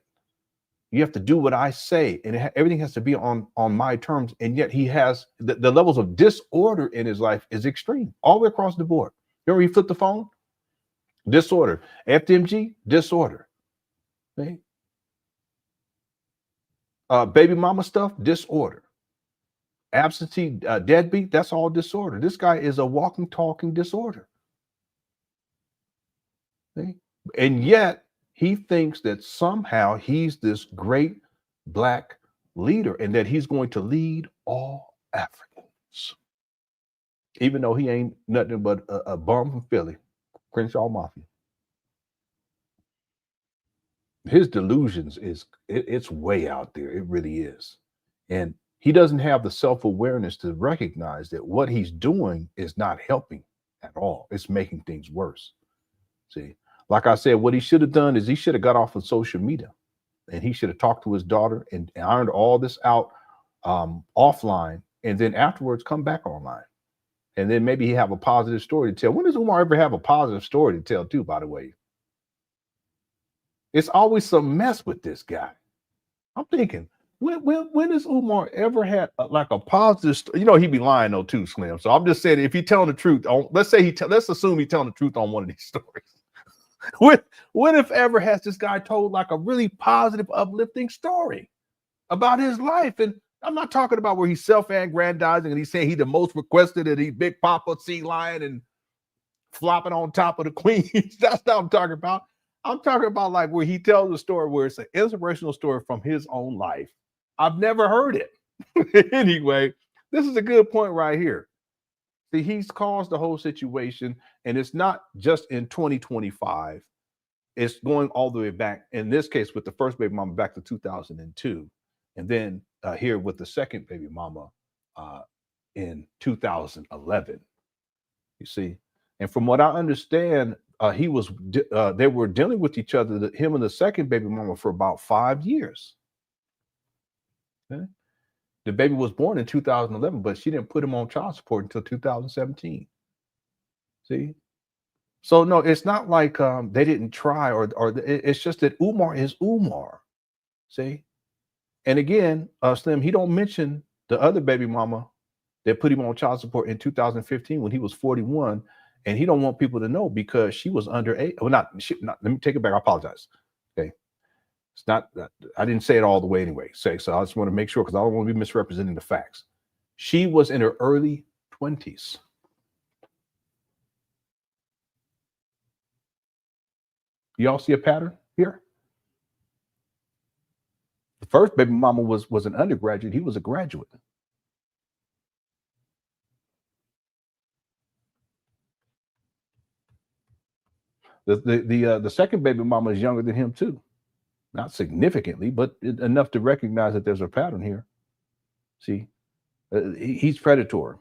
You have to do what I say, and everything has to be on my terms. And yet he has the levels of disorder in his life is extreme, all the way across the board. Remember he flipped the phone? Disorder. FDMG, disorder. Okay? Baby mama stuff, disorder. Absentee, deadbeat, that's all disorder. This guy is a walking, talking disorder. See? And yet he thinks that somehow he's this great black leader and that he's going to lead all Africans, even though he ain't nothing but a bum from Philly, Crenshaw Mafia. His delusions it's way out there. It really is. And he doesn't have the self-awareness to recognize that what he's doing is not helping at all. It's making things worse. See, like I said, what he should have done is he should have got off of social media and he should have talked to his daughter and ironed all this out offline, and then afterwards come back online. And then maybe he have a positive story to tell. When does Umar ever have a positive story to tell too, by the way? It's always some mess with this guy. I'm thinking, when has Umar ever had like a positive story? You know, he'd be lying though too, Slim. So I'm just saying, if he's telling the truth, let's assume he's telling the truth on one of these stories. When if ever has this guy told like a really positive, uplifting story about his life? And I'm not talking about where he's self-aggrandizing and he's saying he's the most requested and he's Big Papa Sea Lion and flopping on top of the queen. That's not what I'm talking about. I'm talking about like where he tells a story where it's an inspirational story from his own life. I've never heard it. Anyway, this is a good point right here. See, he's caused the whole situation, and it's not just in 2025. It's going all the way back, in this case, with the first baby mama back to 2002. And then here with the second baby mama in 2011. You see? And from what I understand, they were dealing with each other, him and the second baby mama, for about 5 years. Okay? The baby was born in 2011, but she didn't put him on child support until 2017. See? So no, it's not like they didn't try, or it's just that Umar is Umar. See? And again, Slim, he don't mention the other baby mama that put him on child support in 2015 when he was 41. And he don't want people to know because she was underage. Well, let me take it back. I apologize. Okay. It's not, I didn't say it all the way anyway. So I just want to make sure, because I don't want to be misrepresenting the facts. She was in her early 20s. Y'all see a pattern here? The first baby mama was an undergraduate. He was a graduate. The second baby mama is younger than him too. Not significantly, but enough to recognize that there's a pattern here. See, he's predatory.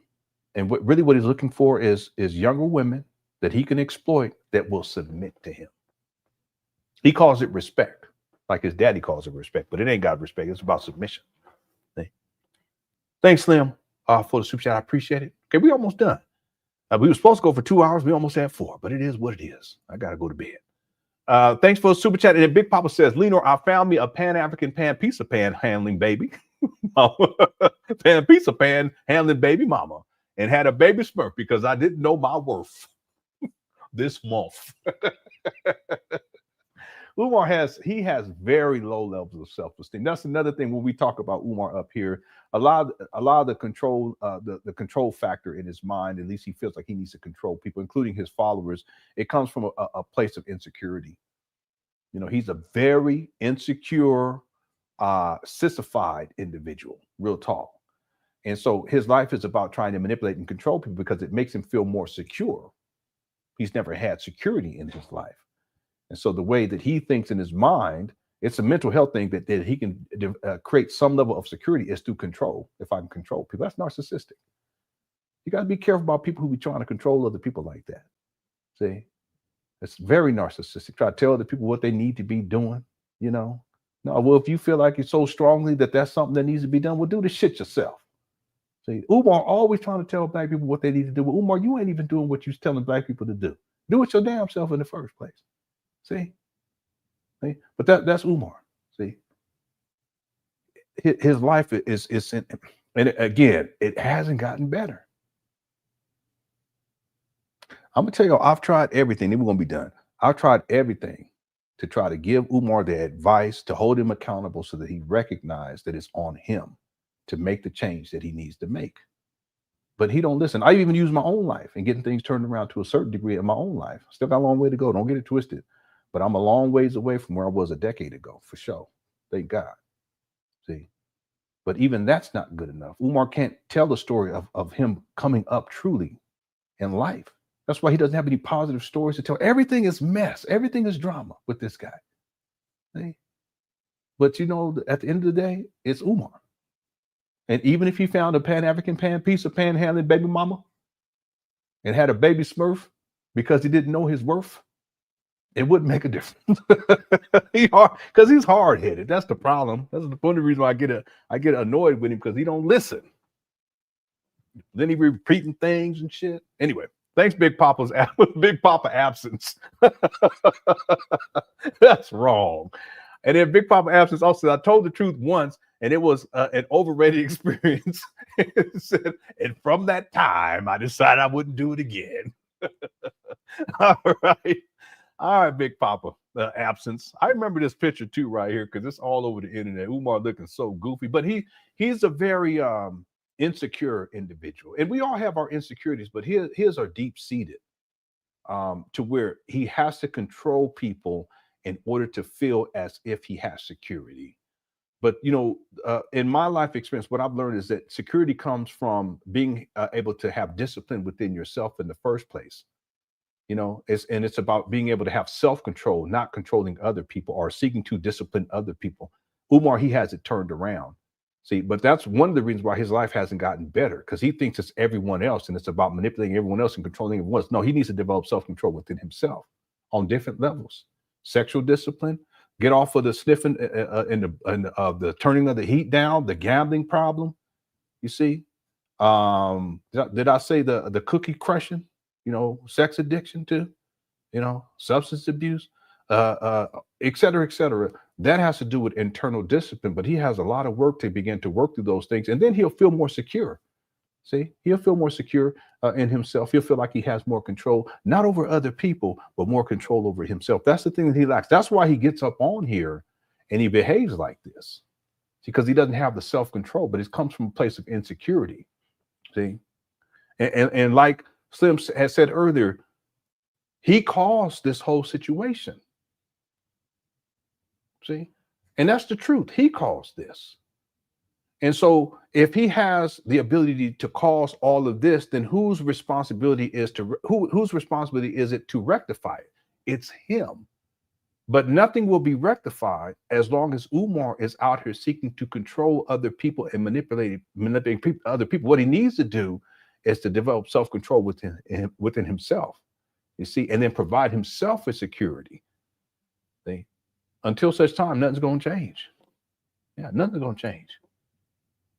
And what he's looking for is younger women that he can exploit that will submit to him. He calls it respect, like his daddy calls it respect, but it ain't got respect. It's about submission. Thanks, Slim, for the super chat. I appreciate it. Okay, we almost done. We were supposed to go for 2 hours. We almost had 4, but it is what it is. I got to go to bed. Thanks for the super chat. And then Big Papa says, Lenore, I found me a Pan-African pizza pan handling baby. Pizza pan handling baby mama. And had a baby Smurf because I didn't know my worth this month. Umar has very low levels of self-esteem. That's another thing when we talk about Umar up here. A lot of the control, the control factor in his mind, at least he feels like he needs to control people, including his followers. It comes from a place of insecurity. You know, he's a very insecure, sissified individual, real talk. And so his life is about trying to manipulate and control people because it makes him feel more secure. He's never had security in his life. And so the way that he thinks in his mind, it's a mental health thing that he can create some level of security is through control. If I can control people, that's narcissistic. You got to be careful about people who be trying to control other people like that. See, it's very narcissistic. Try to tell other people what they need to be doing, you know. No, well, if you feel like it so strongly that that's something that needs to be done, well, do the shit yourself. See, Umar always trying to tell black people what they need to do. Well, Umar, you ain't even doing what you're telling black people to do. Do it your damn self in the first place. See? But that's Umar. See? His life is and again, it hasn't gotten better. I'm gonna tell you, I've tried everything. Then we're gonna be done. I've tried everything to try to give Umar the advice to hold him accountable so that he recognizes that it's on him to make the change that he needs to make. But he don't listen. I even use my own life and getting things turned around to a certain degree in my own life. Still got a long way to go. Don't get it twisted. But I'm a long ways away from where I was a decade ago, for sure. Thank God. See? But even that's not good enough. Umar can't tell the story of him coming up truly in life. That's why he doesn't have any positive stories to tell. Everything is mess. Everything is drama with this guy. See? But you know, at the end of the day, it's Umar. And even if he found a Pan-African pizza pan handling baby mama and had a baby Smurf because he didn't know his worth, it wouldn't make a difference. Because he's hard-headed. That's the problem. That's the only reason why I get annoyed with him, because he don't listen. Then he repeating things and shit. Anyway, thanks, Big Papa absence. That's wrong. And then Big Papa absence also, I told the truth once, and it was an overrated experience. And from that time, I decided I wouldn't do it again. All right, Big Papa absence. I remember this picture too right here because it's all over the internet. Umar looking so goofy, but he's a very insecure individual, and we all have our insecurities, but his are deep-seated to where he has to control people in order to feel as if he has security. But, you know, in my life experience, what I've learned is that security comes from being able to have discipline within yourself in the first place. You know, it's about being able to have self-control, not controlling other people or seeking to discipline other people. Umar, he has it turned around. See, but that's one of the reasons why his life hasn't gotten better, because he thinks it's everyone else and it's about manipulating everyone else and controlling everyone else. No, he needs to develop self-control within himself on different levels. Sexual discipline, get off of the sniffing and the turning of the heat down, the gambling problem. You see, did I say the cookie crushing? You know, sex addiction too. You know, substance abuse, et cetera, et cetera. That has to do with internal discipline. But he has a lot of work to begin to work through those things, and then he'll feel more secure. See, he'll feel more secure in himself. He'll feel like he has more control, not over other people, but more control over himself. That's the thing that he lacks. That's why he gets up on here and he behaves like this, because he doesn't have the self-control, but it comes from a place of insecurity. See, and like Slim has said earlier, he caused this whole situation. See, and that's the truth. He caused this. And so if he has the ability to cause all of this, then whose responsibility is it to rectify it? It's him. But nothing will be rectified as long as Umar is out here seeking to control other people and manipulating other people. What he needs to do is to develop self-control within himself, you see, and then provide himself with security. See? Until such time, nothing's going to change. Yeah, nothing's going to change.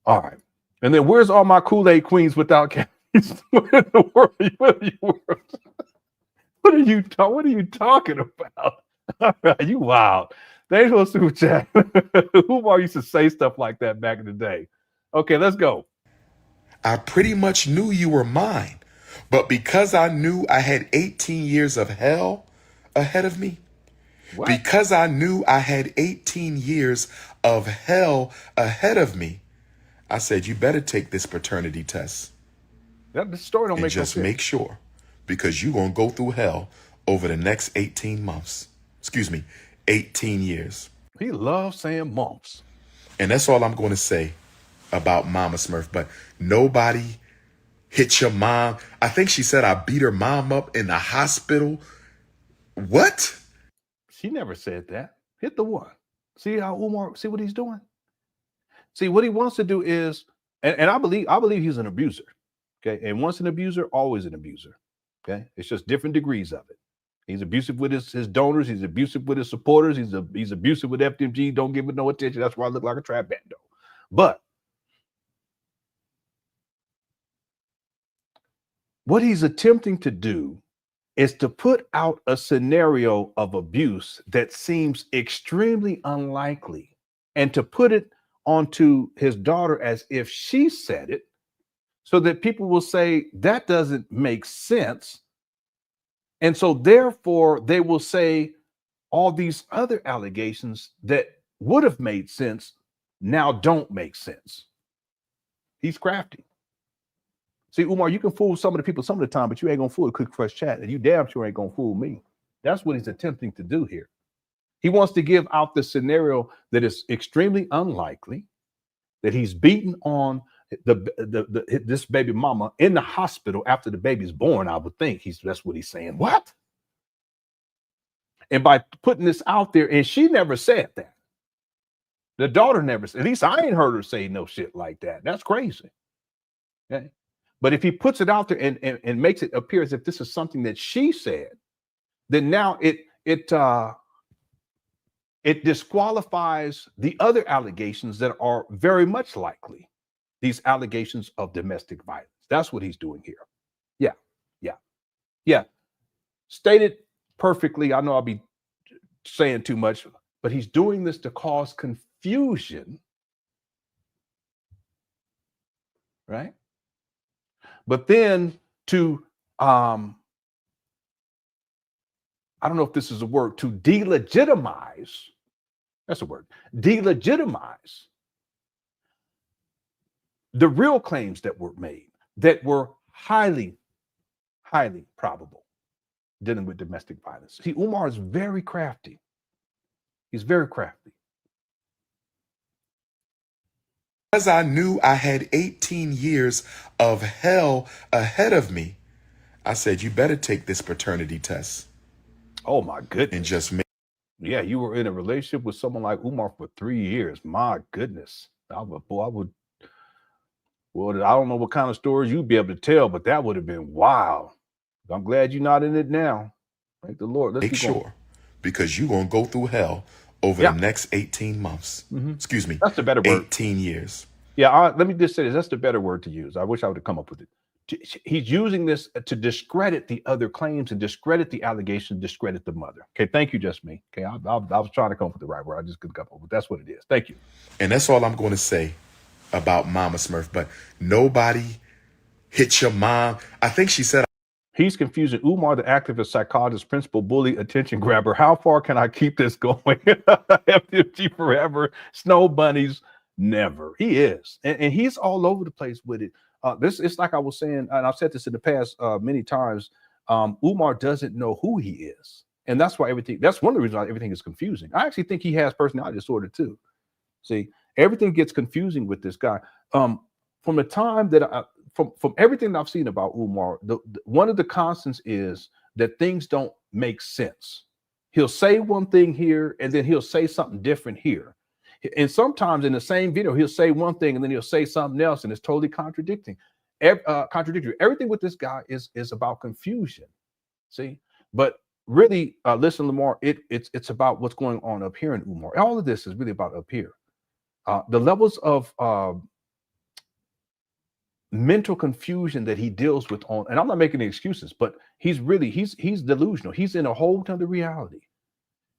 All right. And then where's all my Kool-Aid queens without cavities? What in the world? What are you talking about? You wild. Thanks for the super chat. Umar used to say stuff like that back in the day. Okay, let's go. I pretty much knew you were mine, but because I knew I had 18 years of hell ahead of me, because I knew I had 18 years of hell ahead of me, I said, you better take this paternity test. That story don't make just no sense. make sure, because you're going to go through hell over the next 18 months. Excuse me, 18 years. He loves saying months. And that's all I'm going to say about Mama Smurf. But nobody hit your mom. I think she said I beat her mom up in the hospital. What? She never said that. Hit the one. See how Umar, see what he's doing? See, what he wants to do is, and I believe he's an abuser. Okay. And once an abuser, always an abuser. Okay. It's just different degrees of it. He's abusive with his donors. He's abusive with his supporters. He's abusive with FDMG. Don't give it no attention. That's why I look like a trap bando. But what he's attempting to do is to put out a scenario of abuse that seems extremely unlikely and to put it onto his daughter as if she said it, so that people will say that doesn't make sense. And so therefore they will say all these other allegations that would have made sense now don't make sense. He's crafty. See, Umar, you can fool some of the people some of the time, but you ain't gonna fool the Quick Fresh Chat, and you damn sure ain't gonna fool me. That's what he's attempting to do here. He wants to give out the scenario that is extremely unlikely, that he's beaten on this baby mama in the hospital after the baby's born. I would think that's what he's saying. What? And by putting this out there, and she never said that. The daughter never said, at least I ain't heard her say no shit like that. That's crazy. Okay. But if he puts it out there and makes it appear as if this is something that she said, then now it disqualifies the other allegations that are very much likely, these allegations of domestic violence. That's what he's doing here. Yeah. Stated perfectly. I know I'll be saying too much, but he's doing this to cause confusion, right? But then to, I don't know if this is a word, to delegitimize, that's a word, delegitimize the real claims that were made that were highly, highly probable dealing with domestic violence. See, Umar is very crafty. He's very crafty. Because I knew I had 18 years of hell ahead of me, I said, you better take this paternity test. Oh my goodness. And just make. Yeah, you were in a relationship with someone like Umar for 3 years. My goodness. I don't know what kind of stories you'd be able to tell, but that would have been wild. I'm glad you're not in it now. Thank the Lord. Let's make sure, because you're going to go through hell over the next 18 months. Excuse me. That's the better word. 18 years. Yeah, let me just say this. That's the better word to use. I wish I would have come up with it. He's using this to discredit the other claims and discredit the allegations, discredit the mother. Okay, thank you, just me. Okay, I was trying to come up with the right word. I just couldn't come up with it. That's what it is. Thank you. And that's all I'm going to say about Mama Smurf. But nobody hit your mom. I think she said. He's confusing Umar, the activist, psychologist, principal, bully, attention grabber. How far can I keep this going? FDMG forever. Snow bunnies, never. He is. And he's all over the place with it. It's like I was saying, and I've said this in the past many times, Umar doesn't know who he is. And that's why that's one of the reasons why everything is confusing. I actually think he has personality disorder too. See, everything gets confusing with this guy. From the time that from everything that I've seen about Umar, one of the constants is that things don't make sense. He'll say one thing here, and then he'll say something different here. And sometimes in the same video, he'll say one thing, and then he'll say something else, and it's totally contradictory. Everything with this guy is about confusion. See, but really, listen, Lamar, it's about what's going on up here in Umar. All of this is really about up here. The levels of mental confusion that he deals with on, and I'm not making any excuses, but he's delusional. He's in a whole other reality.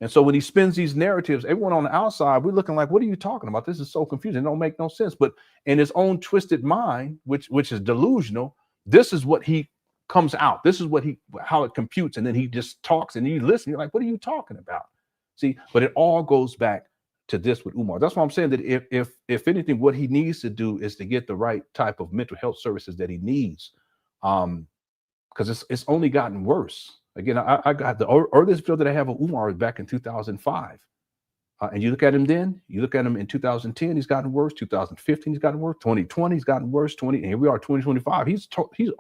And so when he spins these narratives, everyone on the outside, we're looking like, what are you talking about? This is so confusing. It don't make no sense. But in his own twisted mind, which is delusional, this is what he comes out. This is what how it computes. And then he just talks and you listen. You're like, what are you talking about? See, but it all goes back to this with Umar. That's why I'm saying that if anything, what he needs to do is to get the right type of mental health services that he needs. Because it's only gotten worse. Again, I got the earliest video that I have of Umar back in 2005. And you look at him then, you look at him in 2010, he's gotten worse. 2015, he's gotten worse. 2020, he's gotten worse. And here we are, 2025. He's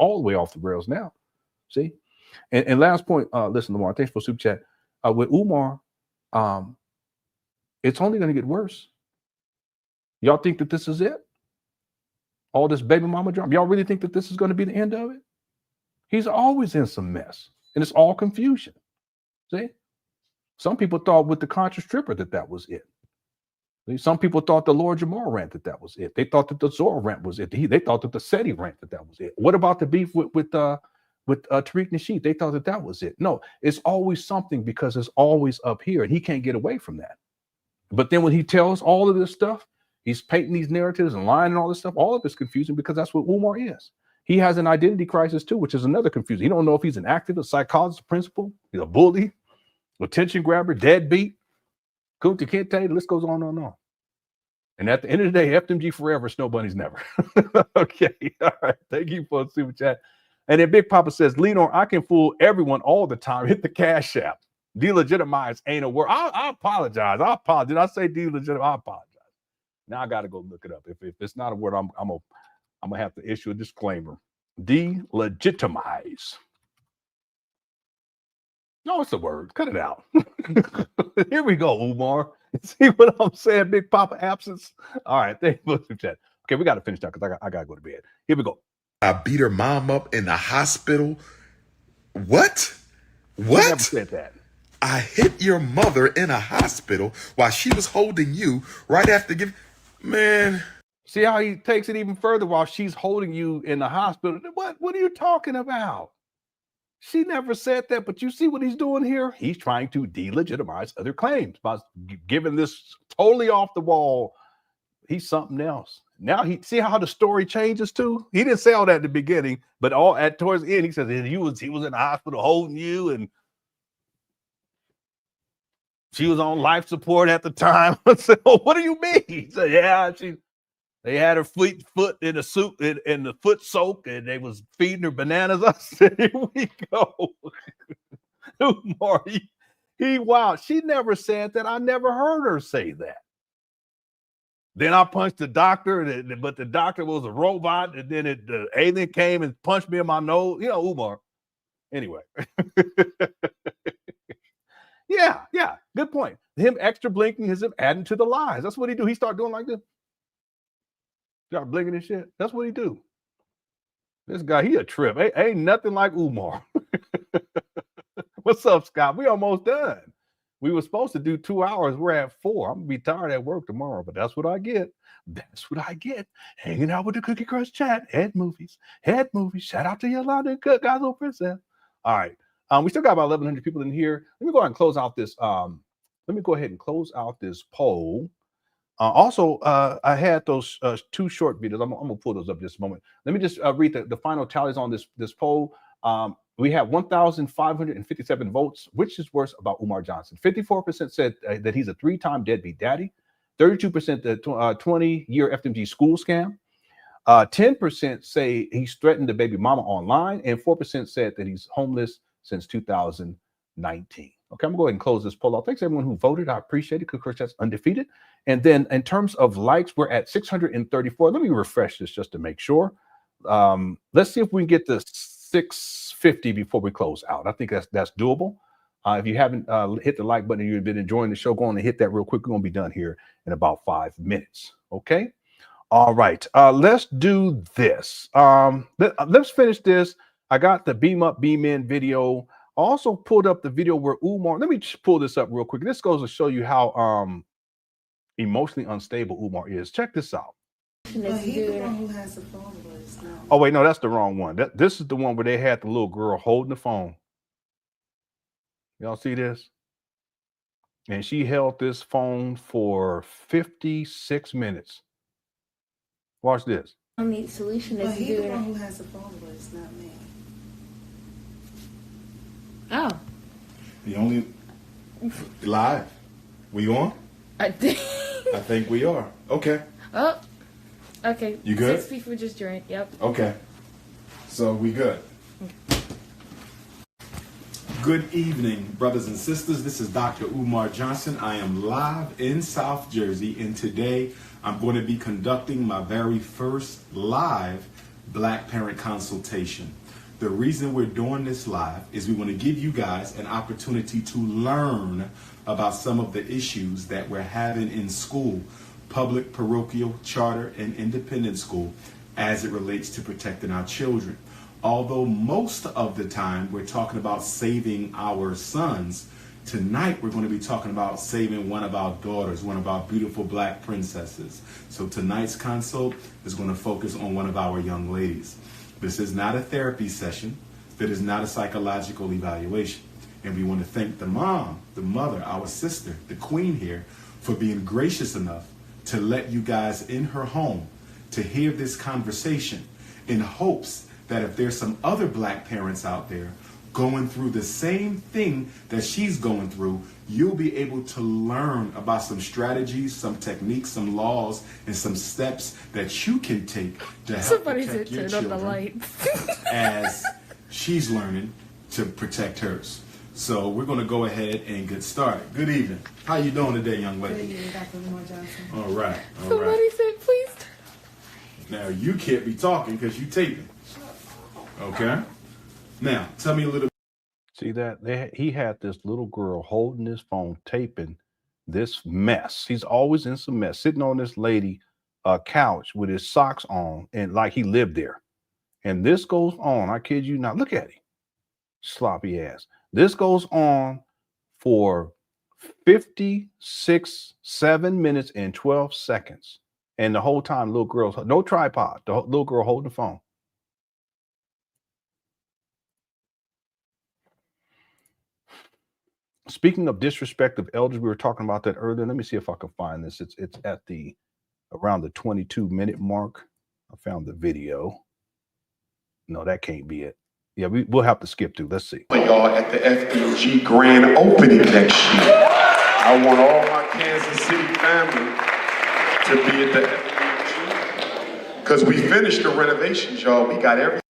all the way off the rails now. See? And last point, listen, Lamar, thanks for super chat. With Umar, it's only going to get worse. Y'all think that this is it? All this baby mama drama? Y'all really think that this is going to be the end of it? He's always in some mess. And it's all confusion. See? Some people thought with the conscious stripper that was it. See? Some people thought the Lord Jamar rant that was it. They thought that the Zora rant was it. They thought that the SETI rant that was it. What about the beef with Tariq Nasheed? They thought that was it. No, it's always something because it's always up here and he can't get away from that. But then when he tells all of this stuff, he's painting these narratives and lying and all this stuff. All of it's confusing because that's what Umar is. He has an identity crisis too, which is another confusion. He don't know if he's an activist, psychologist, principal, he's a bully, attention grabber, deadbeat, Kunta Kinte, the list goes on and on. And at the end of the day, FDMG forever, snow bunnies never. Okay, all right. Thank you for the super chat. And then Big Papa says, Lenon, I can fool everyone all the time. Hit the Cash App. Delegitimize ain't a word. I apologize. Did I say delegitimize? I apologize. Now I got to go look it up. If it's not a word, I'm gonna have to issue a disclaimer. Delegitimize. No, it's a word. Cut it out. Here we go, Umar. See what I'm saying? Big Papa absence. All right, thank you for the chat. Okay, we got to finish that because I got to go to bed. Here we go. I beat her mom up in the hospital. What? I never said that. I hit your mother in a hospital while she was holding you right after giving. Man. See how he takes it even further while she's holding you in the hospital. What are you talking about? She never said that, but you see what he's doing here? He's trying to delegitimize other claims by giving this totally off the wall. He's something else. Now he see how the story changes too. He didn't say all that at the beginning, but towards the end, he says he was in the hospital holding you, and she was on life support at the time. I said, oh, what do you mean? He said, yeah, they had her foot in the soup in the foot soak, and they was feeding her bananas. I said, here we go. Umar, wow. She never said that. I never heard her say that. Then I punched the doctor, but the doctor was a robot, and then the alien came and punched me in my nose. You know, Umar. Anyway. Yeah, good point. Him extra blinking is him adding to the lies. That's what he do. He start doing like this. Start blinking and shit. That's what he do. This guy, he a trip. Ain't nothing like Umar. What's up, Scott? We almost done. We were supposed to do 2 hours. We're at 4. I'm gonna be tired at work tomorrow, but that's what I get. That's what I get. Hanging out with the Cookie Crush chat. Head movies. Shout out to Yolanda and Cook, guys, old princess. All right. We still got about 1,100 people in here. Let me go ahead and close out this. Poll. Also, I had those 2 short videos. I'm gonna pull those up just a moment. Let me just read the final tallies on this poll. We have 1,557 votes. Which is worse about Umar Johnson? 54% said that he's a 3-time deadbeat daddy. 32% the 20-year FDMG school scam. 10% say he's threatened the baby mama online, and 4% said that he's homeless since 2019. Okay, I'm going to go ahead and close this poll out. Thanks everyone who voted. I appreciate it. Cookie Crush undefeated. And then in terms of likes, we're at 634. Let me refresh this just to make sure. Let's see if we can get to 650 before we close out. I think that's doable. If you haven't hit the like button and you've been enjoying the show, go on and hit that real quick. We're going to be done here in about 5 minutes. Okay. All right. Let's do this. Let's finish this. I got the beam up, beam in video. I also pulled up the video where Umar, let me just pull this up real quick. This goes to show you how emotionally unstable Umar is. Check this out. But he's the one who has the phone voice now. Oh wait, no, that's the wrong one. This is the one where they had the little girl holding the phone. Y'all see this? And she held this phone for 56 minutes. Watch this. Only solution is he's the one who has the phone voice, not me. Oh. The only live. We on? I think we are. Okay. Oh. Okay. You good? 6 people just joined. Yep. Okay. So we good. Good evening, brothers and sisters. This is Dr. Umar Johnson. I am live in South Jersey, and today I'm going to be conducting my very first live Black parent consultation. The reason we're doing this live is we want to give you guys an opportunity to learn about some of the issues that we're having in school, public, parochial, charter, and independent school, as it relates to protecting our children. Although most of the time we're talking about saving our sons, tonight we're going to be talking about saving one of our daughters, one of our beautiful Black princesses. So tonight's consult is going to focus on one of our young ladies. This is not a therapy session. That is not a psychological evaluation. And we want to thank the mom, the mother, our sister, the queen here, for being gracious enough to let you guys in her home to hear this conversation, in hopes that if there's some other Black parents out there going through the same thing that she's going through, you'll be able to learn about some strategies, some techniques, some laws, and some steps that you can take to help protect your children as she's learning to protect hers. So we're going to go ahead and get started. Good evening. How you doing today, young lady? Good evening, Dr. Umar Johnson. All right. Somebody said, please. Now, you can't be talking because you taping. Okay. Now, tell me a little. See that? He had this little girl holding his phone, taping this mess. He's always in some mess, sitting on this lady couch with his socks on, and like he lived there. And this goes on. I kid you not. Look at him. Sloppy ass. This goes on for 7 minutes and 12 seconds. And the whole time, little girl's no tripod. The little girl holding the phone. Speaking of disrespect of elders, we were talking about that earlier. Let me see if I can find this. It's at around the 22-minute mark. I found the video. No, that can't be it. Yeah, we'll have to skip through. Let's see. Y'all at the FDMG grand opening next year. I want all my Kansas City family to be at the FDMG because we finished the renovations, y'all. We got everything.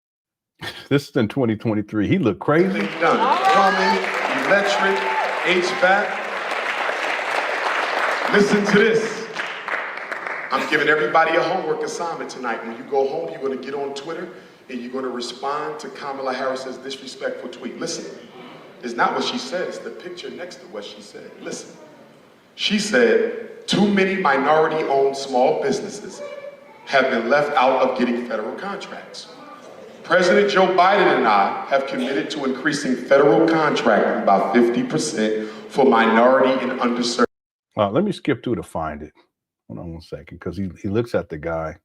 This is in 2023. He looked crazy. Done. Plumbing, electric, HVAC. Listen to this. I'm giving everybody a homework assignment tonight. When you go home, you're going to get on Twitter and you're going to respond to Kamala Harris's disrespectful tweet. Listen, it's not what she said, it's the picture next to what she said. Listen, she said, too many minority-owned small businesses have been left out of getting federal contracts. President Joe Biden and I have committed to increasing federal contracting by 50% for minority and underserved. Let me skip through to find it. Hold on one second, because he looks at the guy.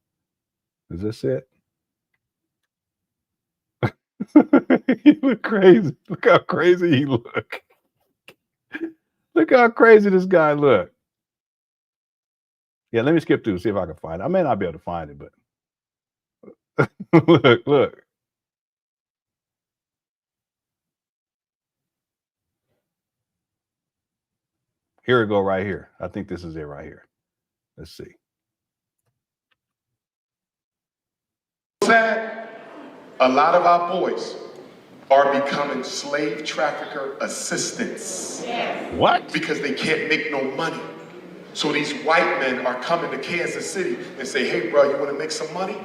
Is this it? He look crazy. Look how crazy he look. Look how crazy this guy look. Yeah, let me skip through, see if I can find it. I may not be able to find it, but look. Here we go right here. I think this is it right here. Let's see. Sad. A lot of our boys are becoming slave trafficker assistants. Yes. What? Because they can't make no money. So these white men are coming to Kansas City and say, hey, bro, you want to make some money?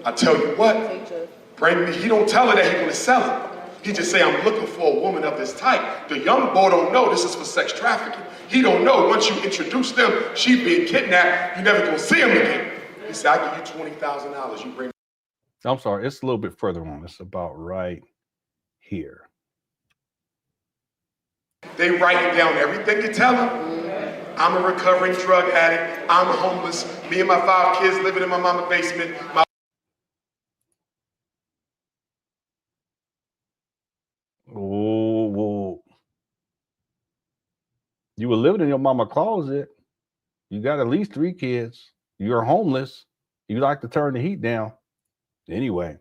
I tell you what, bring me. He don't tell her that he want to sell it. He just say, I'm looking for a woman of this type. The young boy don't know this is for sex trafficking. He don't know once you introduce them, she being kidnapped, you never gonna see him again. He said, I give you $20,000. You bring. I'm sorry, it's a little bit further on. It's about right here. They writing down everything you tell them. I'm a recovering drug addict. I'm homeless. Me and my 5 kids living in my mama's basement. Oh, you were living in your mama's closet. You got at least 3 kids. You're homeless. You like to turn the heat down. Anyway.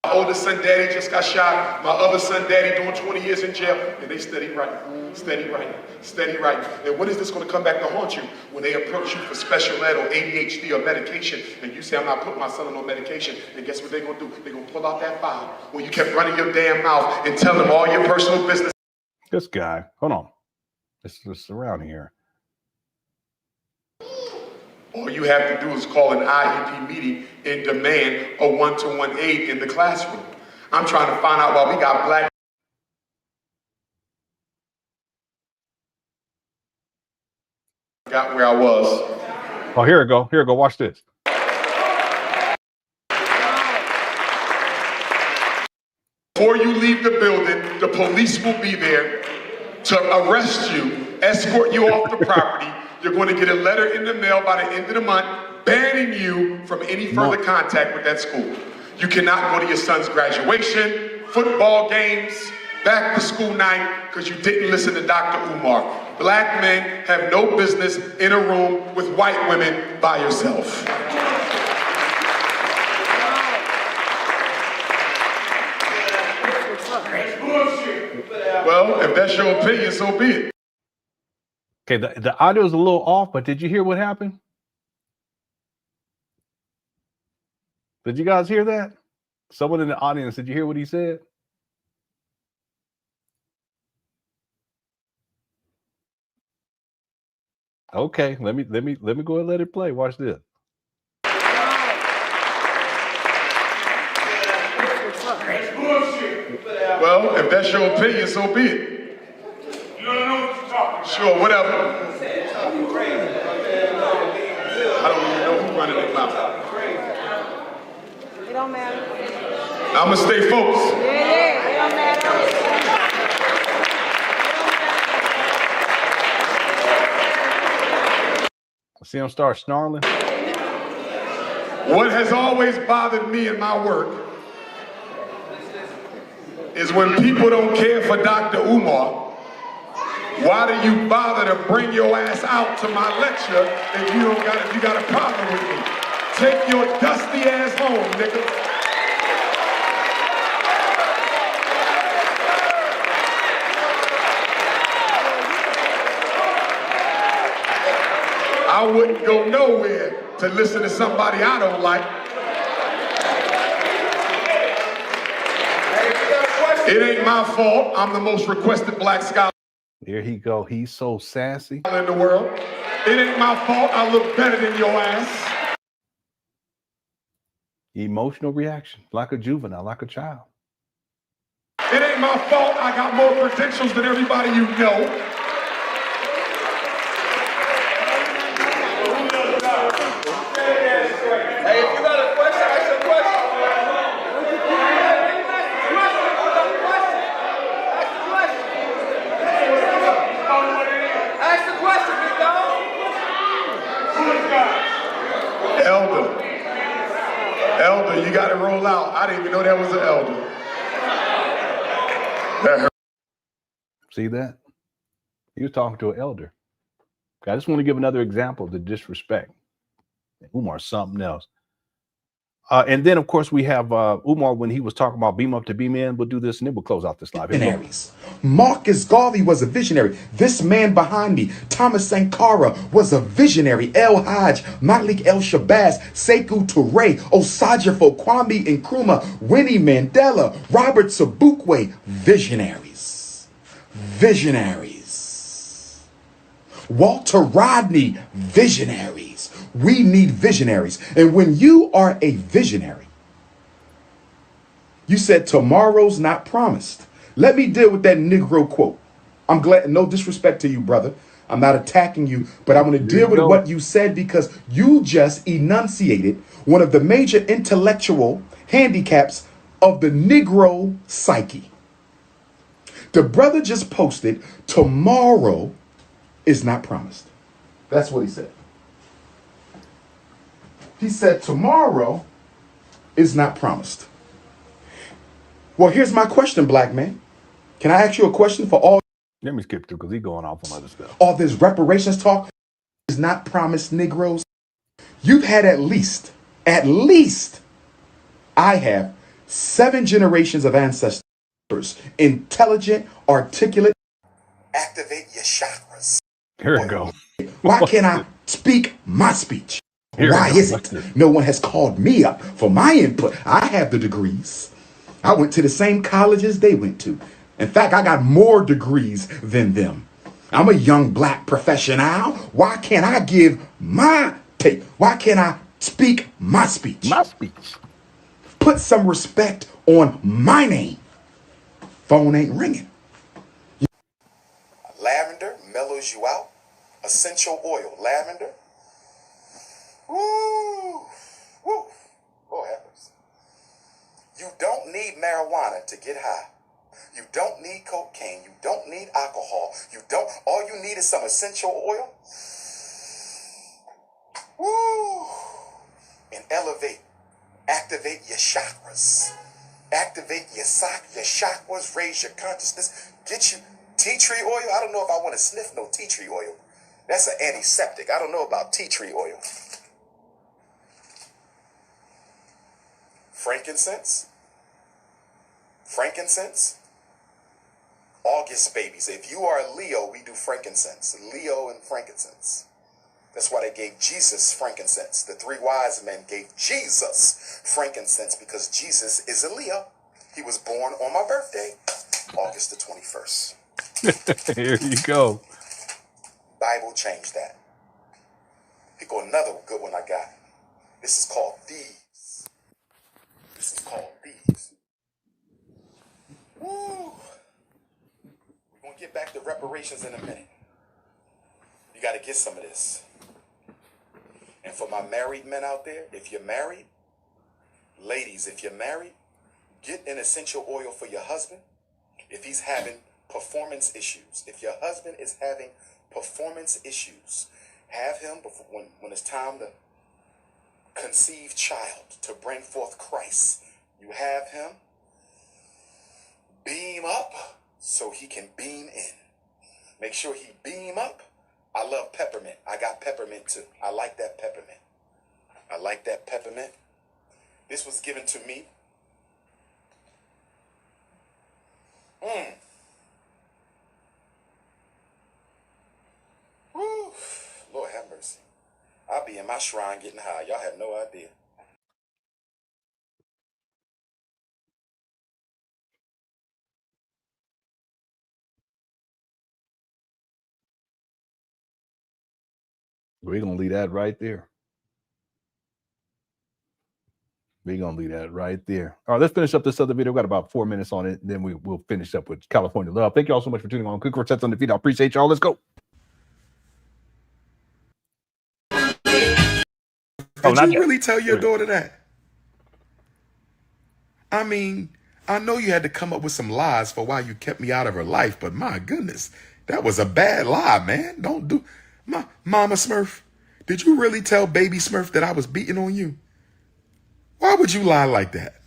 My oldest son, daddy, just got shot. My other son, daddy, doing 20 years in jail. And they steady writing, steady writing, steady writing. And when is this going to come back to haunt you? When they approach you for special ed or ADHD or medication, and you say, I'm not putting my son on no medication, and guess what they're going to do? They're going to pull out that file when you kept running your damn mouth and telling them all your personal business. This guy, hold on. This is around here. All you have to do is call an IEP meeting and demand a one-to-one aid in the classroom. I'm trying to find out why we got black. Got where I was. Oh, here we go. Here we go. Watch this. Before you leave the building, the police will be there to arrest you, escort you off the property. You're going to get a letter in the mail by the end of the month banning you from any further contact with that school. You cannot go to your son's graduation, football games, back to school night, because you didn't listen to Dr. Umar. Black men have no business in a room with white women by yourself. Well, if that's your opinion, so be it. Okay, the audio is a little off, but did you hear what happened? Did you guys hear that? Someone in the audience, did you hear what he said? Okay, let me go ahead and let it play. Watch this. Well, if that's your opinion, so be it. You don't know what you're talking about. Sure, whatever. I don't even know who's running their mouth. It don't matter. I'm going to stay focused. Yeah, it don't matter. See him start snarling. What has always bothered me in my work is when people don't care for Dr. Umar. Why do you bother to bring your ass out to my lecture if you got a problem with me? Take your dusty ass home, nigga. I wouldn't go nowhere to listen to somebody I don't like. It ain't my fault I'm the most requested black scholar. There he go. He's so sassy. In the world. It ain't my fault I look better than your ass. Emotional reaction, like a juvenile, like a child. It ain't my fault I got more credentials than everybody you know. Hey, if you got a question, ask a question. Ask the question, big dog. Elder, you got to roll out. I didn't even know that was an elder. That hurt. See that? He was talking to an elder. I just want to give another example of the disrespect. Umar's something else. And then, of course, we have Umar when he was talking about beam up to beam in. We'll do this and then we'll close out this live. Visionaries. Marcus Garvey was a visionary. This man behind me, Thomas Sankara, was a visionary. El Hajj, Malik El Shabazz, Sekou Touré, Osajifo, Kwame Nkrumah, Winnie Mandela, Robert Sobukwe. Visionaries. Visionaries. Walter Rodney. Visionaries. We need visionaries. And when you are a visionary, you said tomorrow's not promised. Let me deal with that Negro quote. I'm glad, no disrespect to you, brother. I'm not attacking you, but I want to deal with what you said because you just enunciated one of the major intellectual handicaps of the Negro psyche. The brother just posted, tomorrow is not promised. That's what he said. He said tomorrow is not promised. Well, here's my question, black man. Can I ask you a question for all? Let me skip through because he's going off on other stuff. All this reparations talk is not promised, Negroes. You've had at least, I have 7 generations of ancestors, intelligent, articulate. Activate your chakras. Here we go. Why can't I speak my speech? Here Why is it no one has called me up for my input? I have the degrees. I went to the same colleges they went to. In fact, I got more degrees than them. I'm a young black professional. Why can't I give my take? Why can't I speak my speech? My speech. Put some respect on my name. Phone ain't ringing. Lavender mellows you out. Essential oil, lavender. Woo! Woo! Lord have mercy. You don't need marijuana to get high. You don't need cocaine. You don't need alcohol. All you need is some essential oil. Woo! And activate your chakras. Activate your chakras, raise your consciousness. Get you tea tree oil. I don't know if I want to sniff no tea tree oil. That's an antiseptic. I don't know about tea tree oil. Frankincense. August babies. If you are a Leo, we do frankincense. Leo and frankincense. That's why they gave Jesus frankincense. The 3 wise men gave Jesus frankincense because Jesus is a Leo. He was born on my birthday, August the 21st. Here you go. Bible changed that. Here go another good one I got. This is called thieves. Woo! We're going to get back to reparations in a minute. You got to get some of this. And for my married men out there, if you're married, ladies, if you're married, get an essential oil for your husband if he's having performance issues. If your husband is having performance issues, have him before, when it's time to conceive child, to bring forth Christ. You have him beam up so he can beam in. Make sure he beam up. I love peppermint. I got peppermint too. I like that peppermint. This was given to me. Woo. Lord have mercy. I'll be in my shrine getting high. Y'all have no idea. We're going to leave that right there. All right, let's finish up this other video. We've got about 4 minutes on it. Then we'll finish up with California Love. Thank you all so much for tuning on. Quick Quartets on the feed. I appreciate y'all. Let's go. Did you really tell your daughter that? I mean, I know you had to come up with some lies for why you kept me out of her life, but my goodness, that was a bad lie, man. Don't do... Mama Smurf, did you really tell baby Smurf that I was beating on you? Why would you lie like that?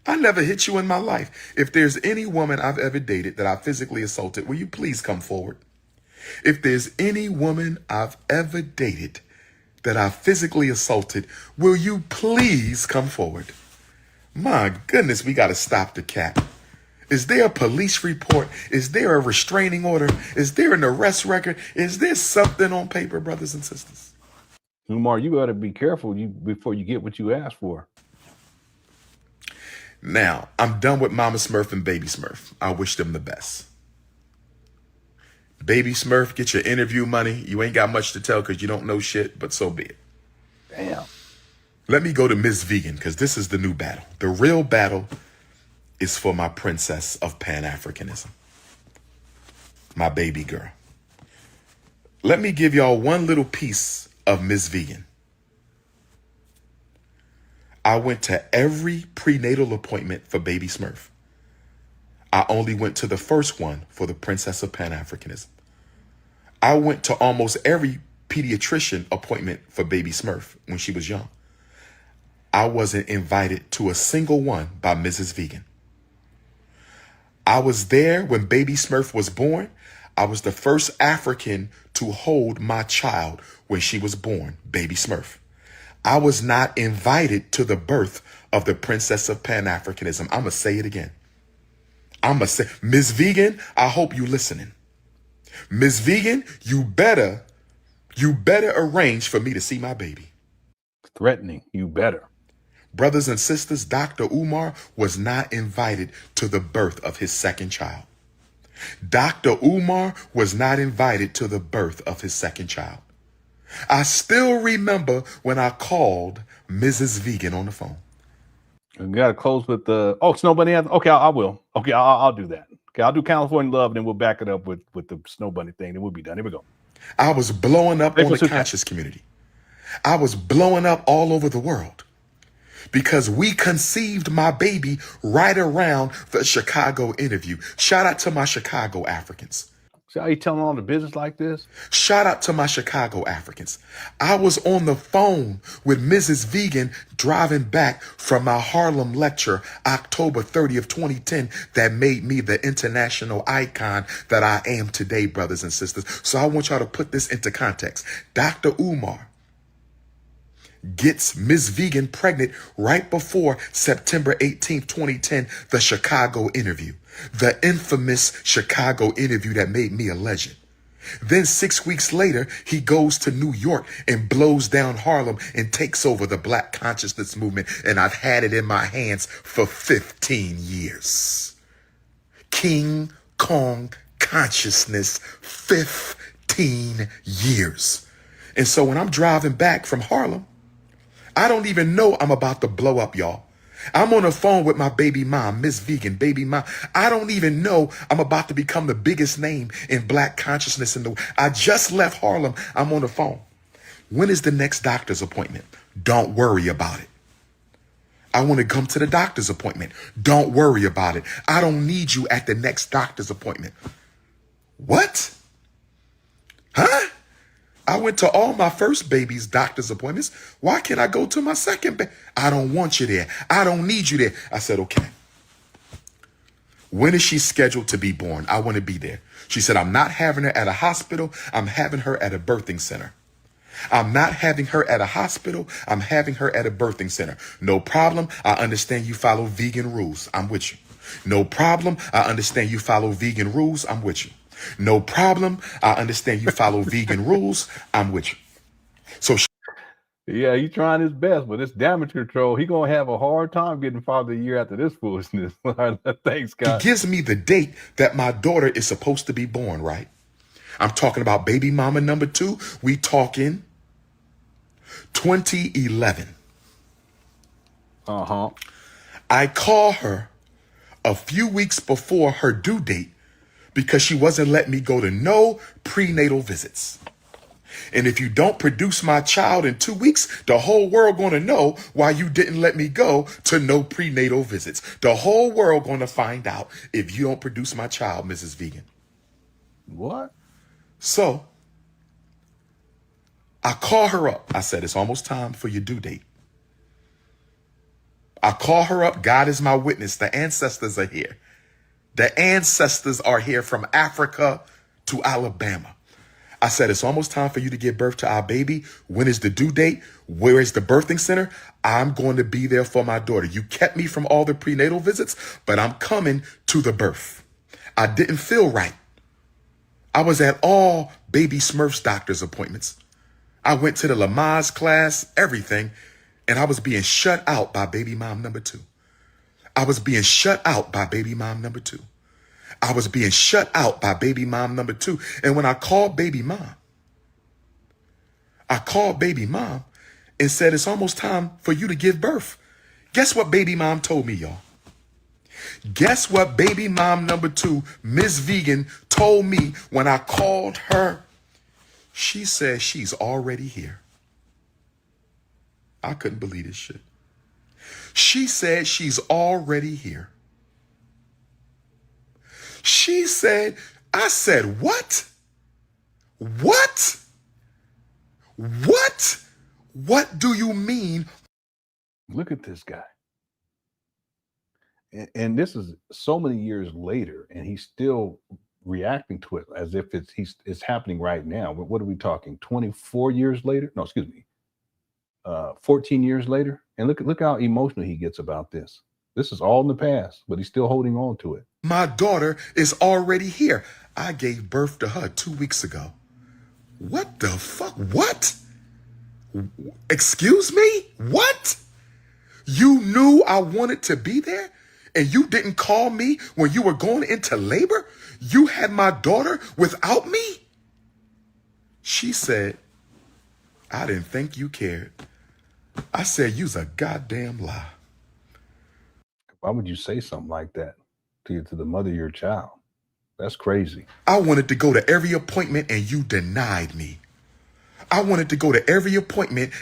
I never hit you in my life. If there's any woman I've ever dated that I physically assaulted, will you please come forward? If there's any woman I've ever dated that I physically assaulted, will you please come forward? My goodness, we got to stop the cat. Is there a police report? Is there a restraining order? Is there an arrest record? Is there something on paper, brothers and sisters? Umar, you got to be careful before you get what you asked for. Now, I'm done with Mama Smurf and Baby Smurf. I wish them the best. Baby Smurf, get your interview money. You ain't got much to tell because you don't know shit, but so be it. Damn. Let me go to Miss Vegan because this is the new battle. The real battle is for my princess of Pan-Africanism, my baby girl. Let me give y'all one little piece of Miss Vegan. I went to every prenatal appointment for baby Smurf. I only went to the first one for the princess of Pan-Africanism. I went to almost every pediatrician appointment for baby Smurf when she was young. I wasn't invited to a single one by Mrs. Vegan. I was there when baby Smurf was born. I was the first African to hold my child when she was born, baby Smurf. I was not invited to the birth of the princess of Pan-Africanism. I'm going to say it again. I'm going to say, Ms. Vegan, I hope you listening. Ms. Vegan, you better arrange for me to see my baby. Threatening, you better. Brothers and sisters, Dr. Umar was not invited to the birth of his second child. Dr. Umar was not invited to the birth of his second child. I still remember when I called Mrs. Vegan on the phone. We got to close with the, Snow Bunny anthem. Okay, I will. Okay, I'll do that. Okay, I'll do California Love, and then we'll back it up with the Snow Bunny thing, and we'll be done. Here we go. I was blowing up on the conscious community. I was blowing up all over the world because we conceived my baby right around the Chicago interview. Shout out to my Chicago Africans. See how you telling all the business like this? Shout out to my Chicago Africans. I was on the phone with Mrs. Vegan driving back from my Harlem lecture, October 30th, 2010, that made me the international icon that I am today, brothers and sisters. So I want y'all to put this into context. Dr. Umar gets Ms. Vegan pregnant right before September 18th, 2010, the Chicago interview. The infamous Chicago interview that made me a legend. Then 6 weeks later, he goes to New York and blows down Harlem and takes over the Black consciousness movement. And I've had it in my hands for 15 years. King Kong consciousness, 15 years. And so when I'm driving back from Harlem, I don't even know I'm about to blow up, y'all. I'm on the phone with my baby mom, Miss Vegan, baby mom. I don't even know I'm about to become the biggest name in Black consciousness in the world. I just left Harlem. I'm on the phone. When is the next doctor's appointment? Don't worry about it. I want to come to the doctor's appointment. Don't worry about it. I don't need you at the next doctor's appointment. What? Huh? I went to all my first baby's doctor's appointments. Why can't I go to my second baby? I don't want you there. I don't need you there. I said, okay. When is she scheduled to be born? I want to be there. She said, I'm not having her at a hospital. I'm having her at a birthing center. I'm not having her at a hospital. I'm having her at a birthing center. No problem. I understand you follow vegan rules. I'm with you. No problem. I understand you follow vegan rules. I'm with you. No problem. I understand you follow vegan rules. I'm with you. So yeah, he's trying his best, but this damage control, he gonna have a hard time getting Father of the Year after this foolishness. Thanks, God. He gives me the date that my daughter is supposed to be born, right? I'm talking about baby mama number 2. We talking 2011. I call her a few weeks before her due date because she wasn't letting me go to no prenatal visits. And if you don't produce my child in 2 weeks, the whole world going to know why you didn't let me go to no prenatal visits. The whole world going to find out if you don't produce my child, Mrs. Vegan. What? So I call her up. I said, it's almost time for your due date. I call her up. God is my witness. The ancestors are here. The ancestors are here from Africa to Alabama. I said, it's almost time for you to give birth to our baby. When is the due date? Where is the birthing center? I'm going to be there for my daughter. You kept me from all the prenatal visits, but I'm coming to the birth. I didn't feel right. I was at all baby Smurf's doctor's appointments. I went to the Lamaze class, everything, and I was being shut out by baby mom number 2. I was being shut out by baby mom number 2. I was being shut out by baby mom number 2. And when I called baby mom and said, it's almost time for you to give birth. Guess what baby mom told me, y'all? Guess what baby mom number 2, Ms. Vegan, told me when I called her? She said she's already here. I couldn't believe this shit. She said she's already here. She said, I said, what? What? What? What do you mean? Look at this guy. And this is so many years later, and he's still reacting to it as if it's happening right now. What are we talking? 24 years later? No, excuse me. 14 years later. And look how emotional he gets about this. This is all in the past, but he's still holding on to it. My daughter is already here. I gave birth to her 2 weeks ago. What the fuck? What? Excuse me? What? You knew I wanted to be there and you didn't call me when you were going into labor? You had my daughter without me? She said, I didn't think you cared. I said, you's a goddamn lie. Why would you say something like that to the mother of your child? That's crazy. I wanted to go to every appointment and you denied me. I wanted to go to every appointment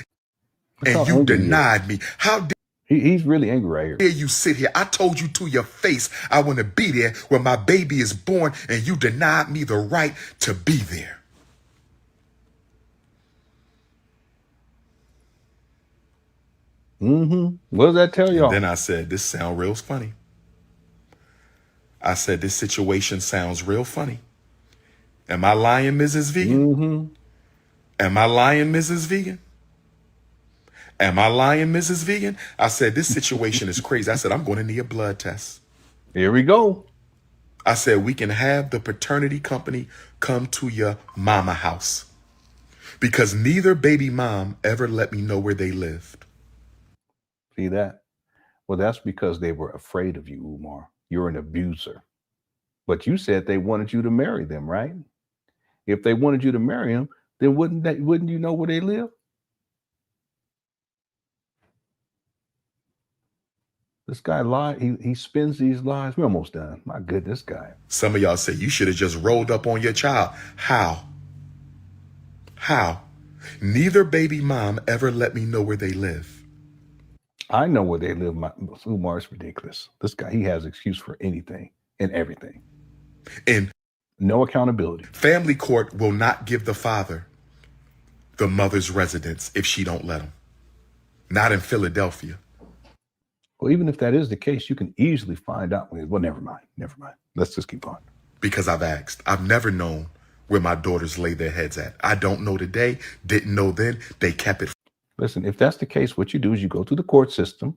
and you denied me. How dare he's really angry right here. Dare you sit here? I told you to your face I want to be there when my baby is born and you denied me the right to be there. What does that tell y'all? Then I said, this sounds real funny. I said, this situation sounds real funny. Am I lying, Mrs. Vegan? Am I lying, Mrs. Vegan? Am I lying, Mrs. Vegan? I said, this situation is crazy. I said, I'm going to need a blood test. Here we go. I said, we can have the paternity company come to your mama house because neither baby mom ever let me know where they lived. See that? Well, that's because they were afraid of you, Umar. You're an abuser. But you said they wanted you to marry them, right? If they wanted you to marry them, then wouldn't you know where they live? This guy lied. He spins these lies. We're almost done. My goodness, guy. Some of y'all say you should have just rolled up on your child. How? How? Neither baby mom ever let me know where they live. I know where they live. Umar's ridiculous. This guy, he has excuse for anything and everything. And no accountability. Family court will not give the father the mother's residence if she don't let him. Not in Philadelphia. Well, even if that is the case, you can easily find out. Well, never mind. Never mind. Let's just keep on. Because I've asked. I've never known where my daughters lay their heads at. I don't know today. Didn't know then. They kept it. Listen, if that's the case, what you do is you go through the court system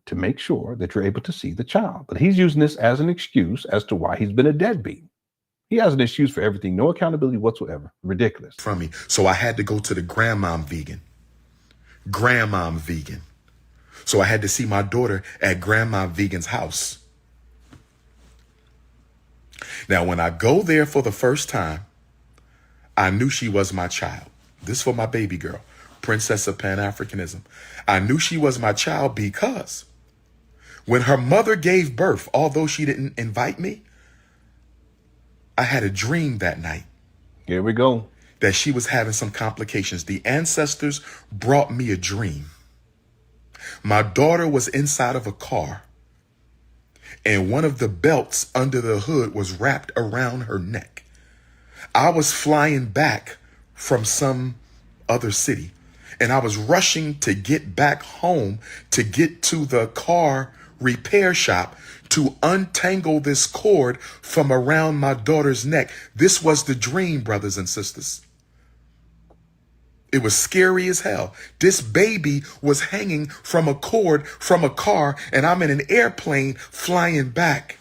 to make sure that you're able to see the child. But he's using this as an excuse as to why he's been a deadbeat. He has an excuse for everything. No accountability whatsoever. Ridiculous. From me. So I had to go to the grandmom vegan. Grandmom vegan. So I had to see my daughter at Grandma Vegan's house. Now, when I go there for the first time, I knew she was my child. This for my baby girl, princess of Pan-Africanism. I knew she was my child because when her mother gave birth, although she didn't invite me, I had a dream that night. Here we go. That she was having some complications. The ancestors brought me a dream. My daughter was inside of a car and one of the belts under the hood was wrapped around her neck. I was flying back from some other city and I was rushing to get back home to get to the car repair shop to untangle this cord from around my daughter's neck. This was the dream, brothers and sisters. It was scary as hell. This baby was hanging from a cord from a car, and I'm in an airplane flying back.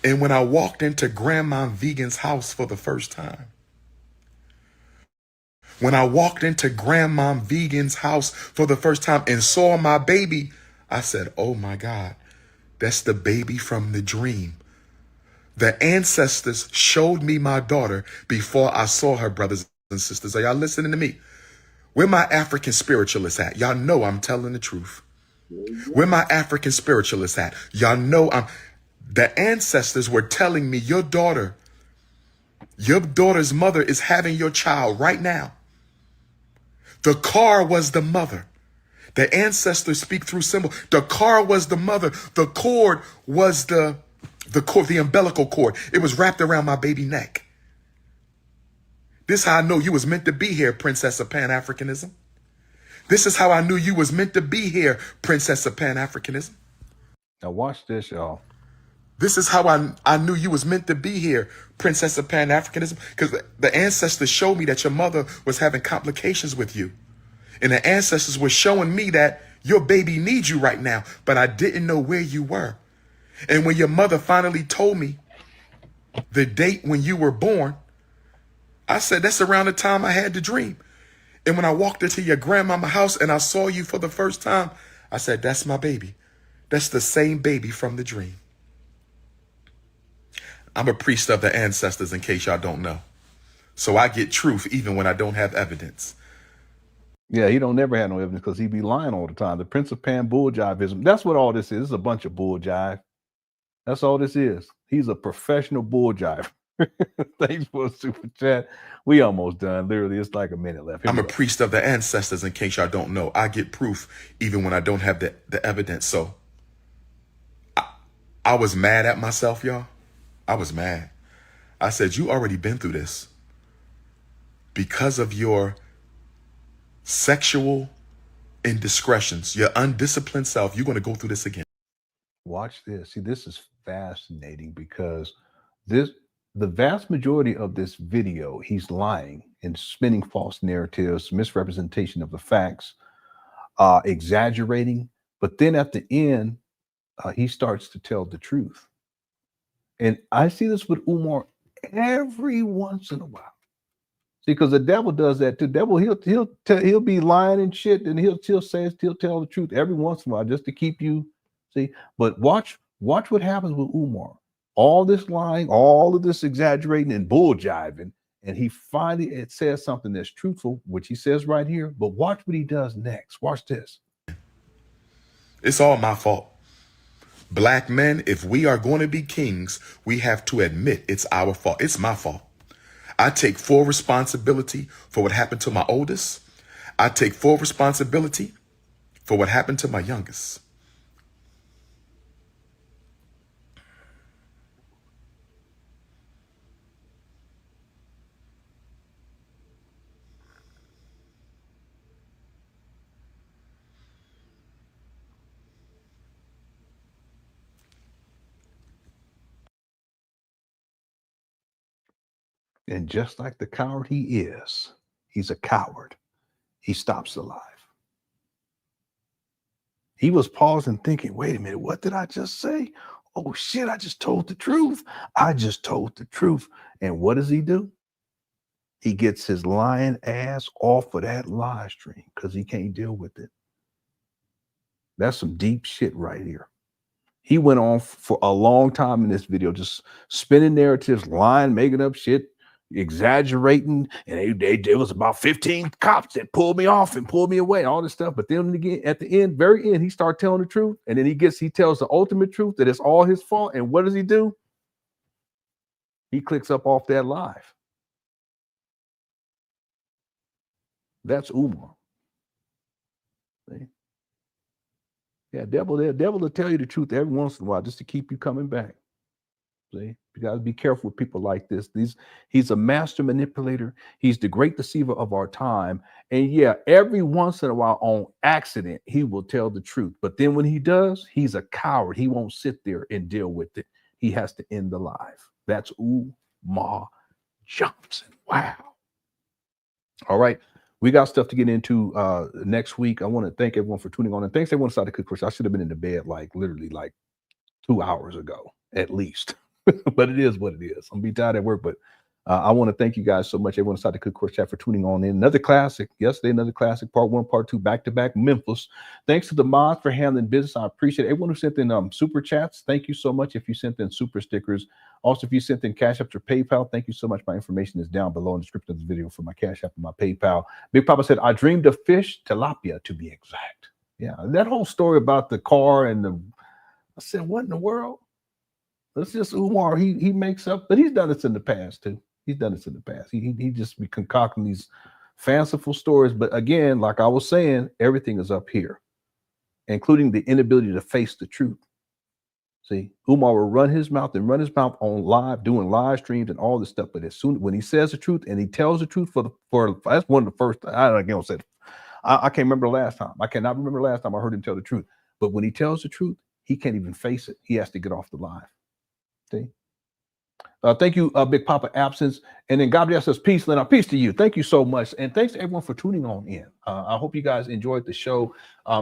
And when I walked into Grandma Vegan's house for the first time, and saw my baby, I said, oh my God, that's the baby from the dream. The ancestors showed me my daughter before I saw her, brothers and sisters. Are y'all listening to me? Where my African spiritualists at? Y'all know I'm telling the truth. Where my African spiritualists at? Y'all know the ancestors were telling me your daughter's mother is having your child right now. The car was the mother. The ancestors speak through symbol. The car was the mother. The cord was the cord, the umbilical cord. It was wrapped around my baby neck. This is how I know you was meant to be here, princess of Pan-Africanism. This is how I knew you was meant to be here, princess of Pan-Africanism. Now watch this, y'all. This is how I knew you was meant to be here, princess of Pan-Africanism, because the ancestors showed me that your mother was having complications with you. And the ancestors were showing me that your baby needs you right now, but I didn't know where you were. And when your mother finally told me the date when you were born, I said, that's around the time I had the dream. And when I walked into your grandmama's house and I saw you for the first time, I said, that's my baby. That's the same baby from the dream. I'm a priest of the ancestors, in case y'all don't know. So I get truth even when I don't have evidence. Yeah, he don't never have no evidence because he be lying all the time. The Prince of Pan bull jiveism. That's what all this is. This is a bunch of bull jive. That's all this is. He's a professional bull jive. Thanks for a super chat. We almost done. Literally, it's like a minute left. I'm a priest of the ancestors, in case y'all don't know. I get proof even when I don't have the evidence. So I was mad at myself, y'all. I was mad. I said, you already been through this. Because of your sexual indiscretions, your undisciplined self, you're going to go through this again. Watch this. See, this is fascinating because the vast majority of this video, he's lying and spinning false narratives, misrepresentation of the facts, exaggerating. But then at the end, he starts to tell the truth. And I see this with Umar every once in a while. See, because the devil does that too. Devil, he'll be lying and shit, and he'll tell the truth every once in a while just to keep you. See, but watch what happens with Umar. All this lying, all of this exaggerating and bull jiving, and he finally says something that's truthful, which he says right here. But watch what he does next. Watch this. It's all my fault. Black men, if we are going to be kings, we have to admit it's our fault. It's my fault. I take full responsibility for what happened to my oldest. I take full responsibility for what happened to my youngest. And just like the coward he is, he's a coward. He stops the life. He was pausing thinking, wait a minute, what did I just say? Oh shit, I just told the truth. I just told the truth. And what does he do? He gets his lying ass off of that live stream because he can't deal with it. That's some deep shit right here. He went on for a long time in this video, just spinning narratives, lying, making up shit, exaggerating, and there was about 15 cops that pulled me off and pulled me away, all this stuff. But then again, at the end, very end, he started telling the truth, and then he tells the ultimate truth that it's all his fault. And what does he do? He clicks up off that live. That's Umar. See? Yeah, devil will tell you the truth every once in a while just to keep you coming back. See? You got to be careful with people like this. He's a master manipulator. He's the great deceiver of our time. And yeah, every once in a while on accident, he will tell the truth. But then when he does, he's a coward. He won't sit there and deal with it. He has to end the live. That's Umar Johnson. Wow. All right. We got stuff to get into next week. I want to thank everyone for tuning on. And thanks everyone started to cook. I should have been in the bed literally 2 hours ago, at least. But it is what it is. I'm be tired at work, but I want to thank you guys so much. Everyone inside the Cook Course chat for tuning on in. Another classic. Yesterday, another classic. Part 1, Part 2, back-to-back Memphis. Thanks to the mods for handling business. I appreciate it. Everyone who sent in super chats, thank you so much. If you sent in super stickers. Also, if you sent in Cash App or PayPal, thank you so much. My information is down below in the description of this video for my Cash App and my PayPal. Big Papa said, I dreamed of fish, tilapia to be exact. Yeah, that whole story about the car and I said, what in the world? That's just Umar. He makes up, but he's done this in the past too. He's done this in the past. He just be concocting these fanciful stories. But again, like I was saying, everything is up here, including the inability to face the truth. See, Umar will run his mouth on live, doing live streams and all this stuff. But as soon when he says the truth and he tells the truth for that's one of the first. I don't say I can't remember the last time. I cannot remember the last time I heard him tell the truth. But when he tells the truth, he can't even face it. He has to get off the live. See. Thank you, Big Papa Absence. And then God bless us. Peace, Lenon. Peace to you. Thank you so much. And thanks to everyone for tuning on in. I hope you guys enjoyed the show.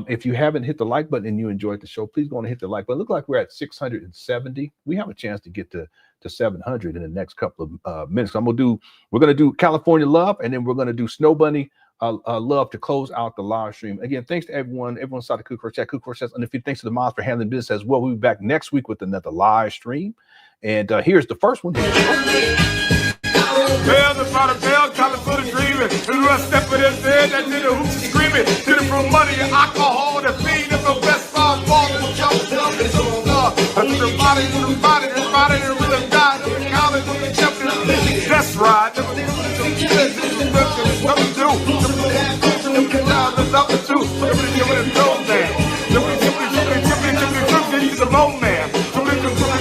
If you haven't hit the like button and you enjoyed the show, please go and hit the like button. Look like we're at 670. We have a chance to get to 700 in the next couple of minutes. We're going to do California Love, and then we're going to do Snow Bunny Love to close out the live stream. Again, thanks to everyone inside the Cook Chat. Cook says, and thanks to the moms for handling business as well. We'll be back next week with another live stream. And here's the first one. Bells about a bell, California dreaming. To the step of this bed, that did the hoops screaming. To the from money and alcohol, the feed of the best five ball, and jump, and so on. To the body, the rhythm died. To the college, to the champion. That's right.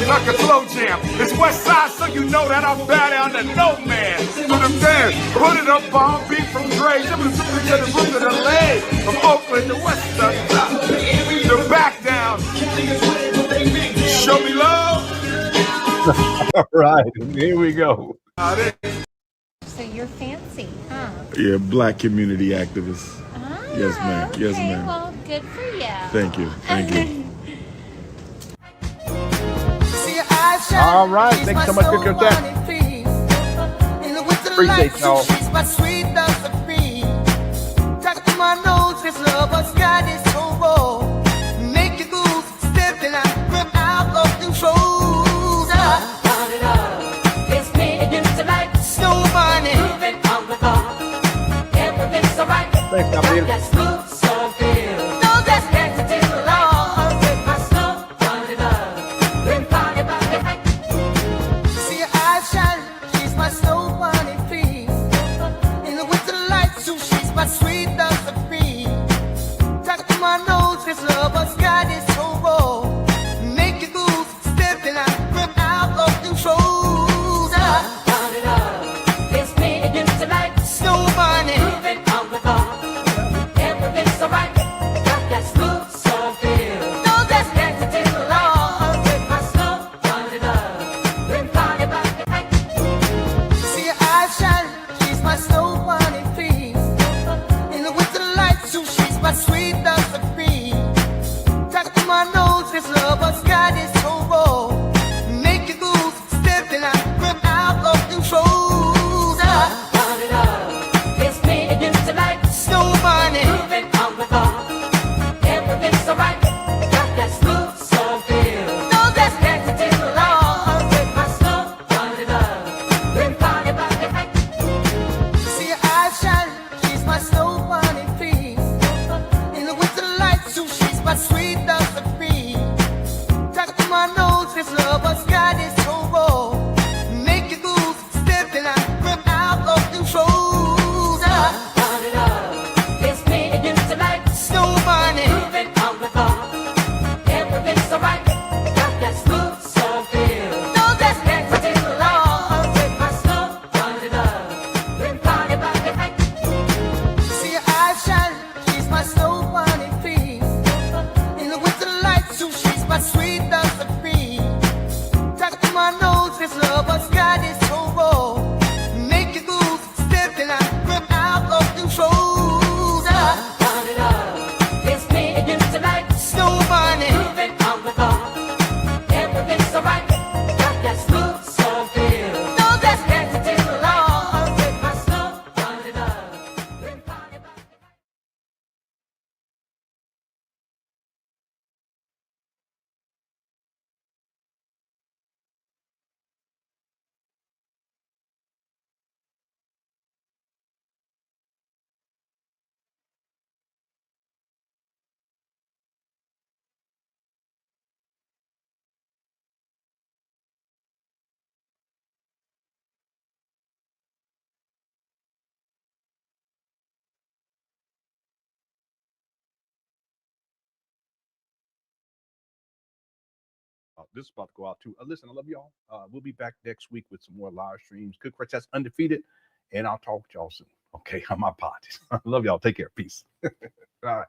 Like a slow jam. It's West Side, so you know that I'm bad down to no man. To the band, put it up on beat from Dre. To the root of the leg. From Oakland to West Side. The back down. Show me love. All right, here we go. So you're fancy, huh? Yeah, black community activist. Yes, ma'am. Okay, Yes, ma'am. Well, good for you. Thank you. Thank you. All right. Thanks so much for your time. Appreciate y'all. Thanks, Gabriel. This is about to go out too. Listen, I love y'all. We'll be back next week with some more live streams. Cookie Crush Chat's undefeated, and I'll talk with y'all soon. Okay, on my parties. I love y'all. Take care. Peace. All right.